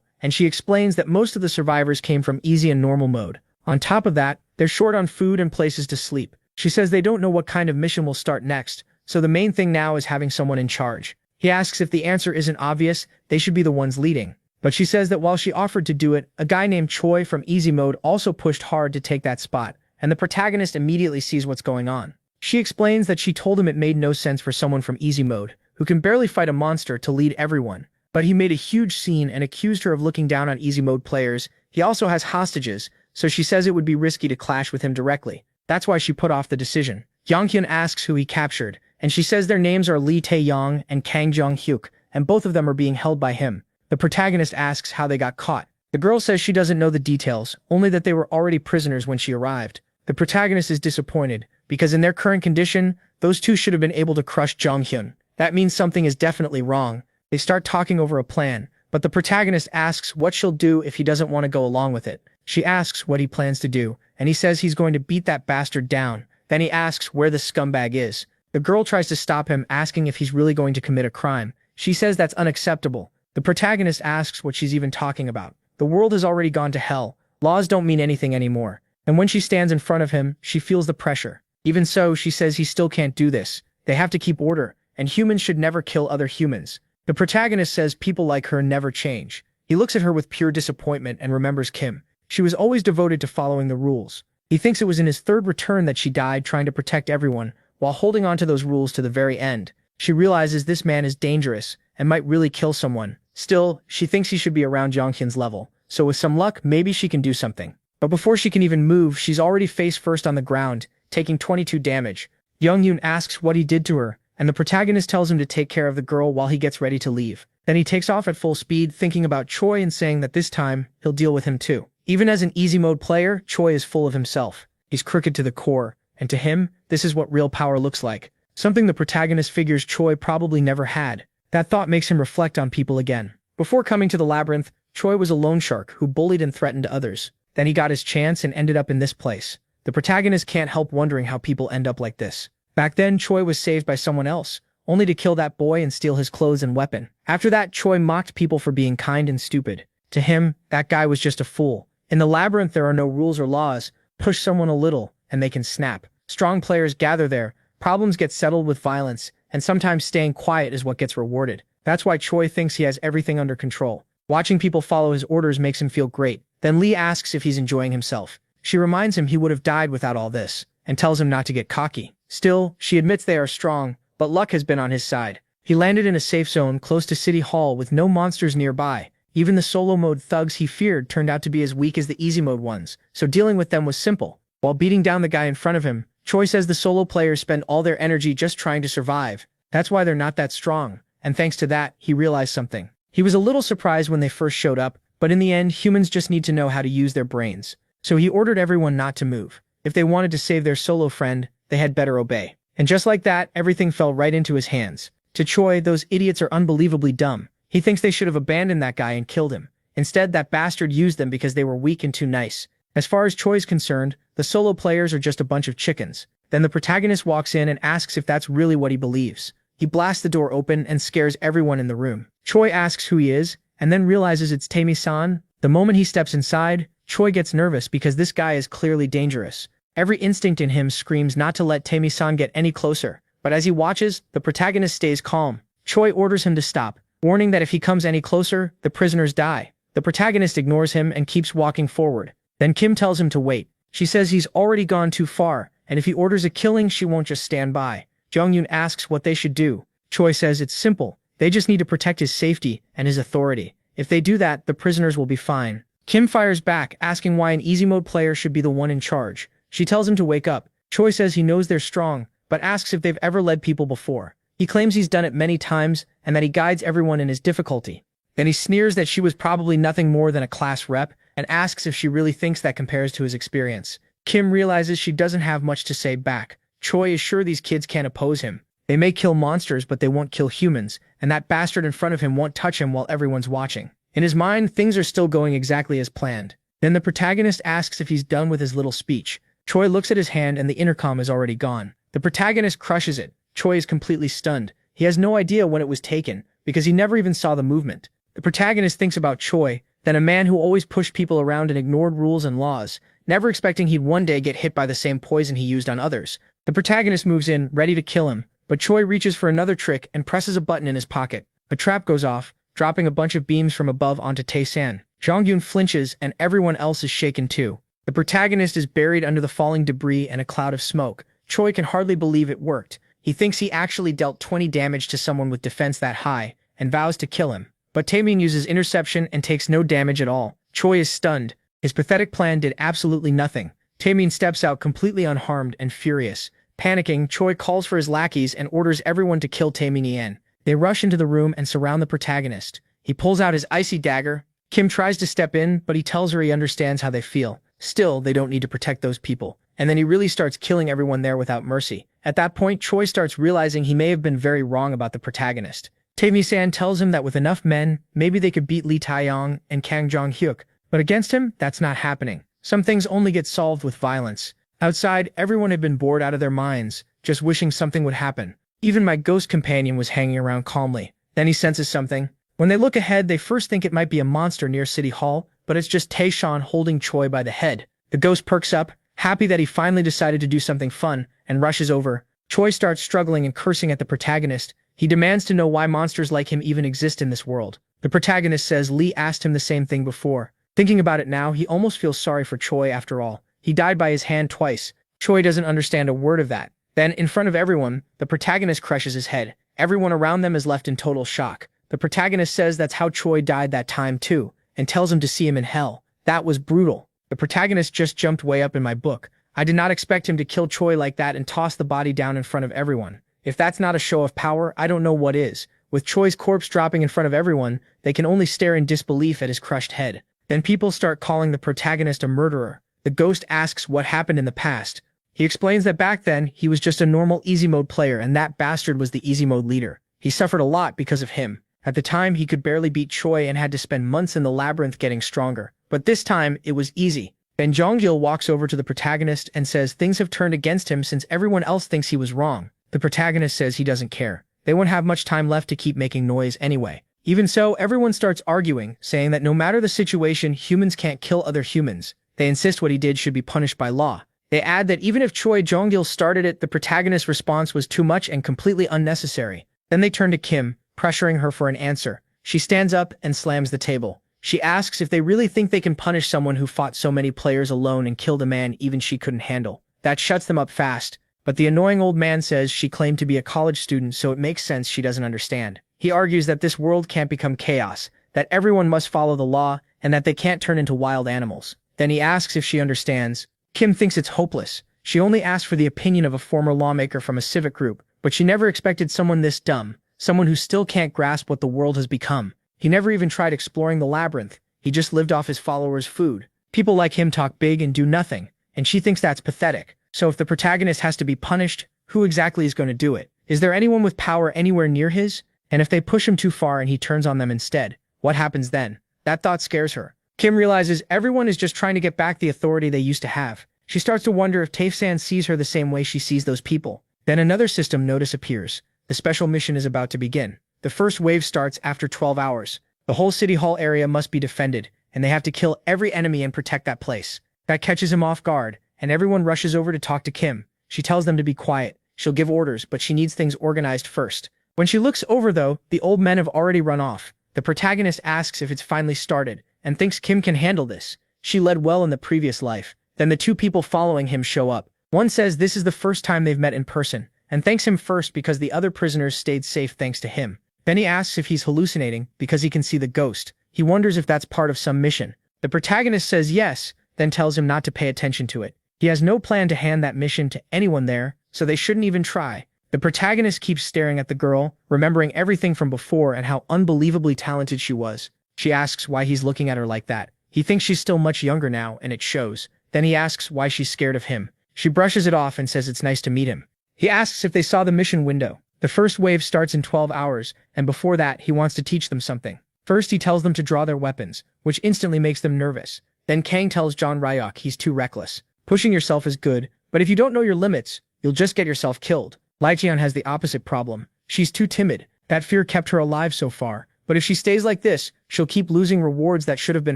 and she explains that most of the survivors came from easy and normal mode. On top of that, they're short on food and places to sleep. She says they don't know what kind of mission will start next, so the main thing now is having someone in charge. He asks if the answer isn't obvious, they should be the ones leading. But she says that while she offered to do it, a guy named Choi from easy mode also pushed hard to take that spot, and the protagonist immediately sees what's going on. She explains that she told him it made no sense for someone from easy mode, who can barely fight a monster, to lead everyone. But he made a huge scene and accused her of looking down on easy mode players. He also has hostages, so she says it would be risky to clash with him directly. That's why she put off the decision. Jong Hyun asks who he captured, and she says their names are Lee Tae-yong and Kang Jong-hyuk, and both of them are being held by him. The protagonist asks how they got caught. The girl says she doesn't know the details, only that they were already prisoners when she arrived. The protagonist is disappointed, because in their current condition, those two should have been able to crush Jong Hyun. That means something is definitely wrong. They start talking over a plan, but the protagonist asks what she'll do if he doesn't want to go along with it. She asks what he plans to do, and he says he's going to beat that bastard down. Then he asks where the scumbag is. The girl tries to stop him, asking if he's really going to commit a crime. She says that's unacceptable. The protagonist asks what she's even talking about. The world has already gone to hell. Laws don't mean anything anymore. And when she stands in front of him, she feels the pressure. Even so, she says he still can't do this. They have to keep order, and humans should never kill other humans. The protagonist says people like her never change. He looks at her with pure disappointment and remembers Kim. She was always devoted to following the rules. He thinks it was in his third return that she died trying to protect everyone, while holding on to those rules to the very end. She realizes this man is dangerous and might really kill someone. Still, she thinks he should be around Jong Hyun's level, so with some luck, maybe she can do something. But before she can even move, she's already face first on the ground, taking 22 damage. Jong Hyun asks what he did to her, and the protagonist tells him to take care of the girl while he gets ready to leave. Then he takes off at full speed, thinking about Choi and saying that this time, he'll deal with him too. Even as an easy mode player, Choi is full of himself. He's crooked to the core, and to him, this is what real power looks like. Something the protagonist figures Choi probably never had. That thought makes him reflect on people again. Before coming to the labyrinth, Choi was a loan shark who bullied and threatened others. Then he got his chance and ended up in this place. The protagonist can't help wondering how people end up like this. Back then, Choi was saved by someone else, only to kill that boy and steal his clothes and weapon. After that, Choi mocked people for being kind and stupid. To him, that guy was just a fool. In the labyrinth, there are no rules or laws. Push someone a little, and they can snap. Strong players gather there. Problems get settled with violence, and sometimes staying quiet is what gets rewarded. That's why Choi thinks he has everything under control. Watching people follow his orders makes him feel great. Then Lee asks if he's enjoying himself. She reminds him he would have died without all this, and tells him not to get cocky. Still, she admits they are strong, but luck has been on his side. He landed in a safe zone close to City Hall with no monsters nearby. Even the solo mode thugs he feared turned out to be as weak as the easy mode ones, so dealing with them was simple. While beating down the guy in front of him, Choi says the solo players spend all their energy just trying to survive. That's why they're not that strong, and thanks to that, he realized something. He was a little surprised when they first showed up, but in the end, humans just need to know how to use their brains. So he ordered everyone not to move. If they wanted to save their solo friend, they had better obey. And just like that, everything fell right into his hands. To Choi, those idiots are unbelievably dumb. He thinks they should have abandoned that guy and killed him. Instead, that bastard used them because they were weak and too nice. As far as Choi's concerned, the solo players are just a bunch of chickens. Then the protagonist walks in and asks if that's really what he believes. He blasts the door open and scares everyone in the room. Choi asks who he is, and then realizes it's Tae-san. The moment he steps inside, Choi gets nervous because this guy is clearly dangerous. Every instinct in him screams not to let Tae-san get any closer. But as he watches, the protagonist stays calm. Choi orders him to stop, warning that if he comes any closer, the prisoners die. The protagonist ignores him and keeps walking forward. Then Kim tells him to wait. She says he's already gone too far, and if he orders a killing, she won't just stand by. Jong Hyun asks what they should do. Choi says it's simple. They just need to protect his safety and his authority. If they do that, the prisoners will be fine. Kim fires back, asking why an easy mode player should be the one in charge. She tells him to wake up. Choi says he knows they're strong, but asks if they've ever led people before. He claims he's done it many times and that he guides everyone in his difficulty. Then he sneers that she was probably nothing more than a class rep and asks if she really thinks that compares to his experience. Kim realizes she doesn't have much to say back. Choi is sure these kids can't oppose him. They may kill monsters, but they won't kill humans, and that bastard in front of him won't touch him while everyone's watching. In his mind, things are still going exactly as planned. Then the protagonist asks if he's done with his little speech. Choi looks at his hand and the intercom is already gone. The protagonist crushes it. Choi is completely stunned. He has no idea when it was taken, because he never even saw the movement. The protagonist thinks about Choi, then a man who always pushed people around and ignored rules and laws, never expecting he'd one day get hit by the same poison he used on others. The protagonist moves in, ready to kill him, but Choi reaches for another trick and presses a button in his pocket. A trap goes off, dropping a bunch of beams from above onto Tae-san. Jong-gyun flinches, and everyone else is shaken too. The protagonist is buried under the falling debris and a cloud of smoke. Choi can hardly believe it worked. He thinks he actually dealt 20 damage to someone with defense that high, and vows to kill him. But Taemin uses interception and takes no damage at all. Choi is stunned. His pathetic plan did absolutely nothing. Taemin steps out completely unharmed and furious. Panicking, Choi calls for his lackeys and orders everyone to kill Taemin Yen. They rush into the room and surround the protagonist. He pulls out his icy dagger. Kim tries to step in, but he tells her he understands how they feel. Still, they don't need to protect those people. And then he really starts killing everyone there without mercy. At that point, Choi starts realizing he may have been very wrong about the protagonist. Tae-mi-san tells him that with enough men, maybe they could beat Lee Tae-yong and Kang Jong-hyuk. But against him, that's not happening. Some things only get solved with violence. Outside, everyone had been bored out of their minds, just wishing something would happen. Even my ghost companion was hanging around calmly. Then he senses something. When they look ahead, they first think it might be a monster near City Hall, but it's just Tae-shan holding Choi by the head. The ghost perks up, happy that he finally decided to do something fun, and rushes over. Choi starts struggling and cursing at the protagonist. He demands to know why monsters like him even exist in this world. The protagonist says Lee asked him the same thing before. Thinking about it now, he almost feels sorry for Choi after all. He died by his hand twice. Choi doesn't understand a word of that. Then, in front of everyone, the protagonist crushes his head. Everyone around them is left in total shock. The protagonist says that's how Choi died that time too, and tells him to see him in hell. That was brutal. The protagonist just jumped way up in my book. I did not expect him to kill Choi like that and toss the body down in front of everyone. If that's not a show of power, I don't know what is. With Choi's corpse dropping in front of everyone, they can only stare in disbelief at his crushed head. Then people start calling the protagonist a murderer. The ghost asks what happened in the past. He explains that back then, he was just a normal easy mode player and that bastard was the easy mode leader. He suffered a lot because of him. At the time, he could barely beat Choi and had to spend months in the labyrinth getting stronger. But this time, it was easy. Then Jong-gil walks over to the protagonist and says things have turned against him since everyone else thinks he was wrong. The protagonist says he doesn't care. They won't have much time left to keep making noise anyway. Even so, everyone starts arguing, saying that no matter the situation, humans can't kill other humans. They insist what he did should be punished by law. They add that even if Choi Jong-gil started it, the protagonist's response was too much and completely unnecessary. Then they turn to Kim, pressuring her for an answer. She stands up and slams the table. She asks if they really think they can punish someone who fought so many players alone and killed a man even she couldn't handle. That shuts them up fast. But the annoying old man says she claimed to be a college student, so it makes sense she doesn't understand. He argues that this world can't become chaos, that everyone must follow the law, and that they can't turn into wild animals. Then he asks if she understands. Kim thinks it's hopeless. She only asked for the opinion of a former lawmaker from a civic group, but she never expected someone this dumb, someone who still can't grasp what the world has become. He never even tried exploring the labyrinth. He just lived off his followers' food. People like him talk big and do nothing, and she thinks that's pathetic. So if the protagonist has to be punished, who exactly is going to do it? Is there anyone with power anywhere near his? And if they push him too far and he turns on them instead, what happens then? That thought scares her. Kim realizes everyone is just trying to get back the authority they used to have. She starts to wonder if Tae-san sees her the same way she sees those people. Then another system notice appears. The special mission is about to begin. The first wave starts after 12 hours. The whole City Hall area must be defended, and they have to kill every enemy and protect that place. That catches him off guard, and everyone rushes over to talk to Kim. She tells them to be quiet. She'll give orders, but she needs things organized first. When she looks over, though, the old men have already run off. The protagonist asks if it's finally started, and thinks Kim can handle this. She led well in the previous life. Then the two people following him show up. One says this is the first time they've met in person, and thanks him first because the other prisoners stayed safe thanks to him. Then he asks if he's hallucinating, because he can see the ghost. He wonders if that's part of some mission. The protagonist says yes, then tells him not to pay attention to it. He has no plan to hand that mission to anyone there, so they shouldn't even try. The protagonist keeps staring at the girl, remembering everything from before and how unbelievably talented she was. She asks why he's looking at her like that. He thinks she's still much younger now, and it shows. Then he asks why she's scared of him. She brushes it off and says it's nice to meet him. He asks if they saw the mission window. The first wave starts in 12 hours, and before that, he wants to teach them something. First, he tells them to draw their weapons, which instantly makes them nervous. Then Kang tells John Ryok he's too reckless. Pushing yourself is good, but if you don't know your limits, you'll just get yourself killed. Lijian has the opposite problem. She's too timid. That fear kept her alive so far, but if she stays like this, she'll keep losing rewards that should have been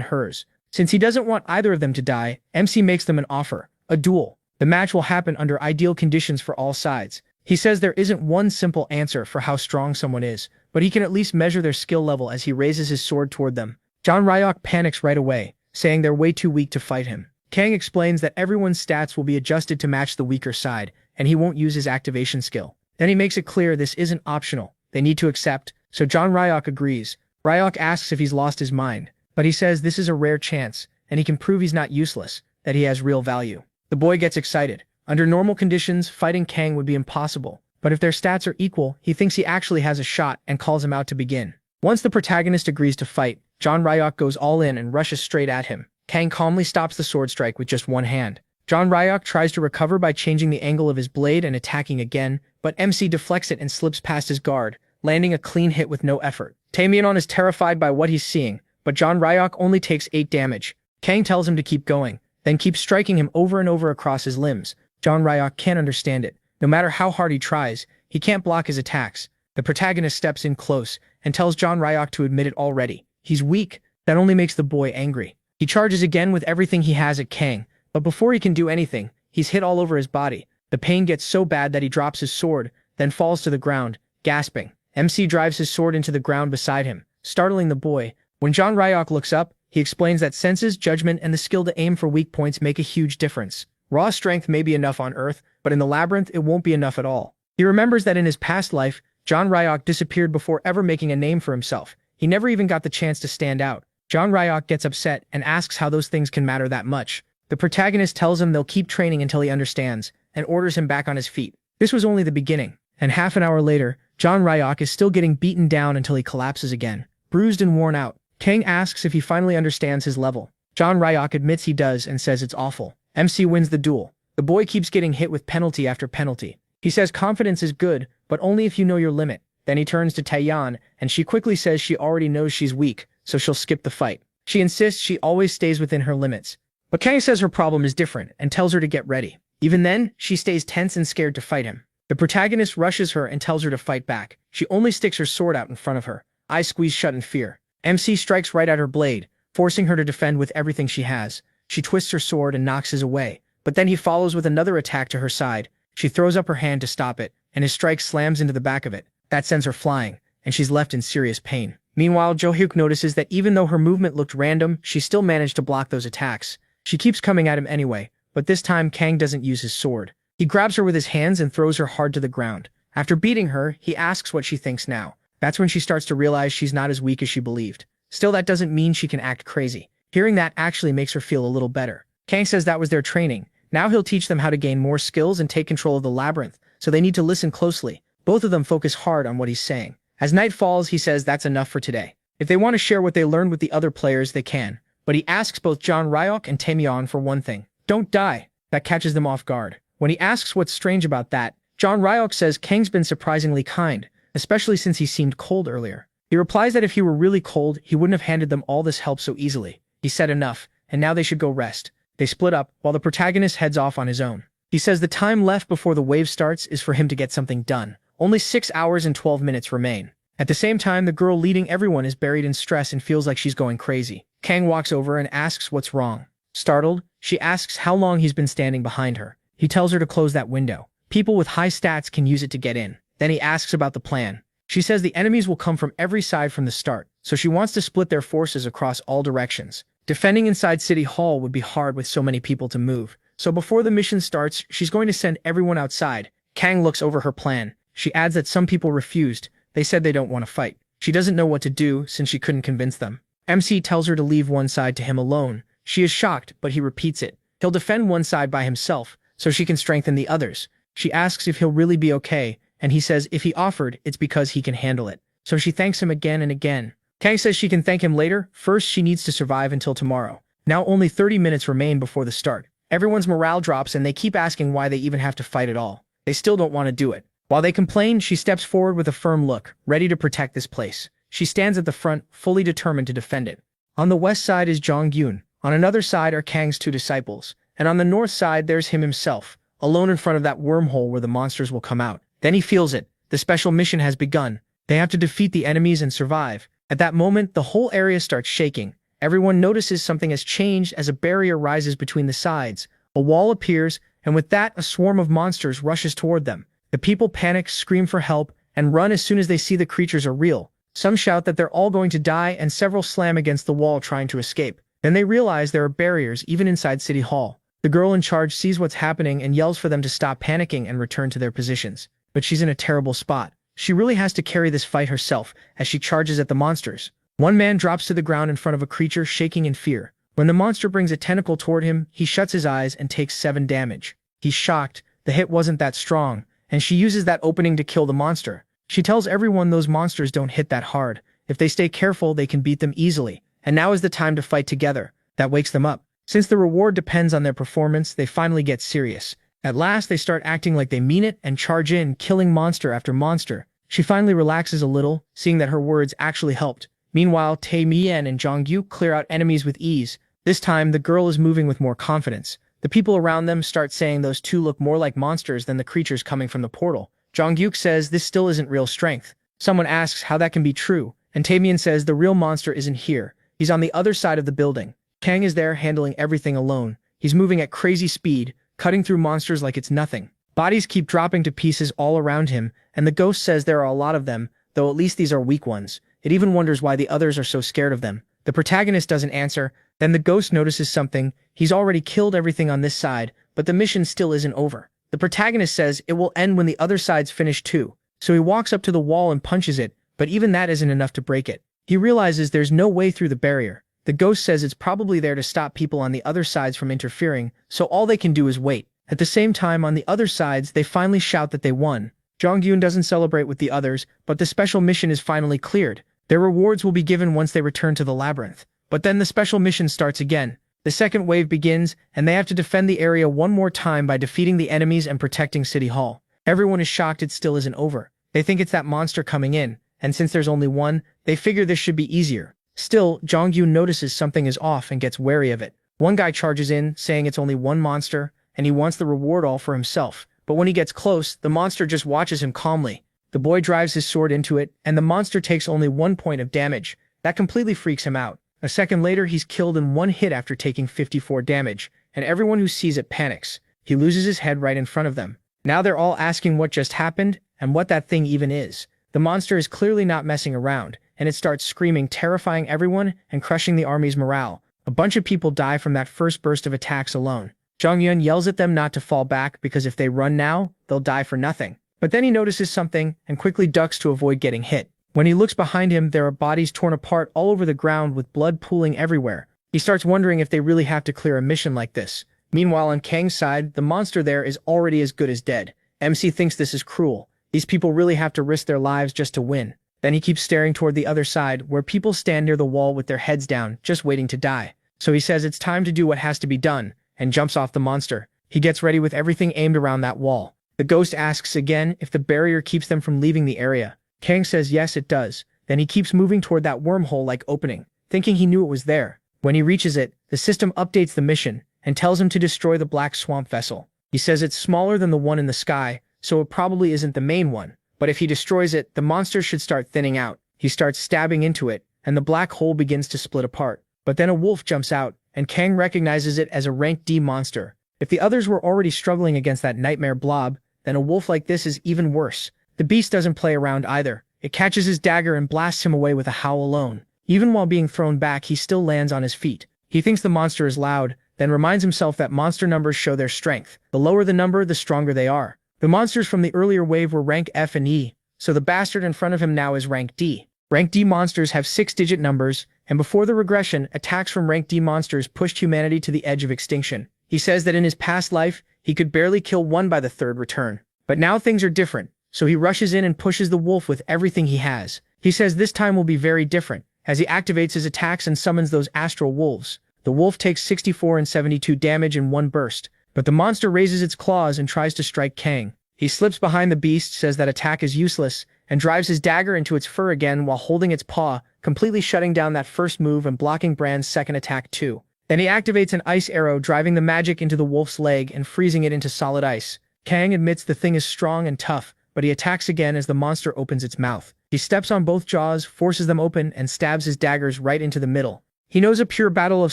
hers. Since he doesn't want either of them to die, MC makes them an offer, a duel. The match will happen under ideal conditions for all sides. He says there isn't one simple answer for how strong someone is, but he can at least measure their skill level as he raises his sword toward them. John Ryok panics right away, saying they're way too weak to fight him. Kang explains that everyone's stats will be adjusted to match the weaker side, and he won't use his activation skill. Then he makes it clear this isn't optional. They need to accept, so John Ryok agrees. Ryok asks if he's lost his mind, but he says this is a rare chance, and he can prove he's not useless, that he has real value. The boy gets excited. Under normal conditions, fighting Kang would be impossible, but if their stats are equal, he thinks he actually has a shot and calls him out to begin. Once the protagonist agrees to fight, John Ryok goes all in and rushes straight at him. Kang calmly stops the sword strike with just one hand. John Ryok tries to recover by changing the angle of his blade and attacking again, but MC deflects it and slips past his guard, landing a clean hit with no effort. Taemyeon is terrified by what he's seeing, but John Ryok only takes 8 damage. Kang tells him to keep going, then keeps striking him over and over across his limbs. John Ryok can't understand it. No matter how hard he tries, he can't block his attacks. The protagonist steps in close and tells John Ryok to admit it already. He's weak. That only makes the boy angry. He charges again with everything he has at Kang, but before he can do anything, he's hit all over his body. The pain gets so bad that he drops his sword, then falls to the ground, gasping. MC drives his sword into the ground beside him, startling the boy. When John Ryok looks up, he explains that senses, judgment, and the skill to aim for weak points make a huge difference. Raw strength may be enough on Earth, but in the labyrinth it won't be enough at all. He remembers that in his past life, John Ryok disappeared before ever making a name for himself. He never even got the chance to stand out. John Ryok gets upset and asks how those things can matter that much. The protagonist tells him they'll keep training until he understands, and orders him back on his feet. This was only the beginning, and half an hour later, John Ryok is still getting beaten down until he collapses again, bruised and worn out. Kang asks if he finally understands his level. John Ryok admits he does and says it's awful. MC wins the duel. The boy keeps getting hit with penalty after penalty. He says confidence is good, but only if you know your limit. Then he turns to Taeyeon, and she quickly says she already knows she's weak, so she'll skip the fight. She insists she always stays within her limits. But Kang says her problem is different and tells her to get ready. Even then, she stays tense and scared to fight him. The protagonist rushes her and tells her to fight back. She only sticks her sword out in front of her, eyes squeezed shut in fear. MC strikes right at her blade, forcing her to defend with everything she has. She twists her sword and knocks his away, but then he follows with another attack to her side. She throws up her hand to stop it, and his strike slams into the back of it. That sends her flying, and she's left in serious pain. Meanwhile, Jo-hyuk notices that even though her movement looked random, she still managed to block those attacks. She keeps coming at him anyway, but this time Kang doesn't use his sword. He grabs her with his hands and throws her hard to the ground. After beating her, he asks what she thinks now. That's when she starts to realize she's not as weak as she believed. Still, that doesn't mean she can act crazy. Hearing that actually makes her feel a little better. Kang says that was their training. Now he'll teach them how to gain more skills and take control of the labyrinth, so they need to listen closely. Both of them focus hard on what he's saying. As night falls, he says that's enough for today. If they want to share what they learned with the other players, they can. But he asks both John Ryok and Taemyeon for one thing. Don't die. That catches them off guard. When he asks what's strange about that, John Ryok says Kang's been surprisingly kind, especially since he seemed cold earlier. He replies that if he were really cold, he wouldn't have handed them all this help so easily. He said enough, and now they should go rest. They split up, while the protagonist heads off on his own. He says the time left before the wave starts is for him to get something done. Only 6 hours and 12 minutes remain. At the same time, the girl leading everyone is buried in stress and feels like she's going crazy. Kang walks over and asks what's wrong. Startled, she asks how long he's been standing behind her. He tells her to close that window. People with high stats can use it to get in. Then he asks about the plan. She says the enemies will come from every side from the start, so she wants to split their forces across all directions. Defending inside City Hall would be hard with so many people to move, so before the mission starts, she's going to send everyone outside. Kang looks over her plan. She adds that some people refused. They said they don't want to fight. She doesn't know what to do since she couldn't convince them. MC tells her to leave one side to him alone. She is shocked, but he repeats it. He'll defend one side by himself, so she can strengthen the others. She asks if he'll really be okay, and he says if he offered, it's because he can handle it. So she thanks him again and again. Kang says she can thank him later. First, she needs to survive until tomorrow. Now only 30 minutes remain before the start. Everyone's morale drops and they keep asking why they even have to fight at all. They still don't want to do it. While they complain, she steps forward with a firm look, ready to protect this place. She stands at the front, fully determined to defend it. On the west side is Jong-gyun. On another side are Kang's two disciples. And on the north side there's him himself, alone in front of that wormhole where the monsters will come out. Then he feels it. The special mission has begun. They have to defeat the enemies and survive. At that moment, the whole area starts shaking. Everyone notices something has changed as a barrier rises between the sides. A wall appears, and with that, a swarm of monsters rushes toward them. The people panic, scream for help, and run as soon as they see the creatures are real. Some shout that they're all going to die, and several slam against the wall trying to escape. Then they realize there are barriers even inside City Hall. The girl in charge sees what's happening and yells for them to stop panicking and return to their positions. But she's in a terrible spot. She really has to carry this fight herself as she charges at the monsters. One man drops to the ground in front of a creature, shaking in fear. When the monster brings a tentacle toward him, he shuts his eyes and takes 7 damage. He's shocked. The hit wasn't that strong, and she uses that opening to kill the monster. She tells everyone those monsters don't hit that hard. If they stay careful, they can beat them easily. And now is the time to fight together. That wakes them up. Since the reward depends on their performance, they finally get serious. At last, they start acting like they mean it and charge in, killing monster after monster. She finally relaxes a little, seeing that her words actually helped. Meanwhile, Tae Mien and Jong-gyu clear out enemies with ease. This time, the girl is moving with more confidence. The people around them start saying those two look more like monsters than the creatures coming from the portal. Jong-gyu says this still isn't real strength. Someone asks how that can be true, and Tae Mien says the real monster isn't here. He's on the other side of the building. Kang is there handling everything alone. He's moving at crazy speed, cutting through monsters like it's nothing. Bodies keep dropping to pieces all around him, and the ghost says there are a lot of them, though at least these are weak ones. It even wonders why the others are so scared of them. The protagonist doesn't answer. Then the ghost notices something. He's already killed everything on this side, but the mission still isn't over. The protagonist says it will end when the other side's finished too. So he walks up to the wall and punches it, but even that isn't enough to break it. He realizes there's no way through the barrier. The ghost says it's probably there to stop people on the other sides from interfering, so all they can do is wait. At the same time, on the other sides, they finally shout that they won. Jong-gyun doesn't celebrate with the others, but the special mission is finally cleared. Their rewards will be given once they return to the labyrinth. But then the special mission starts again. The second wave begins, and they have to defend the area one more time by defeating the enemies and protecting City Hall. Everyone is shocked it still isn't over. They think it's that monster coming in, and since there's only one, they figure this should be easier. Still, Jong-gyun notices something is off and gets wary of it. One guy charges in, saying it's only one monster, and he wants the reward all for himself. But when he gets close, the monster just watches him calmly. The boy drives his sword into it, and the monster takes only 1 point of damage. That completely freaks him out. A second later, he's killed in 1 hit after taking 54 damage, and everyone who sees it panics. He loses his head right in front of them. Now they're all asking what just happened, and what that thing even is. The monster is clearly not messing around, and it starts screaming, terrifying everyone and crushing the army's morale. A bunch of people die from that first burst of attacks alone. Jong-gyun yells at them not to fall back because if they run now, they'll die for nothing. But then he notices something and quickly ducks to avoid getting hit. When he looks behind him, there are bodies torn apart all over the ground with blood pooling everywhere. He starts wondering if they really have to clear a mission like this. Meanwhile, on Kang's side, the monster there is already as good as dead. MC thinks this is cruel. These people really have to risk their lives just to win. Then he keeps staring toward the other side, where people stand near the wall with their heads down, just waiting to die. So he says it's time to do what has to be done, and jumps off the monster. He gets ready with everything aimed around that wall. The ghost asks again if the barrier keeps them from leaving the area. Kang says yes, it does. Then he keeps moving toward that wormhole-like opening, thinking he knew it was there. When he reaches it, the system updates the mission and tells him to destroy the black swamp vessel. He says it's smaller than the one in the sky, so it probably isn't the main one. But if he destroys it, the monster should start thinning out. He starts stabbing into it, and the black hole begins to split apart. But then a wolf jumps out, and Kang recognizes it as a rank D monster. If the others were already struggling against that nightmare blob, then a wolf like this is even worse. The beast doesn't play around either. It catches his dagger and blasts him away with a howl alone. Even while being thrown back, he still lands on his feet. He thinks the monster is loud, then reminds himself that monster numbers show their strength. The lower the number, the stronger they are. The monsters from the earlier wave were rank F and E, so the bastard in front of him now is rank D. Rank D monsters have 6-digit numbers, and before the regression, attacks from rank D monsters pushed humanity to the edge of extinction. He says that in his past life, he could barely kill one by the third return. But now things are different, so he rushes in and pushes the wolf with everything he has. He says this time will be very different, as he activates his attacks and summons those astral wolves. The wolf takes 64 and 72 damage in one burst, but the monster raises its claws and tries to strike Kang. He slips behind the beast, says that attack is useless, and drives his dagger into its fur again while holding its paw, completely shutting down that first move and blocking Bran's second attack too. Then he activates an ice arrow, driving the magic into the wolf's leg and freezing it into solid ice. Kang admits the thing is strong and tough, but he attacks again as the monster opens its mouth. He steps on both jaws, forces them open, and stabs his daggers right into the middle. He knows a pure battle of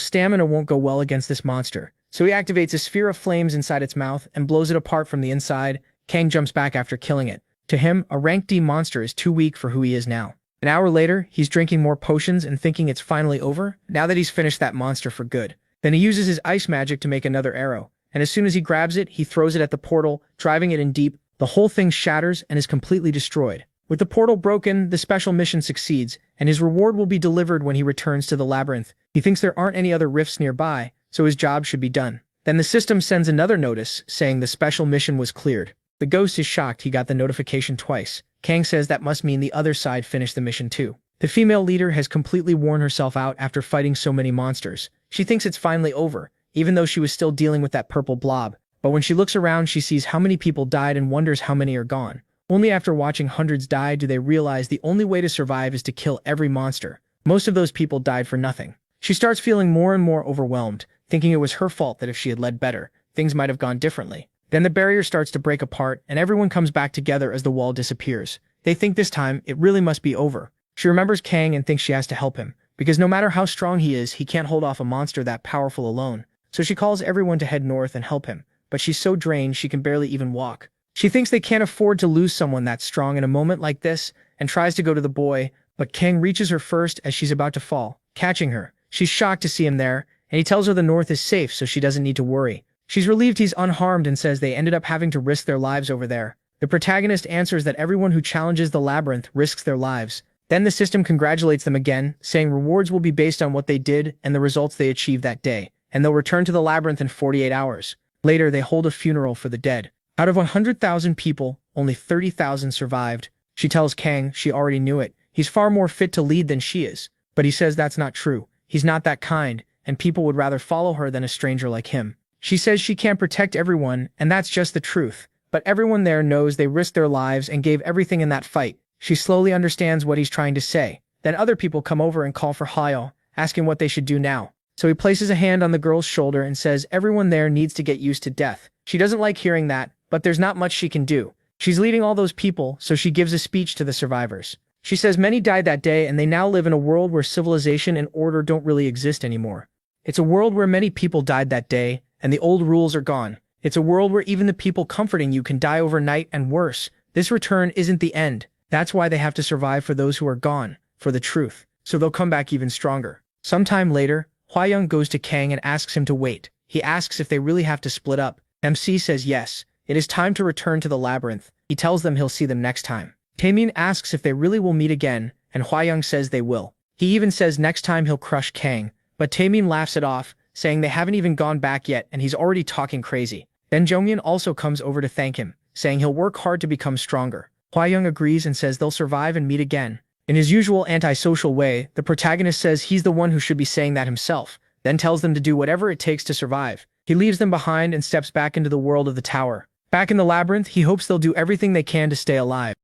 stamina won't go well against this monster, so he activates a sphere of flames inside its mouth and blows it apart from the inside. Kang jumps back after killing it. To him, a rank D monster is too weak for who he is now. An hour later, he's drinking more potions and thinking it's finally over, now that he's finished that monster for good. Then he uses his ice magic to make another arrow, and as soon as he grabs it, he throws it at the portal, driving it in deep. The whole thing shatters and is completely destroyed. With the portal broken, the special mission succeeds, and his reward will be delivered when he returns to the labyrinth. He thinks there aren't any other rifts nearby, so his job should be done. Then the system sends another notice, saying the special mission was cleared. The ghost is shocked he got the notification twice. Kang says that must mean the other side finished the mission too. The female leader has completely worn herself out after fighting so many monsters. She thinks it's finally over, even though she was still dealing with that purple blob. But when she looks around, she sees how many people died and wonders how many are gone. Only after watching hundreds die do they realize the only way to survive is to kill every monster. Most of those people died for nothing. She starts feeling more and more overwhelmed, thinking it was her fault that if she had led better, things might have gone differently. Then the barrier starts to break apart, and everyone comes back together as the wall disappears. They think this time, it really must be over. She remembers Kang and thinks she has to help him, because no matter how strong he is, he can't hold off a monster that powerful alone. So she calls everyone to head north and help him, but she's so drained she can barely even walk. She thinks they can't afford to lose someone that strong in a moment like this, and tries to go to the boy, but Kang reaches her first as she's about to fall, catching her. She's shocked to see him there, and he tells her the north is safe so she doesn't need to worry. She's relieved he's unharmed and says they ended up having to risk their lives over there. The protagonist answers that everyone who challenges the labyrinth risks their lives. Then the system congratulates them again, saying rewards will be based on what they did and the results they achieved that day, and they'll return to the labyrinth in 48 hours. Later, they hold a funeral for the dead. Out of 100,000 people, only 30,000 survived. She tells Kang she already knew it. He's far more fit to lead than she is. But he says that's not true. He's not that kind, and people would rather follow her than a stranger like him. She says she can't protect everyone, and that's just the truth. But everyone there knows they risked their lives and gave everything in that fight. She slowly understands what he's trying to say. Then other people come over and call for Hyo, asking what they should do now. So he places a hand on the girl's shoulder and says everyone there needs to get used to death. She doesn't like hearing that, but there's not much she can do. She's leading all those people, so she gives a speech to the survivors. She says many died that day and they now live in a world where civilization and order don't really exist anymore. It's a world where many people died that day, and the old rules are gone. It's a world where even the people comforting you can die overnight and worse. This return isn't the end. That's why they have to survive for those who are gone, for the truth. So they'll come back even stronger. Sometime later, Hwayoung goes to Kang and asks him to wait. He asks if they really have to split up. MC says yes. It is time to return to the labyrinth. He tells them he'll see them next time. Taemin asks if they really will meet again, and Hwayoung says they will. He even says next time he'll crush Kang, but Taemin laughs it off, saying they haven't even gone back yet and he's already talking crazy. Then Jonghyun also comes over to thank him, saying he'll work hard to become stronger. Hwayoung agrees and says they'll survive and meet again. In his usual antisocial way, the protagonist says he's the one who should be saying that himself, then tells them to do whatever it takes to survive. He leaves them behind and steps back into the world of the tower. Back in the labyrinth, he hopes they'll do everything they can to stay alive.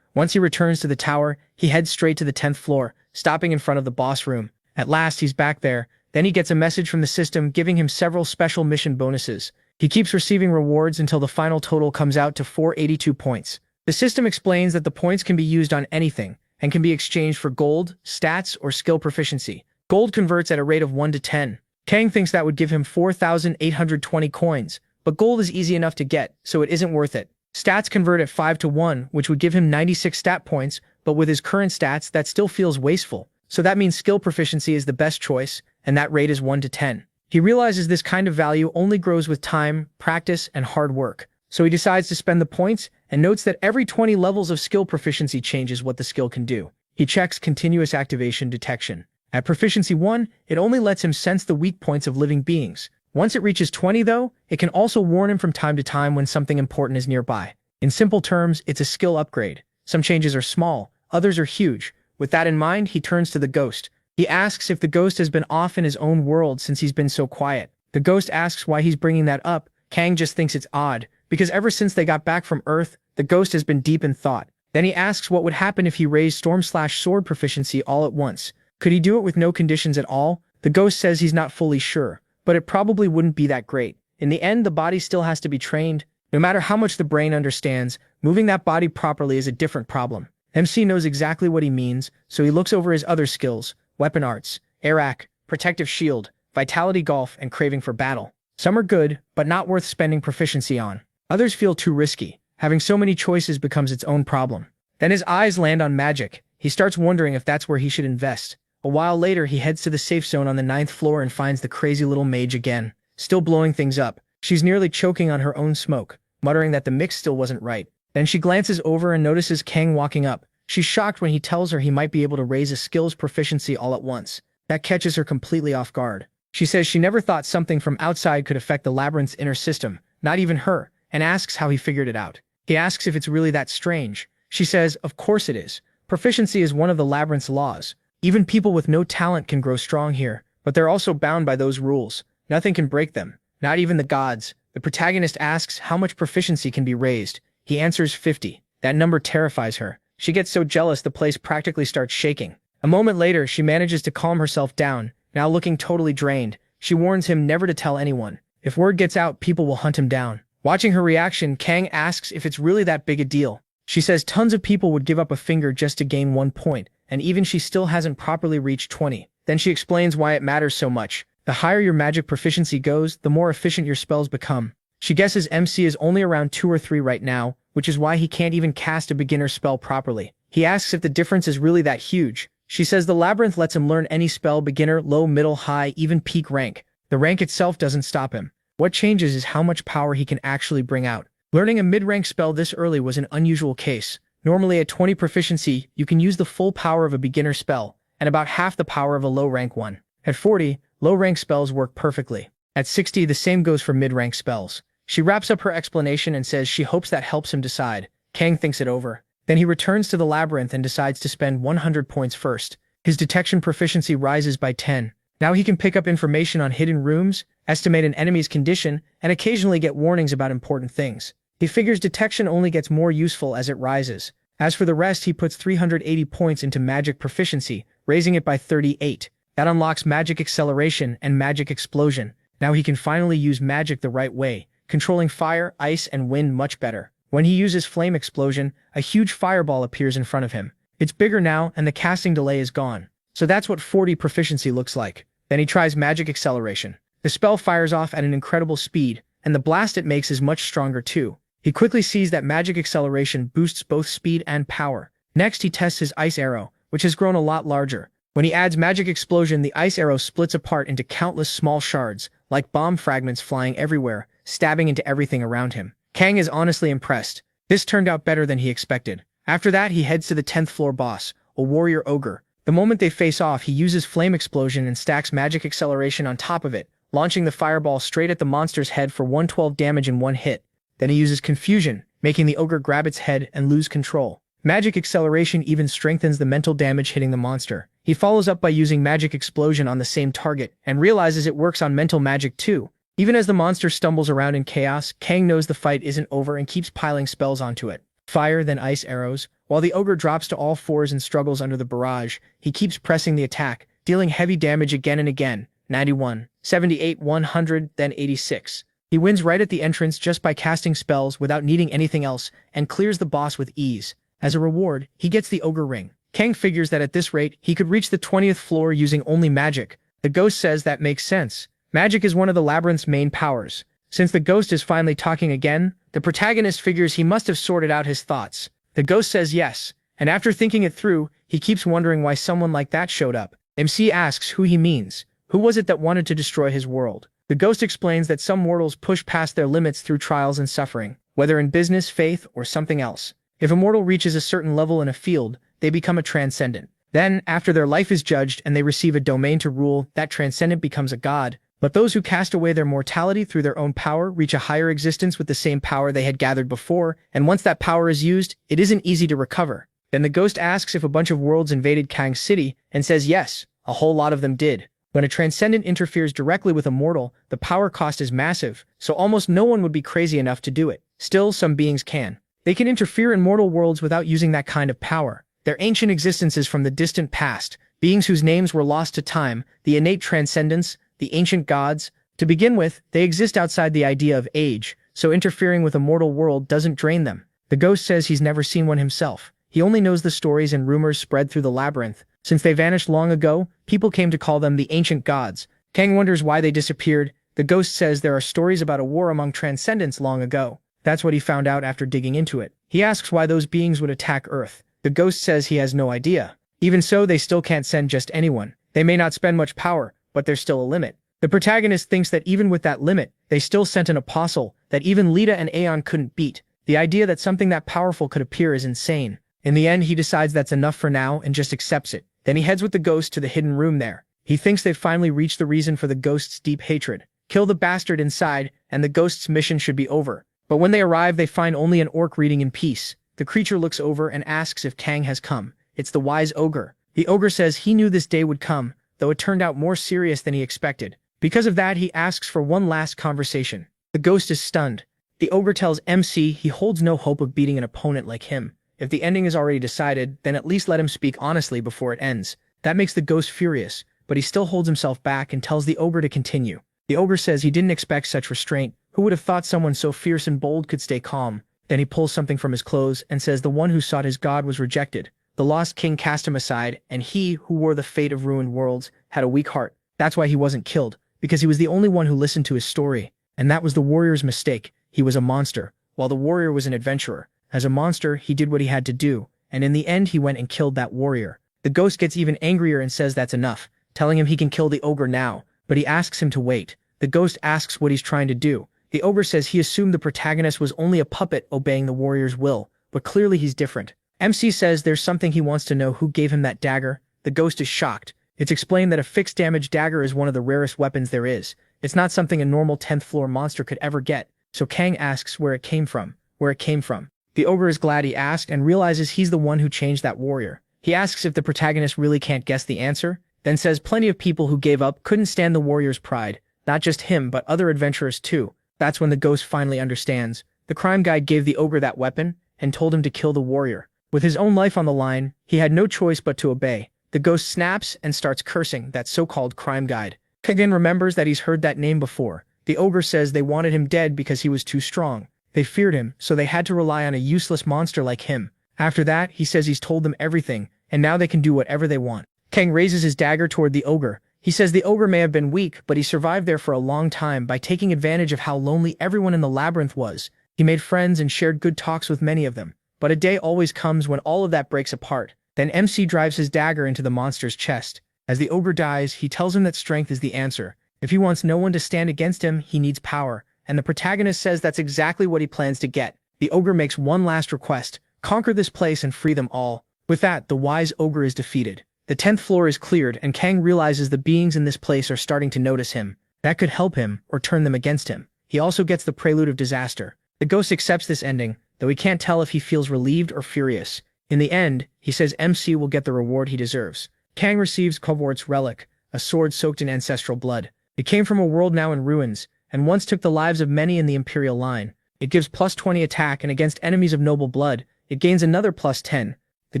Once he returns to the tower, he heads straight to the 10th floor, stopping in front of the boss room. At last, he's back there. Then he gets a message from the system giving him several special mission bonuses. He keeps receiving rewards until the final total comes out to 482 points. The system explains that the points can be used on anything and can be exchanged for gold, stats, or skill proficiency. Gold converts at a rate of 1 to 10. Kang thinks that would give him 4,820 coins, but gold is easy enough to get, so it isn't worth it. Stats convert at 5 to 1, which would give him 96 stat points, but with his current stats, that still feels wasteful. So that means skill proficiency is the best choice, and that rate is 1 to 10. He realizes this kind of value only grows with time, practice, and hard work. So he decides to spend the points and notes that every 20 levels of skill proficiency changes what the skill can do. He checks continuous activation detection. At proficiency 1, it only lets him sense the weak points of living beings. Once it reaches 20 though, it can also warn him from time to time when something important is nearby. In simple terms, it's a skill upgrade. Some changes are small, others are huge. With that in mind, he turns to the ghost. He asks if the ghost has been off in his own world since he's been so quiet. The ghost asks why he's bringing that up. Kang just thinks it's odd, because ever since they got back from Earth, the ghost has been deep in thought. Then he asks what would happen if he raised storm/sword proficiency all at once. Could he do it with no conditions at all? The ghost says he's not fully sure, but it probably wouldn't be that great. In the end, the body still has to be trained. No matter how much the brain understands, moving that body properly is a different problem. MC knows exactly what he means, so he looks over his other skills: weapon arts, Arak, protective shield, vitality golf, and craving for battle. Some are good, but not worth spending proficiency on. Others feel too risky. Having so many choices becomes its own problem. Then his eyes land on magic. He starts wondering if that's where he should invest. A while later, he heads to the safe zone on the 9th floor and finds the crazy little mage again, still blowing things up. She's nearly choking on her own smoke, muttering that the mix still wasn't right. Then she glances over and notices Kang walking up. She's shocked when he tells her he might be able to raise a skills proficiency all at once. That catches her completely off guard. She says she never thought something from outside could affect the labyrinth's inner system, not even her, and asks how he figured it out. He asks if it's really that strange. She says, of course it is. Proficiency is one of the labyrinth's laws. Even people with no talent can grow strong here, but they're also bound by those rules. Nothing can break them, not even the gods. The protagonist asks how much proficiency can be raised. He answers 50. That number terrifies her. She gets so jealous the place practically starts shaking. A moment later, she manages to calm herself down, now looking totally drained. She warns him never to tell anyone. If word gets out, people will hunt him down. Watching her reaction, Kang asks if it's really that big a deal. She says tons of people would give up a finger just to gain 1 point, and even she still hasn't properly reached 20. Then she explains why it matters so much. The higher your magic proficiency goes, the more efficient your spells become. She guesses MC is only around 2 or 3 right now, which is why he can't even cast a beginner spell properly. He asks if the difference is really that huge. She says the labyrinth lets him learn any spell: beginner, low, middle, high, even peak rank. The rank itself doesn't stop him. What changes is how much power he can actually bring out. Learning a mid-rank spell this early was an unusual case. Normally at 20 proficiency, you can use the full power of a beginner spell, and about half the power of a low-rank one. At 40, low-rank spells work perfectly. At 60, the same goes for mid-rank spells. She wraps up her explanation and says she hopes that helps him decide. Kang thinks it over. Then he returns to the labyrinth and decides to spend 100 points first. His detection proficiency rises by 10. Now he can pick up information on hidden rooms, estimate an enemy's condition, and occasionally get warnings about important things. He figures detection only gets more useful as it rises. As for the rest, he puts 380 points into magic proficiency, raising it by 38. That unlocks magic acceleration and magic explosion. Now he can finally use magic the right way, controlling fire, ice, and wind much better. When he uses flame explosion, a huge fireball appears in front of him. It's bigger now, and the casting delay is gone. So that's what 40 proficiency looks like. Then he tries magic acceleration. The spell fires off at an incredible speed, and the blast it makes is much stronger too. He quickly sees that magic acceleration boosts both speed and power. Next, he tests his ice arrow, which has grown a lot larger. When he adds magic explosion, the ice arrow splits apart into countless small shards, like bomb fragments flying everywhere, stabbing into everything around him. Kang is honestly impressed. This turned out better than he expected. After that, he heads to the 10th floor boss, a warrior ogre. The moment they face off, he uses flame explosion and stacks magic acceleration on top of it, launching the fireball straight at the monster's head for 112 damage in one hit. Then he uses confusion, making the ogre grab its head and lose control. Magic acceleration even strengthens the mental damage hitting the monster. He follows up by using magic explosion on the same target, and realizes it works on mental magic too. Even as the monster stumbles around in chaos, Kang knows the fight isn't over and keeps piling spells onto it. Fire, then ice arrows. While the ogre drops to all fours and struggles under the barrage, he keeps pressing the attack, dealing heavy damage again and again. 91, 78, 100, then 86. He wins right at the entrance just by casting spells without needing anything else, and clears the boss with ease. As a reward, he gets the ogre ring. Kang figures that at this rate, he could reach the 20th floor using only magic. The ghost says that makes sense. Magic is one of the labyrinth's main powers. Since the ghost is finally talking again, the protagonist figures he must have sorted out his thoughts. The ghost says yes, and after thinking it through, he keeps wondering why someone like that showed up. MC asks who he means. Who was it that wanted to destroy his world? The ghost explains that some mortals push past their limits through trials and suffering, whether in business, faith, or something else. If a mortal reaches a certain level in a field, they become a transcendent. Then, after their life is judged and they receive a domain to rule, that transcendent becomes a god. But those who cast away their mortality through their own power reach a higher existence with the same power they had gathered before, and once that power is used, it isn't easy to recover. Then the ghost asks if a bunch of worlds invaded Kang's city, and says yes, a whole lot of them did. When a transcendent interferes directly with a mortal, the power cost is massive, so almost no one would be crazy enough to do it. Still, some beings can. They can interfere in mortal worlds without using that kind of power. Their ancient existences from the distant past, beings whose names were lost to time, the innate transcendence, the ancient gods. To begin with, they exist outside the idea of age, so interfering with a mortal world doesn't drain them. The ghost says he's never seen one himself. He only knows the stories and rumors spread through the labyrinth. Since they vanished long ago, people came to call them the ancient gods. Kang wonders why they disappeared. The ghost says there are stories about a war among transcendents long ago. That's what he found out after digging into it. He asks why those beings would attack Earth. The ghost says he has no idea. Even so, they still can't send just anyone. They may not spend much power, but there's still a limit. The protagonist thinks that even with that limit, they still sent an apostle that even Lita and Aeon couldn't beat. The idea that something that powerful could appear is insane. In the end, he decides that's enough for now and just accepts it. Then he heads with the ghost to the hidden room there. He thinks they've finally reached the reason for the ghost's deep hatred. Kill the bastard inside, and the ghost's mission should be over. But when they arrive, they find only an orc reading in peace. The creature looks over and asks if Kang has come. It's the wise ogre. The ogre says he knew this day would come, though it turned out more serious than he expected. Because of that, he asks for one last conversation. The ghost is stunned. The ogre tells MC he holds no hope of beating an opponent like him. If the ending is already decided, then at least let him speak honestly before it ends. That makes the ghost furious, but he still holds himself back and tells the ogre to continue. The ogre says he didn't expect such restraint. Who would have thought someone so fierce and bold could stay calm? Then he pulls something from his clothes and says the one who sought his god was rejected. The lost king cast him aside, and he, who wore the fate of ruined worlds, had a weak heart. That's why he wasn't killed, because he was the only one who listened to his story. And that was the warrior's mistake. He was a monster, while the warrior was an adventurer. As a monster, he did what he had to do, and in the end he went and killed that warrior. The ghost gets even angrier and says that's enough, telling him he can kill the ogre now, but he asks him to wait. The ghost asks what he's trying to do. The ogre says he assumed the protagonist was only a puppet obeying the warrior's will, but clearly he's different. MC says there's something he wants to know: who gave him that dagger. The ghost is shocked. It's explained that a fixed damage dagger is one of the rarest weapons there is. It's not something a normal 10th floor monster could ever get, so Kang asks where it came from. The ogre is glad he asked and realizes he's the one who changed that warrior. He asks if the protagonist really can't guess the answer, then says plenty of people who gave up couldn't stand the warrior's pride. Not just him, but other adventurers too. That's when the ghost finally understands. The crime guide gave the ogre that weapon and told him to kill the warrior. With his own life on the line, he had no choice but to obey. The ghost snaps and starts cursing that so-called crime guide. Kang remembers that he's heard that name before. The ogre says they wanted him dead because he was too strong. They feared him, so they had to rely on a useless monster like him. After that, he says he's told them everything, and now they can do whatever they want. Kang raises his dagger toward the ogre. He says the ogre may have been weak, but he survived there for a long time by taking advantage of how lonely everyone in the labyrinth was. He made friends and shared good talks with many of them. But a day always comes when all of that breaks apart. Then MC drives his dagger into the monster's chest. As the ogre dies, he tells him that strength is the answer. If he wants no one to stand against him, he needs power. And the protagonist says that's exactly what he plans to get. The ogre makes one last request: conquer this place and free them all. With that, the wise ogre is defeated. The 10th floor is cleared, and Kang realizes the beings in this place are starting to notice him. That could help him, or turn them against him. He also gets the prelude of disaster. The ghost accepts this ending, though he can't tell if he feels relieved or furious. In the end, he says MC will get the reward he deserves. Kang receives Covort's relic, a sword soaked in ancestral blood. It came from a world now in ruins, and once took the lives of many in the Imperial line. It gives +20 attack, and against enemies of noble blood, it gains another +10. The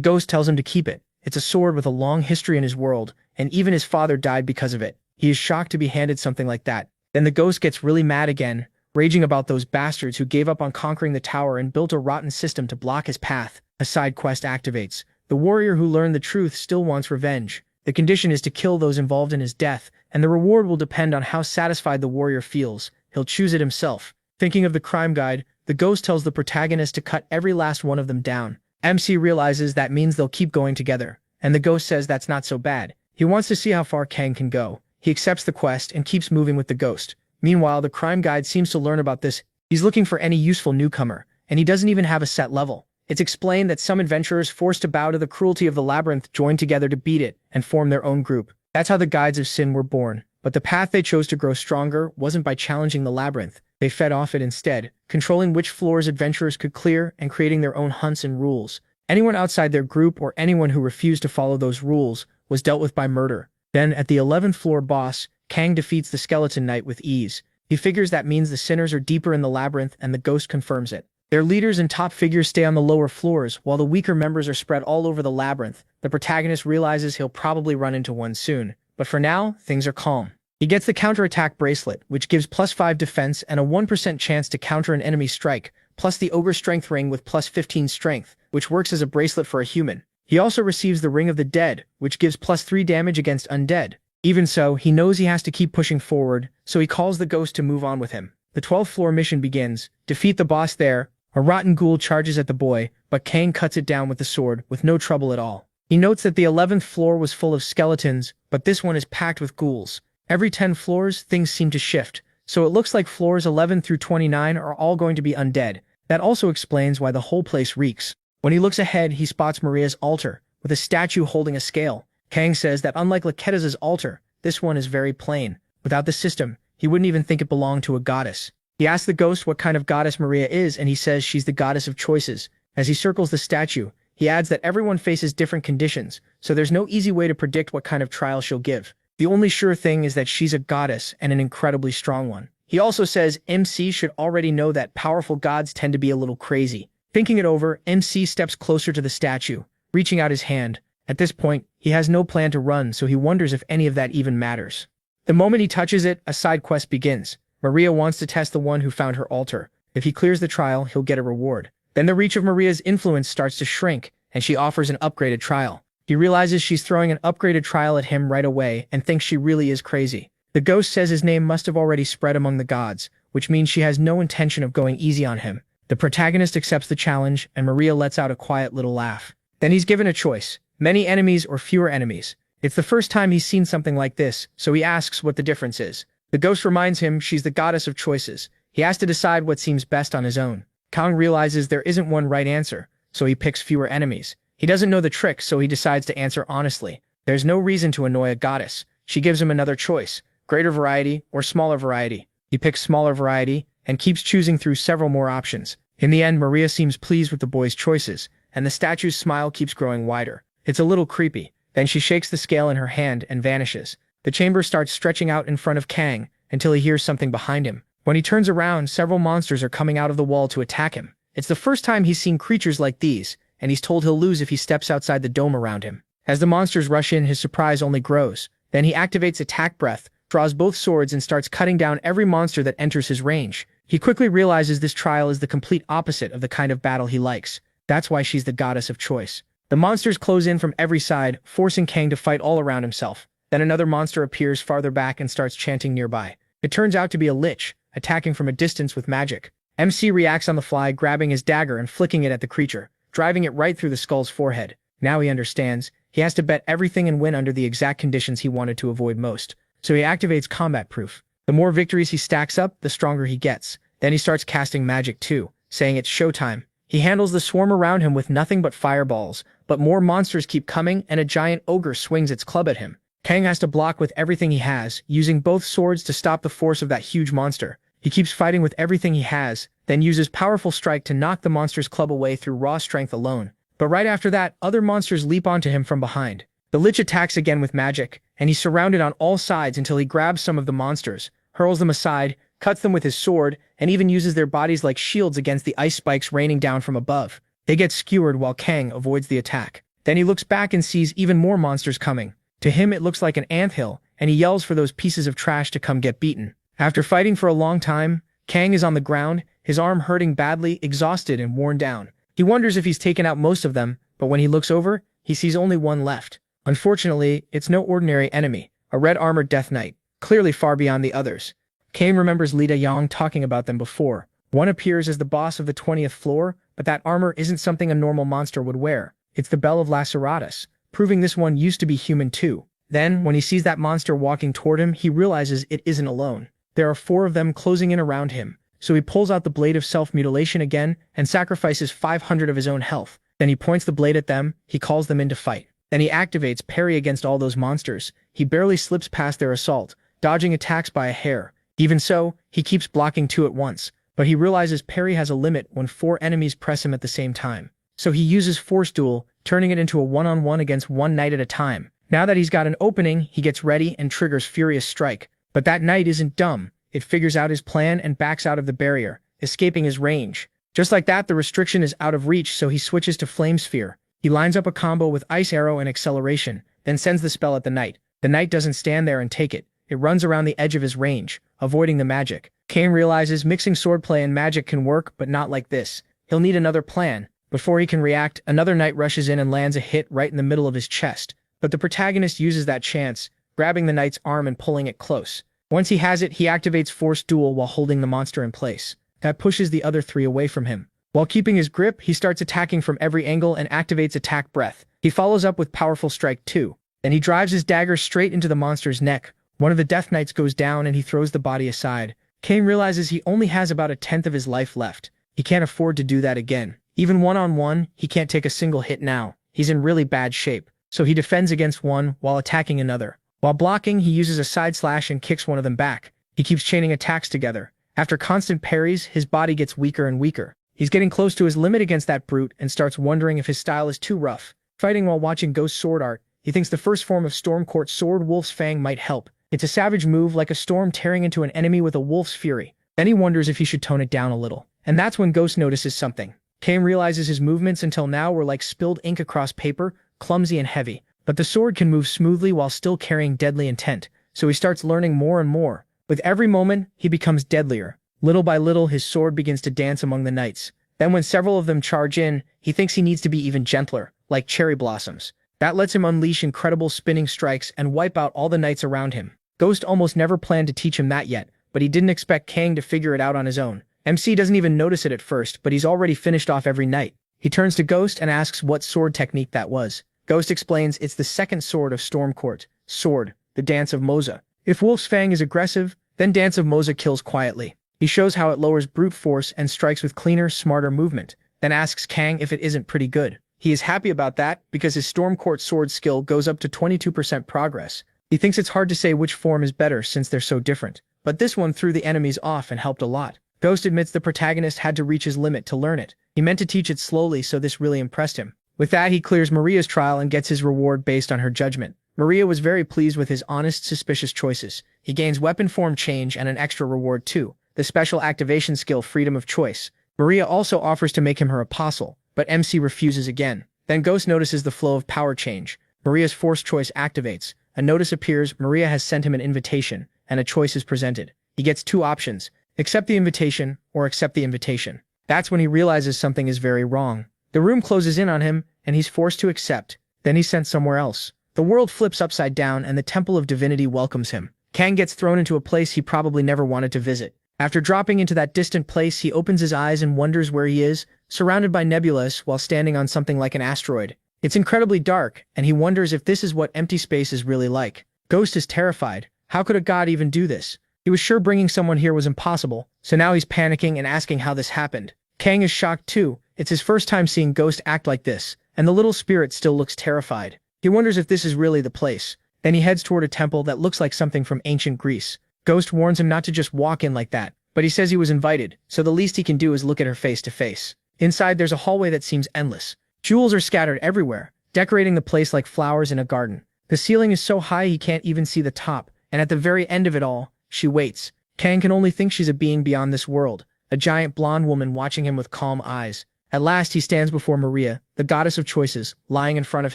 ghost tells him to keep it. It's a sword with a long history in his world, and even his father died because of it. He is shocked to be handed something like that. Then the ghost gets really mad again, raging about those bastards who gave up on conquering the tower and built a rotten system to block his path. A side quest activates. The warrior who learned the truth still wants revenge. The condition is to kill those involved in his death, and the reward will depend on how satisfied the warrior feels. He'll choose it himself. Thinking of the crime guide, the ghost tells the protagonist to cut every last one of them down. MC realizes that means they'll keep going together, and the ghost says that's not so bad. He wants to see how far Kang can go. He accepts the quest and keeps moving with the ghost. Meanwhile, the crime guide seems to learn about this. He's looking for any useful newcomer, and he doesn't even have a set level. It's explained that some adventurers forced to bow to the cruelty of the labyrinth joined together to beat it and form their own group. That's how the Guides of Sin were born. But the path they chose to grow stronger wasn't by challenging the labyrinth. They fed off it instead, controlling which floors adventurers could clear and creating their own hunts and rules. Anyone outside their group or anyone who refused to follow those rules was dealt with by murder. Then, at the 11th floor boss, Kang defeats the Skeleton Knight with ease. He figures that means the sinners are deeper in the labyrinth, and the ghost confirms it. Their leaders and top figures stay on the lower floors, while the weaker members are spread all over the labyrinth. The protagonist realizes he'll probably run into one soon, but for now, things are calm. He gets the counterattack bracelet, which gives +5 defense and a 1% chance to counter an enemy strike, plus the ogre strength ring with +15 strength, which works as a bracelet for a human. He also receives the ring of the dead, which gives +3 damage against undead. Even so, he knows he has to keep pushing forward, so he calls the ghost to move on with him. The 12th floor mission begins. Defeat the boss there. A rotten ghoul charges at the boy, but Kang cuts it down with the sword, with no trouble at all. He notes that the 11th floor was full of skeletons, but this one is packed with ghouls. Every 10 floors, things seem to shift, so it looks like floors 11 through 29 are all going to be undead. That also explains why the whole place reeks. When he looks ahead, he spots Maria's altar, with a statue holding a scale. Kang says that unlike Laketta's altar, this one is very plain. Without the system, he wouldn't even think it belonged to a goddess. He asks the ghost what kind of goddess Maria is, and he says she's the goddess of choices. As he circles the statue, he adds that everyone faces different conditions, so there's no easy way to predict what kind of trial she'll give. The only sure thing is that she's a goddess and an incredibly strong one. He also says MC should already know that powerful gods tend to be a little crazy. Thinking it over, MC steps closer to the statue, reaching out his hand. At this point, he has no plan to run, so he wonders if any of that even matters. The moment he touches it, a side quest begins. Maria wants to test the one who found her altar. If he clears the trial, he'll get a reward. Then the reach of Maria's influence starts to shrink, and she offers an upgraded trial. He realizes she's throwing an upgraded trial at him right away and thinks she really is crazy. The ghost says his name must have already spread among the gods, which means she has no intention of going easy on him. The protagonist accepts the challenge, and Maria lets out a quiet little laugh. Then he's given a choice: many enemies or fewer enemies. It's the first time he's seen something like this, so he asks what the difference is. The ghost reminds him she's the goddess of choices. He has to decide what seems best on his own. Kang realizes there isn't one right answer, so he picks fewer enemies. He doesn't know the trick, so he decides to answer honestly. There's no reason to annoy a goddess. She gives him another choice: greater variety or smaller variety. He picks smaller variety and keeps choosing through several more options. In the end, Maria seems pleased with the boy's choices, and the statue's smile keeps growing wider. It's a little creepy. Then she shakes the scale in her hand and vanishes. The chamber starts stretching out in front of Kang until he hears something behind him. When he turns around, several monsters are coming out of the wall to attack him. It's the first time he's seen creatures like these, and he's told he'll lose if he steps outside the dome around him. As the monsters rush in, his surprise only grows. Then he activates Attack Breath, draws both swords, and starts cutting down every monster that enters his range. He quickly realizes this trial is the complete opposite of the kind of battle he likes. That's why she's the goddess of choice. The monsters close in from every side, forcing Kang to fight all around himself. Then another monster appears farther back and starts chanting nearby. It turns out to be a lich, attacking from a distance with magic. MC reacts on the fly, grabbing his dagger and flicking it at the creature, driving it right through the skull's forehead. Now he understands. He has to bet everything and win under the exact conditions he wanted to avoid most. So he activates Combat Proof. The more victories he stacks up, the stronger he gets. Then he starts casting magic too, saying it's showtime. He handles the swarm around him with nothing but fireballs, but more monsters keep coming, and a giant ogre swings its club at him. Kang has to block with everything he has, using both swords to stop the force of that huge monster. He keeps fighting with everything he has, then uses Powerful Strike to knock the monster's club away through raw strength alone. But right after that, other monsters leap onto him from behind. The Lich attacks again with magic, and he's surrounded on all sides until he grabs some of the monsters, hurls them aside, cuts them with his sword, and even uses their bodies like shields against the ice spikes raining down from above. They get skewered while Kang avoids the attack. Then he looks back and sees even more monsters coming. To him, it looks like an anthill, and he yells for those pieces of trash to come get beaten. After fighting for a long time, Kang is on the ground, his arm hurting badly, exhausted and worn down. He wonders if he's taken out most of them, but when he looks over, he sees only one left. Unfortunately, it's no ordinary enemy, a red-armored Death Knight, clearly far beyond the others. Kang remembers Lita Yang talking about them before. One appears as the boss of the 20th floor, but that armor isn't something a normal monster would wear. It's the Bell of Laceratus, proving this one used to be human too. Then, when he sees that monster walking toward him, he realizes it isn't alone. There are 4 of them closing in around him, so he pulls out the blade of self-mutilation again and sacrifices 500 of his own health. Then he points the blade at them, he calls them in to fight. Then he activates Parry against all those monsters. He barely slips past their assault, dodging attacks by a hair. Even so, he keeps blocking 2 at once, but he realizes Parry has a limit when 4 enemies press him at the same time. So he uses Force Duel, turning it into a one-on-one against one knight at a time. Now that he's got an opening, he gets ready and triggers Furious Strike. But that knight isn't dumb. It figures out his plan and backs out of the barrier, escaping his range. Just like that, the restriction is out of reach, so he switches to Flame Sphere. He lines up a combo with Ice Arrow and Acceleration, then sends the spell at the knight. The knight doesn't stand there and take it. It runs around the edge of his range, avoiding the magic. Cain realizes mixing swordplay and magic can work, but not like this. He'll need another plan. Before he can react, another knight rushes in and lands a hit right in the middle of his chest. But the protagonist uses that chance, grabbing the knight's arm and pulling it close. Once he has it, he activates Force Duel while holding the monster in place. That pushes the other three away from him. While keeping his grip, he starts attacking from every angle and activates Attack Breath. He follows up with Powerful Strike 2. Then he drives his dagger straight into the monster's neck. One of the Death Knights goes down and he throws the body aside. Cain realizes he only has about a tenth of his life left. He can't afford to do that again. Even one-on-one, he can't take a single hit now. He's in really bad shape. So he defends against one while attacking another. While blocking, he uses a side slash and kicks one of them back. He keeps chaining attacks together. After constant parries, his body gets weaker and weaker. He's getting close to his limit against that brute and starts wondering if his style is too rough. Fighting while watching Ghost sword art, he thinks the first form of Stormcourt Sword Wolf's Fang might help. It's a savage move like a storm tearing into an enemy with a wolf's fury. Then he wonders if he should tone it down a little. And that's when Ghost notices something. Cain realizes his movements until now were like spilled ink across paper, clumsy and heavy. But the sword can move smoothly while still carrying deadly intent, so he starts learning more and more. With every moment, he becomes deadlier. Little by little, his sword begins to dance among the knights. Then when several of them charge in, he thinks he needs to be even gentler, like cherry blossoms. That lets him unleash incredible spinning strikes and wipe out all the knights around him. Ghost almost never planned to teach him that yet, but he didn't expect Cain to figure it out on his own. MC doesn't even notice it at first, but he's already finished off every knight. He turns to Ghost and asks what sword technique that was. Ghost explains it's the second sword of Stormcourt, Sword, the Dance of Moza. If Wolf's Fang is aggressive, then Dance of Moza kills quietly. He shows how it lowers brute force and strikes with cleaner, smarter movement, then asks Cain if it isn't pretty good. He is happy about that because his Stormcourt sword skill goes up to 22% progress. He thinks it's hard to say which form is better since they're so different, but this one threw the enemies off and helped a lot. Ghost admits the protagonist had to reach his limit to learn it. He meant to teach it slowly, so this really impressed him. With that, he clears Maria's trial and gets his reward based on her judgment. Maria was very pleased with his honest, suspicious choices. He gains weapon form change and an extra reward too, the special activation skill Freedom of Choice. Maria also offers to make him her apostle, but MC refuses again. Then Ghost notices the flow of power change. Maria's force choice activates. A notice appears, Maria has sent him an invitation, and a choice is presented. He gets two options, accept the invitation or accept the invitation. That's when he realizes something is very wrong. The room closes in on him, and he's forced to accept. Then he's sent somewhere else. The world flips upside down, and the Temple of Divinity welcomes him. Cain gets thrown into a place he probably never wanted to visit. After dropping into that distant place, he opens his eyes and wonders where he is, surrounded by nebulas while standing on something like an asteroid. It's incredibly dark, and he wonders if this is what empty space is really like. Ghost is terrified. How could a god even do this? He was sure bringing someone here was impossible, so now he's panicking and asking how this happened. Cain is shocked too. It's his first time seeing Ghost act like this, and the little spirit still looks terrified. He wonders if this is really the place. Then he heads toward a temple that looks like something from ancient Greece. Ghost warns him not to just walk in like that, but he says he was invited, so the least he can do is look at her face to face. Inside, there's a hallway that seems endless. Jewels are scattered everywhere, decorating the place like flowers in a garden. The ceiling is so high he can't even see the top, and at the very end of it all, she waits. Cain can only think she's a being beyond this world, a giant blonde woman watching him with calm eyes. At last, he stands before Maria, the goddess of choices, lying in front of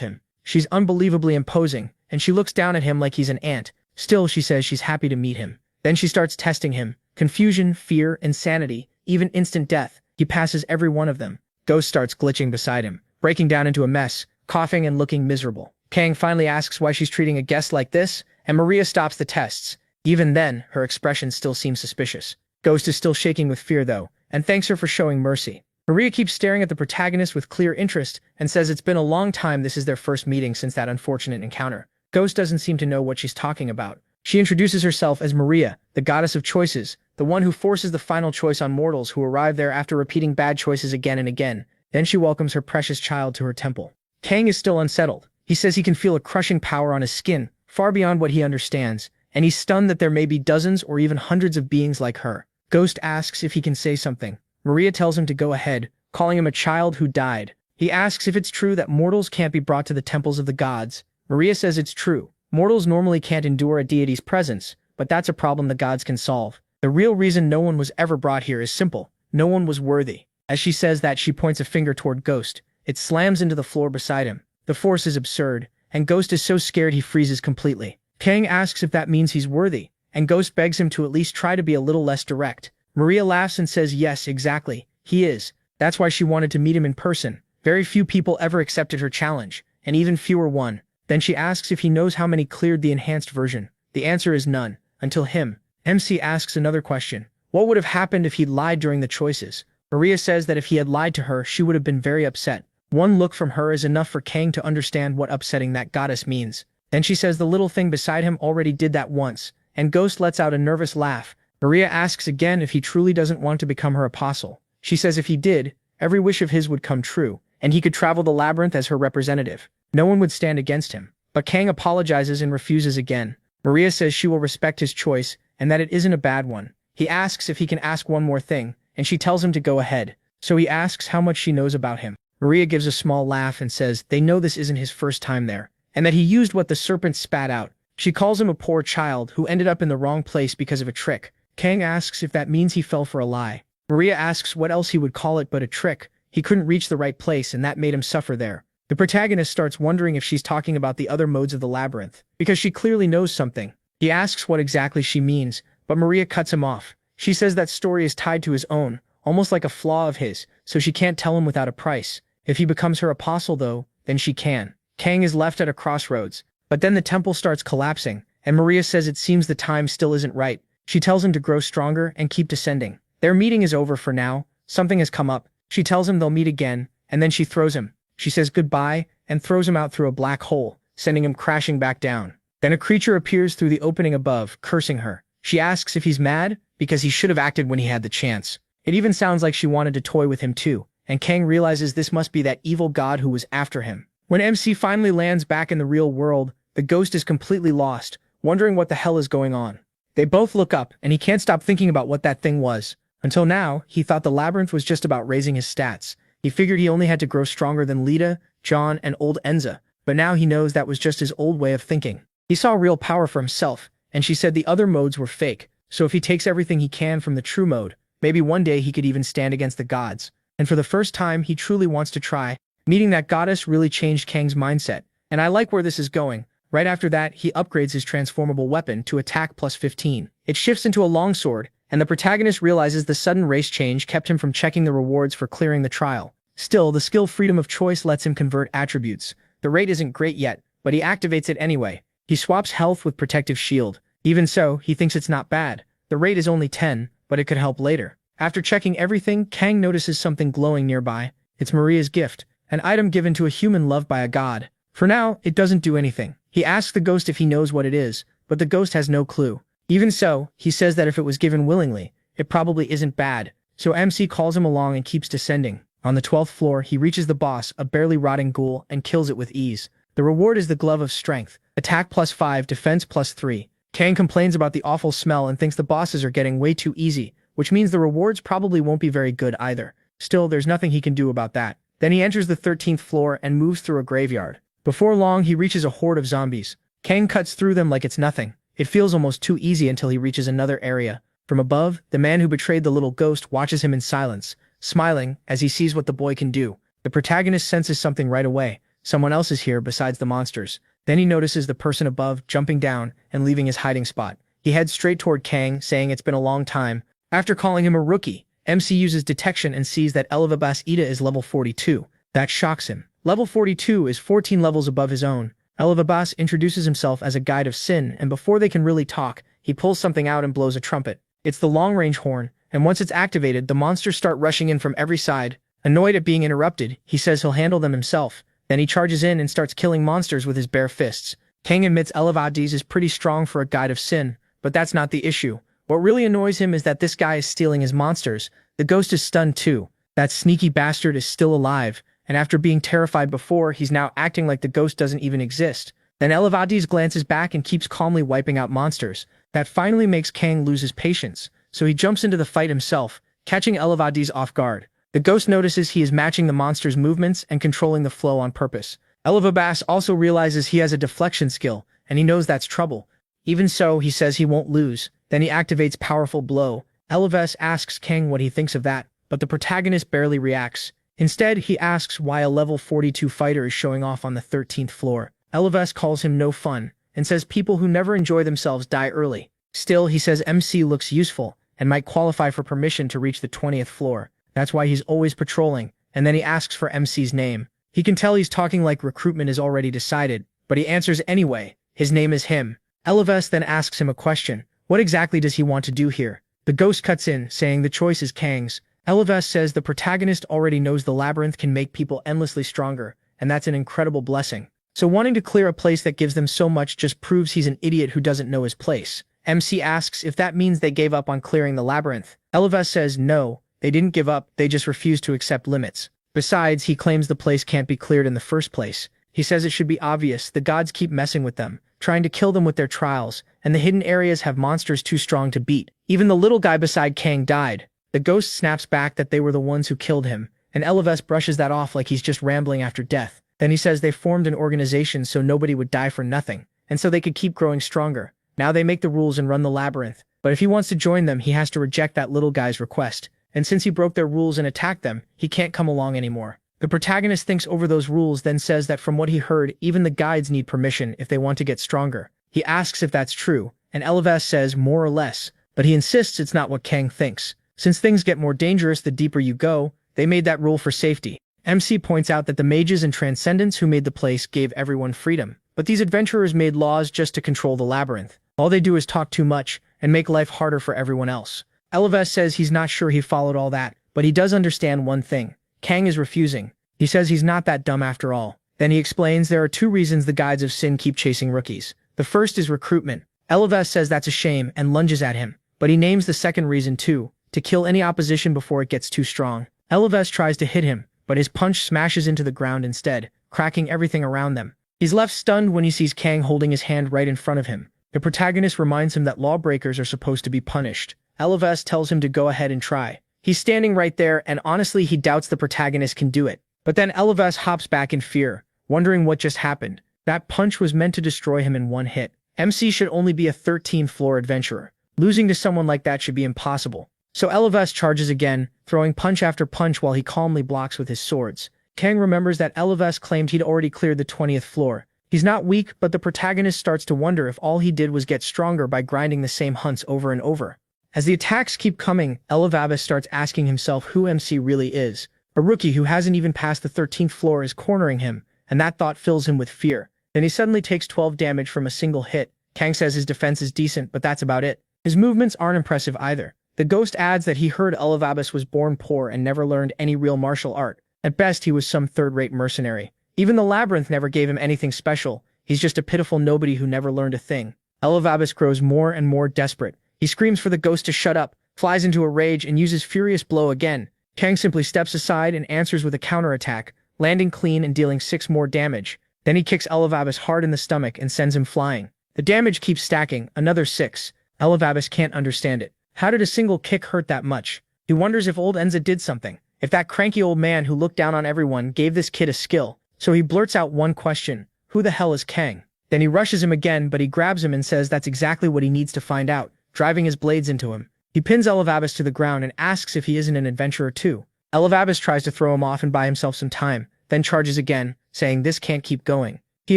him. She's unbelievably imposing, and she looks down at him like he's an ant. Still, she says she's happy to meet him. Then she starts testing him. Confusion, fear, insanity, even instant death. He passes every one of them. Ghost starts glitching beside him, breaking down into a mess, coughing and looking miserable. Cain finally asks why she's treating a guest like this, and Maria stops the tests. Even then, her expression still seems suspicious. Ghost is still shaking with fear though, and thanks her for showing mercy. Maria keeps staring at the protagonist with clear interest and says it's been a long time this is their first meeting since that unfortunate encounter. Ghost doesn't seem to know what she's talking about. She introduces herself as Maria, the goddess of choices, the one who forces the final choice on mortals who arrive there after repeating bad choices again and again. Then she welcomes her precious child to her temple. Cain is still unsettled. He says he can feel a crushing power on his skin, far beyond what he understands, and he's stunned that there may be dozens or even hundreds of beings like her. Ghost asks if he can say something. Maria tells him to go ahead, calling him a child who died. He asks if it's true that mortals can't be brought to the temples of the gods. Maria says it's true. Mortals normally can't endure a deity's presence, but that's a problem the gods can solve. The real reason no one was ever brought here is simple. No one was worthy. As she says that, she points a finger toward Ghost. It slams into the floor beside him. The force is absurd, and Ghost is so scared he freezes completely. Kang asks if that means he's worthy, and Ghost begs him to at least try to be a little less direct. Maria laughs and says yes, exactly, he is. That's why she wanted to meet him in person. Very few people ever accepted her challenge, and even fewer won. Then she asks if he knows how many cleared the enhanced version. The answer is none, until him. MC asks another question. What would have happened if he'd lied during the choices? Maria says that if he had lied to her, she would have been very upset. One look from her is enough for Kang to understand what upsetting that goddess means. Then she says the little thing beside him already did that once, and Ghost lets out a nervous laugh. Maria asks again if he truly doesn't want to become her apostle. She says if he did, every wish of his would come true, and he could travel the labyrinth as her representative. No one would stand against him. But Kang apologizes and refuses again. Maria says she will respect his choice, and that it isn't a bad one. He asks if he can ask one more thing, and she tells him to go ahead. So he asks how much she knows about him. Maria gives a small laugh and says they know this isn't his first time there, and that he used what the serpent spat out. She calls him a poor child who ended up in the wrong place because of a trick. Kang asks if that means he fell for a lie. Maria asks what else he would call it but a trick. He couldn't reach the right place, and that made him suffer there. The protagonist starts wondering if she's talking about the other modes of the labyrinth, because she clearly knows something. He asks what exactly she means, but Maria cuts him off. She says that story is tied to his own, almost like a flaw of his, so she can't tell him without a price. If he becomes her apostle, though, then she can. Kang is left at a crossroads, but then the temple starts collapsing, and Maria says it seems the time still isn't right. She tells him to grow stronger and keep descending. Their meeting is over for now. Something has come up. She tells him they'll meet again, and then she throws him. She says goodbye and throws him out through a black hole, sending him crashing back down. Then a creature appears through the opening above, cursing her. She asks if he's mad, because he should have acted when he had the chance. It even sounds like she wanted to toy with him too, and Kang realizes this must be that evil god who was after him. When MC finally lands back in the real world, the Ghost is completely lost, wondering what the hell is going on. They both look up, and he can't stop thinking about what that thing was. Until now, he thought the labyrinth was just about raising his stats. He figured he only had to grow stronger than Lita, John, and old Enza, but now he knows that was just his old way of thinking. He saw real power for himself, and she said the other modes were fake, so if he takes everything he can from the true mode, maybe one day he could even stand against the gods. And for the first time, he truly wants to try. Meeting that goddess really changed Kang's mindset, and I like where this is going. Right after that, he upgrades his transformable weapon to attack plus 15. It shifts into a longsword, and the protagonist realizes the sudden race change kept him from checking the rewards for clearing the trial. Still, the skill freedom of choice lets him convert attributes. The rate isn't great yet, but he activates it anyway. He swaps health with protective shield. Even so, he thinks it's not bad. The rate is only 10, but it could help later. After checking everything, Kang notices something glowing nearby. It's Maria's gift, an item given to a human loved by a god. For now, it doesn't do anything. He asks the Ghost if he knows what it is, but the Ghost has no clue. Even so, he says that if it was given willingly, it probably isn't bad. So MC calls him along and keeps descending. On the 12th floor, he reaches the boss, a barely rotting ghoul, and kills it with ease. The reward is the Glove of Strength. Attack plus 5, defense plus 3. Kang complains about the awful smell and thinks the bosses are getting way too easy, which means the rewards probably won't be very good either. Still, there's nothing he can do about that. Then he enters the 13th floor and moves through a graveyard. Before long, he reaches a horde of zombies. Kang cuts through them like it's nothing. It feels almost too easy until he reaches another area. From above, the man who betrayed the little ghost watches him in silence, smiling as he sees what the boy can do. The protagonist senses something right away. Someone else is here besides the monsters. Then he notices the person above jumping down and leaving his hiding spot. He heads straight toward Kang, saying it's been a long time. After calling him a rookie, MC uses detection and sees that Elevabas Ida is level 42. That shocks him. Level 42 is 14 levels above his own. Elevabas introduces himself as a guide of sin, and before they can really talk, he pulls something out and blows a trumpet. It's the long-range horn, and once it's activated, the monsters start rushing in from every side. Annoyed at being interrupted, he says he'll handle them himself. Then he charges in and starts killing monsters with his bare fists. Kang admits Elevabas is pretty strong for a guide of sin, but that's not the issue. What really annoys him is that this guy is stealing his monsters. The ghost is stunned too. That sneaky bastard is still alive, and after being terrified before, he's now acting like the ghost doesn't even exist. Then Elevabas glances back and keeps calmly wiping out monsters. That finally makes Kang lose his patience, so he jumps into the fight himself, catching Elevabas off guard. The ghost notices he is matching the monster's movements and controlling the flow on purpose. Elevabas also realizes he has a deflection skill, and he knows that's trouble. Even so, he says he won't lose. Then he activates Powerful Blow. Elevabas asks Kang what he thinks of that, but the protagonist barely reacts. Instead, he asks why a level 42 fighter is showing off on the 13th floor. Elevest calls him no fun, and says people who never enjoy themselves die early. Still, he says MC looks useful, and might qualify for permission to reach the 20th floor. That's why he's always patrolling, and then he asks for MC's name. He can tell he's talking like recruitment is already decided, but he answers anyway. His name is him. Elevest then asks him a question. What exactly does he want to do here? The ghost cuts in, saying the choice is Kang's. Elevest says the protagonist already knows the labyrinth can make people endlessly stronger, and that's an incredible blessing. So wanting to clear a place that gives them so much just proves he's an idiot who doesn't know his place. MC asks if that means they gave up on clearing the labyrinth. Elevest says no, they didn't give up, they just refused to accept limits. Besides, he claims the place can't be cleared in the first place. He says it should be obvious the gods keep messing with them, trying to kill them with their trials, and the hidden areas have monsters too strong to beat. Even the little guy beside Kang died. The ghost snaps back that they were the ones who killed him, and Elevest brushes that off like he's just rambling after death. Then he says they formed an organization so nobody would die for nothing, and so they could keep growing stronger. Now they make the rules and run the labyrinth, but if he wants to join them, he has to reject that little guy's request. And since he broke their rules and attacked them, he can't come along anymore. The protagonist thinks over those rules, then says that from what he heard, even the guides need permission if they want to get stronger. He asks if that's true, and Elevest says more or less, but he insists it's not what Kang thinks. Since things get more dangerous the deeper you go, they made that rule for safety. MC points out that the mages and transcendents who made the place gave everyone freedom, but these adventurers made laws just to control the labyrinth. All they do is talk too much and make life harder for everyone else. Elevest says he's not sure he followed all that, but he does understand one thing. Kang is refusing. He says he's not that dumb after all. Then he explains there are two reasons the guides of sin keep chasing rookies. The first is recruitment. Elevest says that's a shame and lunges at him, but he names the second reason too, to kill any opposition before it gets too strong. Elevest tries to hit him, but his punch smashes into the ground instead, cracking everything around them. He's left stunned when he sees Kang holding his hand right in front of him. The protagonist reminds him that lawbreakers are supposed to be punished. Elevest tells him to go ahead and try. He's standing right there, and honestly he doubts the protagonist can do it. But then Elevest hops back in fear, wondering what just happened. That punch was meant to destroy him in one hit. MC should only be a 13th floor adventurer. Losing to someone like that should be impossible. So Elevest charges again, throwing punch after punch while he calmly blocks with his swords. Kang remembers that Elevest claimed he'd already cleared the 20th floor. He's not weak, but the protagonist starts to wonder if all he did was get stronger by grinding the same hunts over and over. As the attacks keep coming, Elevest starts asking himself who MC really is. A rookie who hasn't even passed the 13th floor is cornering him, and that thought fills him with fear. Then he suddenly takes 12 damage from a single hit. Kang says his defense is decent, but that's about it. His movements aren't impressive either. The ghost adds that he heard Elevest was born poor and never learned any real martial art. At best, he was some third-rate mercenary. Even the labyrinth never gave him anything special. He's just a pitiful nobody who never learned a thing. Elevest grows more and more desperate. He screams for the ghost to shut up, flies into a rage, and uses Furious Blow again. Kang simply steps aside and answers with a counterattack, landing clean and dealing 6 more damage. Then he kicks Elevest hard in the stomach and sends him flying. The damage keeps stacking, another 6. Elevest can't understand it. How did a single kick hurt that much? He wonders if old Enza did something. If that cranky old man who looked down on everyone gave this kid a skill. So he blurts out one question. Who the hell is Kang? Then he rushes him again, but he grabs him and says that's exactly what he needs to find out, driving his blades into him. He pins Elevest to the ground and asks if he isn't an adventurer too. Elevest tries to throw him off and buy himself some time, then charges again, saying this can't keep going. He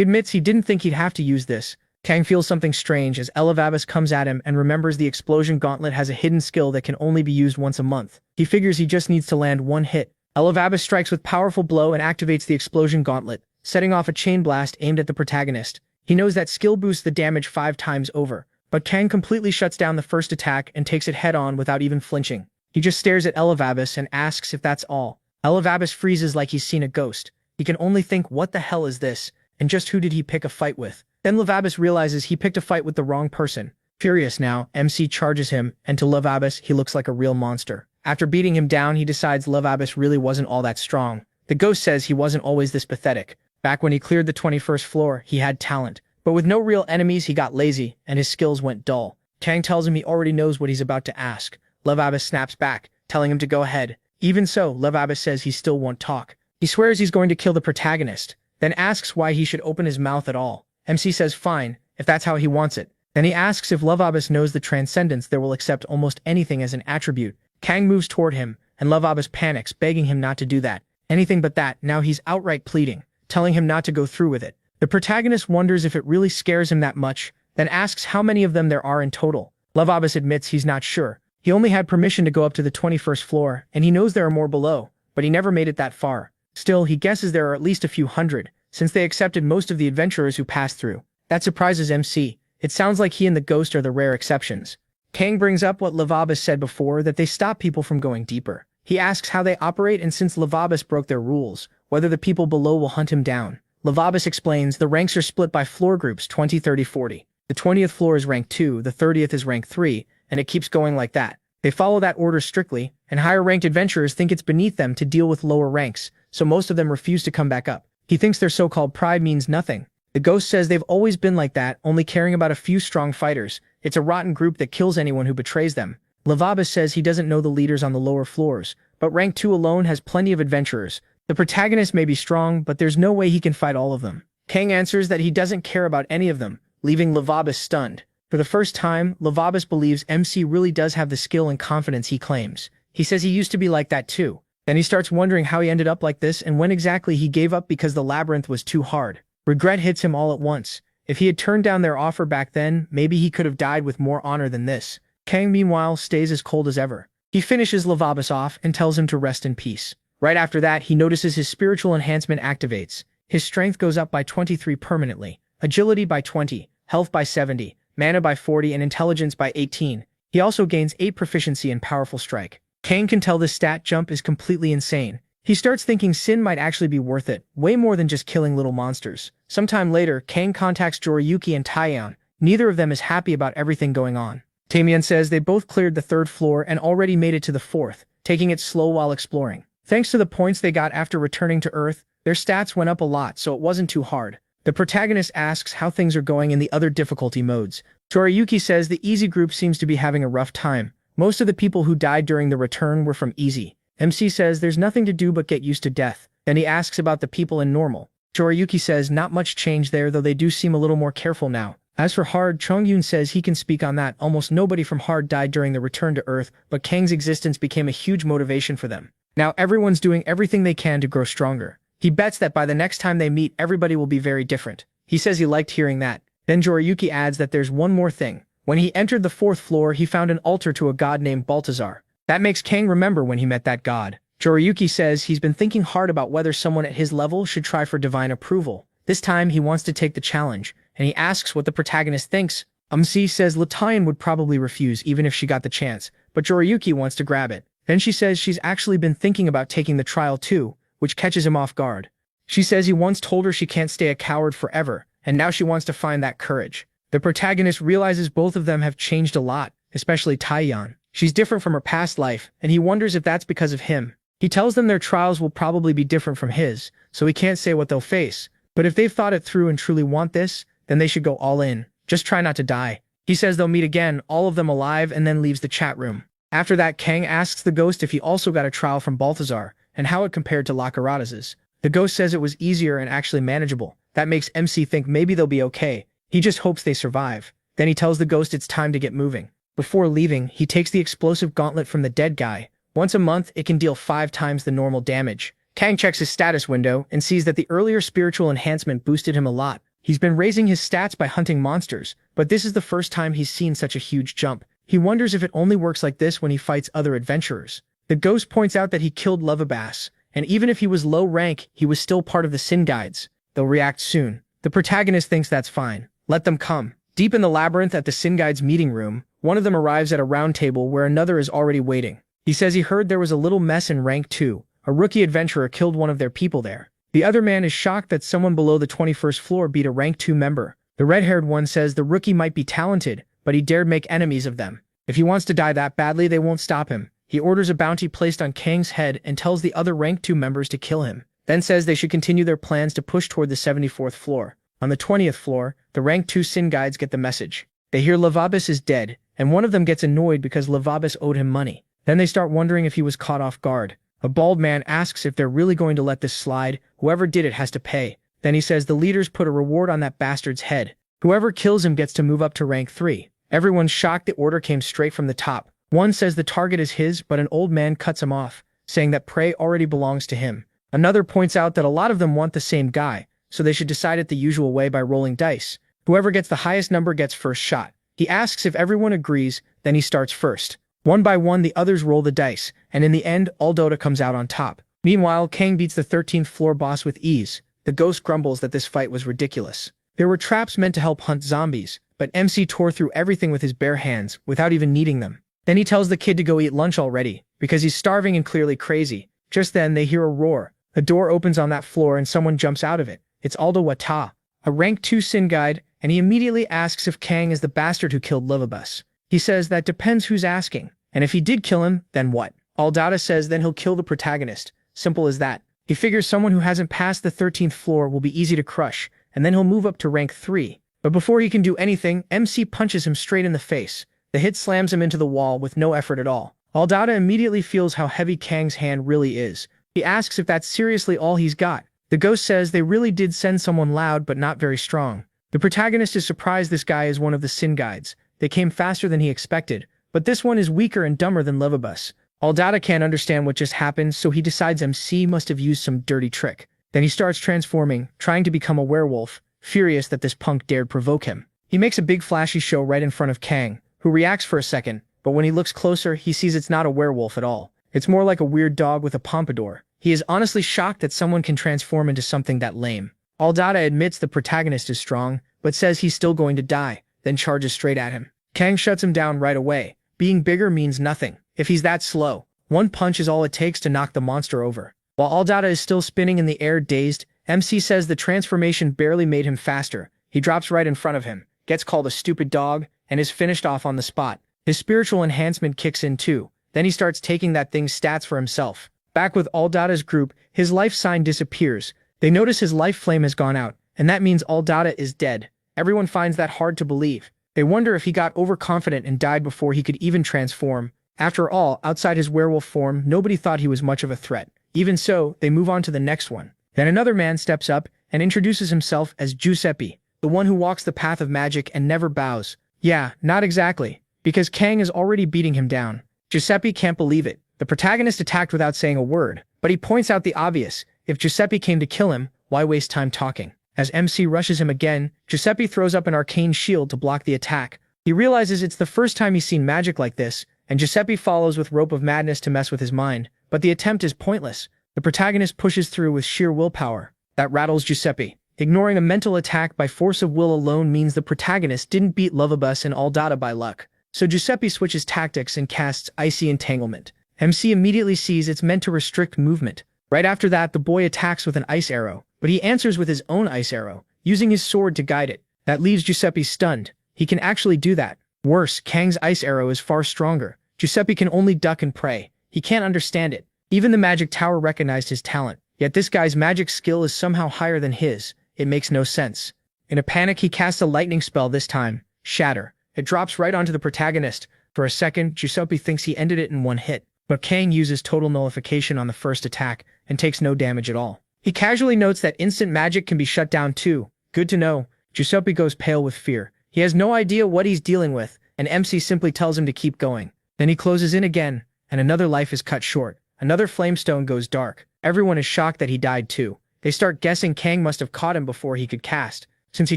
admits he didn't think he'd have to use this. Kang feels something strange as Elevest comes at him and remembers the explosion gauntlet has a hidden skill that can only be used once a month. He figures he just needs to land one hit. Elevest strikes with powerful blow and activates the explosion gauntlet, setting off a chain blast aimed at the protagonist. He knows that skill boosts the damage 5 times over, but Kang completely shuts down the first attack and takes it head-on without even flinching. He just stares at Elevest and asks if that's all. Elevest freezes like he's seen a ghost. He can only think, what the hell is this? And just who did he pick a fight with? Then Elevest realizes he picked a fight with the wrong person. Furious now, MC charges him, and to Elevest, he looks like a real monster. After beating him down, he decides Elevest really wasn't all that strong. The ghost says he wasn't always this pathetic. Back when he cleared the 21st floor, he had talent. But with no real enemies, he got lazy, and his skills went dull. Kang tells him he already knows what he's about to ask. Elevest snaps back, telling him to go ahead. Even so, Elevest says he still won't talk. He swears he's going to kill the protagonist, then asks why he should open his mouth at all. MC says fine, if that's how he wants it. Then he asks if Elevest knows the transcendence there will accept almost anything as an attribute. Kang moves toward him, and Lavabas panics, begging him not to do that. Anything but that. Now he's outright pleading, telling him not to go through with it. The protagonist wonders if it really scares him that much, then asks how many of them there are in total. Lavabas admits he's not sure. He only had permission to go up to the 21st floor, and he knows there are more below, but he never made it that far. Still, he guesses there are at least a few hundred, since they accepted most of the adventurers who passed through. That surprises MC. It sounds like he and the ghost are the rare exceptions. Kang brings up what Lavabas said before, that they stop people from going deeper. He asks how they operate, and since Lavabas broke their rules, whether the people below will hunt him down. Lavabas explains the ranks are split by floor groups 20, 30, 40. The 20th floor is rank 2, the 30th is rank 3, and it keeps going like that. They follow that order strictly, and higher-ranked adventurers think it's beneath them to deal with lower ranks, so most of them refuse to come back up. He thinks their so-called pride means nothing. The ghost says they've always been like that, only caring about a few strong fighters. It's a rotten group that kills anyone who betrays them. Lavabas says he doesn't know the leaders on the lower floors, but rank 2 alone has plenty of adventurers. The protagonist may be strong, but there's no way he can fight all of them. Kang answers that he doesn't care about any of them, leaving Lavabas stunned. For the first time, Lavabas believes MC really does have the skill and confidence he claims. He says he used to be like that too. Then he starts wondering how he ended up like this and when exactly he gave up because the labyrinth was too hard. Regret hits him all at once. If he had turned down their offer back then, maybe he could have died with more honor than this. Kang, meanwhile, stays as cold as ever. He finishes Lavabas off and tells him to rest in peace. Right after that, he notices his spiritual enhancement activates. His strength goes up by 23 permanently, agility by 20, health by 70, mana by 40, and intelligence by 18. He also gains 8 proficiency in powerful strike. Kang can tell this stat jump is completely insane. He starts thinking Sin might actually be worth it, way more than just killing little monsters. Sometime later, Kang contacts Joriyuki and Taiyan. Neither of them is happy about everything going on. Tamian says they both cleared the 3rd floor and already made it to the 4th, taking it slow while exploring. Thanks to the points they got after returning to Earth, their stats went up a lot, so it wasn't too hard. The protagonist asks how things are going in the other difficulty modes. Toriyuki says the easy group seems to be having a rough time. Most of the people who died during the return were from easy. MC says there's nothing to do but get used to death. Then he asks about the people in normal. Toriyuki says not much change there, though they do seem a little more careful now. As for Hard, Chongyun says he can speak on that. Almost nobody from Hard died during the return to Earth, but Kang's existence became a huge motivation for them. Now everyone's doing everything they can to grow stronger. He bets that by the next time they meet, everybody will be very different. He says he liked hearing that. Then Joriyuki adds that there's one more thing. When he entered the 4th floor, he found an altar to a god named Baltazar. That makes Kang remember when he met that god. Joriyuki says he's been thinking hard about whether someone at his level should try for divine approval. This time, he wants to take the challenge, and he asks what the protagonist thinks. MC says Latayan would probably refuse even if she got the chance, but Joriyuki wants to grab it. Then she says she's actually been thinking about taking the trial too, which catches him off guard. She says he once told her she can't stay a coward forever, and now she wants to find that courage. The protagonist realizes both of them have changed a lot, especially Taiyan. She's different from her past life, and he wonders if that's because of him. He tells them their trials will probably be different from his, so he can't say what they'll face. But if they've thought it through and truly want this, then they should go all in. Just try not to die. He says they'll meet again, all of them alive, and then leaves the chat room. After that, Kang asks the ghost if he also got a trial from Balthazar, and how it compared to Lacaratas's. The ghost says it was easier and actually manageable. That makes MC think maybe they'll be okay. He just hopes they survive. Then he tells the ghost it's time to get moving. Before leaving, he takes the explosive gauntlet from the dead guy. Once a month, it can deal 5 times the normal damage. Kang checks his status window and sees that the earlier spiritual enhancement boosted him a lot. He's been raising his stats by hunting monsters, but this is the first time he's seen such a huge jump. He wonders if it only works like this when he fights other adventurers. The ghost points out that he killed Lavabas, and even if he was low rank, he was still part of the Sin Guides. They'll react soon. The protagonist thinks that's fine. Let them come. Deep in the labyrinth at the Sin Guides meeting room, one of them arrives at a round table where another is already waiting. He says he heard there was a little mess in rank 2. A rookie adventurer killed one of their people there. The other man is shocked that someone below the 21st floor beat a rank 2 member. The red-haired one says the rookie might be talented, but he dared make enemies of them. If he wants to die that badly, they won't stop him. He orders a bounty placed on Kang's head and tells the other rank 2 members to kill him. Then says they should continue their plans to push toward the 74th floor. On the 20th floor, the rank 2 Sin Guides get the message. They hear Lavabas is dead, and one of them gets annoyed because Lavabas owed him money. Then they start wondering if he was caught off guard. A bald man asks if they're really going to let this slide. Whoever did it has to pay. Then he says the leaders put a reward on that bastard's head. Whoever kills him gets to move up to rank 3. Everyone's shocked the order came straight from the top. One says the target is his, but an old man cuts him off. saying that prey already belongs to him. Another points out that a lot of them want the same guy, so they should decide it the usual way by rolling dice. Whoever gets the highest number gets first shot. He asks if everyone agrees, then he starts first. One by one, the others roll the dice, and in the end, Dota comes out on top. Meanwhile, Kang beats the 13th floor boss with ease. The ghost grumbles that this fight was ridiculous. There were traps meant to help hunt zombies, but MC tore through everything with his bare hands, without even needing them. Then he tells the kid to go eat lunch already, because he's starving and clearly crazy. Just then, they hear a roar. A door opens on that floor and someone jumps out of it. It's Aldo Wata, a rank 2 sin guide, and he immediately asks if Kang is the bastard who killed Livabus. He says that depends who's asking, and if he did kill him, then what? Aldata says then he'll kill the protagonist. Simple as that. He figures someone who hasn't passed the 13th floor will be easy to crush, and then he'll move up to rank 3. But before he can do anything, MC punches him straight in the face. The hit slams him into the wall with no effort at all. Aldata immediately feels how heavy Kang's hand really is. He asks if that's seriously all he's got. The ghost says they really did send someone loud but not very strong. The protagonist is surprised this guy is one of the sin guides. They came faster than he expected, but this one is weaker and dumber than Livabus. Aldata can't understand what just happened, so he decides MC must have used some dirty trick. Then he starts transforming, trying to become a werewolf, furious that this punk dared provoke him. He makes a big flashy show right in front of Kang, who reacts for a second, but when he looks closer, he sees it's not a werewolf at all. It's more like a weird dog with a pompadour. He is honestly shocked that someone can transform into something that lame. Aldata admits the protagonist is strong, but says he's still going to die, then charges straight at him. Kang shuts him down right away. Being bigger means nothing. If he's that slow, one punch is all it takes to knock the monster over. While Aldata is still spinning in the air dazed, MC says the transformation barely made him faster. He drops right in front of him, gets called a stupid dog, and is finished off on the spot. His spiritual enhancement kicks in too. Then he starts taking that thing's stats for himself. Back with Aldata's group, his life sign disappears. They notice his life flame has gone out, and that means Aldata is dead. Everyone finds that hard to believe. They wonder if he got overconfident and died before he could even transform. After all, outside his werewolf form, nobody thought he was much of a threat. Even so, they move on to the next one. Then another man steps up and introduces himself as Giuseppe, the one who walks the path of magic and never bows. Yeah, not exactly, because Kang is already beating him down. Giuseppe can't believe it. The protagonist attacked without saying a word, but he points out the obvious. If Giuseppe came to kill him, why waste time talking? As MC rushes him again, Giuseppe throws up an arcane shield to block the attack. He realizes it's the first time he's seen magic like this, and Giuseppe follows with Rope of Madness to mess with his mind, but the attempt is pointless. The protagonist pushes through with sheer willpower. That rattles Giuseppe. Ignoring a mental attack by force of will alone means the protagonist didn't beat Lovabus and Aldata by luck. So Giuseppe switches tactics and casts Icy Entanglement. MC immediately sees it's meant to restrict movement. Right after that, the boy attacks with an ice arrow, but he answers with his own ice arrow, using his sword to guide it. That leaves Giuseppe stunned. He can actually do that. Worse, Kang's ice arrow is far stronger. Giuseppe can only duck and pray. He can't understand it. Even the magic tower recognized his talent, yet this guy's magic skill is somehow higher than his. It makes no sense. In a panic, he casts a lightning spell this time, Shatter. It drops right onto the protagonist. For a second, Giuseppe thinks he ended it in one hit, but Kang uses total nullification on the first attack and takes no damage at all. He casually notes that instant magic can be shut down too. Good to know. Giuseppe goes pale with fear. He has no idea what he's dealing with, and MC simply tells him to keep going. Then he closes in again, and another life is cut short. Another flamestone goes dark. Everyone is shocked that he died too. They start guessing Kang must have caught him before he could cast. Since he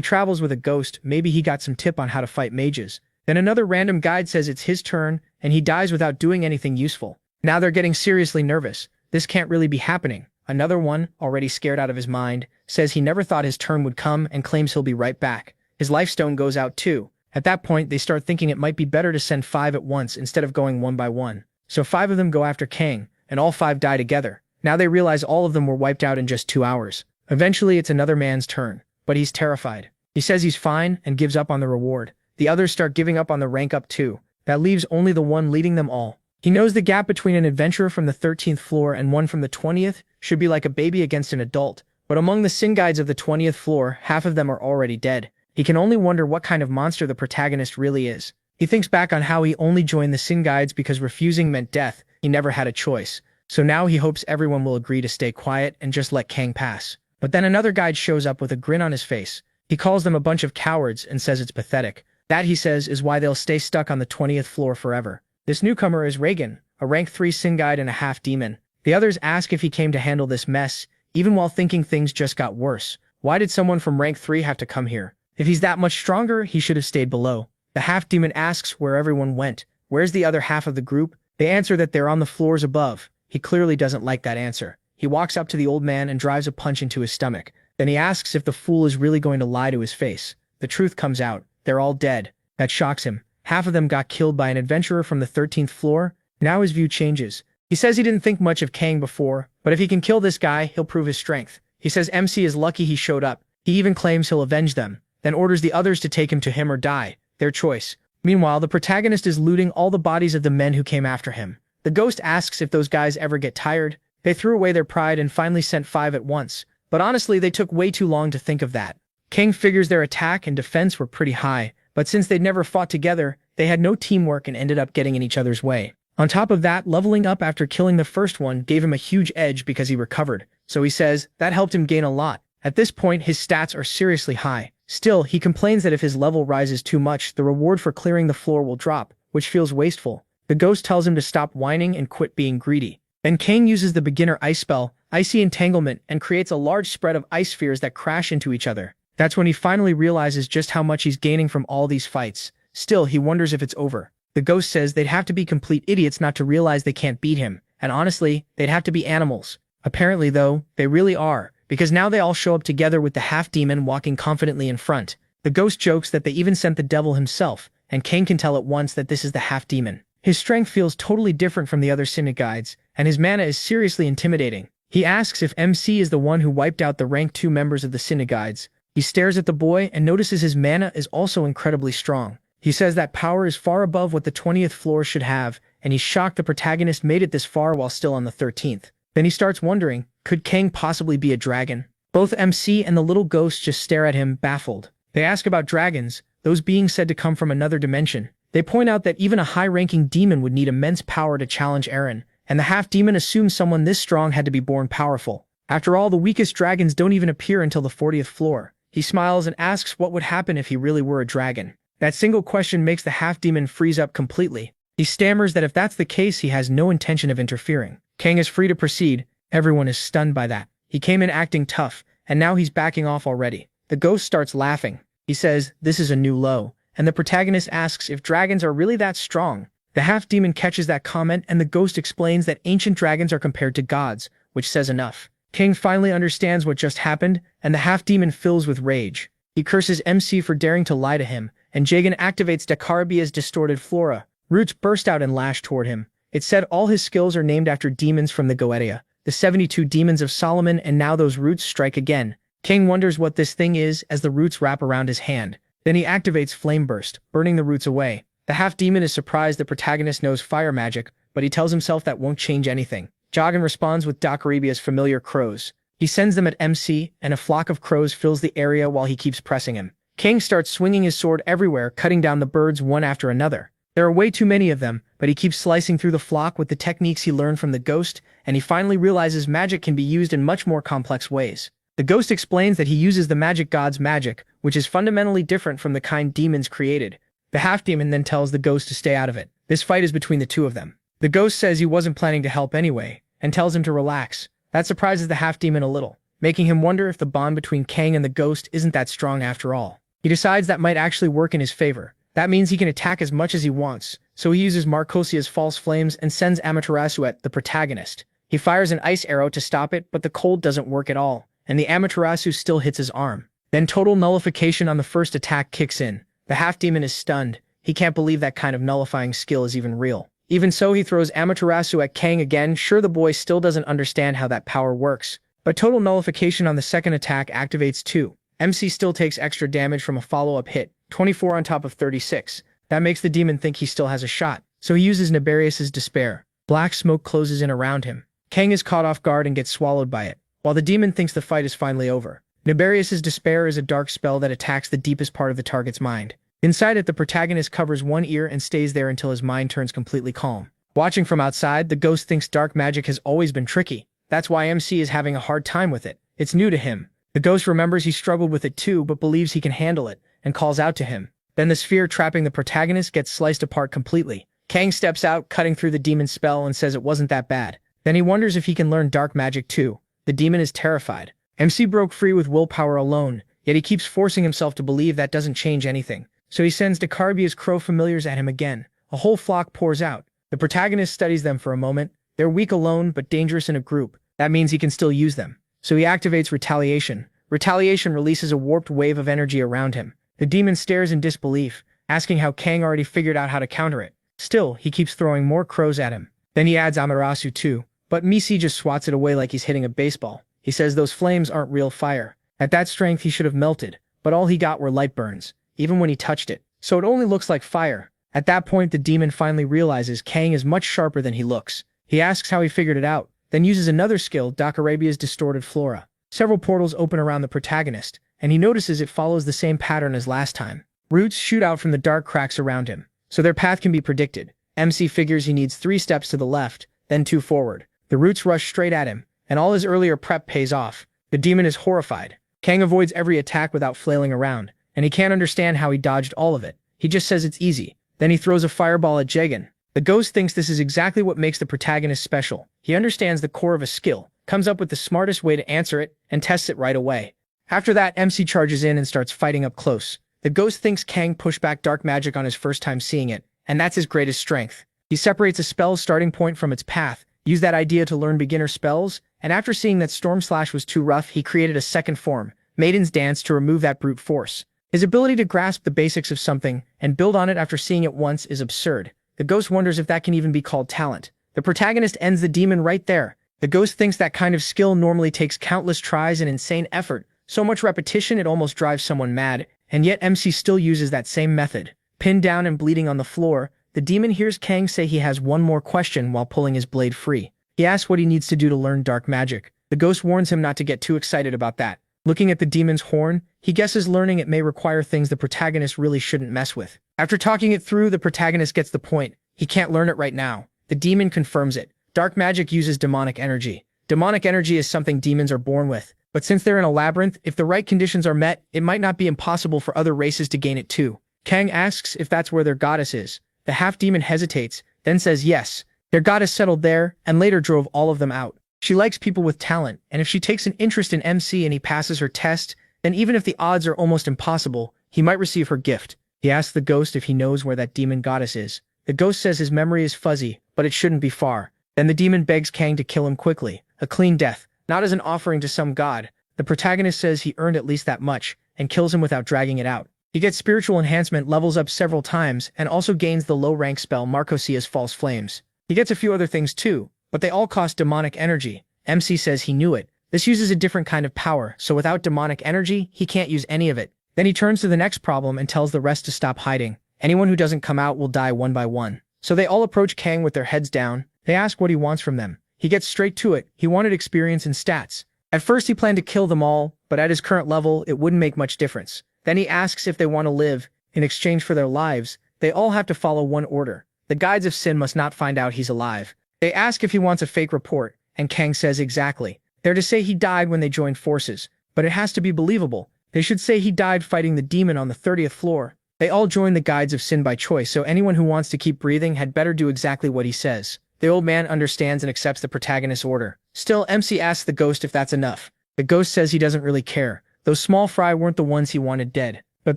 travels with a ghost, maybe he got some tip on how to fight mages. Then another random guide says it's his turn, and he dies without doing anything useful. Now they're getting seriously nervous. This can't really be happening. Another one, already scared out of his mind, says he never thought his turn would come and claims he'll be right back. His life stone goes out too. At that point, they start thinking it might be better to send 5 at once instead of going one by one. So 5 of them go after Kang, and all 5 die together. Now they realize all of them were wiped out in just 2 hours. Eventually, it's another man's turn, but he's terrified. He says he's fine and gives up on the reward. The others start giving up on the rank up too. That leaves only the one leading them all. He knows the gap between an adventurer from the 13th floor and one from the 20th should be like a baby against an adult, but among the sin guides of the 20th floor, half of them are already dead. He can only wonder what kind of monster the protagonist really is. He thinks back on how he only joined the sin guides because refusing meant death. He never had a choice. So now he hopes everyone will agree to stay quiet and just let Kang pass. But then another guide shows up with a grin on his face. He calls them a bunch of cowards and says it's pathetic. That, he says, is why they'll stay stuck on the 20th floor forever. This newcomer is Reagan, a rank 3 sin guide and a half demon. The others ask if he came to handle this mess, even while thinking things just got worse. Why did someone from rank 3 have to come here? If he's that much stronger, he should have stayed below. The half-demon asks where everyone went. Where's the other half of the group? They answer that they're on the floors above. He clearly doesn't like that answer. He walks up to the old man and drives a punch into his stomach. Then he asks if the fool is really going to lie to his face. The truth comes out. They're all dead. That shocks him. Half of them got killed by an adventurer from the 13th floor. Now his view changes. He says he didn't think much of Kang before, but if he can kill this guy, he'll prove his strength. He says MC is lucky he showed up. He even claims he'll avenge them, then orders the others to take him to him or die. Their choice. Meanwhile, the protagonist is looting all the bodies of the men who came after him. The ghost asks if those guys ever get tired. They threw away their pride and finally sent 5 at once. But honestly, they took way too long to think of that. Kang figures their attack and defense were pretty high, but since they'd never fought together, they had no teamwork and ended up getting in each other's way. On top of that, leveling up after killing the first one gave him a huge edge because he recovered. So he says that helped him gain a lot. At this point, his stats are seriously high. Still, he complains that if his level rises too much, the reward for clearing the floor will drop, which feels wasteful. The ghost tells him to stop whining and quit being greedy. Then Kang uses the beginner ice spell, Icy Entanglement, and creates a large spread of ice spheres that crash into each other. That's when he finally realizes just how much he's gaining from all these fights. Still, he wonders if it's over. The ghost says they'd have to be complete idiots not to realize they can't beat him, and honestly, they'd have to be animals. Apparently, though, they really are, because now they all show up together with the half-demon walking confidently in front. The ghost jokes that they even sent the devil himself, and Kang can tell at once that this is the half-demon. His strength feels totally different from the other Syndic guides, and his mana is seriously intimidating. He asks if MC is the one who wiped out the rank 2 members of the Syndic guides. He stares at the boy and notices his mana is also incredibly strong. He says that power is far above what the 20th floor should have, and he's shocked the protagonist made it this far while still on the 13th. Then he starts wondering, could Kang possibly be a dragon? Both MC and the little ghost just stare at him, baffled. They ask about dragons, those beings said to come from another dimension. They point out that even a high-ranking demon would need immense power to challenge Eren, and the half-demon assumes someone this strong had to be born powerful. After all, the weakest dragons don't even appear until the 40th floor. He smiles and asks what would happen if he really were a dragon. That single question makes the half-demon freeze up completely. He stammers that if that's the case, he has no intention of interfering. Kang is free to proceed. Everyone is stunned by that. He came in acting tough, and now he's backing off already. The ghost starts laughing. He says, this is a new low, and the protagonist asks if dragons are really that strong. The half-demon catches that comment, and the ghost explains that ancient dragons are compared to gods, which says enough. Kang finally understands what just happened, and the half-demon fills with rage. He curses MC for daring to lie to him, and Jagan activates Dakarabia's distorted flora. Roots burst out and lash toward him. It said all his skills are named after demons from the Goetia, the 72 demons of Solomon, and now those roots strike again. Kang wonders what this thing is as the roots wrap around his hand. Then he activates Flame Burst, burning the roots away. The half-demon is surprised the protagonist knows fire magic, but he tells himself that won't change anything. Jagan responds with Dakarabia's familiar crows. He sends them at MC, and a flock of crows fills the area while he keeps pressing him. Kang starts swinging his sword everywhere, cutting down the birds one after another. There are way too many of them, but he keeps slicing through the flock with the techniques he learned from the ghost, and he finally realizes magic can be used in much more complex ways. The ghost explains that he uses the magic god's magic, which is fundamentally different from the kind demons created. The half-demon then tells the ghost to stay out of it. This fight is between the two of them. The ghost says he wasn't planning to help anyway, and tells him to relax. That surprises the half-demon a little, making him wonder if the bond between Kang and the ghost isn't that strong after all. He decides that might actually work in his favor. That means he can attack as much as he wants, so he uses Marcosia's false flames and sends Amaterasu at the protagonist. He fires an ice arrow to stop it, but the cold doesn't work at all, and the Amaterasu still hits his arm. Then total nullification on the first attack kicks in. The half-demon is stunned. He can't believe that kind of nullifying skill is even real. Even so, he throws Amaterasu at Kang again. Sure, the boy still doesn't understand how that power works, but total nullification on the second attack activates too. MC still takes extra damage from a follow-up hit, 24 on top of 36. That makes the demon think he still has a shot, so he uses Naberius's despair. Black smoke closes in around him. Kang is caught off guard and gets swallowed by it, while the demon thinks the fight is finally over. Naberius's despair is a dark spell that attacks the deepest part of the target's mind. Inside it, the protagonist covers one ear and stays there until his mind turns completely calm. Watching from outside, the ghost thinks dark magic has always been tricky. That's why MC is having a hard time with it. It's new to him. The ghost remembers he struggled with it too, but believes he can handle it, and calls out to him. Then the sphere trapping the protagonist gets sliced apart completely. Kang steps out, cutting through the demon's spell, and says it wasn't that bad. Then he wonders if he can learn dark magic too. The demon is terrified. MC broke free with willpower alone, yet he keeps forcing himself to believe that doesn't change anything. So he sends Decarbia's crow familiars at him again. A whole flock pours out. The protagonist studies them for a moment. They're weak alone, but dangerous in a group. That means he can still use them. So he activates Retaliation. Retaliation releases a warped wave of energy around him. The demon stares in disbelief, asking how Kang already figured out how to counter it. Still, he keeps throwing more crows at him. Then he adds Amaterasu too, but Misi just swats it away like he's hitting a baseball. He says those flames aren't real fire. At that strength he should have melted, but all he got were light burns, even when he touched it. So it only looks like fire. At that point the demon finally realizes Kang is much sharper than he looks. He asks how he figured it out, then uses another skill, Doc Arabia's distorted flora. Several portals open around the protagonist, and he notices it follows the same pattern as last time. Roots shoot out from the dark cracks around him, so their path can be predicted. MC figures he needs 3 steps to the left, then 2 forward. The roots rush straight at him, and all his earlier prep pays off. The demon is horrified. Kang avoids every attack without flailing around, and he can't understand how he dodged all of it. He just says it's easy. Then he throws a fireball at Jagan. The ghost thinks this is exactly what makes the protagonist special. He understands the core of a skill, comes up with the smartest way to answer it, and tests it right away. After that, MC charges in and starts fighting up close. The ghost thinks Kang pushed back dark magic on his first time seeing it, and that's his greatest strength. He separates a spell's starting point from its path, used that idea to learn beginner spells, and after seeing that Storm Slash was too rough, he created a second form, Maiden's Dance, to remove that brute force. His ability to grasp the basics of something and build on it after seeing it once is absurd. The ghost wonders if that can even be called talent. The protagonist ends the demon right there. The ghost thinks that kind of skill normally takes countless tries and insane effort, so much repetition it almost drives someone mad, and yet MC still uses that same method. Pinned down and bleeding on the floor, the demon hears Kang say he has one more question while pulling his blade free. He asks what he needs to do to learn dark magic. The ghost warns him not to get too excited about that. Looking at the demon's horn, he guesses learning it may require things the protagonist really shouldn't mess with. After talking it through, the protagonist gets the point. He can't learn it right now. The demon confirms it. Dark magic uses demonic energy. Demonic energy is something demons are born with, but since they're in a labyrinth, if the right conditions are met, it might not be impossible for other races to gain it too. Kang asks if that's where their goddess is. The half-demon hesitates, then says yes. Their goddess settled there, and later drove all of them out. She likes people with talent, and if she takes an interest in MC and he passes her test, then even if the odds are almost impossible, he might receive her gift. He asks the ghost if he knows where that demon goddess is. The ghost says his memory is fuzzy, but it shouldn't be far. Then the demon begs Kang to kill him quickly, a clean death, not as an offering to some god. The protagonist says he earned at least that much, and kills him without dragging it out. He gets spiritual enhancement, levels up several times, and also gains the low-rank spell Marcosia's False Flames. He gets a few other things too, but they all cost demonic energy. MC says he knew it. This uses a different kind of power, so without demonic energy, he can't use any of it. Then he turns to the next problem and tells the rest to stop hiding. Anyone who doesn't come out will die one by one. So they all approach Kang with their heads down. They ask what he wants from them. He gets straight to it. He wanted experience and stats. At first he planned to kill them all, but at his current level, it wouldn't make much difference. Then he asks if they want to live. In exchange for their lives, they all have to follow one order. The Guides of Sin must not find out he's alive. They ask if he wants a fake report, and Kang says exactly. They're to say he died when they joined forces, but it has to be believable. They should say he died fighting the demon on the 30th floor. They all join the Guides of Sin by choice, so anyone who wants to keep breathing had better do exactly what he says. The old man understands and accepts the protagonist's order. Still, MC asks the ghost if that's enough. The ghost says he doesn't really care. Those small fry weren't the ones he wanted dead. But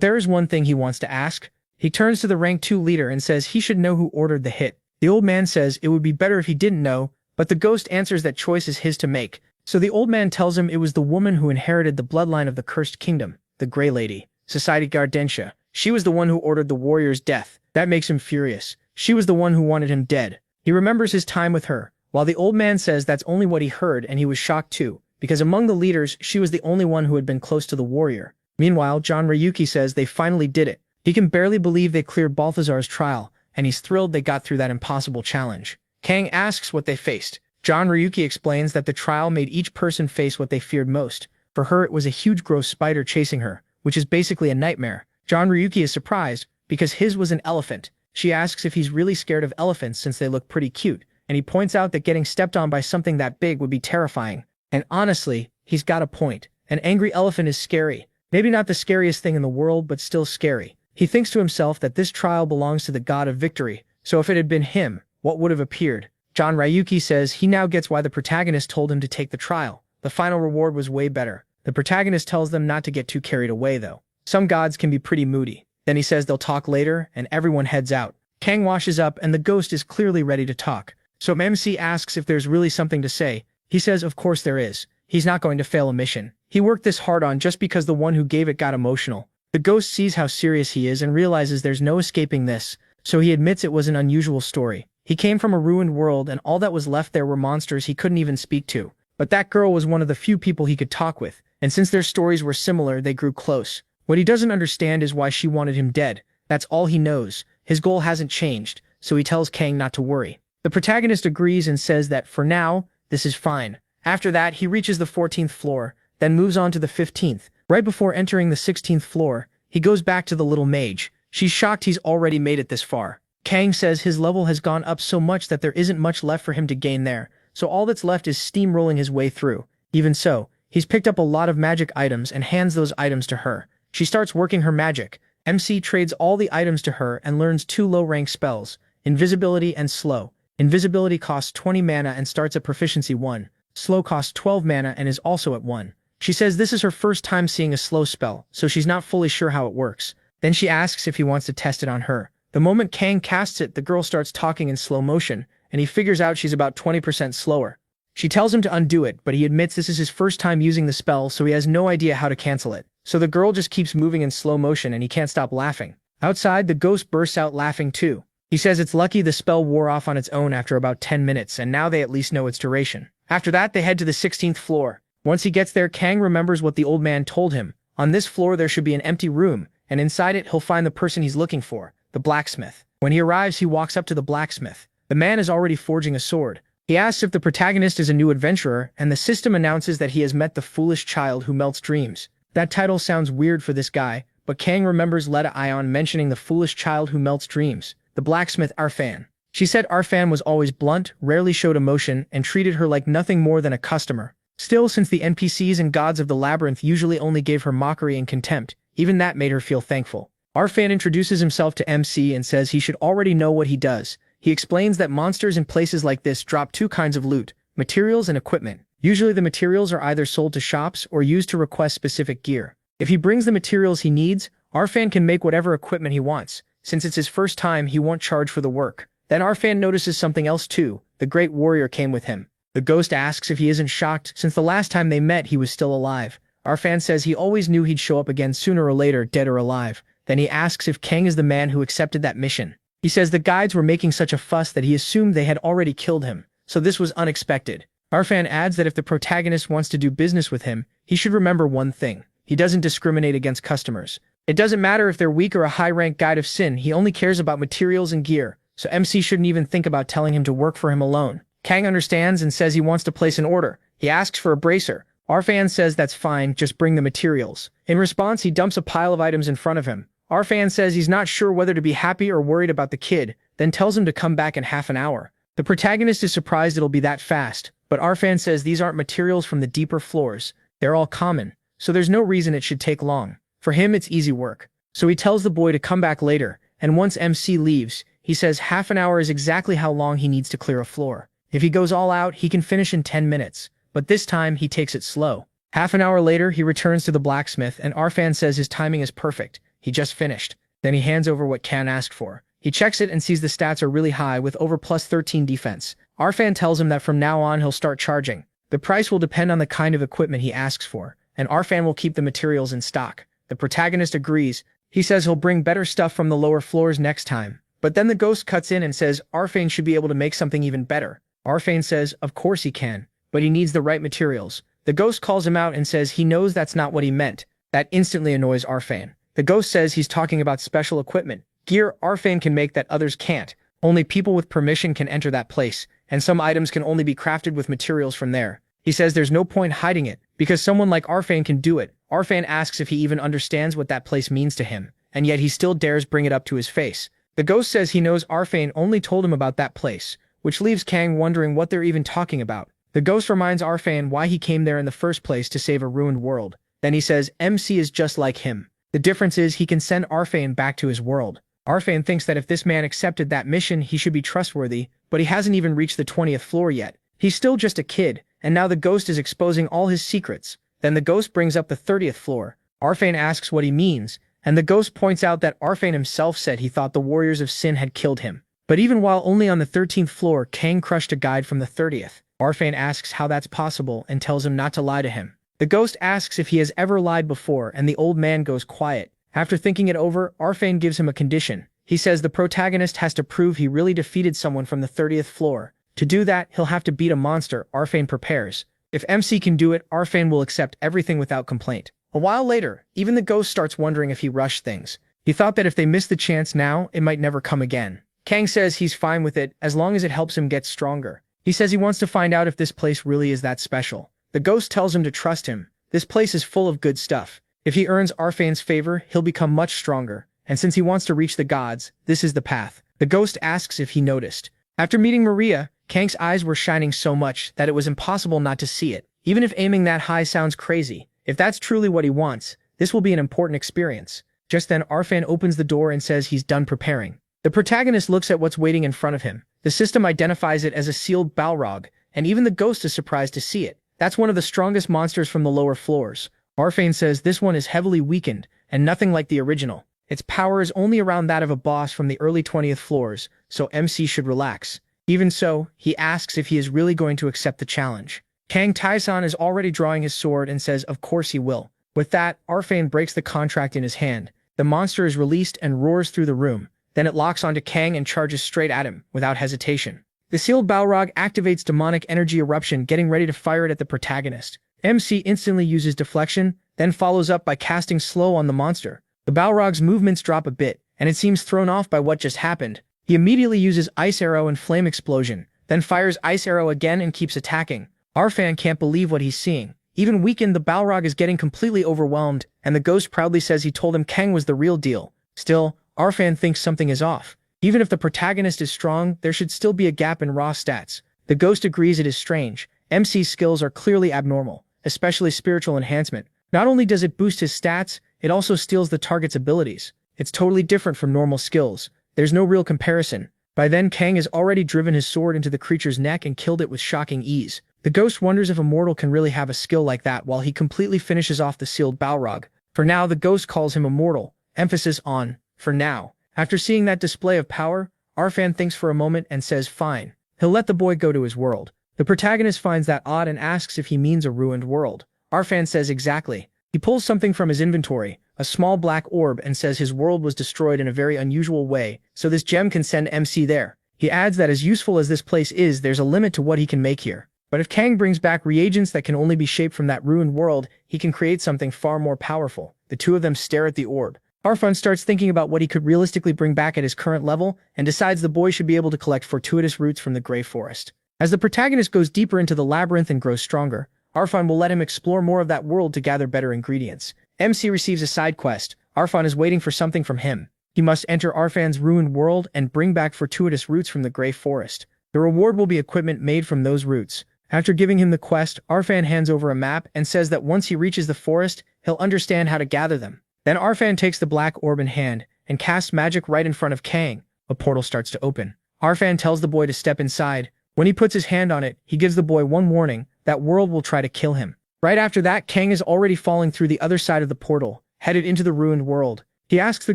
there is one thing he wants to ask. He turns to the rank 2 leader and says he should know who ordered the hit. The old man says it would be better if he didn't know, but the ghost answers that choice is his to make. So the old man tells him it was the woman who inherited the bloodline of the Cursed Kingdom, the Grey Lady, Society Gardentia. She was the one who ordered the warrior's death. That makes him furious. She was the one who wanted him dead. He remembers his time with her, while the old man says that's only what he heard, and he was shocked too, because among the leaders, she was the only one who had been close to the warrior. Meanwhile, John Ryuki says they finally did it. He can barely believe they cleared Balthazar's trial, and he's thrilled they got through that impossible challenge. Kang asks what they faced. John Ryuki explains that the trial made each person face what they feared most. For her, it was a huge gross spider chasing her, which is basically a nightmare. John Ryuki is surprised, because his was an elephant. She asks if he's really scared of elephants since they look pretty cute, and he points out that getting stepped on by something that big would be terrifying. And honestly, he's got a point. An angry elephant is scary. Maybe not the scariest thing in the world, but still scary. He thinks to himself that this trial belongs to the god of victory, so if it had been him, what would have appeared? John Ryuki says he now gets why the protagonist told him to take the trial. The final reward was way better. The protagonist tells them not to get too carried away though. Some gods can be pretty moody. Then he says they'll talk later, and everyone heads out. Kang washes up and the ghost is clearly ready to talk. So MC asks if there's really something to say. He says of course there is. He's not going to fail a mission. He worked this hard on just because the one who gave it got emotional. The ghost sees how serious he is and realizes there's no escaping this, so he admits it was an unusual story. He came from a ruined world and all that was left there were monsters he couldn't even speak to. But that girl was one of the few people he could talk with, and since their stories were similar, they grew close. What he doesn't understand is why she wanted him dead. That's all he knows. His goal hasn't changed, so he tells Kang not to worry. The protagonist agrees and says that for now, this is fine. After that, he reaches the 14th floor, then moves on to the 15th. Right before entering the 16th floor, he goes back to the little mage. She's shocked he's already made it this far. Kang says his level has gone up so much that there isn't much left for him to gain there, so all that's left is steamrolling his way through. Even so, he's picked up a lot of magic items and hands those items to her. She starts working her magic. MC trades all the items to her and learns 2 low-rank spells, Invisibility and Slow. Invisibility costs 20 mana and starts at proficiency 1. Slow costs 12 mana and is also at 1. She says this is her first time seeing a slow spell, so she's not fully sure how it works. Then she asks if he wants to test it on her. The moment Kang casts it, the girl starts talking in slow motion, and he figures out she's about 20% slower. She tells him to undo it, but he admits this is his first time using the spell, so he has no idea how to cancel it. So the girl just keeps moving in slow motion and he can't stop laughing. Outside, the ghost bursts out laughing too. He says it's lucky the spell wore off on its own after about 10 minutes, and now they at least know its duration. After that, they head to the 16th floor. Once he gets there, Kang remembers what the old man told him. On this floor, there should be an empty room, and inside it, he'll find the person he's looking for, the blacksmith. When he arrives, he walks up to the blacksmith. The man is already forging a sword. He asks if the protagonist is a new adventurer, and the system announces that he has met the foolish child who melts dreams. That title sounds weird for this guy, but Kang remembers Leta Ion mentioning the foolish child who melts dreams, the blacksmith Arfan. She said Arfan was always blunt, rarely showed emotion, and treated her like nothing more than a customer. Still, since the NPCs and gods of the labyrinth usually only gave her mockery and contempt, even that made her feel thankful. Arfan introduces himself to MC and says he should already know what he does. He explains that monsters in places like this drop 2 kinds of loot, materials and equipment. Usually the materials are either sold to shops or used to request specific gear. If he brings the materials he needs, Arfan can make whatever equipment he wants. Since it's his first time, he won't charge for the work. Then Arfan notices something else too. The great warrior came with him. The ghost asks if he isn't shocked since the last time they met he was still alive. Arfan says he always knew he'd show up again sooner or later, dead or alive. Then he asks if Kang is the man who accepted that mission. He says the guides were making such a fuss that he assumed they had already killed him, so this was unexpected. Arfan adds that if the protagonist wants to do business with him, he should remember one thing. He doesn't discriminate against customers. It doesn't matter if they're weak or a high-rank guide of sin, he only cares about materials and gear, so MC shouldn't even think about telling him to work for him alone. Kang understands and says he wants to place an order. He asks for a bracer. Arfan says that's fine, just bring the materials. In response, he dumps a pile of items in front of him. Arfan says he's not sure whether to be happy or worried about the kid, then tells him to come back in half an hour. The protagonist is surprised it'll be that fast, but Arfan says these aren't materials from the deeper floors. They're all common, so there's no reason it should take long. For him, it's easy work. So he tells the boy to come back later, and once MC leaves, he says half an hour is exactly how long he needs to clear a floor. If he goes all out, he can finish in 10 minutes, but this time he takes it slow. Half an hour later, he returns to the blacksmith, and Arfan says his timing is perfect. He just finished. Then he hands over what Kang asked for. He checks it and sees the stats are really high with over plus 13 defense. Arfan tells him that from now on he'll start charging. The price will depend on the kind of equipment he asks for, and Arfan will keep the materials in stock. The protagonist agrees. He says he'll bring better stuff from the lower floors next time. But then the ghost cuts in and says Arfan should be able to make something even better. Arfan says of course he can, but he needs the right materials. The ghost calls him out and says he knows that's not what he meant. That instantly annoys Arfan. The ghost says he's talking about special equipment, gear Arfan can make that others can't. Only people with permission can enter that place, and some items can only be crafted with materials from there. He says there's no point hiding it, because someone like Arfan can do it. Arfan asks if he even understands what that place means to him, and yet he still dares bring it up to his face. The ghost says he knows Arfan only told him about that place, which leaves Kang wondering what they're even talking about. The ghost reminds Arfan why he came there in the first place, to save a ruined world. Then he says MC is just like him. The difference is he can send Arfan back to his world. Arfan thinks that if this man accepted that mission, he should be trustworthy, but he hasn't even reached the 20th floor yet. He's still just a kid, and now the ghost is exposing all his secrets. Then the ghost brings up the 30th floor. Arfan asks what he means, and the ghost points out that Arfan himself said he thought the warriors of sin had killed him. But even while only on the 13th floor, Kang crushed a guide from the 30th. Arfan asks how that's possible and tells him not to lie to him. The ghost asks if he has ever lied before, and the old man goes quiet. After thinking it over, Arfan gives him a condition. He says the protagonist has to prove he really defeated someone from the 30th floor. To do that, he'll have to beat a monster. Arfan prepares. If MC can do it, Arfan will accept everything without complaint. A while later, even the ghost starts wondering if he rushed things. He thought that if they missed the chance now, it might never come again. Kang says he's fine with it as long as it helps him get stronger. He says he wants to find out if this place really is that special. The ghost tells him to trust him. This place is full of good stuff. If he earns Arfan's favor, he'll become much stronger. And since he wants to reach the gods, this is the path. The ghost asks if he noticed. After meeting Maria, Kang's eyes were shining so much that it was impossible not to see it. Even if aiming that high sounds crazy, if that's truly what he wants, this will be an important experience. Just then Arfan opens the door and says he's done preparing. The protagonist looks at what's waiting in front of him. The system identifies it as a sealed Balrog, and even the ghost is surprised to see it. That's one of the strongest monsters from the lower floors. Arfan says this one is heavily weakened, and nothing like the original. Its power is only around that of a boss from the early 20th floors, so MC should relax. Even so, he asks if he is really going to accept the challenge. Kang Tae-san is already drawing his sword and says of course he will. With that, Arfan breaks the contract in his hand. The monster is released and roars through the room. Then it locks onto Kang and charges straight at him, without hesitation. The sealed Balrog activates demonic energy eruption, getting ready to fire it at the protagonist. MC instantly uses deflection, then follows up by casting slow on the monster. The Balrog's movements drop a bit, and it seems thrown off by what just happened. He immediately uses Ice Arrow and Flame Explosion, then fires Ice Arrow again and keeps attacking. Arfan can't believe what he's seeing. Even weakened, the Balrog is getting completely overwhelmed, and the ghost proudly says he told him Kang was the real deal. Still, Arfan thinks something is off. Even if the protagonist is strong, there should still be a gap in raw stats. The ghost agrees it is strange. MC's skills are clearly abnormal, especially spiritual enhancement. Not only does it boost his stats, it also steals the target's abilities. It's totally different from normal skills. There's no real comparison. By then, Kang has already driven his sword into the creature's neck and killed it with shocking ease. The ghost wonders if a mortal can really have a skill like that while he completely finishes off the sealed Balrog. For now, the ghost calls him immortal. Emphasis on, for now. After seeing that display of power, Arfan thinks for a moment and says fine. He'll let the boy go to his world. The protagonist finds that odd and asks if he means a ruined world. Arfan says exactly. He pulls something from his inventory, a small black orb, and says his world was destroyed in a very unusual way, so this gem can send MC there. He adds that as useful as this place is, there's a limit to what he can make here. But if Kang brings back reagents that can only be shaped from that ruined world, he can create something far more powerful. The two of them stare at the orb. Arfan starts thinking about what he could realistically bring back at his current level, and decides the boy should be able to collect fortuitous roots from the Grey Forest. As the protagonist goes deeper into the labyrinth and grows stronger, Arfan will let him explore more of that world to gather better ingredients. MC receives a side quest. Arfan is waiting for something from him. He must enter Arfan's ruined world and bring back fortuitous roots from the Grey Forest. The reward will be equipment made from those roots. After giving him the quest, Arfan hands over a map and says that once he reaches the forest, he'll understand how to gather them. Then Arfan takes the black orb in hand and casts magic right in front of Kang. A portal starts to open. Arfan tells the boy to step inside. When he puts his hand on it, he gives the boy one warning: that world will try to kill him. Right after that, Kang is already falling through the other side of the portal, headed into the ruined world. He asks the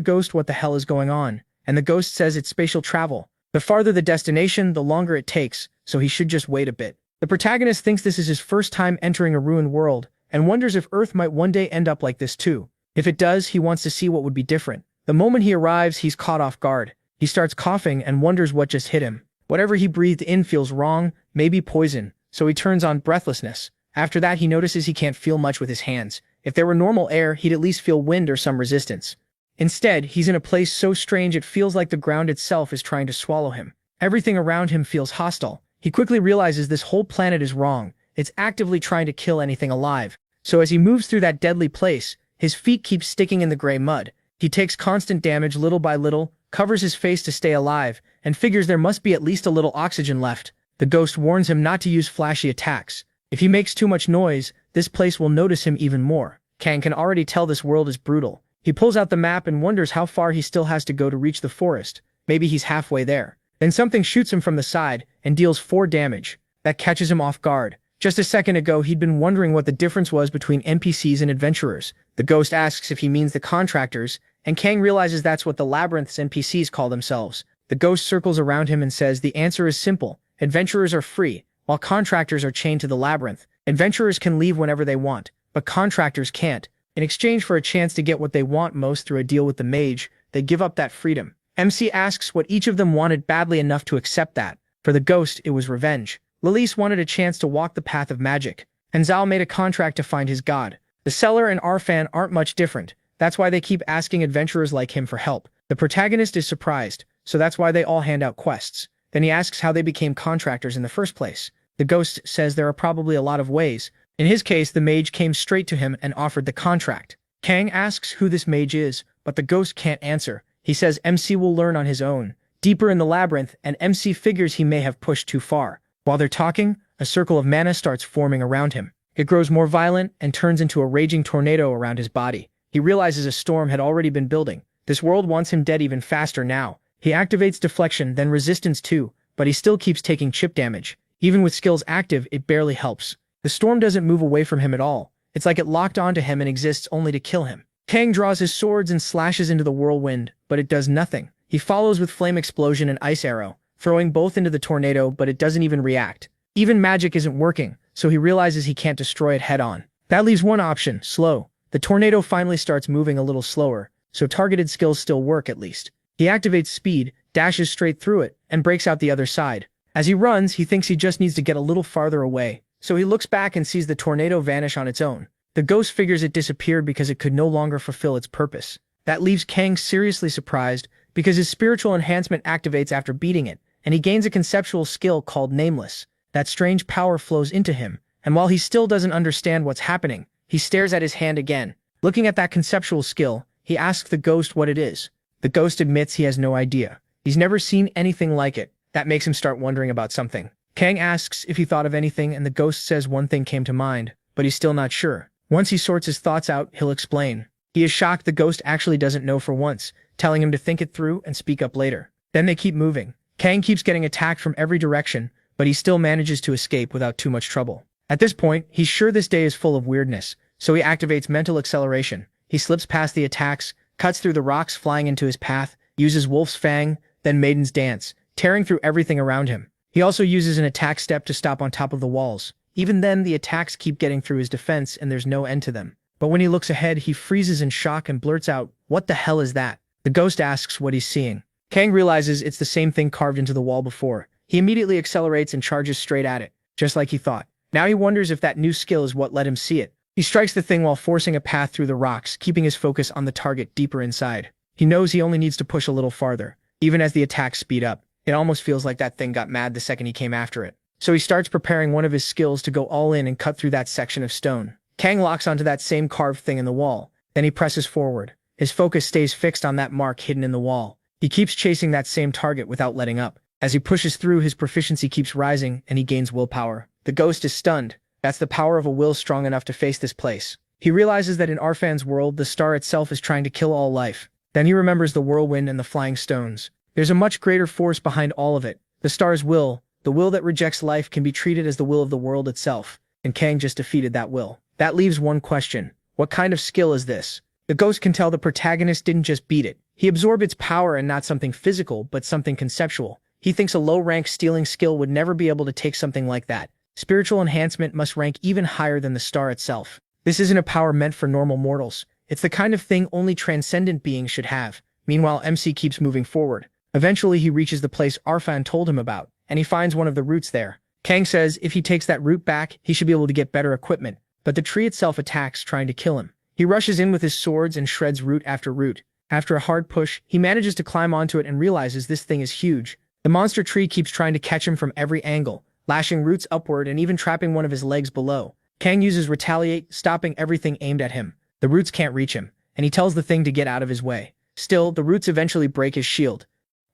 ghost what the hell is going on, and the ghost says it's spatial travel. The farther the destination, the longer it takes, so he should just wait a bit. The protagonist thinks this is his first time entering a ruined world, and wonders if Earth might one day end up like this too. If it does, he wants to see what would be different. The moment he arrives, he's caught off guard. He starts coughing and wonders what just hit him. Whatever he breathed in feels wrong, maybe poison, so he turns on breathlessness. After that, he notices he can't feel much with his hands. If there were normal air, he'd at least feel wind or some resistance. Instead, he's in a place so strange it feels like the ground itself is trying to swallow him. Everything around him feels hostile. He quickly realizes this whole planet is wrong. It's actively trying to kill anything alive. So as he moves through that deadly place, his feet keep sticking in the gray mud. He takes constant damage little by little, covers his face to stay alive, and figures there must be at least a little oxygen left. The ghost warns him not to use flashy attacks. If he makes too much noise, this place will notice him even more. Kang can already tell this world is brutal. He pulls out the map and wonders how far he still has to go to reach the forest. Maybe he's halfway there. Then something shoots him from the side and deals 4 damage. That catches him off guard. Just a second ago, he'd been wondering what the difference was between NPCs and adventurers. The ghost asks if he means the contractors, and Kang realizes that's what the labyrinth's NPCs call themselves. The ghost circles around him and says the answer is simple. Adventurers are free, while contractors are chained to the labyrinth. Adventurers can leave whenever they want, but contractors can't. In exchange for a chance to get what they want most through a deal with the mage, they give up that freedom. MC asks what each of them wanted badly enough to accept that. For the ghost, it was revenge. Lilise wanted a chance to walk the path of magic, and Zhao made a contract to find his god. The seller and Arfan aren't much different. That's why they keep asking adventurers like him for help. The protagonist is surprised, so that's why they all hand out quests. Then he asks how they became contractors in the first place. The ghost says there are probably a lot of ways. In his case, the mage came straight to him and offered the contract. Kang asks who this mage is, but the ghost can't answer. He says MC will learn on his own. Deeper in the labyrinth, and MC figures he may have pushed too far. While they're talking, a circle of mana starts forming around him. It grows more violent and turns into a raging tornado around his body. He realizes a storm had already been building. This world wants him dead even faster now. He activates deflection, then resistance too, but he still keeps taking chip damage. Even with skills active, it barely helps. The storm doesn't move away from him at all. It's like it locked onto him and exists only to kill him. Kang draws his swords and slashes into the whirlwind, but it does nothing. He follows with flame explosion and ice arrow, throwing both into the tornado, but it doesn't even react. Even magic isn't working, so he realizes he can't destroy it head-on. That leaves one option: slow. The tornado finally starts moving a little slower, so targeted skills still work at least. He activates speed, dashes straight through it, and breaks out the other side. As he runs, he thinks he just needs to get a little farther away, so he looks back and sees the tornado vanish on its own. The ghost figures it disappeared because it could no longer fulfill its purpose. That leaves Kang seriously surprised, because his spiritual enhancement activates after beating it, and he gains a conceptual skill called Nameless. That strange power flows into him, and while he still doesn't understand what's happening, he stares at his hand again. Looking at that conceptual skill, he asks the ghost what it is. The ghost admits he has no idea. He's never seen anything like it. That makes him start wondering about something. Kang asks if he thought of anything, and the ghost says one thing came to mind, but he's still not sure. Once he sorts his thoughts out, he'll explain. He is shocked the ghost actually doesn't know for once, telling him to think it through and speak up later. Then they keep moving. Kang keeps getting attacked from every direction, but he still manages to escape without too much trouble. At this point, he's sure this day is full of weirdness, so he activates mental acceleration. He slips past the attacks, cuts through the rocks flying into his path, uses Wolf's Fang, then Maiden's Dance, tearing through everything around him. He also uses an attack step to stop on top of the walls. Even then, the attacks keep getting through his defense and there's no end to them. But when he looks ahead, he freezes in shock and blurts out, "What the hell is that?" The ghost asks what he's seeing. Kang realizes it's the same thing carved into the wall before. He immediately accelerates and charges straight at it, just like he thought. Now he wonders if that new skill is what let him see it. He strikes the thing while forcing a path through the rocks, keeping his focus on the target deeper inside. He knows he only needs to push a little farther. Even as the attacks speed up, it almost feels like that thing got mad the second he came after it. So he starts preparing one of his skills to go all in and cut through that section of stone. Kang locks onto that same carved thing in the wall. Then he presses forward. His focus stays fixed on that mark hidden in the wall. He keeps chasing that same target without letting up. As he pushes through, his proficiency keeps rising, and he gains willpower. The ghost is stunned. That's the power of a will strong enough to face this place. He realizes that in Arfan's world, the star itself is trying to kill all life. Then he remembers the whirlwind and the flying stones. There's a much greater force behind all of it. The star's will, the will that rejects life, can be treated as the will of the world itself, and Kang just defeated that will. That leaves one question. What kind of skill is this? The ghost can tell the protagonist didn't just beat it. He absorbed its power, and not something physical, but something conceptual. He thinks a low-rank stealing skill would never be able to take something like that. Spiritual enhancement must rank even higher than the star itself. This isn't a power meant for normal mortals. It's the kind of thing only transcendent beings should have. Meanwhile, MC keeps moving forward. Eventually, he reaches the place Arfan told him about, and he finds one of the roots there. Kang says if he takes that root back, he should be able to get better equipment, but the tree itself attacks, trying to kill him. He rushes in with his swords and shreds root after root. After a hard push, he manages to climb onto it and realizes this thing is huge. The monster tree keeps trying to catch him from every angle, lashing roots upward and even trapping one of his legs below. Kang uses Retaliate, stopping everything aimed at him. The roots can't reach him, and he tells the thing to get out of his way. Still, the roots eventually break his shield.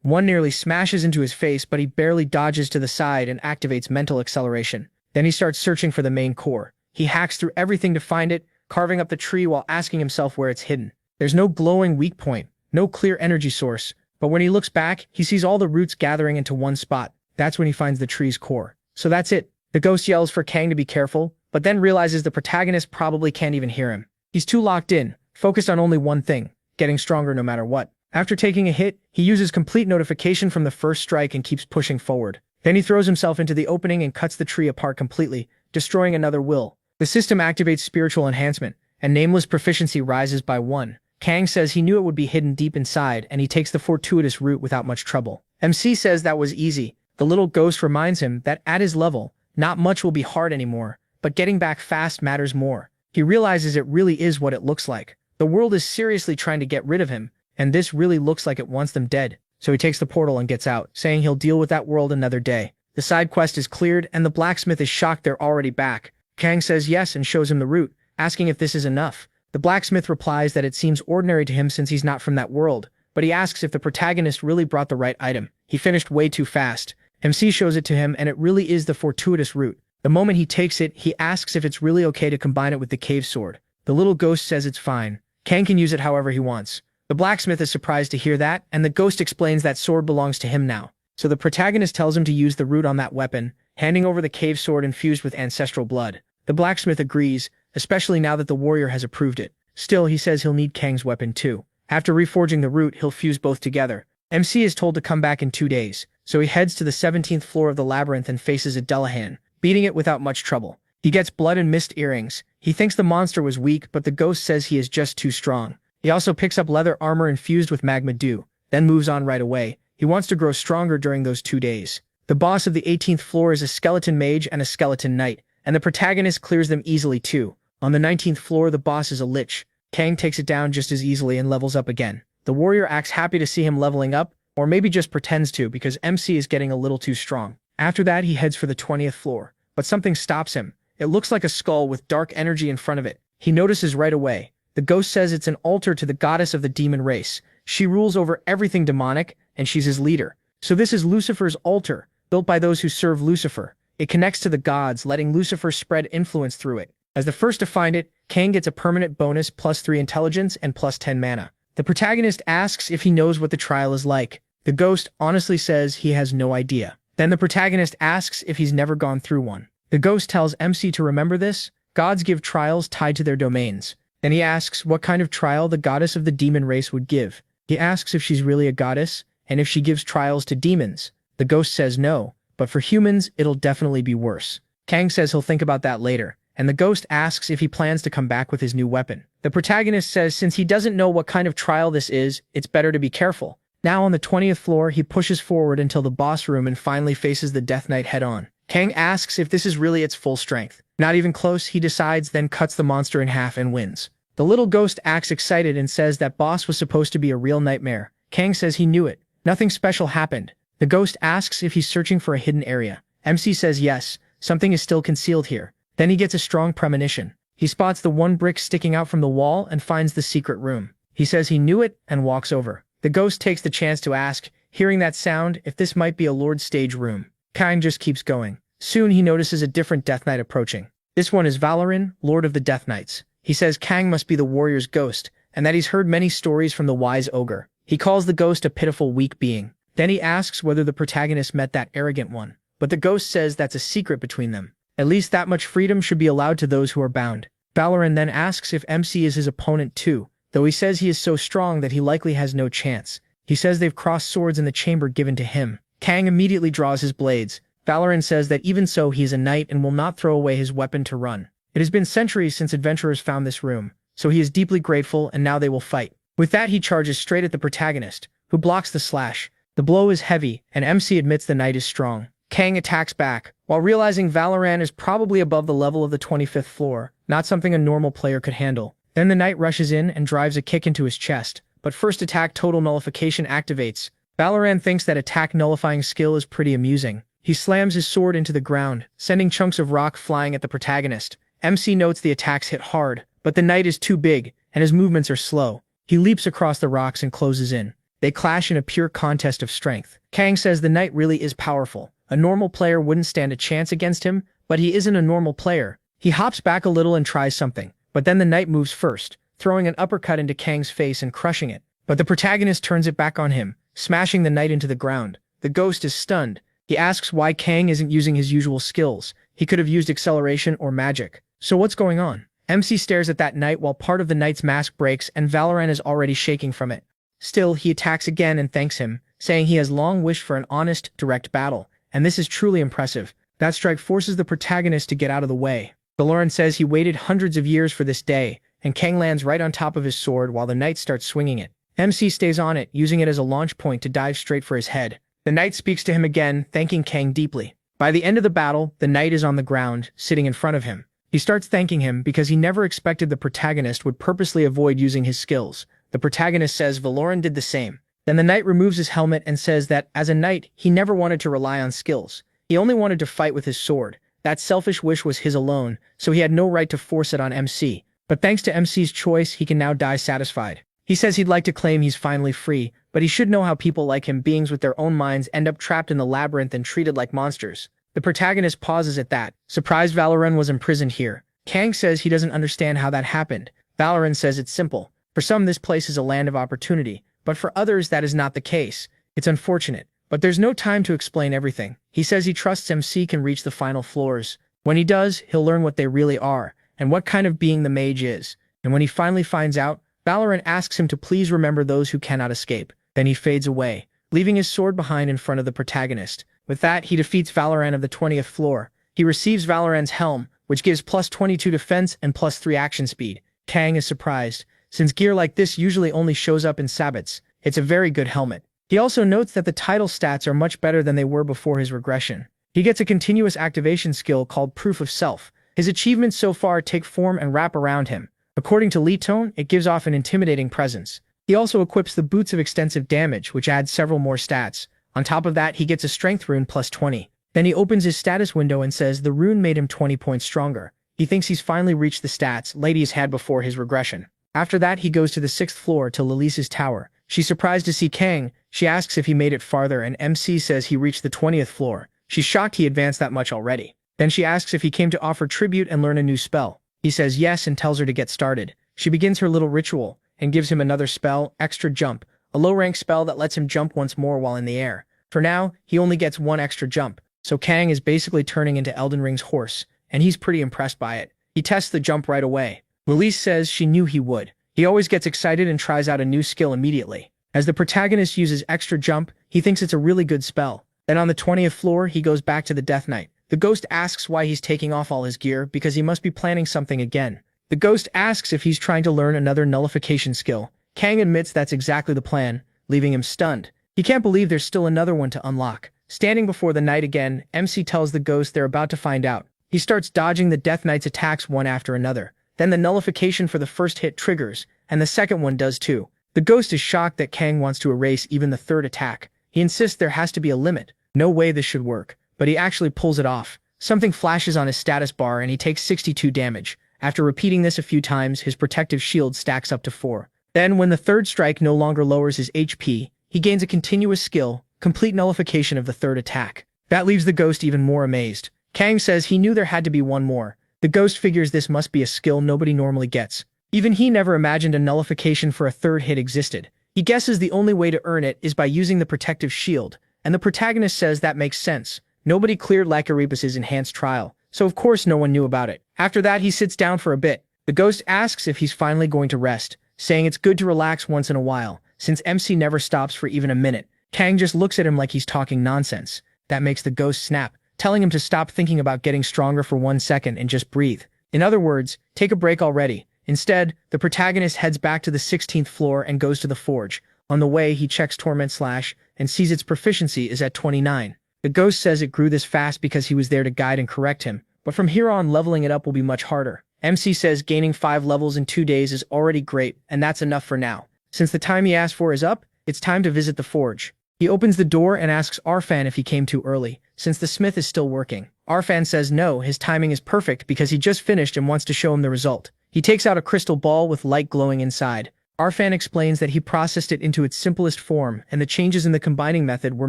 One nearly smashes into his face, but he barely dodges to the side and activates mental acceleration. Then he starts searching for the main core. He hacks through everything to find it, carving up the tree while asking himself where it's hidden. There's no glowing weak point, no clear energy source, but when he looks back, he sees all the roots gathering into one spot. That's when he finds the tree's core. So that's it. The ghost yells for Kang to be careful, but then realizes the protagonist probably can't even hear him. He's too locked in, focused on only one thing, getting stronger no matter what. After taking a hit, he uses complete notification from the first strike and keeps pushing forward. Then he throws himself into the opening and cuts the tree apart completely, destroying another will. The system activates spiritual enhancement, and Nameless proficiency rises by 1. Kang says he knew it would be hidden deep inside, and he takes the fortuitous route without much trouble. MC says that was easy. The little ghost reminds him that at his level, not much will be hard anymore, but getting back fast matters more. He realizes it really is what it looks like. The world is seriously trying to get rid of him, and this really looks like it wants them dead. So he takes the portal and gets out, saying he'll deal with that world another day. The side quest is cleared, and the blacksmith is shocked they're already back. Kang says yes and shows him the route, asking if this is enough. The blacksmith replies that it seems ordinary to him since he's not from that world, but he asks if the protagonist really brought the right item. He finished way too fast. MC shows it to him, and it really is the fortuitous route. The moment he takes it, he asks if it's really okay to combine it with the cave sword. The little ghost says it's fine. Kang can use it however he wants. The blacksmith is surprised to hear that, and the ghost explains that sword belongs to him now. So the protagonist tells him to use the root on that weapon, handing over the cave sword infused with ancestral blood. The blacksmith agrees, especially now that the warrior has approved it. Still, he says he'll need Kang's weapon too. After reforging the root, he'll fuse both together. MC is told to come back in 2 days, so he heads to the 17th floor of the labyrinth and faces a Dullahan, beating it without much trouble. He gets blood and mist earrings. He thinks the monster was weak, but the ghost says he is just too strong. He also picks up leather armor infused with magma dew, then moves on right away. He wants to grow stronger during those 2 days. The boss of the 18th floor is a skeleton mage and a skeleton knight, and the protagonist clears them easily too. On the 19th floor, the boss is a lich. Kang takes it down just as easily and levels up again. The warrior acts happy to see him leveling up, or maybe just pretends to because MC is getting a little too strong. After that, he heads for the 20th floor, but something stops him. It looks like a skull with dark energy in front of it. He notices right away. The ghost says it's an altar to the goddess of the demon race. She rules over everything demonic, and she's his leader. So this is Lucifer's altar, built by those who serve Lucifer. It connects to the gods, letting Lucifer spread influence through it. As the first to find it, Kang gets a permanent bonus +3 intelligence and +10 mana. The protagonist asks if he knows what the trial is like. The ghost honestly says he has no idea. Then the protagonist asks if he's never gone through one. The ghost tells MC to remember this. Gods give trials tied to their domains. Then he asks what kind of trial the goddess of the demon race would give. He asks if she's really a goddess, and if she gives trials to demons. The ghost says no, but for humans, it'll definitely be worse. Kang says he'll think about that later, and the ghost asks if he plans to come back with his new weapon. The protagonist says since he doesn't know what kind of trial this is, it's better to be careful. Now on the 20th floor, he pushes forward until the boss room and finally faces the Death Knight head-on. Kang asks if this is really its full strength. Not even close, he decides, then cuts the monster in half and wins. The little ghost acts excited and says that boss was supposed to be a real nightmare. Kang says he knew it. Nothing special happened. The ghost asks if he's searching for a hidden area. MC says yes, something is still concealed here. Then he gets a strong premonition. He spots the one brick sticking out from the wall and finds the secret room. He says he knew it and walks over. The ghost takes the chance to ask, hearing that sound, if this might be a Lord's stage room. Kang just keeps going. Soon he notices a different Death Knight approaching. This one is Valoran, Lord of the Death Knights. He says Kang must be the warrior's ghost, and that he's heard many stories from the wise ogre. He calls the ghost a pitiful, weak being. Then he asks whether the protagonist met that arrogant one. But the ghost says that's a secret between them. At least that much freedom should be allowed to those who are bound. Valoran then asks if MC is his opponent too, though he says he is so strong that he likely has no chance. He says they've crossed swords in the chamber given to him. Kang immediately draws his blades. Valoran says that even so he is a knight and will not throw away his weapon to run. It has been centuries since adventurers found this room, so he is deeply grateful and now they will fight. With that he charges straight at the protagonist, who blocks the slash. The blow is heavy, and MC admits the knight is strong. Kang attacks back, while realizing Valoran is probably above the level of the 25th floor, not something a normal player could handle. Then the knight rushes in and drives a kick into his chest, but first attack total nullification activates. Valoran thinks that attack nullifying skill is pretty amusing. He slams his sword into the ground, sending chunks of rock flying at the protagonist. MC notes the attacks hit hard, but the knight is too big, and his movements are slow. He leaps across the rocks and closes in. They clash in a pure contest of strength. Kang says the knight really is powerful. A normal player wouldn't stand a chance against him, but he isn't a normal player. He hops back a little and tries something, but then the knight moves first, throwing an uppercut into Kang's face and crushing it. But the protagonist turns it back on him, smashing the knight into the ground. The ghost is stunned. He asks why Kang isn't using his usual skills. He could have used acceleration or magic. So what's going on? MC stares at that knight while part of the knight's mask breaks and Valorant is already shaking from it. Still, he attacks again and thanks him, saying he has long wished for an honest, direct battle, and this is truly impressive. That strike forces the protagonist to get out of the way. Valorant says he waited hundreds of years for this day, and Kang lands right on top of his sword while the knight starts swinging it. MC stays on it, using it as a launch point to dive straight for his head. The knight speaks to him again, thanking Kang deeply. By the end of the battle, the knight is on the ground, sitting in front of him. He starts thanking him because he never expected the protagonist would purposely avoid using his skills. The protagonist says Valorant did the same. Then the knight removes his helmet and says that, as a knight, he never wanted to rely on skills. He only wanted to fight with his sword. That selfish wish was his alone, so he had no right to force it on MC. But thanks to MC's choice, he can now die satisfied. He says he'd like to claim he's finally free, but he should know how people like him, beings with their own minds, end up trapped in the labyrinth and treated like monsters. The protagonist pauses at that, surprised Valorant was imprisoned here. Kang says he doesn't understand how that happened. Valorant says it's simple. For some, this place is a land of opportunity, but for others, that is not the case. It's unfortunate, but there's no time to explain everything. He says he trusts MC can reach the final floors. When he does, he'll learn what they really are, and what kind of being the mage is. And when he finally finds out, Valorant asks him to please remember those who cannot escape. Then he fades away, leaving his sword behind in front of the protagonist. With that, he defeats Valorant of the 20th floor. He receives Valorant's helm, which gives plus 22 defense and plus 3 action speed. Kang is surprised, since gear like this usually only shows up in sabbats. It's a very good helmet. He also notes that the title stats are much better than they were before his regression. He gets a continuous activation skill called Proof of Self. His achievements so far take form and wrap around him. According to Leetone, it gives off an intimidating presence. He also equips the Boots of Extensive Damage, which adds several more stats. On top of that, he gets a Strength rune plus 20. Then he opens his status window and says the rune made him 20 points stronger. He thinks he's finally reached the stats Ladies had before his regression. After that, he goes to the 6th floor to Lilise's tower. She's surprised to see Kang. She asks if he made it farther, and MC says he reached the 20th floor. She's shocked he advanced that much already. Then she asks if he came to offer tribute and learn a new spell. He says yes and tells her to get started. She begins her little ritual and gives him another spell, Extra Jump, a low-rank spell that lets him jump once more while in the air. For now, he only gets 1 extra jump, so Kang is basically turning into Elden Ring's horse, and he's pretty impressed by it. He tests the jump right away. Lilise says she knew he would. He always gets excited and tries out a new skill immediately. As the protagonist uses Extra Jump, he thinks it's a really good spell. Then on the 20th floor, he goes back to the Death Knight. The ghost asks why he's taking off all his gear because he must be planning something again. The ghost asks if he's trying to learn another nullification skill. Kang admits that's exactly the plan, leaving him stunned. He can't believe there's still another one to unlock. Standing before the knight again, MC tells the ghost they're about to find out. He starts dodging the Death Knight's attacks one after another. Then the nullification for the first hit triggers, and the second one does too. The ghost is shocked that Kang wants to erase even the third attack. He insists there has to be a limit. No way this should work, but he actually pulls it off. Something flashes on his status bar and he takes 62 damage. After repeating this a few times, his protective shield stacks up to 4. Then, when the third strike no longer lowers his HP, he gains a continuous skill, complete nullification of the third attack. That leaves the ghost even more amazed. Kang says he knew there had to be one more. The ghost figures this must be a skill nobody normally gets. Even he never imagined a nullification for a third hit existed. He guesses the only way to earn it is by using the protective shield, and the protagonist says that makes sense. Nobody cleared Lycorebus's enhanced trial, so of course no one knew about it. After that, he sits down for a bit. The ghost asks if he's finally going to rest, saying it's good to relax once in a while, since MC never stops for even a minute. Kang just looks at him like he's talking nonsense. That makes the ghost snap, telling him to stop thinking about getting stronger for 1 second and just breathe. In other words, take a break already. Instead, the protagonist heads back to the 16th floor and goes to the forge. On the way, he checks Torment Slash and sees its proficiency is at 29. The ghost says it grew this fast because he was there to guide and correct him, but from here on leveling it up will be much harder. MC says gaining 5 levels in 2 days is already great, and that's enough for now. Since the time he asked for is up, it's time to visit the forge. He opens the door and asks Arfan if he came too early, since the smith is still working. Arfan says no, his timing is perfect because he just finished and wants to show him the result. He takes out a crystal ball with light glowing inside. Arfan explains that he processed it into its simplest form, and the changes in the combining method were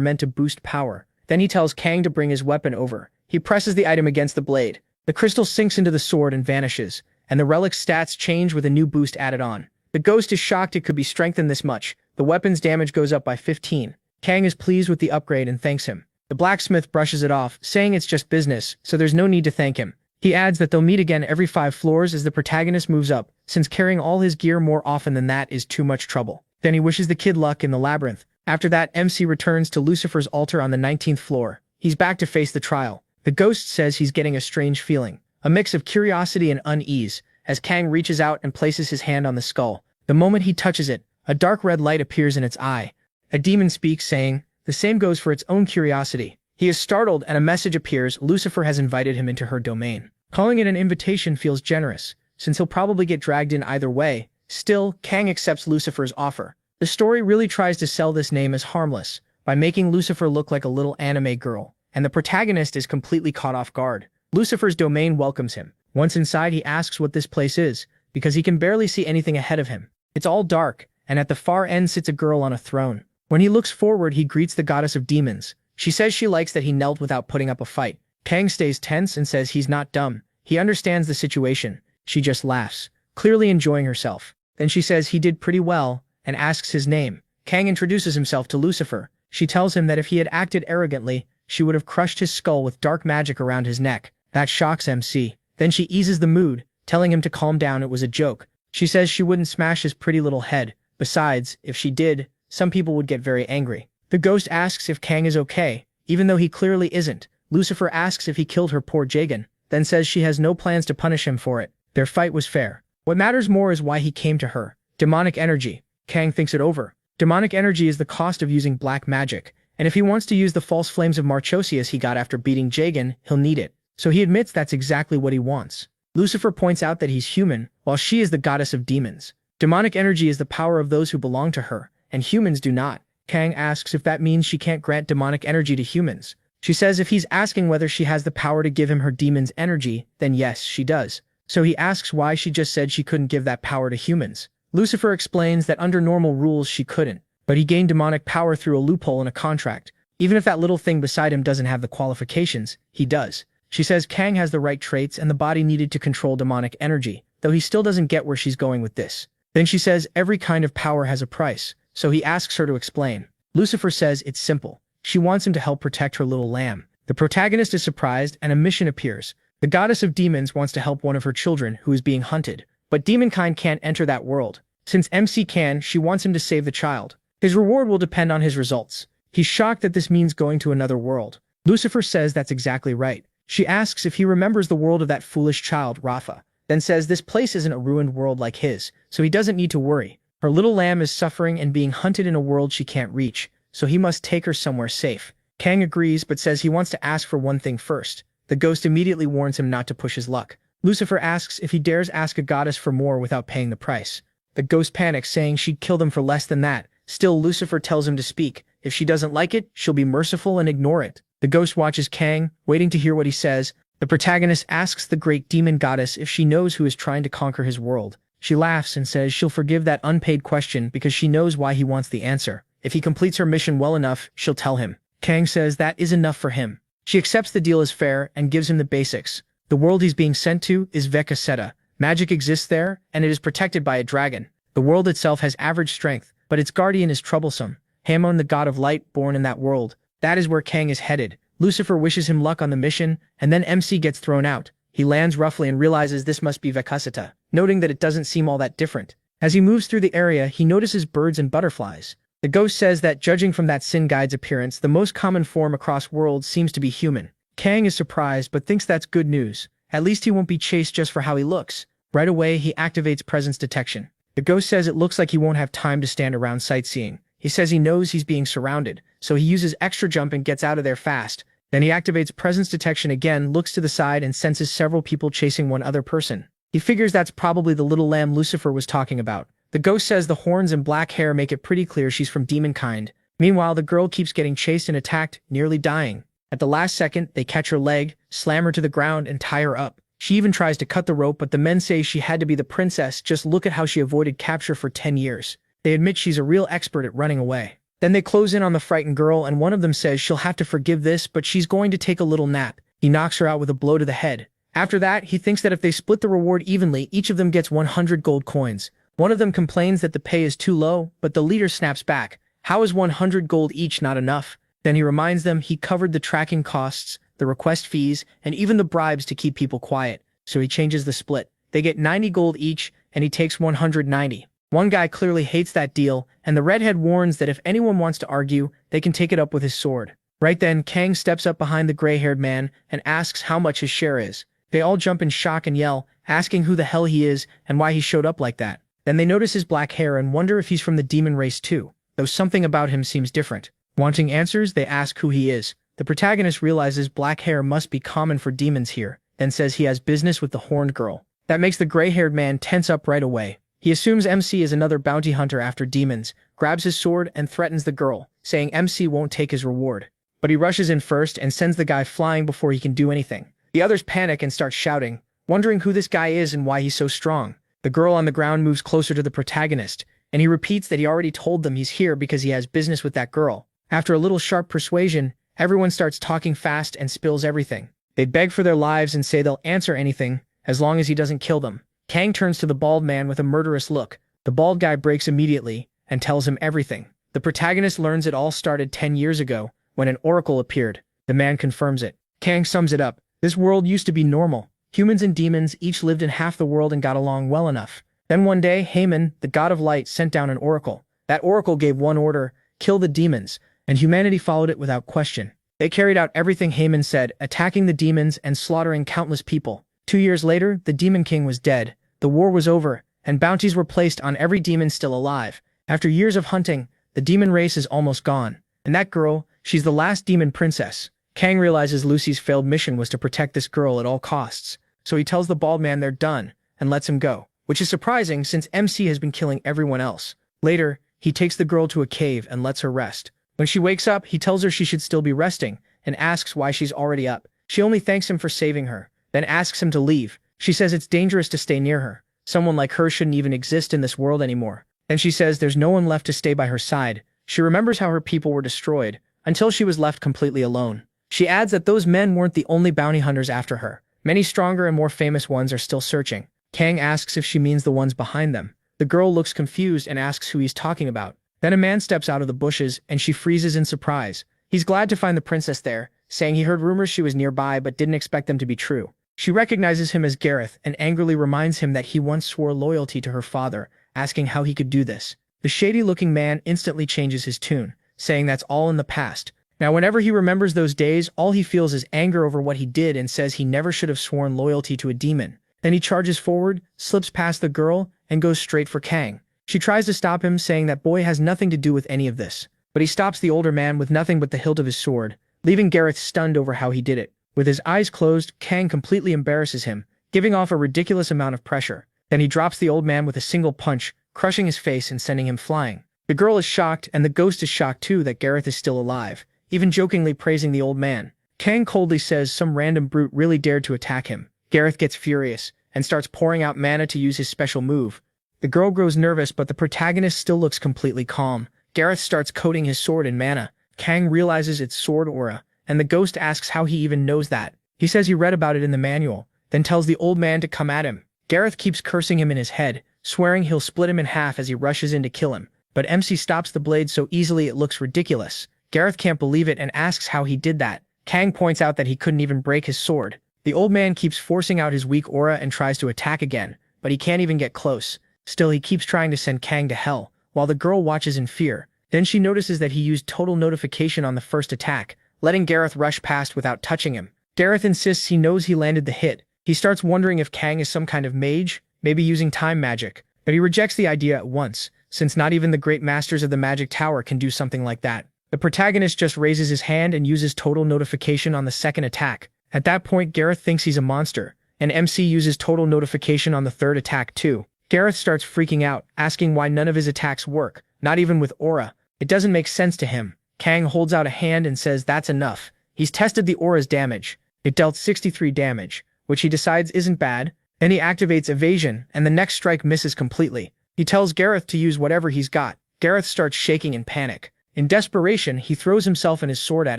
meant to boost power. Then he tells Kang to bring his weapon over. He presses the item against the blade. The crystal sinks into the sword and vanishes. and the relic's stats change with a new boost added on. The ghost is shocked it could be strengthened this much. The weapon's damage goes up by 15. Kang is pleased with the upgrade and thanks him. The blacksmith brushes it off, saying it's just business, so there's no need to thank him. He adds that they'll meet again every 5 floors as the protagonist moves up, since carrying all his gear more often than that is too much trouble. Then he wishes the kid luck in the labyrinth. After that, MC returns to Lucifer's altar on the 19th floor. He's back to face the trial. The ghost says he's getting a strange feeling, a mix of curiosity and unease, as Kang reaches out and places his hand on the skull. The moment he touches it, a dark red light appears in its eye. A demon speaks, saying, "The same goes for its own curiosity." He is startled and a message appears. Lucifer has invited him into her domain. Calling it an invitation feels generous, since he'll probably get dragged in either way. Still, Kang accepts Lucifer's offer. The story really tries to sell this name as harmless, by making Lucifer look like a little anime girl, and the protagonist is completely caught off guard. Lucifer's domain welcomes him. Once inside, he asks what this place is, because he can barely see anything ahead of him. It's all dark, and at the far end sits a girl on a throne. When he looks forward, he greets the goddess of demons. She says she likes that he knelt without putting up a fight. Kang stays tense and says he's not dumb. He understands the situation. She just laughs, clearly enjoying herself. Then she says he did pretty well, and asks his name. Kang introduces himself to Lucifer. She tells him that if he had acted arrogantly, she would have crushed his skull with dark magic around his neck. That shocks MC. Then she eases the mood, telling him to calm down, it was a joke. She says she wouldn't smash his pretty little head. Besides, if she did, some people would get very angry. The ghost asks if Kang is okay, even though he clearly isn't. Lucifer asks if he killed her poor Jagan, then says she has no plans to punish him for it. Their fight was fair. What matters more is why he came to her. Demonic energy. Kang thinks it over. Demonic energy is the cost of using black magic, and if he wants to use the false flames of Marchosius he got after beating Jagan, he'll need it. So he admits that's exactly what he wants. Lucifer points out that he's human, while she is the goddess of demons. Demonic energy is the power of those who belong to her, and humans do not. Kang asks if that means she can't grant demonic energy to humans. She says if he's asking whether she has the power to give him her demon's energy, then yes, she does. So he asks why she just said she couldn't give that power to humans. Lucifer explains that under normal rules she couldn't, but he gained demonic power through a loophole in a contract. Even if that little thing beside him doesn't have the qualifications, he does. She says Kang has the right traits and the body needed to control demonic energy, though he still doesn't get where she's going with this. Then she says every kind of power has a price, so he asks her to explain. Lucifer says it's simple. She wants him to help protect her little lamb. The protagonist is surprised and a mission appears. The goddess of demons wants to help one of her children who is being hunted, but demonkind can't enter that world. Since MC can, she wants him to save the child. His reward will depend on his results. He's shocked that this means going to another world. Lucifer says that's exactly right. She asks if he remembers the world of that foolish child, Rafa, then says this place isn't a ruined world like his, so he doesn't need to worry. Her little lamb is suffering and being hunted in a world she can't reach, so he must take her somewhere safe. Kang agrees but says he wants to ask for one thing first. The ghost immediately warns him not to push his luck. Lucifer asks if he dares ask a goddess for more without paying the price. The ghost panics, saying she'd kill them for less than that. Still, Lucifer tells him to speak. If she doesn't like it, she'll be merciful and ignore it. The ghost watches Kang, waiting to hear what he says. The protagonist asks the great demon goddess if she knows who is trying to conquer his world. She laughs and says she'll forgive that unpaid question because she knows why he wants the answer. If he completes her mission well enough, she'll tell him. Kang says that is enough for him. She accepts the deal as fair and gives him the basics. The world he's being sent to is Vekaseta. Magic exists there, and it is protected by a dragon. The world itself has average strength, but its guardian is troublesome. Hamon, the god of light, born in that world. That is where Kang is headed. Lucifer wishes him luck on the mission, and then MC gets thrown out. He lands roughly and realizes this must be Vekaseta, noting that it doesn't seem all that different. As he moves through the area, he notices birds and butterflies. The ghost says that judging from that Sin Guide's appearance, the most common form across worlds seems to be human. Kang is surprised but thinks that's good news. At least he won't be chased just for how he looks. Right away, he activates presence detection. The ghost says it looks like he won't have time to stand around sightseeing. He says he knows he's being surrounded, so he uses extra jump and gets out of there fast. Then he activates presence detection again, looks to the side and senses several people chasing one other person. He figures that's probably the little lamb Lucifer was talking about. The ghost says the horns and black hair make it pretty clear she's from demonkind. Meanwhile, the girl keeps getting chased and attacked, nearly dying. At the last second, they catch her leg, slam her to the ground, and tie her up. She even tries to cut the rope, but the men say she had to be the princess. Just look at how she avoided capture for 10 years. They admit she's a real expert at running away. Then they close in on the frightened girl, and one of them says she'll have to forgive this, but she's going to take a little nap. He knocks her out with a blow to the head. After that, he thinks that if they split the reward evenly, each of them gets 100 gold coins. One of them complains that the pay is too low, but the leader snaps back. How is 100 gold each not enough? Then he reminds them he covered the tracking costs, the request fees, and even the bribes to keep people quiet, so he changes the split. They get 90 gold each, and he takes 190. One guy clearly hates that deal, and the redhead warns that if anyone wants to argue, they can take it up with his sword. Right then, Kang steps up behind the gray-haired man and asks how much his share is. They all jump in shock and yell, asking who the hell he is and why he showed up like that. Then they notice his black hair and wonder if he's from the demon race too, though something about him seems different. Wanting answers, they ask who he is. The protagonist realizes black hair must be common for demons here, then says he has business with the horned girl. That makes the gray-haired man tense up right away. He assumes MC is another bounty hunter after demons, grabs his sword and threatens the girl, saying MC won't take his reward. But he rushes in first and sends the guy flying before he can do anything. The others panic and start shouting, wondering who this guy is and why he's so strong. The girl on the ground moves closer to the protagonist, and he repeats that he already told them he's here because he has business with that girl. After a little sharp persuasion, everyone starts talking fast and spills everything. They beg for their lives and say they'll answer anything, as long as he doesn't kill them. Kang turns to the bald man with a murderous look. The bald guy breaks immediately and tells him everything. The protagonist learns it all started 10 years ago, when an oracle appeared. The man confirms it. Kang sums it up. This world used to be normal. Humans and demons each lived in half the world and got along well enough. Then one day, Haman, the god of light, sent down an oracle. That oracle gave one order, kill the demons, and humanity followed it without question. They carried out everything Haman said, attacking the demons and slaughtering countless people. 2 years later, the Demon King was dead, the war was over, and bounties were placed on every demon still alive. After years of hunting, the demon race is almost gone. And that girl, she's the last demon princess. Kang realizes Lucy's failed mission was to protect this girl at all costs, so he tells the bald man they're done, and lets him go, which is surprising since MC has been killing everyone else. Later, he takes the girl to a cave and lets her rest. When she wakes up, he tells her she should still be resting, and asks why she's already up. She only thanks him for saving her, then asks him to leave. She says it's dangerous to stay near her. Someone like her shouldn't even exist in this world anymore. Then she says there's no one left to stay by her side. She remembers how her people were destroyed, until she was left completely alone. She adds that those men weren't the only bounty hunters after her. Many stronger and more famous ones are still searching. Kang asks if she means the ones behind them. The girl looks confused and asks who he's talking about. Then a man steps out of the bushes and she freezes in surprise. He's glad to find the princess there, saying he heard rumors she was nearby but didn't expect them to be true. She recognizes him as Gareth and angrily reminds him that he once swore loyalty to her father, asking how he could do this. The shady-looking man instantly changes his tune, saying that's all in the past. Now whenever he remembers those days, all he feels is anger over what he did and says he never should have sworn loyalty to a demon. Then he charges forward, slips past the girl, and goes straight for Kang. She tries to stop him, saying that boy has nothing to do with any of this. But he stops the older man with nothing but the hilt of his sword, leaving Gareth stunned over how he did it. With his eyes closed, Kang completely embarrasses him, giving off a ridiculous amount of pressure. Then he drops the old man with a single punch, crushing his face and sending him flying. The girl is shocked, and the ghost is shocked too that Gareth is still alive, even jokingly praising the old man. Kang coldly says some random brute really dared to attack him. Gareth gets furious, and starts pouring out mana to use his special move. The girl grows nervous, but the protagonist still looks completely calm. Gareth starts coating his sword in mana. Kang realizes it's sword aura, and the ghost asks how he even knows that. He says he read about it in the manual, then tells the old man to come at him. Gareth keeps cursing him in his head, swearing he'll split him in half as he rushes in to kill him. But MC stops the blade so easily it looks ridiculous. Gareth can't believe it and asks how he did that. Kang points out that he couldn't even break his sword. The old man keeps forcing out his weak aura and tries to attack again, but he can't even get close. Still, he keeps trying to send Kang to hell, while the girl watches in fear. Then she notices that he used total notification on the first attack, letting Gareth rush past without touching him. Gareth insists he knows he landed the hit. He starts wondering if Kang is some kind of mage, maybe using time magic, but he rejects the idea at once, since not even the great masters of the magic tower can do something like that. The protagonist just raises his hand and uses total notification on the second attack. At that point, Gareth thinks he's a monster, and MC uses total notification on the third attack too. Gareth starts freaking out, asking why none of his attacks work, not even with aura. It doesn't make sense to him. Kang holds out a hand and says that's enough. He's tested the aura's damage. It dealt 63 damage, which he decides isn't bad. Then he activates evasion, and the next strike misses completely. He tells Gareth to use whatever he's got. Gareth starts shaking in panic. In desperation, he throws himself and his sword at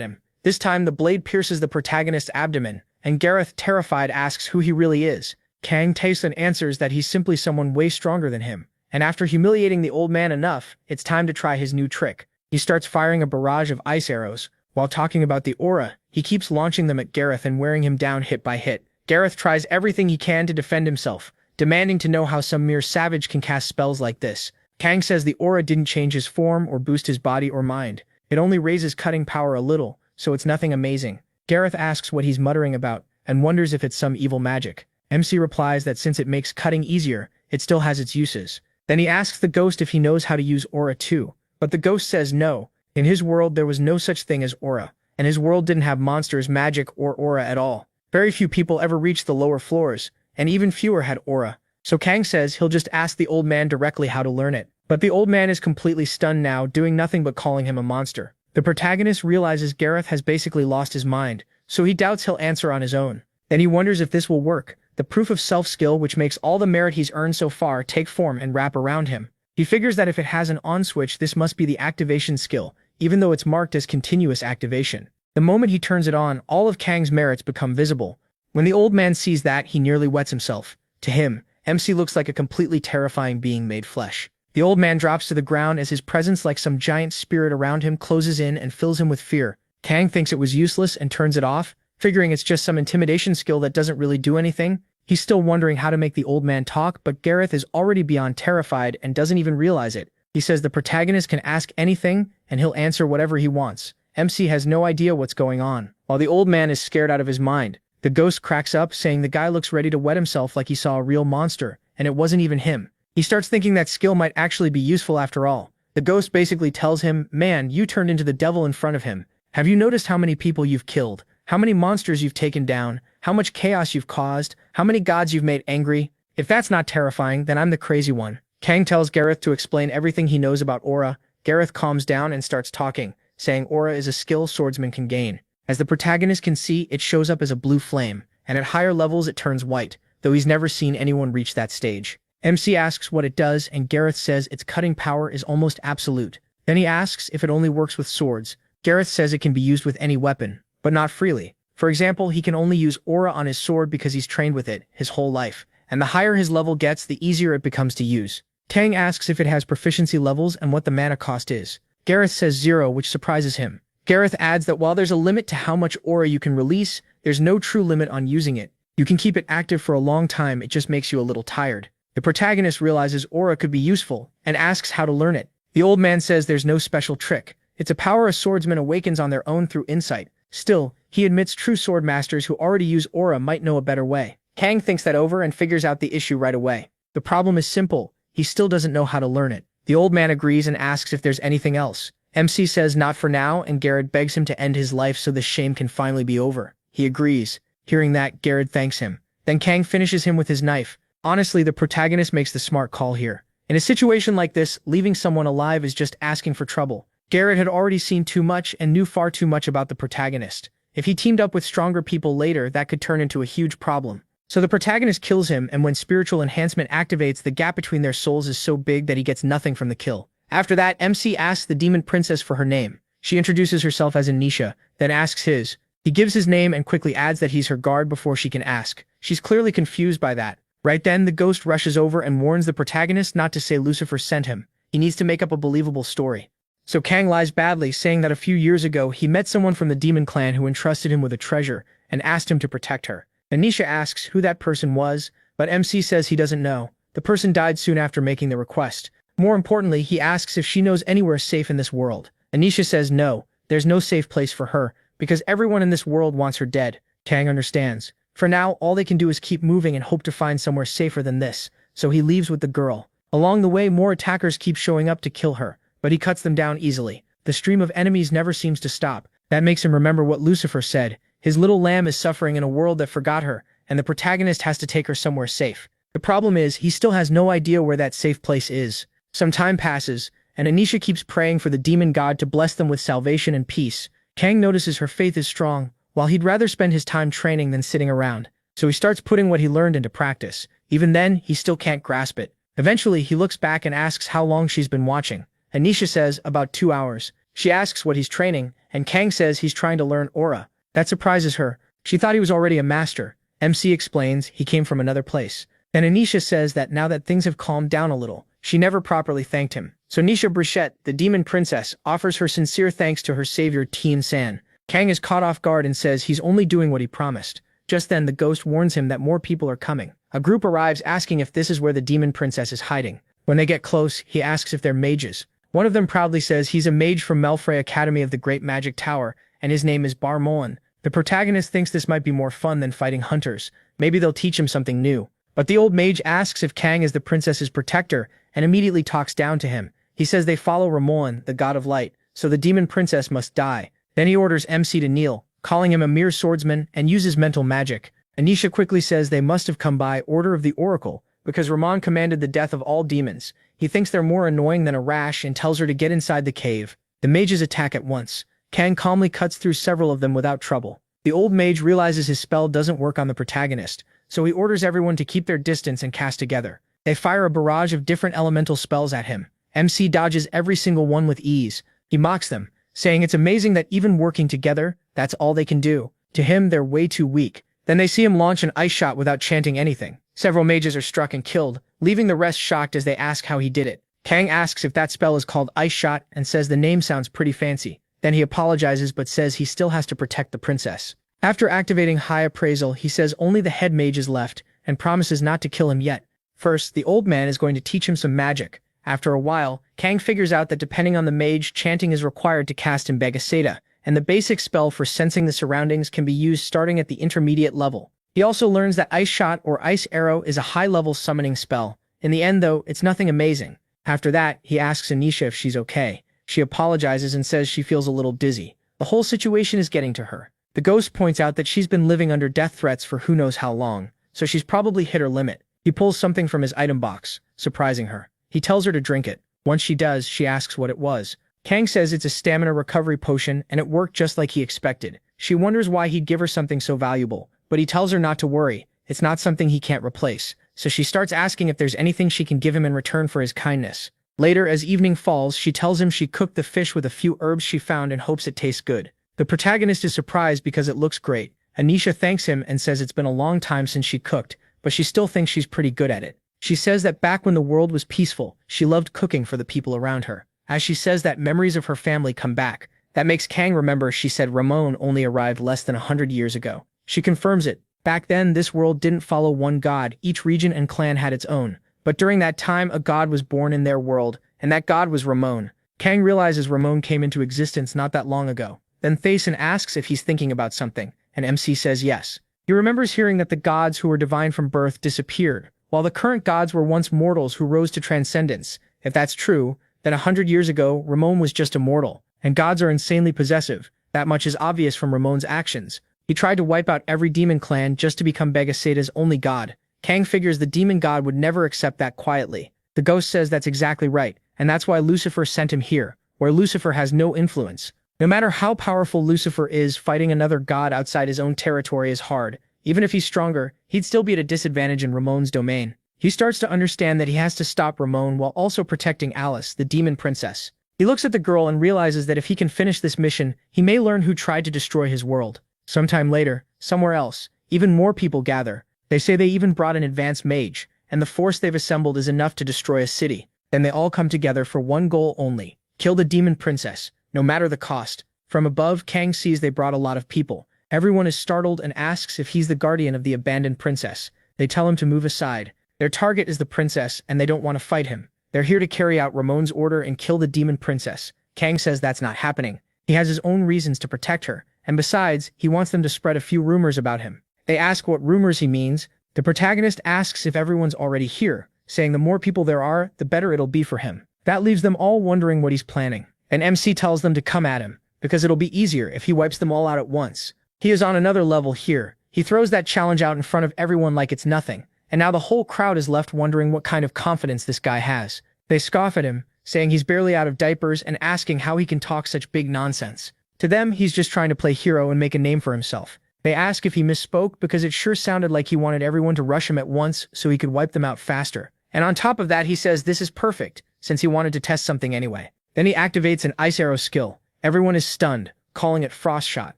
him. This time, the blade pierces the protagonist's abdomen, and Gareth, terrified, asks who he really is. Kang Taesun answers that he's simply someone way stronger than him, and after humiliating the old man enough, it's time to try his new trick. He starts firing a barrage of ice arrows. While talking about the aura, he keeps launching them at Gareth and wearing him down hit by hit. Gareth tries everything he can to defend himself, demanding to know how some mere savage can cast spells like this. Kang says the aura didn't change his form or boost his body or mind. It only raises cutting power a little, so it's nothing amazing. Gareth asks what he's muttering about, and wonders if it's some evil magic. MC replies that since it makes cutting easier, it still has its uses. Then he asks the ghost if he knows how to use aura too, but the ghost says no. In his world there was no such thing as aura, and his world didn't have monsters, magic, or aura at all. Very few people ever reached the lower floors, and even fewer had aura. So Kang says he'll just ask the old man directly how to learn it. But the old man is completely stunned now, doing nothing but calling him a monster. The protagonist realizes Gareth has basically lost his mind, so he doubts he'll answer on his own. Then he wonders if this will work, the proof of self-skill which makes all the merit he's earned so far take form and wrap around him. He figures that if it has an on switch, this must be the activation skill, even though it's marked as continuous activation. The moment he turns it on, all of Kang's merits become visible. When the old man sees that, he nearly wets himself. To him, MC looks like a completely terrifying being made flesh. The old man drops to the ground as his presence, like some giant spirit around him, closes in and fills him with fear. Kang thinks it was useless and turns it off, figuring it's just some intimidation skill that doesn't really do anything. He's still wondering how to make the old man talk, but Gareth is already beyond terrified and doesn't even realize it. He says the protagonist can ask anything, and he'll answer whatever he wants. MC has no idea what's going on, while the old man is scared out of his mind. The ghost cracks up, saying the guy looks ready to wet himself like he saw a real monster, and it wasn't even him. He starts thinking that skill might actually be useful after all. The ghost basically tells him, "Man, you turned into the devil in front of him. Have you noticed how many people you've killed? How many monsters you've taken down? How much chaos you've caused? How many gods you've made angry? If that's not terrifying, then I'm the crazy one." Kang tells Gareth to explain everything he knows about aura. Gareth calms down and starts talking, saying aura is a skill swordsmen can gain. As the protagonist can see, it shows up as a blue flame, and at higher levels it turns white, though he's never seen anyone reach that stage. MC asks what it does, and Gareth says its cutting power is almost absolute. Then he asks if it only works with swords. Gareth says it can be used with any weapon, but not freely. For example, he can only use aura on his sword because he's trained with it his whole life, and the higher his level gets, the easier it becomes to use. Kang asks if it has proficiency levels and what the mana cost is. Gareth says 0, which surprises him. Gareth adds that while there's a limit to how much aura you can release, there's no true limit on using it. You can keep it active for a long time, it just makes you a little tired. The protagonist realizes aura could be useful, and asks how to learn it. The old man says there's no special trick. It's a power a swordsman awakens on their own through insight. Still, he admits true sword masters who already use aura might know a better way. Kang thinks that over and figures out the issue right away. The problem is simple. He still doesn't know how to learn it. The old man agrees and asks if there's anything else. MC says not for now, and Gareth begs him to end his life so this shame can finally be over. He agrees. Hearing that, Gareth thanks him. Then Kang finishes him with his knife. Honestly, the protagonist makes the smart call here. In a situation like this, leaving someone alive is just asking for trouble. Gareth had already seen too much and knew far too much about the protagonist. If he teamed up with stronger people later, that could turn into a huge problem. So the protagonist kills him, and when spiritual enhancement activates, the gap between their souls is so big that he gets nothing from the kill. After that, MC asks the demon princess for her name. She introduces herself as Anisha, then asks his. He gives his name and quickly adds that he's her guard before she can ask. She's clearly confused by that. Right then, the ghost rushes over and warns the protagonist not to say Lucifer sent him. He needs to make up a believable story. So Kang lies badly, saying that a few years ago he met someone from the demon clan who entrusted him with a treasure and asked him to protect her. Anisha asks who that person was, but MC says he doesn't know. The person died soon after making the request. More importantly, he asks if she knows anywhere safe in this world. Anisha says no, there's no safe place for her, because everyone in this world wants her dead. Kang understands. For now, all they can do is keep moving and hope to find somewhere safer than this, so he leaves with the girl. Along the way, more attackers keep showing up to kill her, but he cuts them down easily. The stream of enemies never seems to stop. That makes him remember what Lucifer said. His little lamb is suffering in a world that forgot her, and the protagonist has to take her somewhere safe. The problem is, he still has no idea where that safe place is. Some time passes, and Anisha keeps praying for the demon god to bless them with salvation and peace. Kang notices her faith is strong, while he'd rather spend his time training than sitting around. So he starts putting what he learned into practice. Even then, he still can't grasp it. Eventually, he looks back and asks how long she's been watching. Anisha says about 2 hours. She asks what he's training, and Kang says he's trying to learn aura. That surprises her, She thought he was already a master. MC explains he came from another place. Then Anisha says that now that things have calmed down a little, she never properly thanked him. So Nisha Brichette, the demon princess, offers her sincere thanks to her savior Tien San. Kang is caught off guard and says he's only doing what he promised. Just then the ghost warns him that more people are coming. A group arrives asking if this is where the demon princess is hiding. When they get close, he asks if they're mages. One of them proudly says he's a mage from Melfrey Academy of the Great Magic Tower, and his name is Bar Moen. The protagonist thinks this might be more fun than fighting hunters. Maybe they'll teach him something new. But the old mage asks if Kang is the princess's protector and immediately talks down to him. He says they follow Ramon, the god of light, so the demon princess must die. Then he orders MC to kneel, calling him a mere swordsman, and uses mental magic. Anisha quickly says they must have come by order of the oracle, because Ramon commanded the death of all demons. He thinks they're more annoying than a rash and tells her to get inside the cave. The mages attack at once. Kang calmly cuts through several of them without trouble. The old mage realizes his spell doesn't work on the protagonist, so he orders everyone to keep their distance and cast together. They fire a barrage of different elemental spells at him. MC dodges every single one with ease. He mocks them, saying it's amazing that even working together, that's all they can do. To him, they're way too weak. Then they see him launch an ice shot without chanting anything. Several mages are struck and killed, leaving the rest shocked as they ask how he did it. Kang asks if that spell is called Ice Shot and says the name sounds pretty fancy. Then he apologizes but says he still has to protect the princess. After activating high appraisal, he says only the head mage is left and promises not to kill him yet. First, the old man is going to teach him some magic. After a while, Kang figures out that depending on the mage, chanting is required to cast Imbegaseta, and the basic spell for sensing the surroundings can be used starting at the intermediate level. He also learns that Ice Shot or Ice Arrow is a high-level summoning spell. In the end, though, it's nothing amazing. After that, he asks Anisha if she's okay. She apologizes and says she feels a little dizzy. The whole situation is getting to her. The ghost points out that she's been living under death threats for who knows how long, so she's probably hit her limit. He pulls something from his item box, surprising her. He tells her to drink it. Once she does, she asks what it was. Kang says it's a stamina recovery potion, and it worked just like he expected. She wonders why he'd give her something so valuable, but he tells her not to worry. It's not something he can't replace. So she starts asking if there's anything she can give him in return for his kindness. Later, as evening falls, she tells him she cooked the fish with a few herbs she found and hopes it tastes good. The protagonist is surprised because it looks great. Anisha thanks him and says it's been a long time since she cooked, but she still thinks she's pretty good at it. She says that back when the world was peaceful, she loved cooking for the people around her. As she says that, memories of her family come back. That makes Kang remember she said Ramon only arrived less than 100 years ago. She confirms it. Back then, this world didn't follow one god. Each region and clan had its own. But during that time, a god was born in their world, and that god was Ramon. Kang realizes Ramon came into existence not that long ago. Then Thason asks if he's thinking about something, and MC says yes. He remembers hearing that the gods who were divine from birth disappeared, while the current gods were once mortals who rose to transcendence. If that's true, then 100 years ago, Ramon was just a mortal, and gods are insanely possessive. That much is obvious from Ramon's actions. He tried to wipe out every demon clan just to become Begaseta's only god. Kang figures the demon god would never accept that quietly. The ghost says that's exactly right, and that's why Lucifer sent him here, where Lucifer has no influence. No matter how powerful Lucifer is, fighting another god outside his own territory is hard. Even if he's stronger, he'd still be at a disadvantage in Ramon's domain. He starts to understand that he has to stop Ramon while also protecting Alice, the demon princess. He looks at the girl and realizes that if he can finish this mission, he may learn who tried to destroy his world. Sometime later, somewhere else, even more people gather. They say they even brought an advanced mage, and the force they've assembled is enough to destroy a city. Then they all come together for one goal only: kill the demon princess, no matter the cost. From above, Kang sees they brought a lot of people. Everyone is startled and asks if he's the guardian of the abandoned princess. They tell him to move aside. Their target is the princess, and they don't want to fight him. They're here to carry out Ramon's order and kill the demon princess. Kang says that's not happening. He has his own reasons to protect her, and besides, he wants them to spread a few rumors about him. They ask what rumors he means. The protagonist asks if everyone's already here, saying the more people there are, the better it'll be for him. That leaves them all wondering what he's planning. And MC tells them to come at him, because it'll be easier if he wipes them all out at once. He is on another level here. He throws that challenge out in front of everyone like it's nothing, and now the whole crowd is left wondering what kind of confidence this guy has. They scoff at him, saying he's barely out of diapers and asking how he can talk such big nonsense. To them, he's just trying to play hero and make a name for himself. They ask if he misspoke because it sure sounded like he wanted everyone to rush him at once so he could wipe them out faster. And on top of that, he says this is perfect, since he wanted to test something anyway. Then he activates an ice arrow skill. Everyone is stunned, calling it Frost Shot.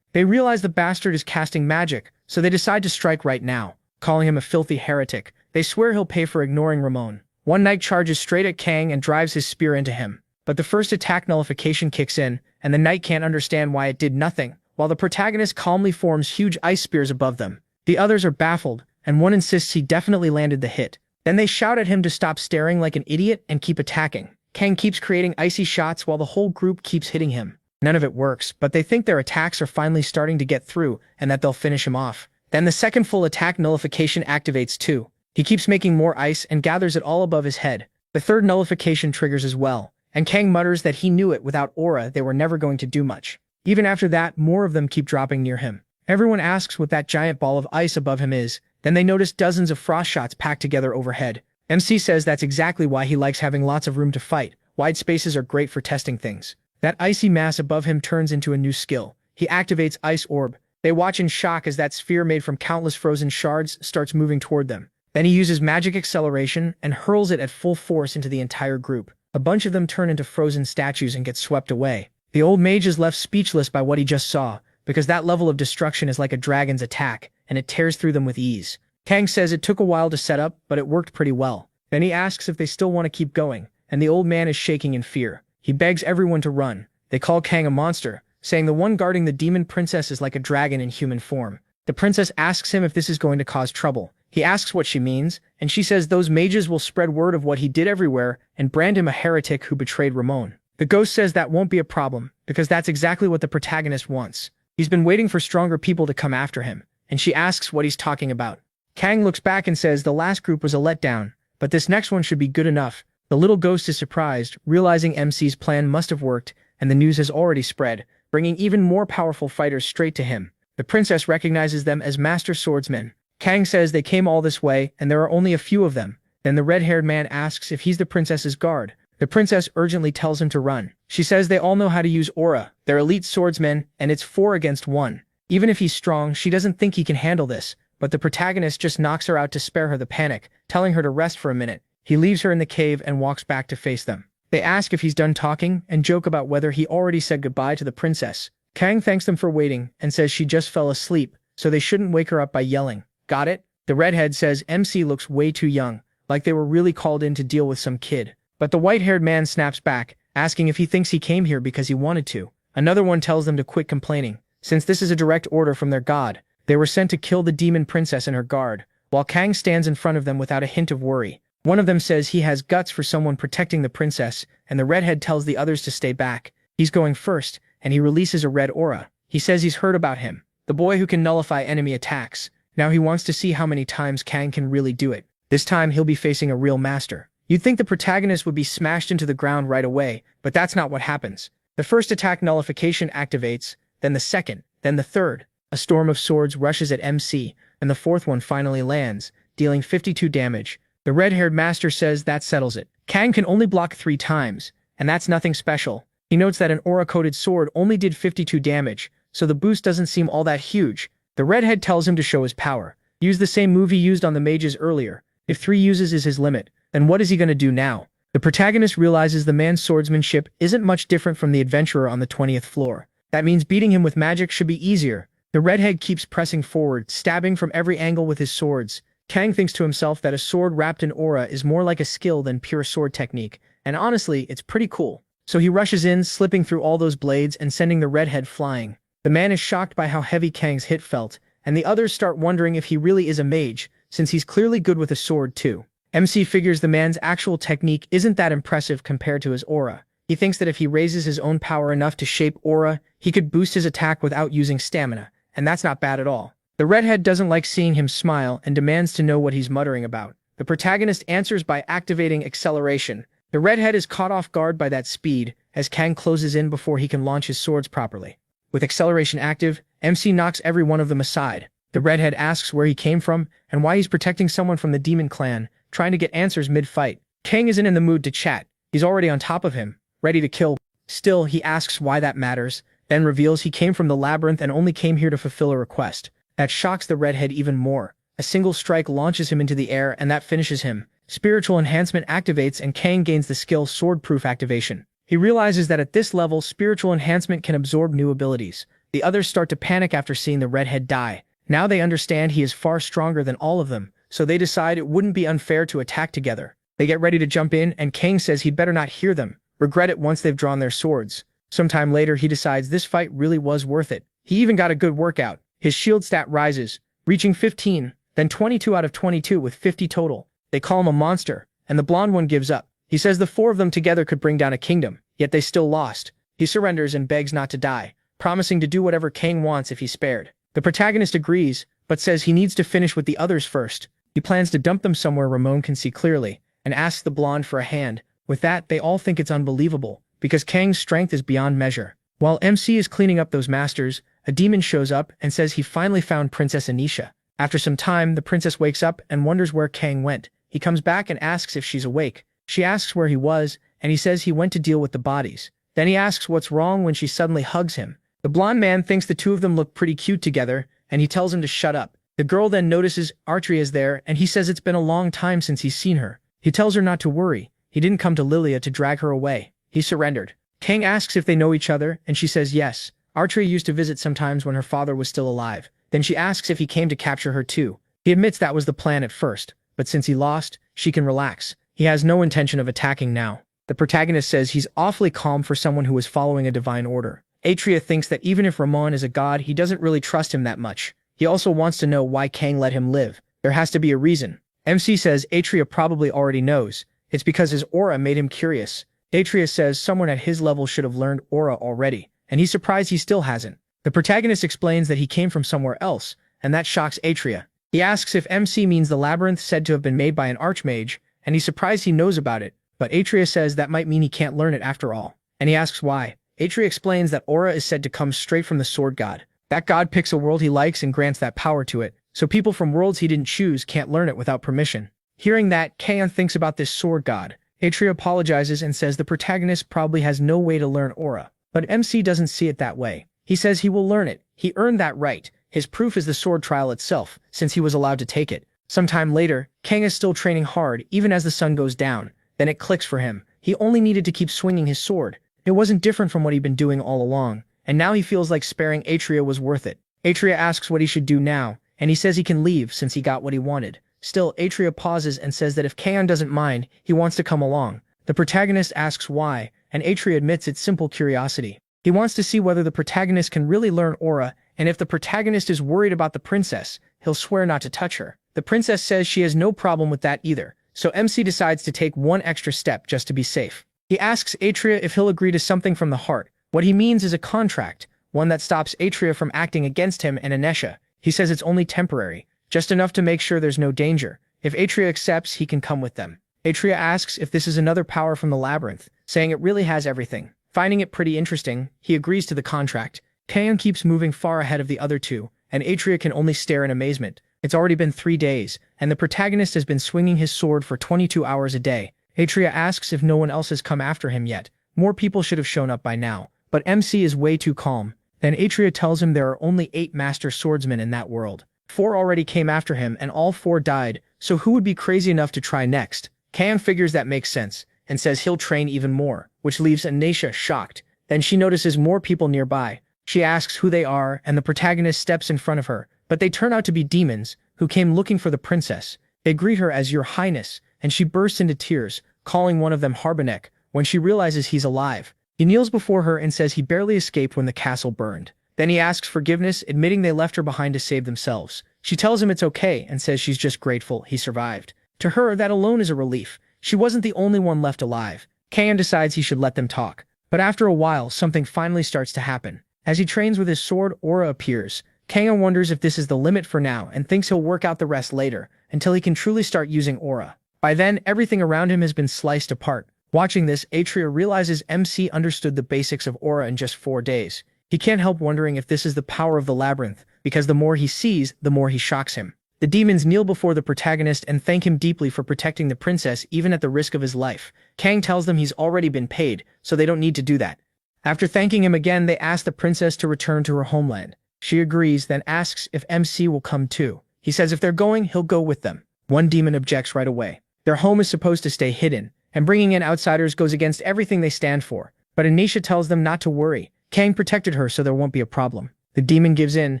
They realize the bastard is casting magic, so they decide to strike right now, calling him a filthy heretic. They swear he'll pay for ignoring Ramon. One knight charges straight at Kang and drives his spear into him. But the first attack nullification kicks in, and the knight can't understand why it did nothing, while the protagonist calmly forms huge ice spears above them. The others are baffled, and one insists he definitely landed the hit. Then they shout at him to stop staring like an idiot and keep attacking. Kang keeps creating icy shots while the whole group keeps hitting him. None of it works, but they think their attacks are finally starting to get through and that they'll finish him off. Then the second full attack nullification activates too. He keeps making more ice and gathers it all above his head. The third nullification triggers as well, and Kang mutters that he knew it without aura they were never going to do much. Even after that, more of them keep dropping near him. Everyone asks what that giant ball of ice above him is. Then they notice dozens of frost shots packed together overhead. MC says that's exactly why he likes having lots of room to fight. Wide spaces are great for testing things. That icy mass above him turns into a new skill. He activates Ice Orb. They watch in shock as that sphere made from countless frozen shards starts moving toward them. Then he uses magic acceleration and hurls it at full force into the entire group. A bunch of them turn into frozen statues and get swept away. The old mage is left speechless by what he just saw, because that level of destruction is like a dragon's attack, and it tears through them with ease. Kang says it took a while to set up, but it worked pretty well. Then he asks if they still want to keep going, and the old man is shaking in fear. He begs everyone to run. They call Kang a monster, saying the one guarding the demon princess is like a dragon in human form. The princess asks him if this is going to cause trouble. He asks what she means, and she says those mages will spread word of what he did everywhere and brand him a heretic who betrayed Ramon. The ghost says that won't be a problem, because that's exactly what the protagonist wants. He's been waiting for stronger people to come after him, and she asks what he's talking about. Kang looks back and says the last group was a letdown, but this next one should be good enough. The little ghost is surprised, realizing MC's plan must have worked, and the news has already spread, bringing even more powerful fighters straight to him. The princess recognizes them as master swordsmen. Kang says they came all this way, and there are only a few of them. Then the red-haired man asks if he's the princess's guard. The princess urgently tells him to run. She says they all know how to use aura. They're elite swordsmen, and it's 4 against 1. Even if he's strong, she doesn't think he can handle this, but the protagonist just knocks her out to spare her the panic, telling her to rest for a minute. He leaves her in the cave and walks back to face them. They ask if he's done talking and joke about whether he already said goodbye to the princess. Kang thanks them for waiting and says she just fell asleep, so they shouldn't wake her up by yelling. Got it? The redhead says MC looks way too young, like they were really called in to deal with some kid. But the white-haired man snaps back, asking if he thinks he came here because he wanted to. Another one tells them to quit complaining, since this is a direct order from their god. They were sent to kill the demon princess and her guard, while Kang stands in front of them without a hint of worry. One of them says he has guts for someone protecting the princess, and the redhead tells the others to stay back. He's going first, and he releases a red aura. He says he's heard about him, the boy who can nullify enemy attacks. Now he wants to see how many times Kang can really do it. This time he'll be facing a real master. You'd think the protagonist would be smashed into the ground right away, but that's not what happens. The first attack nullification activates, then the second, then the third. A storm of swords rushes at MC, and the fourth one finally lands, dealing 52 damage. The red-haired master says that settles it. Kang can only block 3 times, and that's nothing special. He notes that an aura-coated sword only did 52 damage, so the boost doesn't seem all that huge. The redhead tells him to show his power. Use the same move he used on the mages earlier. If 3 uses is his limit, then what is he going to do now? The protagonist realizes the man's swordsmanship isn't much different from the adventurer on the 20th floor. That means beating him with magic should be easier. The redhead keeps pressing forward, stabbing from every angle with his swords. Kang thinks to himself that a sword wrapped in aura is more like a skill than pure sword technique, and honestly, it's pretty cool. So he rushes in, slipping through all those blades and sending the redhead flying. The man is shocked by how heavy Kang's hit felt, and the others start wondering if he really is a mage, since he's clearly good with a sword too. MC figures the man's actual technique isn't that impressive compared to his aura. He thinks that if he raises his own power enough to shape aura, he could boost his attack without using stamina, and that's not bad at all. The redhead doesn't like seeing him smile and demands to know what he's muttering about. The protagonist answers by activating acceleration. The redhead is caught off guard by that speed, as Kang closes in before he can launch his swords properly. With acceleration active, MC knocks every one of them aside. The redhead asks where he came from and why he's protecting someone from the demon clan, trying to get answers mid-fight. Kang isn't in the mood to chat. He's already on top of him, ready to kill. Still, he asks why that matters, then reveals he came from the labyrinth and only came here to fulfill a request. That shocks the redhead even more. A single strike launches him into the air and that finishes him. Spiritual enhancement activates and Kang gains the skill Swordproof activation. He realizes that at this level, spiritual enhancement can absorb new abilities. The others start to panic after seeing the redhead die. Now they understand he is far stronger than all of them, so they decide it wouldn't be unfair to attack together. They get ready to jump in, and Kang says he'd better not hear them, regret it once they've drawn their swords. Sometime later, he decides this fight really was worth it. He even got a good workout. His shield stat rises, reaching 15, then 22 out of 22 with 50 total. They call him a monster, and the blonde one gives up. He says the four of them together could bring down a kingdom, yet they still lost. He surrenders and begs not to die, promising to do whatever Kang wants if he's spared. The protagonist agrees, but says he needs to finish with the others first. He plans to dump them somewhere Ramon can see clearly, and asks the blonde for a hand. With that, they all think it's unbelievable, because Kang's strength is beyond measure. While MC is cleaning up those masters, a demon shows up and says he finally found Princess Anisha. After some time, the princess wakes up and wonders where Kang went. He comes back and asks if she's awake. She asks where he was, and he says he went to deal with the bodies. Then he asks what's wrong when she suddenly hugs him. The blonde man thinks the two of them look pretty cute together, and he tells him to shut up. The girl then notices Archery is there, and he says it's been a long time since he's seen her. He tells her not to worry. He didn't come to Lilia to drag her away. He surrendered. Kang asks if they know each other, and she says yes. Archery used to visit sometimes when her father was still alive. Then she asks if he came to capture her too. He admits that was the plan at first, but since he lost, she can relax. He has no intention of attacking now. The protagonist says he's awfully calm for someone who is following a divine order. Atria thinks that even if Ramon is a god, he doesn't really trust him that much. He also wants to know why Kang let him live. There has to be a reason. MC says Atria probably already knows. It's because his aura made him curious. Atria says someone at his level should have learned aura already, and he's surprised he still hasn't. The protagonist explains that he came from somewhere else, and that shocks Atria. He asks if MC means the labyrinth said to have been made by an archmage, and he's surprised he knows about it, but Atria says that might mean he can't learn it after all. And he asks why. Atria explains that aura is said to come straight from the sword god. That god picks a world he likes and grants that power to it, so people from worlds he didn't choose can't learn it without permission. Hearing that, Kang thinks about this sword god. Atria apologizes and says the protagonist probably has no way to learn aura, but MC doesn't see it that way. He says he will learn it. He earned that right. His proof is the sword trial itself, since he was allowed to take it. Sometime later, Kang is still training hard even as the sun goes down. Then it clicks for him. He only needed to keep swinging his sword. It wasn't different from what he'd been doing all along, and now he feels like sparing Atria was worth it. Atria asks what he should do now, and he says he can leave since he got what he wanted. Still, Atria pauses and says that if Kang doesn't mind, he wants to come along. The protagonist asks why, and Atria admits it's simple curiosity. He wants to see whether the protagonist can really learn aura, and if the protagonist is worried about the princess, he'll swear not to touch her. The princess says she has no problem with that either, so MC decides to take one extra step just to be safe. He asks Atria if he'll agree to something from the heart. What he means is a contract, one that stops Atria from acting against him and Anisha. He says it's only temporary, just enough to make sure there's no danger. If Atria accepts, he can come with them. Atria asks if this is another power from the labyrinth, saying it really has everything. Finding it pretty interesting, he agrees to the contract. Kang keeps moving far ahead of the other two, and Atria can only stare in amazement. It's already been 3 days, and the protagonist has been swinging his sword for 22 hours a day. Atria asks if no one else has come after him yet. More people should have shown up by now, but MC is way too calm. Then Atria tells him there are only 8 master swordsmen in that world. 4 already came after him and all 4 died, so who would be crazy enough to try next? Kang figures that makes sense, and says he'll train even more, which leaves Anisha shocked. Then she notices more people nearby. She asks who they are, and the protagonist steps in front of her, but they turn out to be demons, who came looking for the princess. They greet her as Your Highness, and she bursts into tears, calling one of them Harbanek, when she realizes he's alive. He kneels before her and says he barely escaped when the castle burned. Then he asks forgiveness, admitting they left her behind to save themselves. She tells him it's okay and says she's just grateful he survived. To her, that alone is a relief. She wasn't the only one left alive. Kang decides he should let them talk. But after a while, something finally starts to happen. As he trains with his sword, aura appears. Kang wonders if this is the limit for now and thinks he'll work out the rest later, until he can truly start using aura. By then, everything around him has been sliced apart. Watching this, Atria realizes MC understood the basics of aura in just 4 days. He can't help wondering if this is the power of the labyrinth, because the more he sees, the more he shocks him. The demons kneel before the protagonist and thank him deeply for protecting the princess even at the risk of his life. Kang tells them he's already been paid, so they don't need to do that. After thanking him again, they ask the princess to return to her homeland. She agrees, then asks if MC will come too. He says if they're going, he'll go with them. One demon objects right away. Their home is supposed to stay hidden, and bringing in outsiders goes against everything they stand for. But Anisha tells them not to worry. Kang protected her, so there won't be a problem. The demon gives in,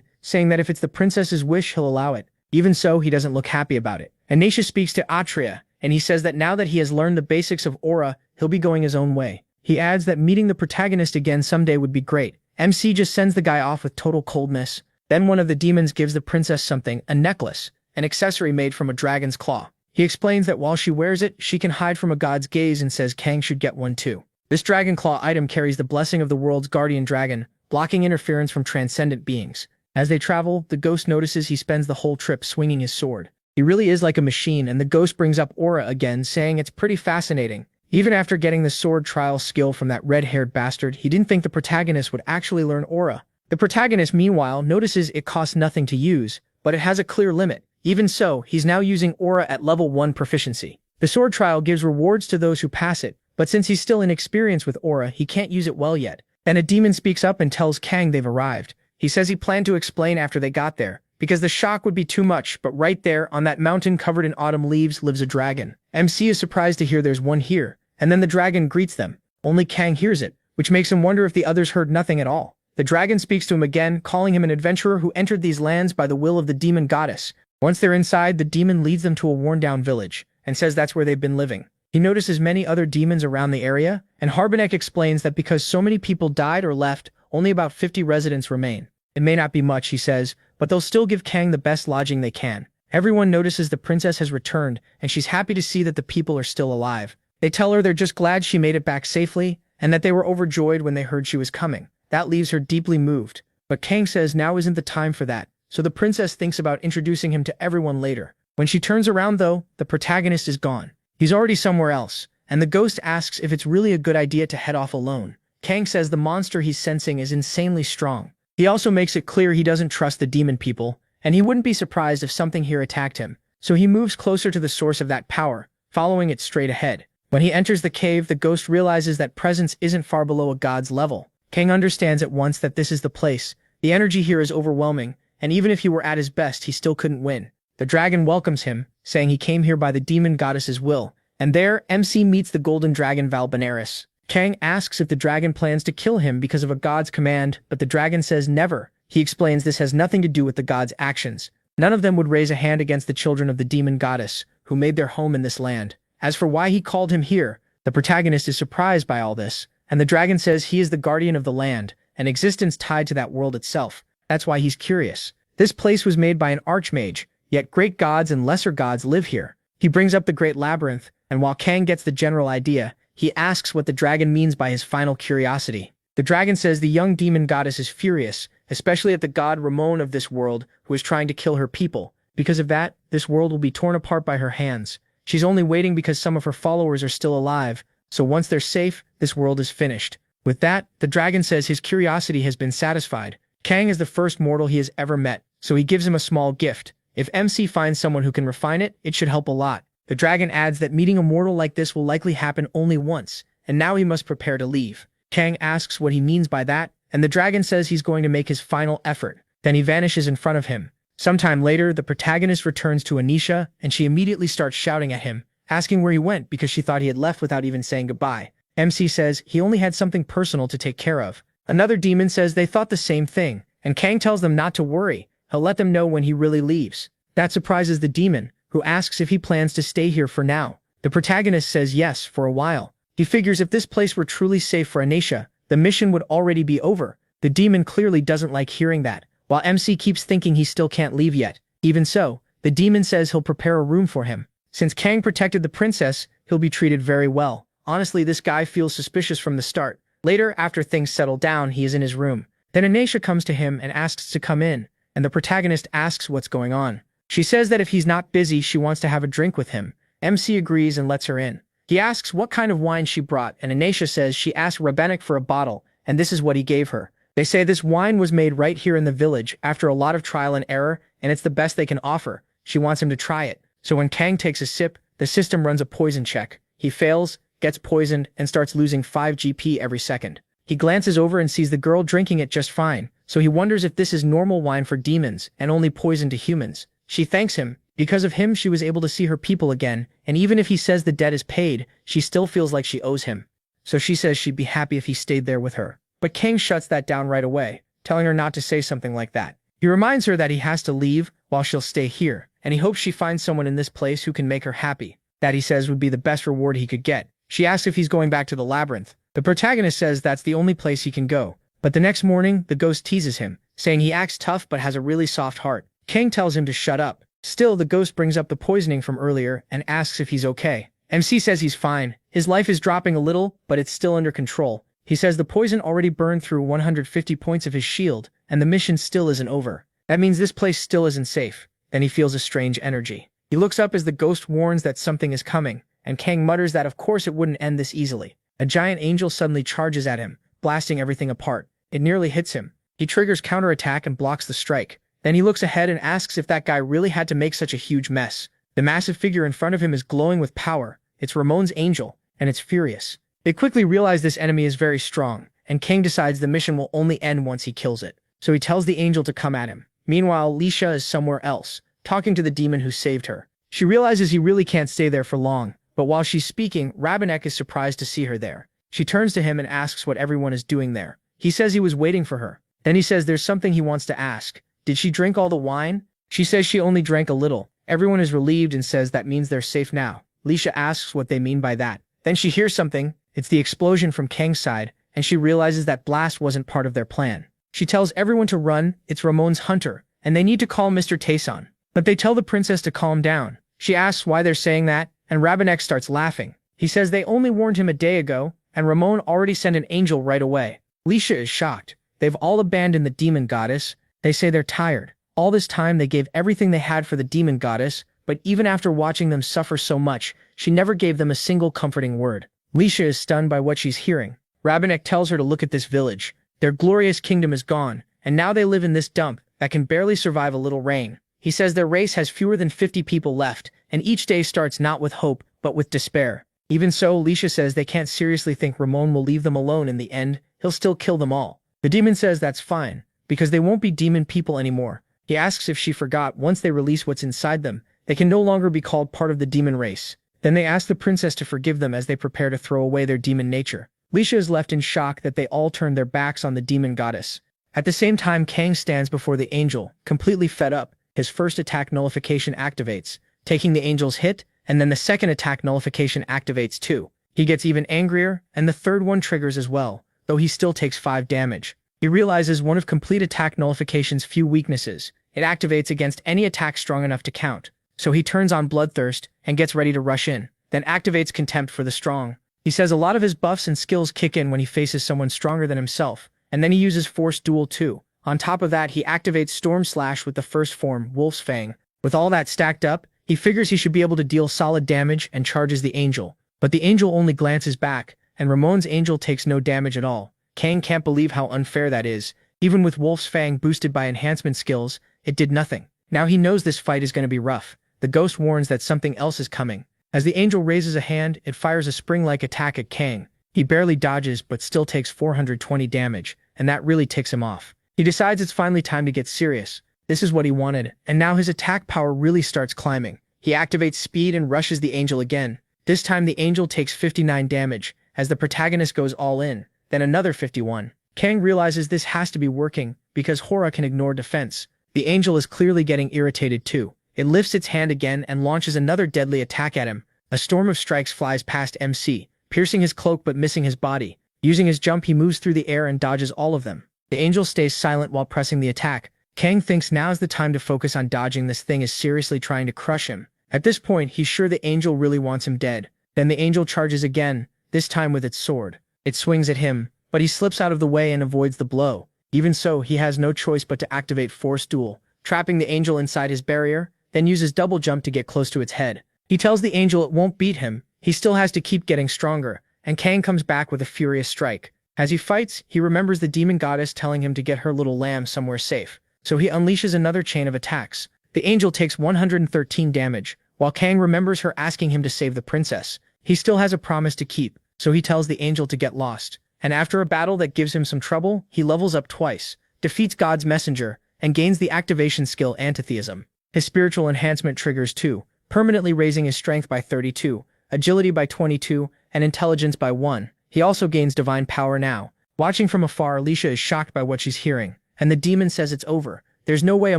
saying that if it's the princess's wish, he'll allow it. Even so, he doesn't look happy about it. Anisha speaks to Atreya, and he says that now that he has learned the basics of aura, he'll be going his own way. He adds that meeting the protagonist again someday would be great. MC just sends the guy off with total coldness. Then one of the demons gives the princess something, a necklace, an accessory made from a dragon's claw. He explains that while she wears it, she can hide from a god's gaze and says Kang should get one too. This dragon claw item carries the blessing of the world's guardian dragon, blocking interference from transcendent beings. As they travel, the ghost notices he spends the whole trip swinging his sword. He really is like a machine, and the ghost brings up aura again, saying it's pretty fascinating. Even after getting the sword trial skill from that red-haired bastard, he didn't think the protagonist would actually learn aura. The protagonist, meanwhile, notices it costs nothing to use, but it has a clear limit. Even so, he's now using aura at level 1 proficiency. The sword trial gives rewards to those who pass it, but since he's still inexperienced with aura, he can't use it well yet. Then a demon speaks up and tells Kang they've arrived. He says he planned to explain after they got there, because the shock would be too much, but right there, on that mountain covered in autumn leaves, lives a dragon. MC is surprised to hear there's one here, and then the dragon greets them. Only Kang hears it, which makes him wonder if the others heard nothing at all. The dragon speaks to him again, calling him an adventurer who entered these lands by the will of the demon goddess. Once they're inside, the demon leads them to a worn-down village, and says that's where they've been living. He notices many other demons around the area, and Harbenek explains that because so many people died or left, only about 50 residents remain. It may not be much, he says, but they'll still give Kang the best lodging they can. Everyone notices the princess has returned, and she's happy to see that the people are still alive. They tell her they're just glad she made it back safely, and that they were overjoyed when they heard she was coming. That leaves her deeply moved. But Kang says now isn't the time for that, so the princess thinks about introducing him to everyone later. When she turns around though, the protagonist is gone. He's already somewhere else, and the ghost asks if it's really a good idea to head off alone. Kang says the monster he's sensing is insanely strong. He also makes it clear he doesn't trust the demon people, and he wouldn't be surprised if something here attacked him. So he moves closer to the source of that power, following it straight ahead. When he enters the cave, the ghost realizes that presence isn't far below a god's level. Kang understands at once that this is the place. The energy here is overwhelming, and even if he were at his best, he still couldn't win. The dragon welcomes him, saying he came here by the demon goddess's will. And there, MC meets the golden dragon Valbenaris. Kang asks if the dragon plans to kill him because of a god's command, but the dragon says never. He explains this has nothing to do with the god's actions. None of them would raise a hand against the children of the demon goddess, who made their home in this land. As for why he called him here, the protagonist is surprised by all this, and the dragon says he is the guardian of the land, an existence tied to that world itself. That's why he's curious. This place was made by an archmage, yet great gods and lesser gods live here. He brings up the great labyrinth, and while Kang gets the general idea, he asks what the dragon means by his final curiosity. The dragon says the young demon goddess is furious, especially at the god Ramon of this world, who is trying to kill her people. Because of that, this world will be torn apart by her hands. She's only waiting because some of her followers are still alive, so once they're safe, this world is finished. With that, the dragon says his curiosity has been satisfied. Kang is the first mortal he has ever met, so he gives him a small gift. If MC finds someone who can refine it, it should help a lot. The dragon adds that meeting a mortal like this will likely happen only once, and now he must prepare to leave. Kang asks what he means by that, and the dragon says he's going to make his final effort. Then he vanishes in front of him. Sometime later, the protagonist returns to Anisha, and she immediately starts shouting at him, asking where he went because she thought he had left without even saying goodbye. MC says he only had something personal to take care of. Another demon says they thought the same thing, and Kang tells them not to worry. He'll let them know when he really leaves. That surprises the demon, who asks if he plans to stay here for now. The protagonist says yes, for a while. He figures if this place were truly safe for Anisha, the mission would already be over. The demon clearly doesn't like hearing that, while MC keeps thinking he still can't leave yet. Even so, the demon says he'll prepare a room for him. Since Kang protected the princess, he'll be treated very well. Honestly, this guy feels suspicious from the start. Later, after things settle down, he is in his room. Then Anisha comes to him and asks to come in, and the protagonist asks what's going on. She says that if he's not busy, she wants to have a drink with him. MC agrees and lets her in. He asks what kind of wine she brought, and Anisha says she asked Rabenik for a bottle, and this is what he gave her. They say this wine was made right here in the village after a lot of trial and error, and it's the best they can offer. She wants him to try it. So when Kang takes a sip, the system runs a poison check. He fails, gets poisoned, and starts losing 5 GP every second. He glances over and sees the girl drinking it just fine, so he wonders if this is normal wine for demons and only poison to humans. She thanks him. Because of him, she was able to see her people again, and even if he says the debt is paid, she still feels like she owes him. So she says she'd be happy if he stayed there with her. But Kang shuts that down right away. telling her not to say something like that. He reminds her that he has to leave while she'll stay here, and he hopes she finds someone in this place who can make her happy. That, he says, would be the best reward he could get. She asks if he's going back to the labyrinth. The protagonist says that's the only place he can go. But the next morning, the ghost teases him, saying he acts tough but has a really soft heart. Kang tells him to shut up. Still, the ghost brings up the poisoning from earlier and asks if he's okay. MC says he's fine. His life is dropping a little, but it's still under control. He says the poison already burned through 150 points of his shield, and the mission still isn't over. That means this place still isn't safe. Then he feels a strange energy. He looks up as the ghost warns that something is coming, and Kang mutters that of course it wouldn't end this easily. A giant angel suddenly charges at him, blasting everything apart. It nearly hits him. He triggers counterattack and blocks the strike. Then he looks ahead and asks if that guy really had to make such a huge mess. The massive figure in front of him is glowing with power. It's Ramon's angel, and it's furious. They quickly realize this enemy is very strong, and Kang decides the mission will only end once he kills it. So he tells the angel to come at him. Meanwhile, Lisha is somewhere else, talking to the demon who saved her. She realizes he really can't stay there for long, but while she's speaking, Rabanek is surprised to see her there. She turns to him and asks what everyone is doing there. He says he was waiting for her. Then he says there's something he wants to ask. Did she drink all the wine? She says she only drank a little. Everyone is relieved and says that means they're safe now. Lisha asks what they mean by that. Then she hears something. It's the explosion from Kang's side, and she realizes that blast wasn't part of their plan. She tells everyone to run. It's Ramon's hunter, and they need to call Mr. Tayson. But they tell the princess to calm down. She asks why they're saying that, and Rabanek starts laughing. He says they only warned him a day ago, and Ramon already sent an angel right away. Lisha is shocked. They've all abandoned the demon goddess. They say they're tired. All this time they gave everything they had for the demon goddess, but even after watching them suffer so much, she never gave them a single comforting word. Lisha is stunned by what she's hearing. Rabanek tells her to look at this village. Their glorious kingdom is gone, and now they live in this dump that can barely survive a little rain. He says their race has fewer than 50 people left, and each day starts not with hope, but with despair. Even so, Lisha says they can't seriously think Ramon will leave them alone in the end. He'll still kill them all. The demon says that's fine, because they won't be demon people anymore. He asks if she forgot once they release what's inside them, they can no longer be called part of the demon race. Then they ask the princess to forgive them as they prepare to throw away their demon nature. Lisha is left in shock that they all turned their backs on the demon goddess. At the same time, Kang stands before the angel, completely fed up. His first attack nullification activates, taking the angel's hit, and then the second attack nullification activates too. He gets even angrier, and the third one triggers as well, though he still takes 5 damage. He realizes one of complete attack nullification's few weaknesses. It activates against any attack strong enough to count. So he turns on Bloodthirst and gets ready to rush in, then activates Contempt for the strong. He says a lot of his buffs and skills kick in when he faces someone stronger than himself, and then he uses Force Duel too. On top of that, he activates Storm Slash with the first form, Wolf's Fang. With all that stacked up, he figures he should be able to deal solid damage and charges the angel. But the angel only glances back, and Ramon's angel takes no damage at all. Kang can't believe how unfair that is. Even with Wolf's Fang boosted by enhancement skills, it did nothing. Now he knows this fight is going to be rough. The ghost warns that something else is coming. As the angel raises a hand, it fires a spring-like attack at Kang. He barely dodges but still takes 420 damage, and that really ticks him off. He decides it's finally time to get serious. This is what he wanted, and now his attack power really starts climbing. He activates speed and rushes the angel again. This time the angel takes 59 damage, as the protagonist goes all in, then another 51. Kang realizes this has to be working, because Hora can ignore defense. The angel is clearly getting irritated too. It lifts its hand again and launches another deadly attack at him. A storm of strikes flies past MC, piercing his cloak but missing his body. Using his jump, he moves through the air and dodges all of them. The angel stays silent while pressing the attack. Kang thinks now's the time to focus on dodging. This thing is seriously trying to crush him. At this point, he's sure the angel really wants him dead. Then the angel charges again, this time with its sword. It swings at him, but he slips out of the way and avoids the blow. Even so, he has no choice but to activate Force Duel, trapping the angel inside his barrier, then uses double jump to get close to its head. He tells the angel it won't beat him. He still has to keep getting stronger, and Kang comes back with a furious strike. As he fights, he remembers the demon goddess telling him to get her little lamb somewhere safe, so he unleashes another chain of attacks. The angel takes 113 damage, while Kang remembers her asking him to save the princess. He still has a promise to keep, so he tells the angel to get lost. And after a battle that gives him some trouble, he levels up twice, defeats God's messenger, and gains the activation skill Antitheism. His spiritual enhancement triggers too, permanently raising his strength by 32, agility by 22, and intelligence by 1. He also gains divine power now. Watching from afar, Lisha is shocked by what she's hearing. and the demon says it's over. There's no way a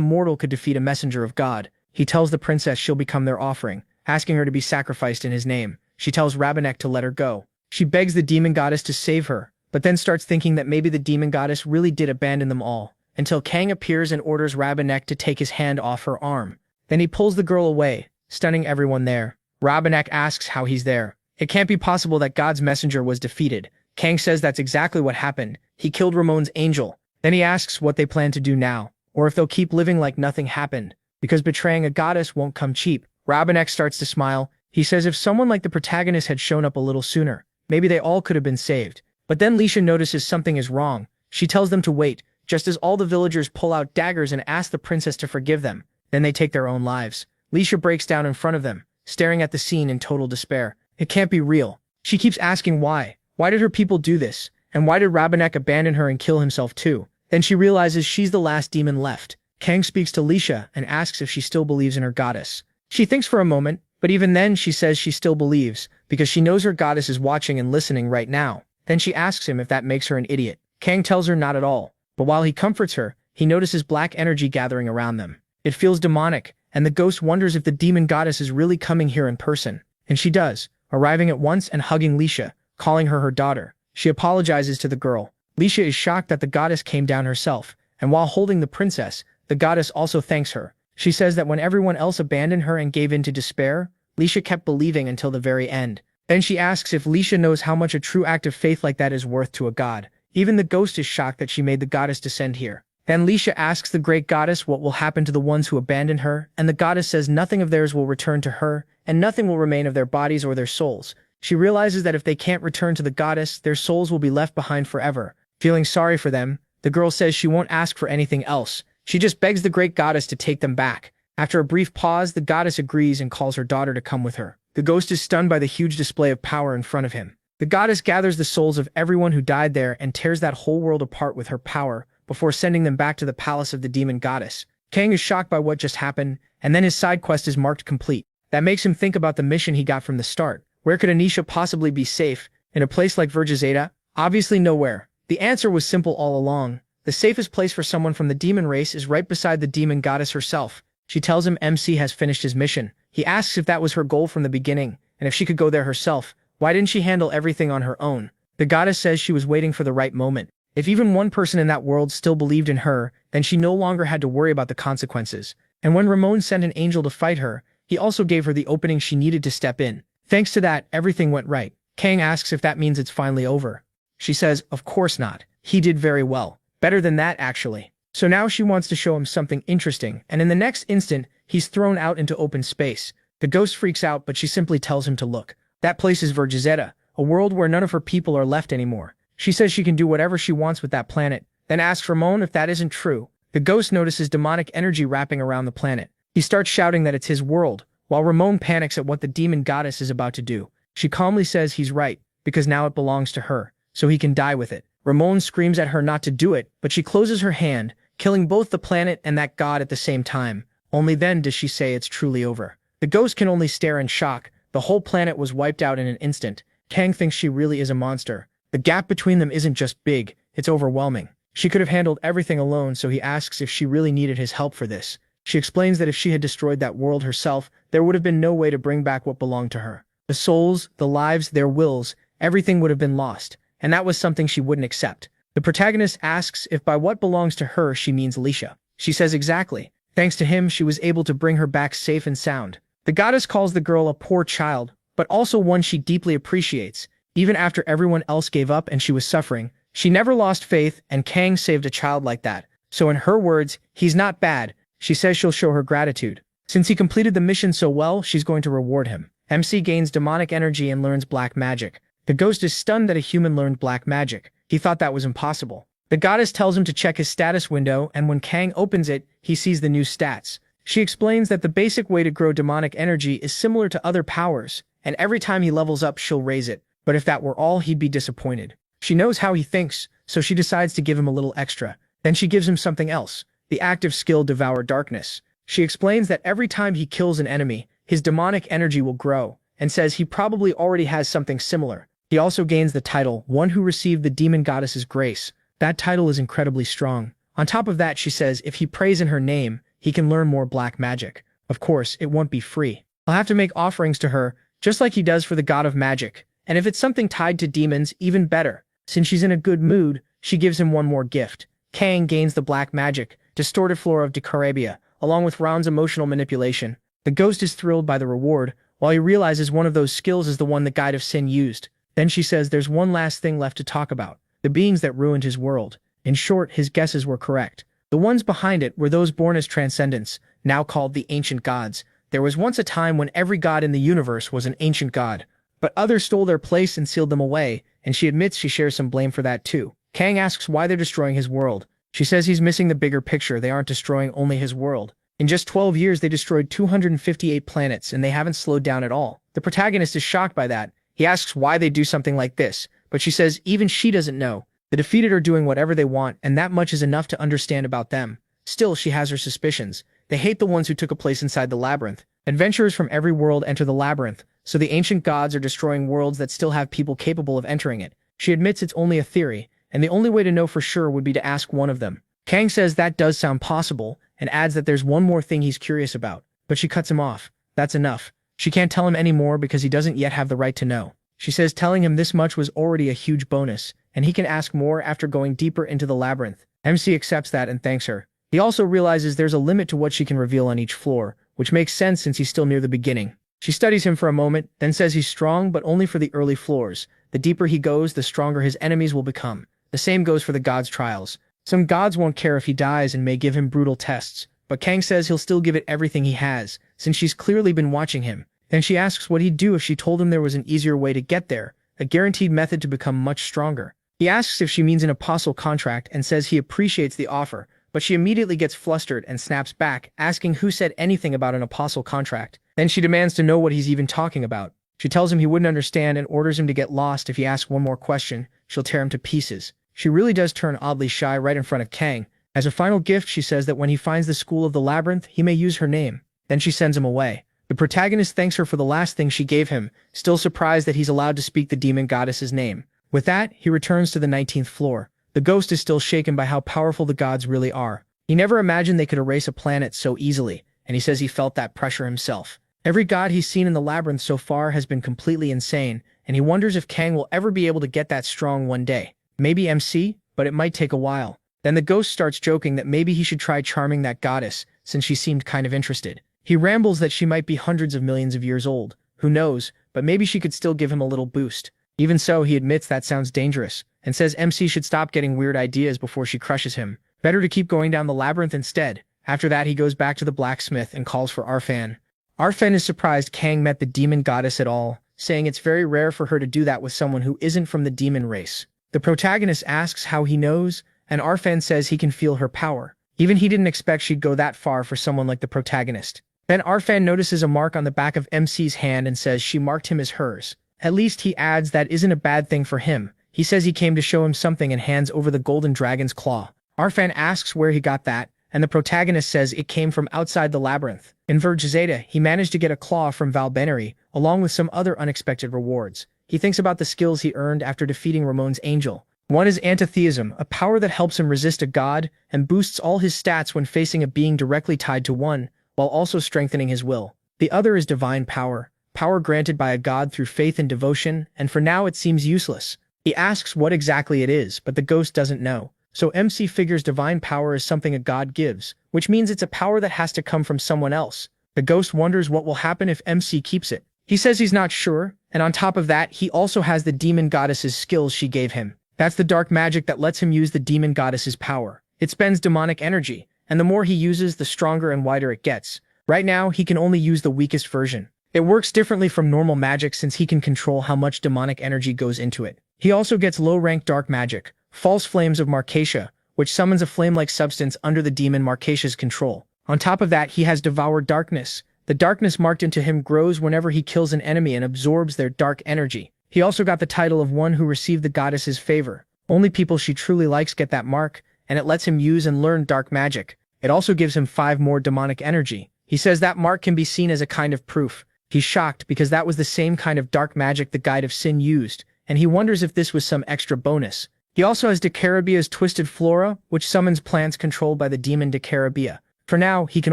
mortal could defeat a messenger of God. He tells the princess she'll become their offering, asking her to be sacrificed in his name. She tells Rabanek to let her go. She begs the demon goddess to save her, but then starts thinking that maybe the demon goddess really did abandon them all, until Kang appears and orders Rabanek to take his hand off her arm. Then he pulls the girl away, stunning everyone there. Rabanek asks how he's there. It can't be possible that God's messenger was defeated. Kang says that's exactly what happened. He killed Ramon's angel. Then he asks what they plan to do now, or if they'll keep living like nothing happened, because betraying a goddess won't come cheap. Rabanek starts to smile. He says if someone like the protagonist had shown up a little sooner, maybe they all could have been saved. But then Lisha notices something is wrong. She tells them to wait, just as all the villagers pull out daggers and ask the princess to forgive them. Then they take their own lives. Lisha breaks down in front of them, staring at the scene in total despair. It can't be real. She keeps asking why. Why did her people do this? And why did Rabanek abandon her and kill himself too? Then she realizes she's the last demon left. Kang speaks to Lisha and asks if she still believes in her goddess. She thinks for a moment, but even then she says she still believes, because she knows her goddess is watching and listening right now. Then she asks him if that makes her an idiot. Kang tells her not at all, but while he comforts her, he notices black energy gathering around them. It feels demonic, and the ghost wonders if the demon goddess is really coming here in person. And she does, arriving at once and hugging Lisha, calling her daughter. She apologizes to the girl. Lisha is shocked that the goddess came down herself, and while holding the princess, the goddess also thanks her. She says that when everyone else abandoned her and gave in to despair, Lisha kept believing until the very end. Then she asks if Lisha knows how much a true act of faith like that is worth to a god. Even the ghost is shocked that she made the goddess descend here. Then Lisha asks the great goddess what will happen to the ones who abandoned her, and the goddess says nothing of theirs will return to her, and nothing will remain of their bodies or their souls. She realizes that if they can't return to the goddess, their souls will be left behind forever. Feeling sorry for them, the girl says she won't ask for anything else. She just begs the great goddess to take them back. After a brief pause, the goddess agrees and calls her daughter to come with her. The ghost is stunned by the huge display of power in front of him. The goddess gathers the souls of everyone who died there and tears that whole world apart with her power, before sending them back to the palace of the demon goddess. Kang is shocked by what just happened, and then his side quest is marked complete. That makes him think about the mission he got from the start. Where could Anisha possibly be safe? In a place like Vergezeta? Obviously nowhere. The answer was simple all along. The safest place for someone from the demon race is right beside the demon goddess herself. She tells him MC has finished his mission. He asks if that was her goal from the beginning, and if she could go there herself. Why didn't she handle everything on her own? The goddess says she was waiting for the right moment. If even one person in that world still believed in her, then she no longer had to worry about the consequences. And when Ramon sent an angel to fight her, he also gave her the opening she needed to step in. Thanks to that, everything went right. Kang asks if that means it's finally over. She says, of course not. He did very well. Better than that, actually. So now she wants to show him something interesting, and in the next instant, he's thrown out into open space. The ghost freaks out, but she simply tells him to look. That place is Vergezeta, a world where none of her people are left anymore. She says she can do whatever she wants with that planet, then asks Ramon if that isn't true. The ghost notices demonic energy wrapping around the planet. He starts shouting that it's his world, while Ramon panics at what the demon goddess is about to do. She calmly says he's right, because now it belongs to her, so he can die with it. Ramon screams at her not to do it, but she closes her hand, killing both the planet and that god at the same time. Only then does she say it's truly over. The ghost can only stare in shock. The whole planet was wiped out in an instant. Kang thinks she really is a monster. The gap between them isn't just big, it's overwhelming. She could have handled everything alone, so he asks if she really needed his help for this. She explains that if she had destroyed that world herself, there would have been no way to bring back what belonged to her. The souls, the lives, their wills, everything would have been lost, and that was something she wouldn't accept. The protagonist asks if by what belongs to her she means Lisha. She says exactly. Thanks to him, she was able to bring her back safe and sound. The goddess calls the girl a poor child, but also one she deeply appreciates. Even after everyone else gave up and she was suffering, she never lost faith, and Kang saved a child like that. So in her words, he's not bad. She says she'll show her gratitude. Since he completed the mission so well, she's going to reward him. MC gains demonic energy and learns black magic. The ghost is stunned that a human learned black magic. He thought that was impossible. The goddess tells him to check his status window, and when Kang opens it, he sees the new stats. She explains that the basic way to grow demonic energy is similar to other powers, and every time he levels up, she'll raise it. But if that were all, he'd be disappointed. She knows how he thinks, so she decides to give him a little extra. Then she gives him something else. The active skill Devour Darkness. She explains that every time he kills an enemy, his demonic energy will grow, and says he probably already has something similar. He also gains the title, One Who Received the Demon Goddess's Grace. That title is incredibly strong. On top of that, she says if he prays in her name, he can learn more black magic. Of course, it won't be free. He'll have to make offerings to her, just like he does for the god of magic. And if it's something tied to demons, even better. Since she's in a good mood, she gives him one more gift. Kang gains the black magic, distorted flora of Decarabia, along with Round's emotional manipulation. The ghost is thrilled by the reward, while he realizes one of those skills is the one the Guide of Sin used. Then she says there's one last thing left to talk about, the beings that ruined his world. In short, his guesses were correct. The ones behind it were those born as transcendents, now called the ancient gods. There was once a time when every god in the universe was an ancient god, but others stole their place and sealed them away, and she admits she shares some blame for that too. Kang asks why they're destroying his world. She says he's missing the bigger picture. They aren't destroying only his world. In just 12 years, they destroyed 258 planets, and they haven't slowed down at all. The protagonist is shocked by that. He asks why they do something like this, but she says even she doesn't know. The defeated are doing whatever they want, and that much is enough to understand about them. Still, she has her suspicions. They hate the ones who took a place inside the labyrinth. Adventurers from every world enter the labyrinth, so the ancient gods are destroying worlds that still have people capable of entering it. She admits it's only a theory, and the only way to know for sure would be to ask one of them. Kang says that does sound possible, and adds that there's one more thing he's curious about, but she cuts him off. That's enough. She can't tell him any more because he doesn't yet have the right to know. She says telling him this much was already a huge bonus, and he can ask more after going deeper into the labyrinth. MC accepts that and thanks her. He also realizes there's a limit to what she can reveal on each floor, which makes sense since he's still near the beginning. She studies him for a moment, then says he's strong but only for the early floors. The deeper he goes, the stronger his enemies will become. The same goes for the gods' trials. Some gods won't care if he dies and may give him brutal tests, but Kang says he'll still give it everything he has, since she's clearly been watching him. Then she asks what he'd do if she told him there was an easier way to get there, a guaranteed method to become much stronger. He asks if she means an apostle contract and says he appreciates the offer, but she immediately gets flustered and snaps back, asking who said anything about an apostle contract. Then she demands to know what he's even talking about. She tells him he wouldn't understand and orders him to get lost if he asks one more question. She'll tear him to pieces. She really does turn oddly shy right in front of Kang. As a final gift, she says that when he finds the school of the labyrinth, he may use her name. Then she sends him away. The protagonist thanks her for the last thing she gave him, still surprised that he's allowed to speak the demon goddess's name. With that, he returns to the 19th floor. The ghost is still shaken by how powerful the gods really are. He never imagined they could erase a planet so easily, and he says he felt that pressure himself. Every god he's seen in the labyrinth so far has been completely insane, and he wonders if Kang will ever be able to get that strong one day. Maybe MC, but it might take a while. Then the ghost starts joking that maybe he should try charming that goddess, since she seemed kind of interested. He rambles that she might be hundreds of millions of years old. Who knows, but maybe she could still give him a little boost. Even so, he admits that sounds dangerous, and says MC should stop getting weird ideas before she crushes him. Better to keep going down the labyrinth instead. After that, he goes back to the blacksmith and calls for Arfan. Arfan is surprised Kang met the demon goddess at all, saying it's very rare for her to do that with someone who isn't from the demon race. The protagonist asks how he knows, and Arfan says he can feel her power. Even he didn't expect she'd go that far for someone like the protagonist. Then Arfan notices a mark on the back of MC's hand and says she marked him as hers. At least he adds that isn't a bad thing for him. He says he came to show him something and hands over the golden dragon's claw. Arfan asks where he got that, and the protagonist says it came from outside the labyrinth. In Verge Zeta, he managed to get a claw from Valbenary, along with some other unexpected rewards. He thinks about the skills he earned after defeating Ramon's angel. One is antitheism, a power that helps him resist a god, and boosts all his stats when facing a being directly tied to one, while also strengthening his will. The other is divine power, power granted by a god through faith and devotion, and for now it seems useless. He asks what exactly it is, but the ghost doesn't know. So MC figures divine power is something a god gives, which means it's a power that has to come from someone else. The ghost wonders what will happen if MC keeps it. He says he's not sure, and on top of that, he also has the demon goddess's skills she gave him. That's the dark magic that lets him use the demon goddess's power. It spends demonic energy, and the more he uses, the stronger and wider it gets. Right now, he can only use the weakest version. It works differently from normal magic since he can control how much demonic energy goes into it. He also gets low-rank dark magic, False Flames of Marcatia, which summons a flame-like substance under the demon Marcatia's control. On top of that, he has Devoured Darkness. The darkness marked into him grows whenever he kills an enemy and absorbs their dark energy. He also got the title of one who received the goddess's favor. Only people she truly likes get that mark, and it lets him use and learn dark magic. It also gives him 5 more demonic energy. He says that mark can be seen as a kind of proof. He's shocked because that was the same kind of dark magic the Guide of Sin used, and he wonders if this was some extra bonus. He also has Decarabia's Twisted Flora, which summons plants controlled by the demon Decarabia. For now, he can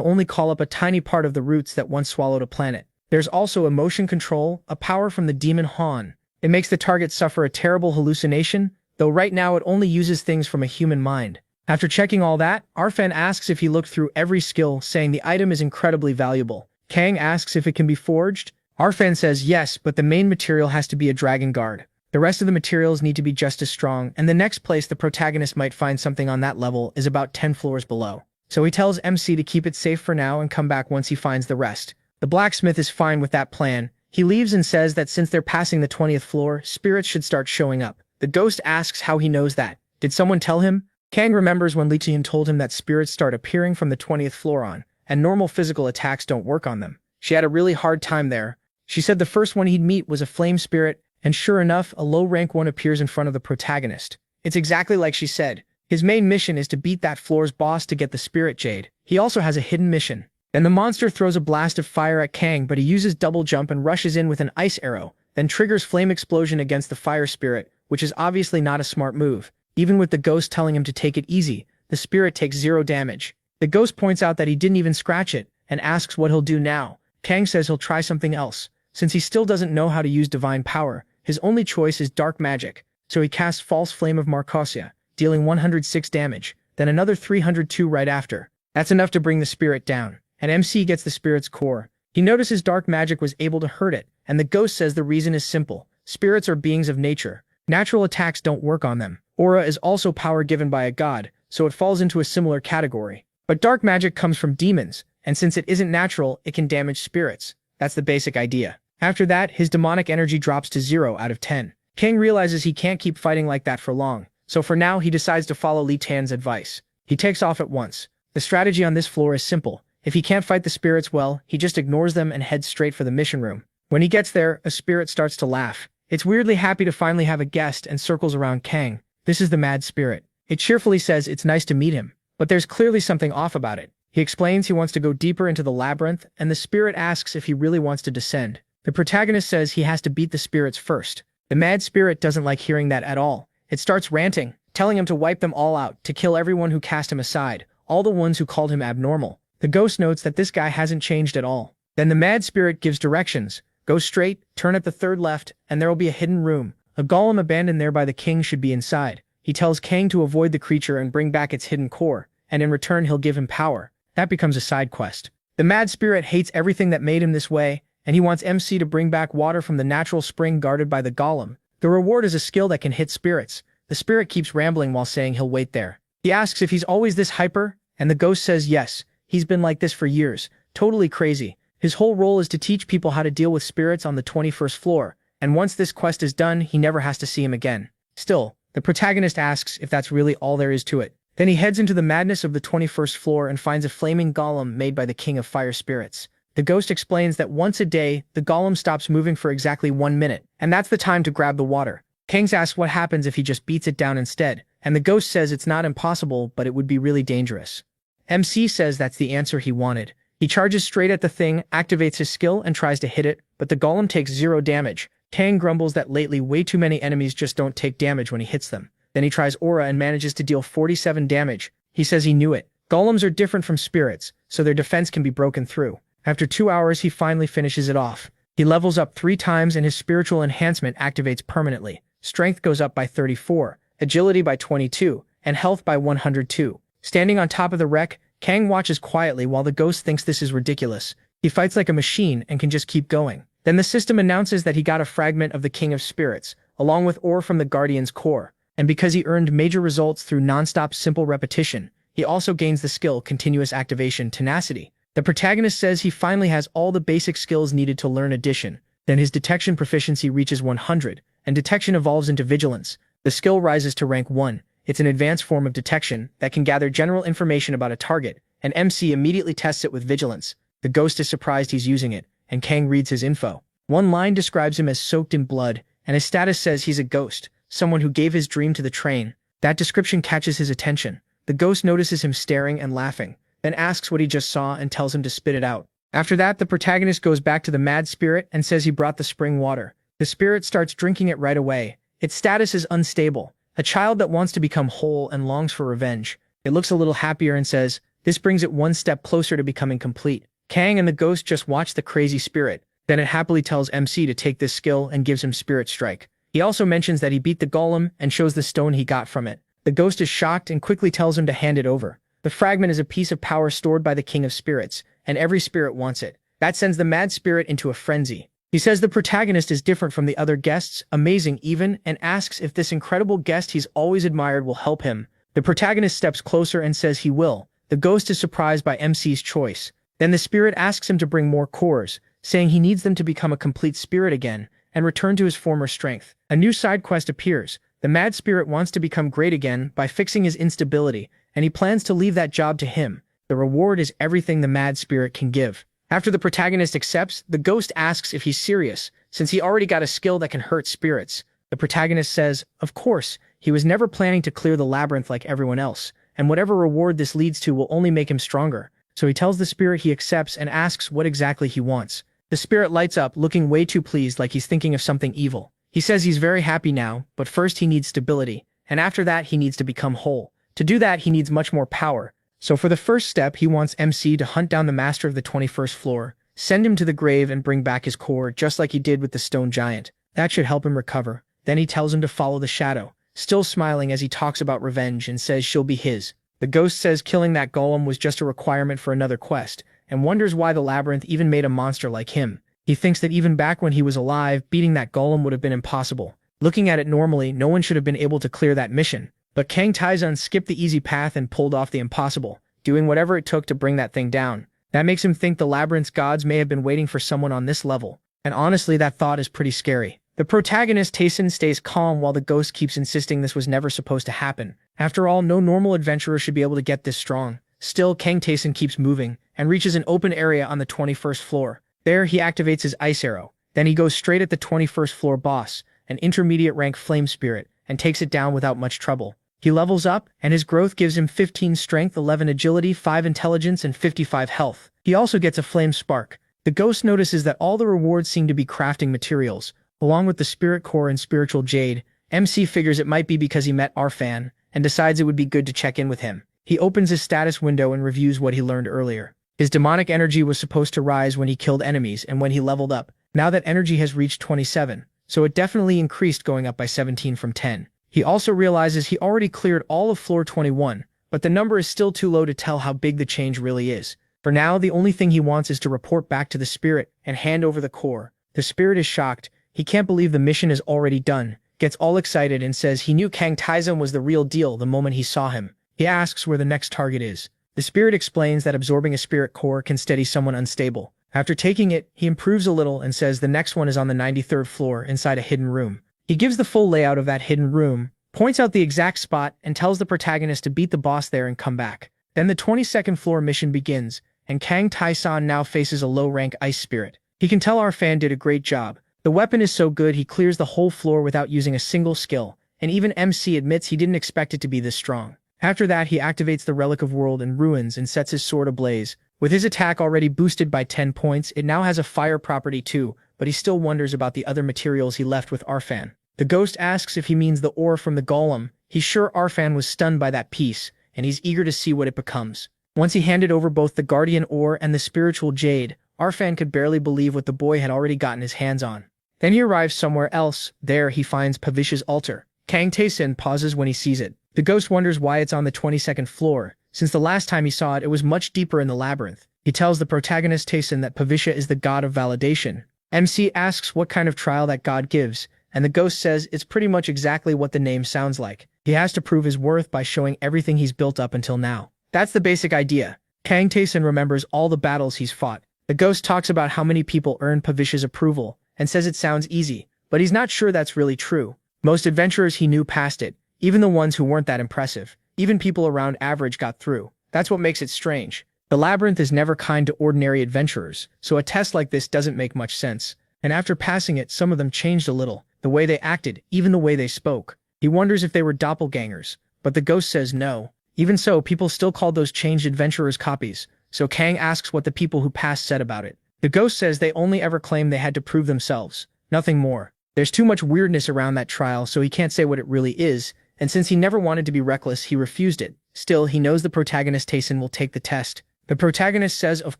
only call up a tiny part of the roots that once swallowed a planet. There's also Emotion Control, a power from the demon Han. It makes the target suffer a terrible hallucination, though right now it only uses things from a human mind. After checking all that, Arfen asks if he looked through every skill, saying the item is incredibly valuable. Kang asks if it can be forged. Arfen says yes, but the main material has to be a dragon guard. The rest of the materials need to be just as strong, and the next place the protagonist might find something on that level is about 10 floors below. So he tells MC to keep it safe for now and come back once he finds the rest. The blacksmith is fine with that plan. He leaves and says that since they're passing the 20th floor, spirits should start showing up. The ghost asks how he knows that. Did someone tell him? Kang remembers when Li Tian told him that spirits start appearing from the 20th floor on, and normal physical attacks don't work on them. She had a really hard time there. She said the first one he'd meet was a flame spirit, and sure enough, a low-rank one appears in front of the protagonist. It's exactly like she said. His main mission is to beat that floor's boss to get the spirit jade. He also has a hidden mission. Then the monster throws a blast of fire at Kang, but he uses double jump and rushes in with an ice arrow, then triggers flame explosion against the fire spirit, which is obviously not a smart move. Even with the ghost telling him to take it easy, the spirit takes 0 damage. The ghost points out that he didn't even scratch it, and asks what he'll do now. Kang says he'll try something else. Since he still doesn't know how to use divine power, his only choice is dark magic, so he casts False Flame of Marcosia, dealing 106 damage, then another 302 right after. That's enough to bring the spirit down, and MC gets the spirit's core. He notices dark magic was able to hurt it, and the ghost says the reason is simple. Spirits are beings of nature. Natural attacks don't work on them. Aura is also power given by a god, so it falls into a similar category. But dark magic comes from demons, and since it isn't natural, it can damage spirits. That's the basic idea. After that, his demonic energy drops to 0 out of 10. Kang realizes he can't keep fighting like that for long, so for now he decides to follow Li Tian's advice. He takes off at once. The strategy on this floor is simple. If he can't fight the spirits well, he just ignores them and heads straight for the mission room. When he gets there, a spirit starts to laugh. It's weirdly happy to finally have a guest and circles around Kang. This is the mad spirit. It cheerfully says it's nice to meet him, but there's clearly something off about it. He explains he wants to go deeper into the labyrinth, and the spirit asks if he really wants to descend. The protagonist says he has to beat the spirits first. The mad spirit doesn't like hearing that at all. It starts ranting, telling him to wipe them all out, to kill everyone who cast him aside, all the ones who called him abnormal. The ghost notes that this guy hasn't changed at all. Then the mad spirit gives directions. Go straight, turn at the third left, and there will be a hidden room. A golem abandoned there by the king should be inside. He tells Kang to avoid the creature and bring back its hidden core, and in return he'll give him power. That becomes a side quest. The mad spirit hates everything that made him this way, and he wants MC to bring back water from the natural spring guarded by the golem. The reward is a skill that can hit spirits. The spirit keeps rambling while saying he'll wait there. He asks if he's always this hyper, and the ghost says yes, he's been like this for years, totally crazy. His whole role is to teach people how to deal with spirits on the 21st floor, and once this quest is done, he never has to see him again. Still, the protagonist asks if that's really all there is to it. Then he heads into the madness of the 21st floor and finds a flaming golem made by the king of fire spirits. The ghost explains that once a day, the golem stops moving for exactly 1 minute, and that's the time to grab the water. Kang asks what happens if he just beats it down instead, and the ghost says it's not impossible, but it would be really dangerous. MC says that's the answer he wanted. He charges straight at the thing, activates his skill, and tries to hit it, but the golem takes 0 damage. Kang grumbles that lately way too many enemies just don't take damage when he hits them. Then he tries Aura and manages to deal 47 damage. He says he knew it. Golems are different from spirits, so their defense can be broken through. After 2 hours, he finally finishes it off. He levels up 3 times and his spiritual enhancement activates permanently. Strength goes up by 34, agility by 22, and health by 102. Standing on top of the wreck, Kang watches quietly while the ghost thinks this is ridiculous. He fights like a machine and can just keep going. Then the system announces that he got a fragment of the King of Spirits, along with ore from the Guardian's core. And because he earned major results through non-stop simple repetition, he also gains the skill Continuous Activation Tenacity. The protagonist says he finally has all the basic skills needed to learn addition. Then his detection proficiency reaches 100, and detection evolves into vigilance. The skill rises to rank 1. It's an advanced form of detection that can gather general information about a target, and MC immediately tests it with vigilance. The ghost is surprised he's using it, and Kang reads his info. One line describes him as soaked in blood, and his status says he's a ghost, someone who gave his dream to the train. That description catches his attention. The ghost notices him staring and laughing, then asks what he just saw and tells him to spit it out. After that, the protagonist goes back to the mad spirit and says he brought the spring water. The spirit starts drinking it right away. Its status is unstable, a child that wants to become whole and longs for revenge. It looks a little happier and says, this brings it one step closer to becoming complete. Kang and the ghost just watch the crazy spirit. Then it happily tells MC to take this skill and gives him Spirit Strike. He also mentions that he beat the golem and shows the stone he got from it. The ghost is shocked and quickly tells him to hand it over. The fragment is a piece of power stored by the King of Spirits, and every spirit wants it. That sends the mad spirit into a frenzy. He says the protagonist is different from the other guests, amazing even, and asks if this incredible guest he's always admired will help him. The protagonist steps closer and says he will. The ghost is surprised by MC's choice. Then the spirit asks him to bring more cores, saying he needs them to become a complete spirit again and return to his former strength. A new side quest appears. The mad spirit wants to become great again by fixing his instability, and he plans to leave that job to him. The reward is everything the mad spirit can give. After the protagonist accepts, the ghost asks if he's serious, since he already got a skill that can hurt spirits. The protagonist says, of course, he was never planning to clear the labyrinth like everyone else, and whatever reward this leads to will only make him stronger. So he tells the spirit he accepts and asks what exactly he wants. The spirit lights up, looking way too pleased, like he's thinking of something evil. He says he's very happy now, but first he needs stability, and after that he needs to become whole. To do that, he needs much more power. So for the first step, he wants MC to hunt down the master of the 21st floor, send him to the grave and bring back his core, just like he did with the stone giant. That should help him recover. Then he tells him to follow the shadow, still smiling as he talks about revenge and says she'll be his. The ghost says killing that golem was just a requirement for another quest, and wonders why the labyrinth even made a monster like him. He thinks that even back when he was alive, beating that golem would have been impossible. Looking at it normally, no one should have been able to clear that mission. But Kang Taizun skipped the easy path and pulled off the impossible, doing whatever it took to bring that thing down. That makes him think the labyrinth's gods may have been waiting for someone on this level. And honestly, that thought is pretty scary. The protagonist Taizun stays calm while the ghost keeps insisting this was never supposed to happen. After all, no normal adventurer should be able to get this strong. Still, Kang Taizun keeps moving and reaches an open area on the 21st floor. There, he activates his ice arrow. Then he goes straight at the 21st floor boss, an intermediate rank flame spirit, and takes it down without much trouble. He levels up, and his growth gives him 15 strength, 11 agility, 5 intelligence, and 55 health. He also gets a flame spark. The ghost notices that all the rewards seem to be crafting materials, along with the spirit core and spiritual jade. MC figures it might be because he met Arfan, and decides it would be good to check in with him. He opens his status window and reviews what he learned earlier. His demonic energy was supposed to rise when he killed enemies and when he leveled up. Now that energy has reached 27, so it definitely increased, going up by 17 from 10. He also realizes he already cleared all of floor 21, but the number is still too low to tell how big the change really is. For now, the only thing he wants is to report back to the spirit and hand over the core. The spirit is shocked. He can't believe the mission is already done, gets all excited and says he knew Kang Taizun was the real deal the moment he saw him. He asks where the next target is. The spirit explains that absorbing a spirit core can steady someone unstable. After taking it, he improves a little and says the next one is on the 93rd floor inside a hidden room. He gives the full layout of that hidden room, points out the exact spot, and tells the protagonist to beat the boss there and come back. Then the 22nd floor mission begins, and Kang Taizun now faces a low-rank ice spirit. He can tell Arfan did a great job. The weapon is so good he clears the whole floor without using a single skill, and even MC admits he didn't expect it to be this strong. After that, he activates the Relic of World and Ruins and sets his sword ablaze. With his attack already boosted by 10 points, it now has a fire property too, but he still wonders about the other materials he left with Arfan. The ghost asks if he means the ore from the golem. He's sure Arfan was stunned by that piece, and he's eager to see what it becomes. Once he handed over both the guardian ore and the spiritual jade, Arfan could barely believe what the boy had already gotten his hands on. Then he arrives somewhere else. There he finds Pavish's altar. Kang Taizun pauses when he sees it. The ghost wonders why it's on the 22nd floor. Since the last time he saw it, it was much deeper in the labyrinth. He tells the protagonist Taizun that Pavisha is the god of validation. MC asks what kind of trial that god gives, and the ghost says it's pretty much exactly what the name sounds like. He has to prove his worth by showing everything he's built up until now. That's the basic idea. Kang Taizun remembers all the battles he's fought. The ghost talks about how many people earned Pavisha's approval, and says it sounds easy, but he's not sure that's really true. Most adventurers he knew passed it, even the ones who weren't that impressive. Even people around average got through. That's what makes it strange. The labyrinth is never kind to ordinary adventurers, so a test like this doesn't make much sense. And after passing it, some of them changed a little. The way they acted, even the way they spoke. He wonders if they were doppelgangers, but the ghost says no. Even so, people still called those changed adventurers copies, so Kang asks what the people who passed said about it. The ghost says they only ever claimed they had to prove themselves, nothing more. There's too much weirdness around that trial, so he can't say what it really is, and since he never wanted to be reckless, he refused it. Still, he knows the protagonist Tayson will take the test. The protagonist says of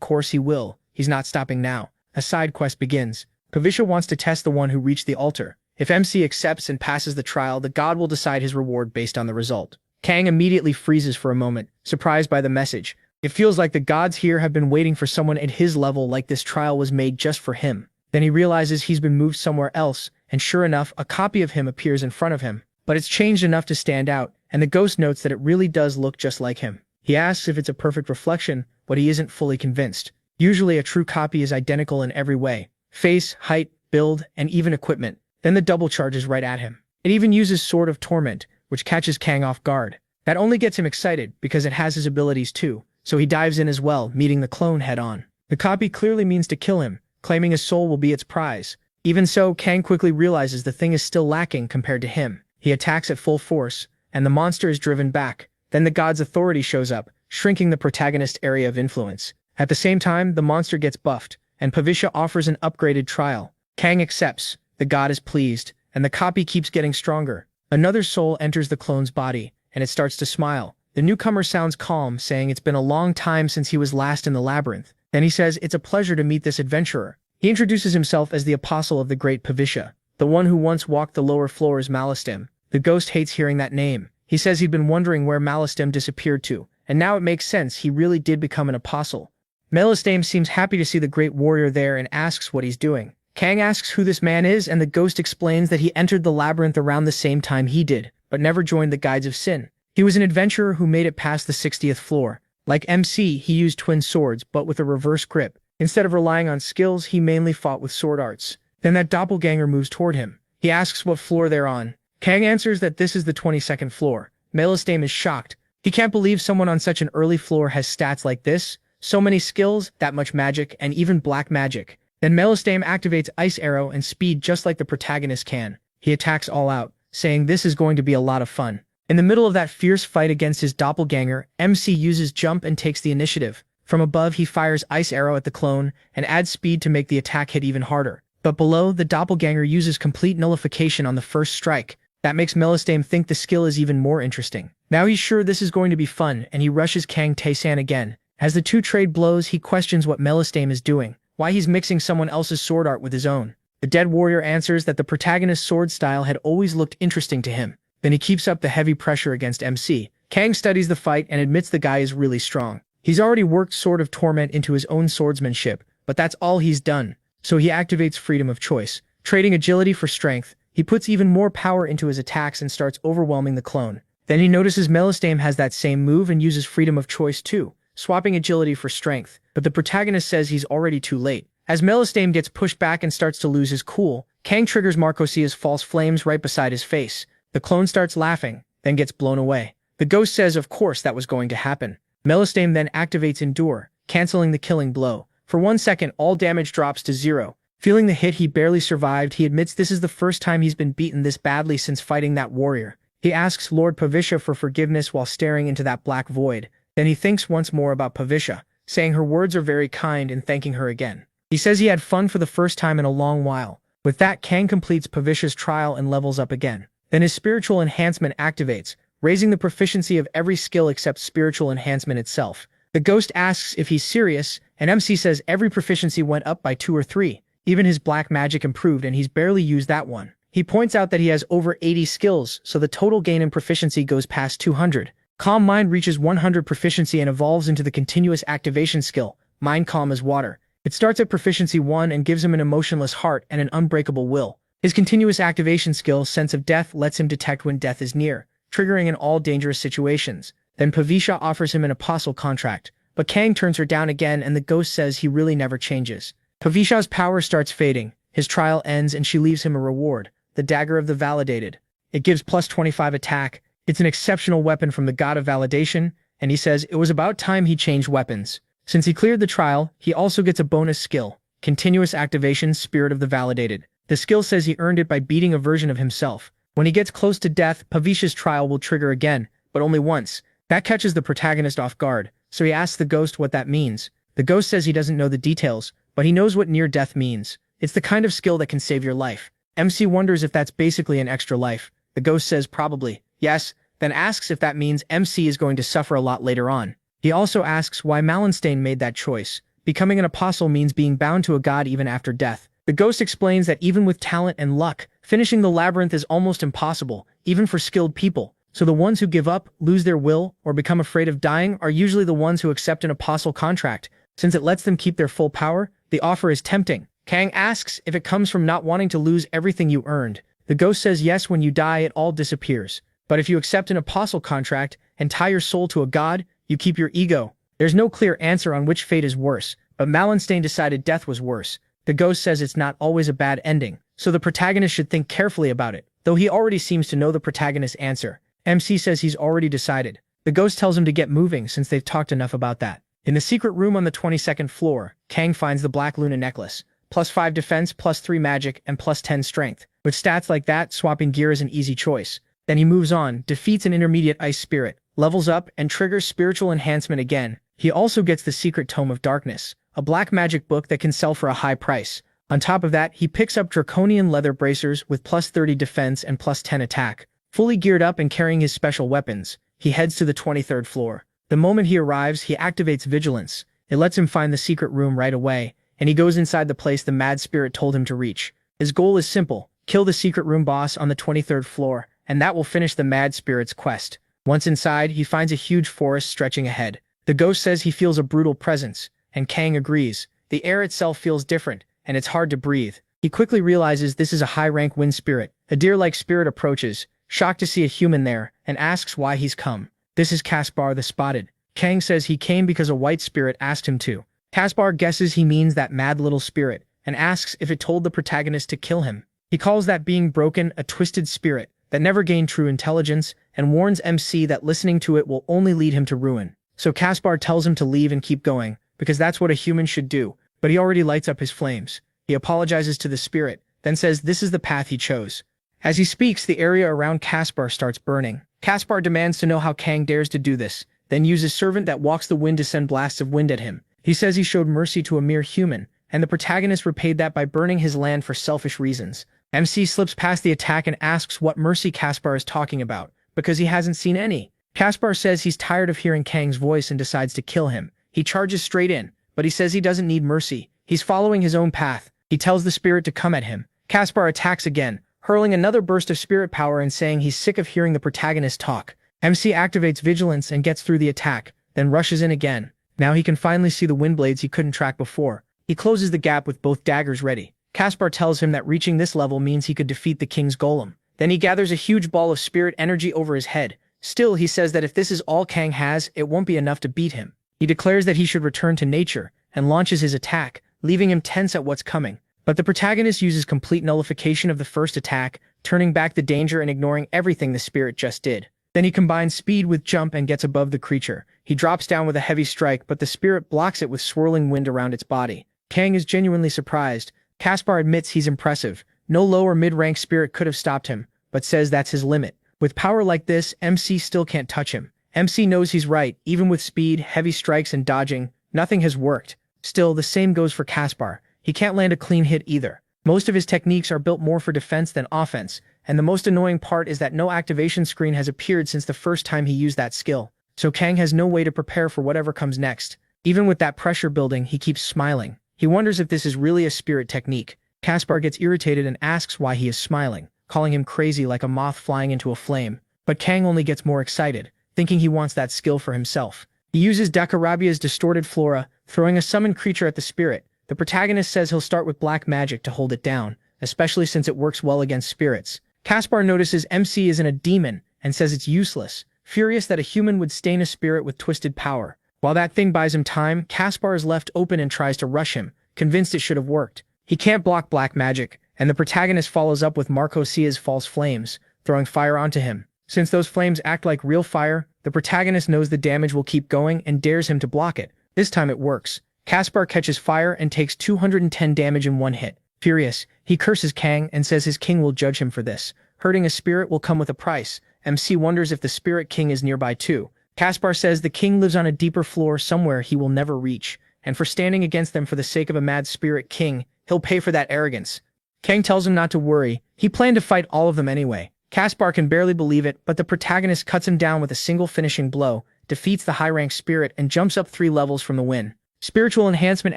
course he will. He's not stopping now. A side quest begins. Pavisha wants to test the one who reached the altar. If MC accepts and passes the trial, the god will decide his reward based on the result. Kang immediately freezes for a moment, surprised by the message. It feels like the gods here have been waiting for someone at his level, like this trial was made just for him. Then he realizes he's been moved somewhere else, and sure enough, a copy of him appears in front of him. But it's changed enough to stand out, and the ghost notes that it really does look just like him. He asks if it's a perfect reflection, but he isn't fully convinced. Usually a true copy is identical in every way. Face, height, build, and even equipment. Then the double charges right at him. It even uses Sword of Torment, which catches Kang off guard. That only gets him excited, because it has his abilities too. So he dives in as well, meeting the clone head-on. The copy clearly means to kill him, claiming his soul will be its prize. Even so, Kang quickly realizes the thing is still lacking compared to him. He attacks at full force, and the monster is driven back. Then the god's authority shows up, shrinking the protagonist's area of influence. At the same time, the monster gets buffed, and Pavisha offers an upgraded trial. Kang accepts, the god is pleased, and the copy keeps getting stronger. Another soul enters the clone's body, and it starts to smile. The newcomer sounds calm, saying it's been a long time since he was last in the labyrinth. Then he says it's a pleasure to meet this adventurer. He introduces himself as the apostle of the great Pavisha, the one who once walked the lower floors Malestim. The ghost hates hearing that name. He says he'd been wondering where Malestim disappeared to, and now it makes sense, he really did become an apostle. Malestim seems happy to see the great warrior there and asks what he's doing. Kang asks who this man is, and the ghost explains that he entered the labyrinth around the same time he did, but never joined the Guides of Sin. He was an adventurer who made it past the 60th floor. Like MC, he used twin swords, but with a reverse grip. Instead of relying on skills, he mainly fought with sword arts. Then that doppelganger moves toward him. He asks what floor they're on. Kang answers that this is the 22nd floor. Malestim is shocked. He can't believe someone on such an early floor has stats like this. So many skills, that much magic, and even black magic. Then Malestim activates Ice Arrow and Speed just like the protagonist can. He attacks all out, saying this is going to be a lot of fun. In the middle of that fierce fight against his doppelganger, MC uses Jump and takes the initiative. From above, he fires Ice Arrow at the clone and adds Speed to make the attack hit even harder. But below, the doppelganger uses Complete Nullification on the first strike. That makes Malestim think the skill is even more interesting. Now he's sure this is going to be fun, and he rushes Kang Tae-san again. As the two trade blows, he questions what Malestim is doing, why he's mixing someone else's sword art with his own. The dead warrior answers that the protagonist's sword style had always looked interesting to him. Then he keeps up the heavy pressure against MC. Kang studies the fight and admits the guy is really strong. He's already worked Sword of Torment into his own swordsmanship, but that's all he's done. So he activates Freedom of Choice. Trading agility for strength, he puts even more power into his attacks and starts overwhelming the clone. Then he notices Malestim has that same move and uses Freedom of Choice too, swapping agility for strength. But the protagonist says he's already too late. As Malestim gets pushed back and starts to lose his cool, Kang triggers Marcosia's false flames right beside his face. The clone starts laughing, then gets blown away. The ghost says of course that was going to happen. Malestim then activates Endure, canceling the killing blow. For 1 second, all damage drops to 0. Feeling the hit he barely survived, he admits this is the first time he's been beaten this badly since fighting that warrior. He asks Lord Pavisha for forgiveness while staring into that black void. Then he thinks once more about Pavisha, saying her words are very kind and thanking her again. He says he had fun for the first time in a long while. With that, Kang completes Pavisha's trial and levels up again. Then his spiritual enhancement activates, raising the proficiency of every skill except spiritual enhancement itself. The ghost asks if he's serious, and MC says every proficiency went up by 2 or 3. Even his black magic improved and he's barely used that one. He points out that he has over 80 skills, so the total gain in proficiency goes past 200. Calm Mind reaches 100 proficiency and evolves into the continuous activation skill, Mind Calm as Water. It starts at proficiency 1 and gives him an emotionless heart and an unbreakable will. His continuous activation skill, Sense of Death, lets him detect when death is near, triggering in all dangerous situations. Then Pavisha offers him an apostle contract, but Kang turns her down again and the ghost says he really never changes. Pavisha's power starts fading, his trial ends and she leaves him a reward, the Dagger of the Validated. It gives plus 25 attack, it's an exceptional weapon from the god of validation, and he says it was about time he changed weapons. Since he cleared the trial, he also gets a bonus skill, Continuous Activation Spirit of the Validated. The skill says he earned it by beating a version of himself. When he gets close to death, Pavisha's trial will trigger again, but only once. That catches the protagonist off guard, so he asks the ghost what that means. The ghost says he doesn't know the details, but he knows what near death means. It's the kind of skill that can save your life. MC wonders if that's basically an extra life. The ghost says probably. yes, then asks if that means MC is going to suffer a lot later on. He also asks why Malenstain made that choice. Becoming an apostle means being bound to a god even after death. The ghost explains that even with talent and luck, finishing the labyrinth is almost impossible, even for skilled people. So the ones who give up, lose their will, or become afraid of dying are usually the ones who accept an apostle contract. Since it lets them keep their full power, the offer is tempting. Kang asks if it comes from not wanting to lose everything you earned. The ghost says yes, when you die it all disappears. But if you accept an apostle contract and tie your soul to a god, you keep your ego. There's no clear answer on which fate is worse, but Malenstain decided death was worse. The ghost says it's not always a bad ending, so the protagonist should think carefully about it, though he already seems to know the protagonist's answer. MC says he's already decided. The ghost tells him to get moving since they've talked enough about that. In the secret room on the 22nd floor, Kang finds the Black Luna necklace. +5 defense, +3 magic, and +10 strength. With stats like that, swapping gear is an easy choice. Then he moves on, defeats an intermediate ice spirit, levels up, and triggers spiritual enhancement again. He also gets the Secret Tome of Darkness, a black magic book that can sell for a high price. On top of that, he picks up draconian leather bracers with +30 defense and +10 attack. Fully geared up and carrying his special weapons, he heads to the 23rd floor. The moment he arrives, he activates vigilance. It lets him find the secret room right away, and he goes inside the place the mad spirit told him to reach. His goal is simple: kill the secret room boss on the 23rd floor, and that will finish the mad spirit's quest. Once inside, he finds a huge forest stretching ahead. The ghost says he feels a brutal presence, and Kang agrees. The air itself feels different, and it's hard to breathe. He quickly realizes this is a high-rank wind spirit. A deer-like spirit approaches, shocked to see a human there, and asks why he's come. This is Caspar the Spotted. Kang says he came because a white spirit asked him to. Caspar guesses he means that mad little spirit, and asks if it told the protagonist to kill him. He calls that being broken a twisted spirit that never gained true intelligence, and warns MC that listening to it will only lead him to ruin. So Caspar tells him to leave and keep going, because that's what a human should do, but he already lights up his flames. He apologizes to the spirit, then says this is the path he chose. As he speaks, the area around Caspar starts burning. Caspar demands to know how Kang dares to do this, then uses Servant that walks the wind to send blasts of wind at him. He says he showed mercy to a mere human, and the protagonist repaid that by burning his land for selfish reasons. MC slips past the attack and asks what mercy Caspar is talking about, because he hasn't seen any. Caspar says he's tired of hearing Kang's voice and decides to kill him. He charges straight in, but he says he doesn't need mercy. He's following his own path. He tells the spirit to come at him. Caspar attacks again, hurling another burst of spirit power and saying he's sick of hearing the protagonist talk. MC activates vigilance and gets through the attack, then rushes in again. Now he can finally see the wind blades he couldn't track before. He closes the gap with both daggers ready. Caspar tells him that reaching this level means he could defeat the king's golem. Then he gathers a huge ball of spirit energy over his head. Still, he says that if this is all Kang has, it won't be enough to beat him. He declares that he should return to nature, and launches his attack, leaving him tense at what's coming. But the protagonist uses complete nullification of the first attack, turning back the danger and ignoring everything the spirit just did. Then he combines speed with jump and gets above the creature. He drops down with a heavy strike, but the spirit blocks it with swirling wind around its body. Kang is genuinely surprised. Caspar admits he's impressive. No low or mid-rank spirit could have stopped him, but says that's his limit. With power like this, MC still can't touch him. MC knows he's right. Even with speed, heavy strikes, and dodging, nothing has worked. Still, the same goes for Caspar. He can't land a clean hit either. Most of his techniques are built more for defense than offense, and the most annoying part is that no activation screen has appeared since the first time he used that skill. So Kang has no way to prepare for whatever comes next. Even with that pressure building, he keeps smiling. He wonders if this is really a spirit technique. Caspar gets irritated and asks why he is smiling, calling him crazy like a moth flying into a flame. But Kang only gets more excited, thinking he wants that skill for himself. He uses Dakarabia's distorted flora, throwing a summoned creature at the spirit. The protagonist says he'll start with black magic to hold it down, especially since it works well against spirits. Caspar notices MC isn't a demon, and says it's useless, furious that a human would stain a spirit with twisted power. While that thing buys him time, Caspar is left open and tries to rush him, convinced it should have worked. He can't block black magic, and the protagonist follows up with Marco Sia's false flames, throwing fire onto him. Since those flames act like real fire, the protagonist knows the damage will keep going and dares him to block it. This time it works. Caspar catches fire and takes 210 damage in one hit. Furious, he curses Kang and says his king will judge him for this. Hurting a spirit will come with a price. MC wonders if the spirit king is nearby too. Caspar says the king lives on a deeper floor somewhere he will never reach, and for standing against them for the sake of a mad spirit king, he'll pay for that arrogance. Kang tells him not to worry. He planned to fight all of them anyway. Caspar can barely believe it, but the protagonist cuts him down with a single finishing blow, defeats the high-ranked spirit, and jumps up 3 levels from the win. Spiritual enhancement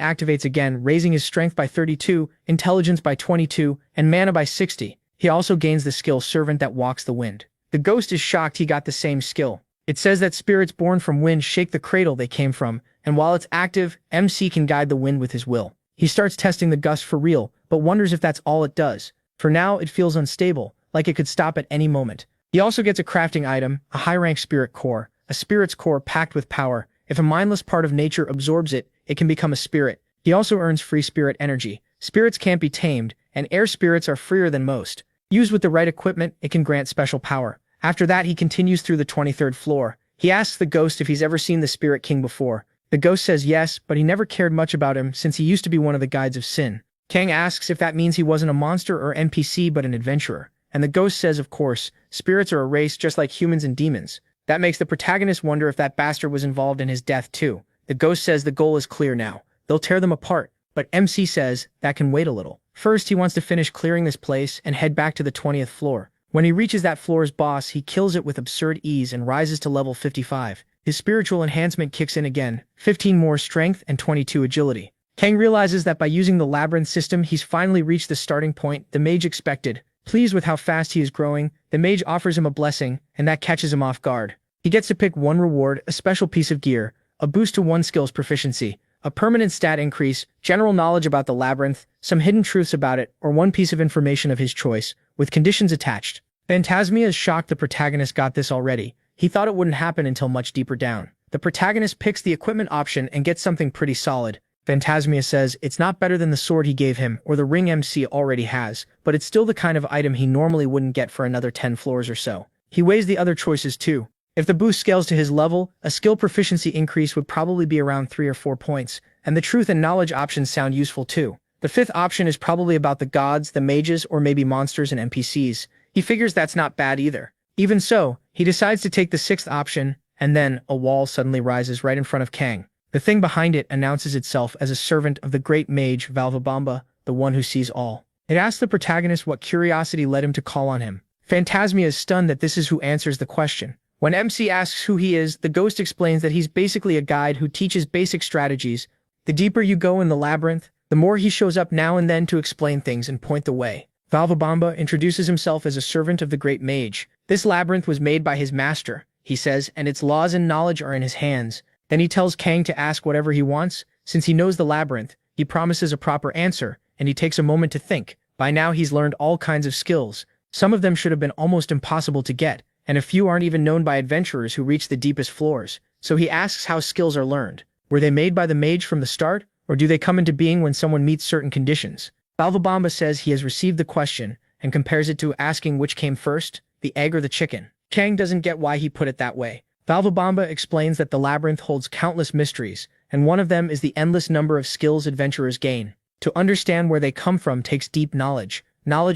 activates again, raising his strength by 32, intelligence by 22, and mana by 60. He also gains the skill Servant that walks the wind. The ghost is shocked he got the same skill. It says that spirits born from wind shake the cradle they came from, and while it's active, MC can guide the wind with his will. He starts testing the gust for real, but wonders if that's all it does. For now, it feels unstable, like it could stop at any moment. He also gets a crafting item, a high-rank spirit core, a spirit's core packed with power. If a mindless part of nature absorbs it, it can become a spirit. He also earns free spirit energy. Spirits can't be tamed, and air spirits are freer than most. Used with the right equipment, it can grant special power. After that, he continues through the 23rd floor. He asks the ghost if he's ever seen the Spirit King before. The ghost says yes, but he never cared much about him since he used to be one of the guides of sin. Kang asks if that means he wasn't a monster or NPC but an adventurer. And the ghost says of course, spirits are a race just like humans and demons. That makes the protagonist wonder if that bastard was involved in his death too. The ghost says the goal is clear now. They'll tear them apart, but MC says that can wait a little. First, he wants to finish clearing this place and head back to the 20th floor. When he reaches that floor's boss, he kills it with absurd ease and rises to level 55. His spiritual enhancement kicks in again, 15 more strength and 22 agility. Kang realizes that by using the labyrinth system, he's finally reached the starting point the mage expected. Pleased with how fast he is growing, the mage offers him a blessing, and that catches him off guard. He gets to pick one reward, a special piece of gear, a boost to one skill's proficiency, a permanent stat increase, general knowledge about the labyrinth, some hidden truths about it, or one piece of information of his choice, with conditions attached. Phantasmia is shocked the protagonist got this already. He thought it wouldn't happen until much deeper down. The protagonist picks the equipment option and gets something pretty solid. Phantasmia says it's not better than the sword he gave him or the ring MC already has, but it's still the kind of item he normally wouldn't get for another 10 floors or so. He weighs the other choices too. If the boost scales to his level, a skill proficiency increase would probably be around 3 or 4 points, and the truth and knowledge options sound useful too. The 5th option is probably about the gods, the mages, or maybe monsters and NPCs. He figures that's not bad either. Even so, he decides to take the 6th option, and then a wall suddenly rises right in front of Kang. The thing behind it announces itself as a servant of the great mage Valvabamba, the one who sees all. It asks the protagonist what curiosity led him to call on him. Phantasmia is stunned that this is who answers the question. When MC asks who he is, the ghost explains that he's basically a guide who teaches basic strategies. The deeper you go in the labyrinth, the more he shows up now and then to explain things and point the way. Valvabamba introduces himself as a servant of the great mage. This labyrinth was made by his master, he says, and its laws and knowledge are in his hands. Then he tells Kang to ask whatever he wants. Since he knows the labyrinth, he promises a proper answer, and he takes a moment to think. By now he's learned all kinds of skills. Some of them should have been almost impossible to get, and a few aren't even known by adventurers who reach the deepest floors. So he asks how skills are learned. Were they made by the mage from the start, or do they come into being when someone meets certain conditions? Valvabamba says he has received the question, and compares it to asking which came first, the egg or the chicken. Kang doesn't get why he put it that way. Valvabamba explains that the labyrinth holds countless mysteries, and one of them is the endless number of skills adventurers gain. To understand where they come from takes deep knowledge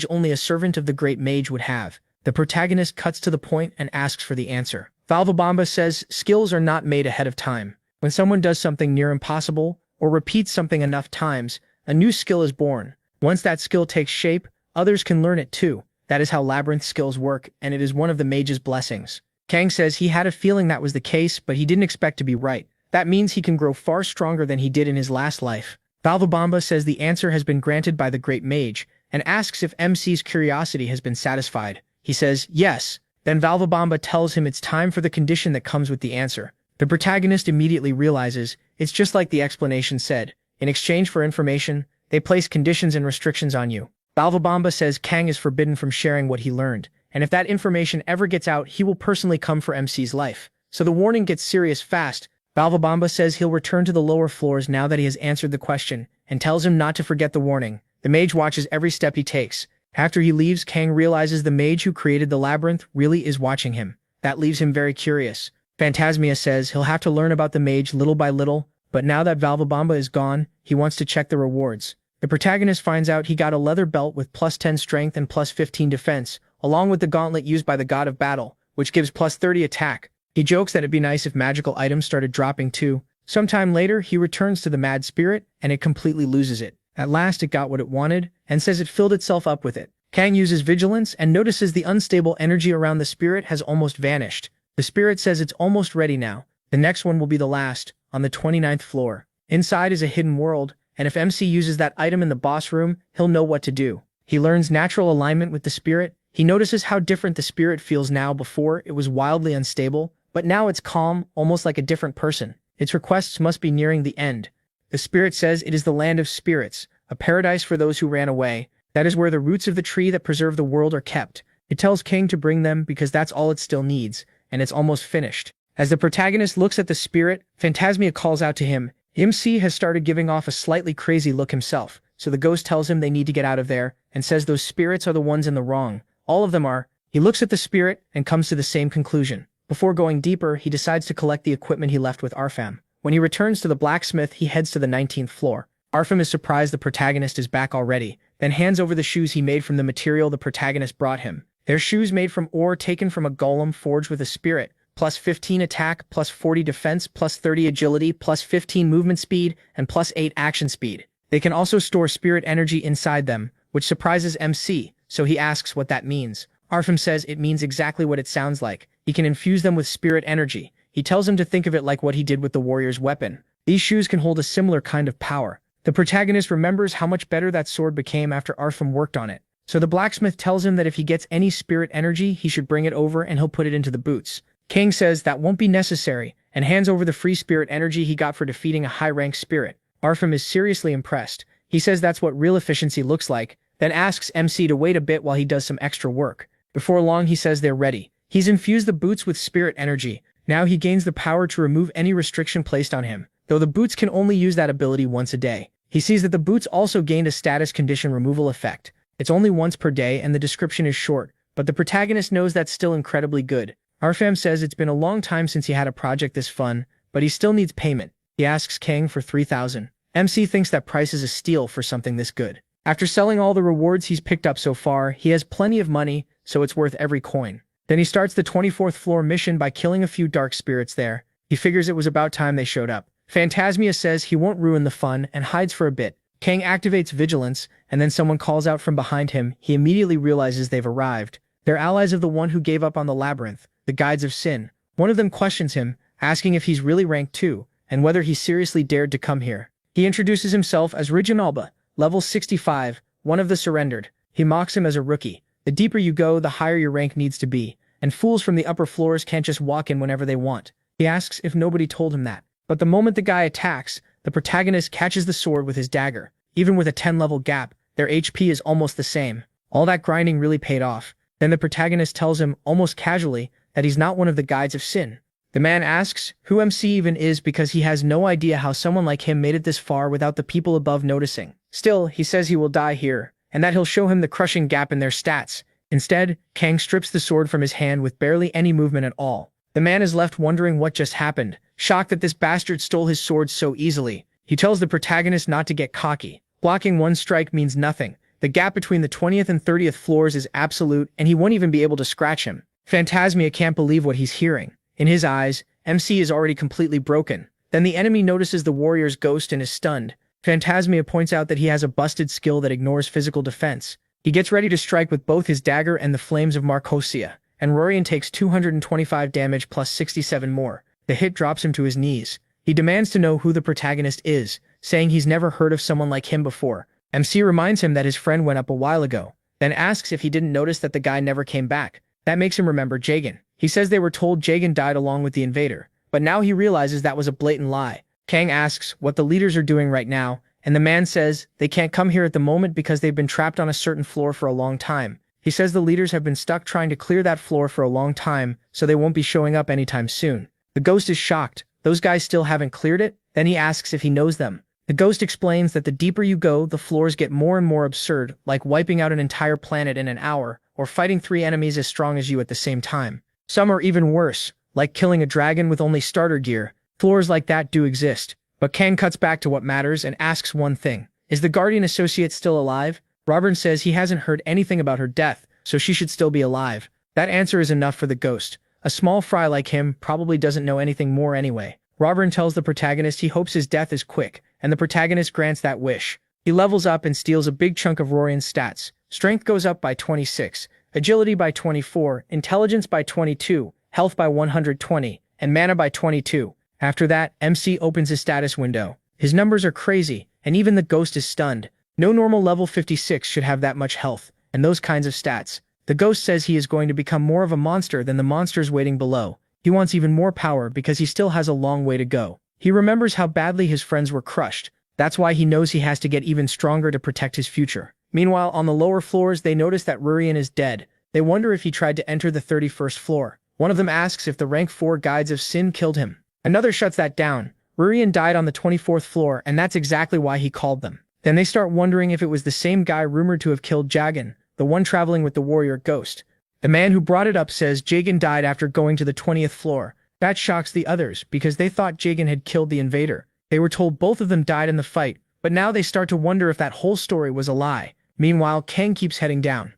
only a servant of the great mage would have. The protagonist cuts to the point and asks for the answer. Valvabamba says skills are not made ahead of time. When someone does something near impossible, or repeats something enough times, a new skill is born. Once that skill takes shape, others can learn it too. That is how labyrinth skills work, and it is one of the mage's blessings. Kang says he had a feeling that was the case, but he didn't expect to be right. That means he can grow far stronger than he did in his last life. Valvabamba says the answer has been granted by the great mage, and asks if MC's curiosity has been satisfied. He says, yes. Then Valvabamba tells him it's time for the condition that comes with the answer. The protagonist immediately realizes, it's just like the explanation said. In exchange for information, they place conditions and restrictions on you. Valvabamba says Kang is forbidden from sharing what he learned, and if that information ever gets out, he will personally come for MC's life. So the warning gets serious fast. Valvabamba says he'll return to the lower floors now that he has answered the question, and tells him not to forget the warning. The mage watches every step he takes. After he leaves, Kang realizes the mage who created the labyrinth really is watching him. That leaves him very curious. Phantasmia says he'll have to learn about the mage little by little, but now that Valvabamba is gone, he wants to check the rewards. The protagonist finds out he got a leather belt with plus 10 strength and plus 15 defense, along with the gauntlet used by the god of battle, which gives plus 30 attack. He jokes that it'd be nice if magical items started dropping too. Sometime later, he returns to the mad spirit, and it completely loses it. At last it got what it wanted, and says it filled itself up with it. Kang uses vigilance and notices the unstable energy around the spirit has almost vanished. The spirit says it's almost ready now. The next one will be the last, on the 29th floor. Inside is a hidden world, and if MC uses that item in the boss room, he'll know what to do. He learns natural alignment with the spirit. He notices how different the spirit feels now. Before, it was wildly unstable, but now it's calm, almost like a different person. Its requests must be nearing the end. The spirit says it is the land of spirits, a paradise for those who ran away. That is where the roots of the tree that preserve the world are kept. It tells Kang to bring them because that's all it still needs, and it's almost finished. As the protagonist looks at the spirit, Phantasmia calls out to him. MC has started giving off a slightly crazy look himself, so the ghost tells him they need to get out of there, and says those spirits are the ones in the wrong. All of them are. He looks at the spirit and comes to the same conclusion. Before going deeper, he decides to collect the equipment he left with Arfam. When he returns to the blacksmith, he heads to the 19th floor. Arfam is surprised the protagonist is back already, then hands over the shoes he made from the material the protagonist brought him. They're shoes made from ore taken from a golem forged with a spirit, plus 15 attack, plus 40 defense, plus 30 agility, plus 15 movement speed, and plus 8 action speed. They can also store spirit energy inside them, which surprises MC, so he asks what that means. Arfam says it means exactly what it sounds like. He can infuse them with spirit energy. He tells him to think of it like what he did with the warrior's weapon. These shoes can hold a similar kind of power. The protagonist remembers how much better that sword became after Arfam worked on it. So the blacksmith tells him that if he gets any spirit energy, he should bring it over and he'll put it into the boots. Kang says that won't be necessary, and hands over the free spirit energy he got for defeating a high-ranked spirit. Arfam is seriously impressed. He says that's what real efficiency looks like, then asks MC to wait a bit while he does some extra work. Before long, he says they're ready. He's infused the boots with spirit energy. Now he gains the power to remove any restriction placed on him, though the boots can only use that ability once a day. He sees that the boots also gained a status condition removal effect. It's only once per day and the description is short, but the protagonist knows that's still incredibly good. Arfam says it's been a long time since he had a project this fun, but he still needs payment. He asks Kang for 3,000. MC thinks that price is a steal for something this good. After selling all the rewards he's picked up so far, he has plenty of money, so it's worth every coin. Then he starts the 24th floor mission by killing a few dark spirits there. He figures it was about time they showed up. Phantasmia says he won't ruin the fun and hides for a bit. Kang activates vigilance, and then someone calls out from behind him. He immediately realizes they've arrived. They're allies of the one who gave up on the labyrinth, the Guides of Sin. One of them questions him, asking if he's really rank 2, and whether he seriously dared to come here. He introduces himself as Reginalba, level 65, one of the surrendered. He mocks him as a rookie. The deeper you go, the higher your rank needs to be, and fools from the upper floors can't just walk in whenever they want. He asks if nobody told him that. But the moment the guy attacks, the protagonist catches the sword with his dagger. Even with a 10-level gap, their HP is almost the same. All that grinding really paid off. Then the protagonist tells him, almost casually, that he's not one of the Guides of Sin. The man asks who MC even is because he has no idea how someone like him made it this far without the people above noticing. Still, he says he will die here, and that he'll show him the crushing gap in their stats. Instead, Kang strips the sword from his hand with barely any movement at all. The man is left wondering what just happened, shocked that this bastard stole his sword so easily. He tells the protagonist not to get cocky. Blocking one strike means nothing. The gap between the 20th and 30th floors is absolute, and he won't even be able to scratch him. Phantasmia can't believe what he's hearing. In his eyes, MC is already completely broken. Then the enemy notices the warrior's ghost and is stunned. Phantasmia points out that he has a busted skill that ignores physical defense. He gets ready to strike with both his dagger and the flames of Marcosia, and Rorion takes 225 damage plus 67 more. The hit drops him to his knees. He demands to know who the protagonist is, saying he's never heard of someone like him before. MC reminds him that his friend went up a while ago, then asks if he didn't notice that the guy never came back. That makes him remember Jagan. He says they were told Jagan died along with the invader, but now he realizes that was a blatant lie. Kang asks what the leaders are doing right now, and the man says they can't come here at the moment because they've been trapped on a certain floor for a long time. He says the leaders have been stuck trying to clear that floor for a long time, so they won't be showing up anytime soon. The ghost is shocked. Those guys still haven't cleared it? Then he asks if he knows them. The ghost explains that the deeper you go, the floors get more and more absurd, like wiping out an entire planet in an hour, or fighting 3 enemies as strong as you at the same time. Some are even worse, like killing a dragon with only starter gear. Floors like that do exist. But Kang cuts back to what matters and asks one thing. Is the Guardian Associate still alive? Robin says he hasn't heard anything about her death, so she should still be alive. That answer is enough for the ghost. A small fry like him probably doesn't know anything more anyway. Robin tells the protagonist he hopes his death is quick, and the protagonist grants that wish. He levels up and steals a big chunk of Rorion's stats, Strength goes up by 26, agility by 24, intelligence by 22, health by 120, and mana by 22. After that, MC opens his status window. His numbers are crazy, and even the ghost is stunned. No normal level 56 should have that much health, and those kinds of stats. The ghost says he is going to become more of a monster than the monsters waiting below. He wants even more power because he still has a long way to go. He remembers how badly his friends were crushed. That's why he knows he has to get even stronger to protect his future. Meanwhile, on the lower floors, they notice that Rurian is dead. They wonder if he tried to enter the 31st floor. One of them asks if the rank 4 guides of Sin killed him. Another shuts that down. Rurian died on the 24th floor, and that's exactly why he called them. Then they start wondering if it was the same guy rumored to have killed Jagan, the one traveling with the warrior ghost. The man who brought it up says Jagan died after going to the 20th floor. That shocks the others, because they thought Jagan had killed the invader. They were told both of them died in the fight, but now they start to wonder if that whole story was a lie. Meanwhile, Kang keeps heading down.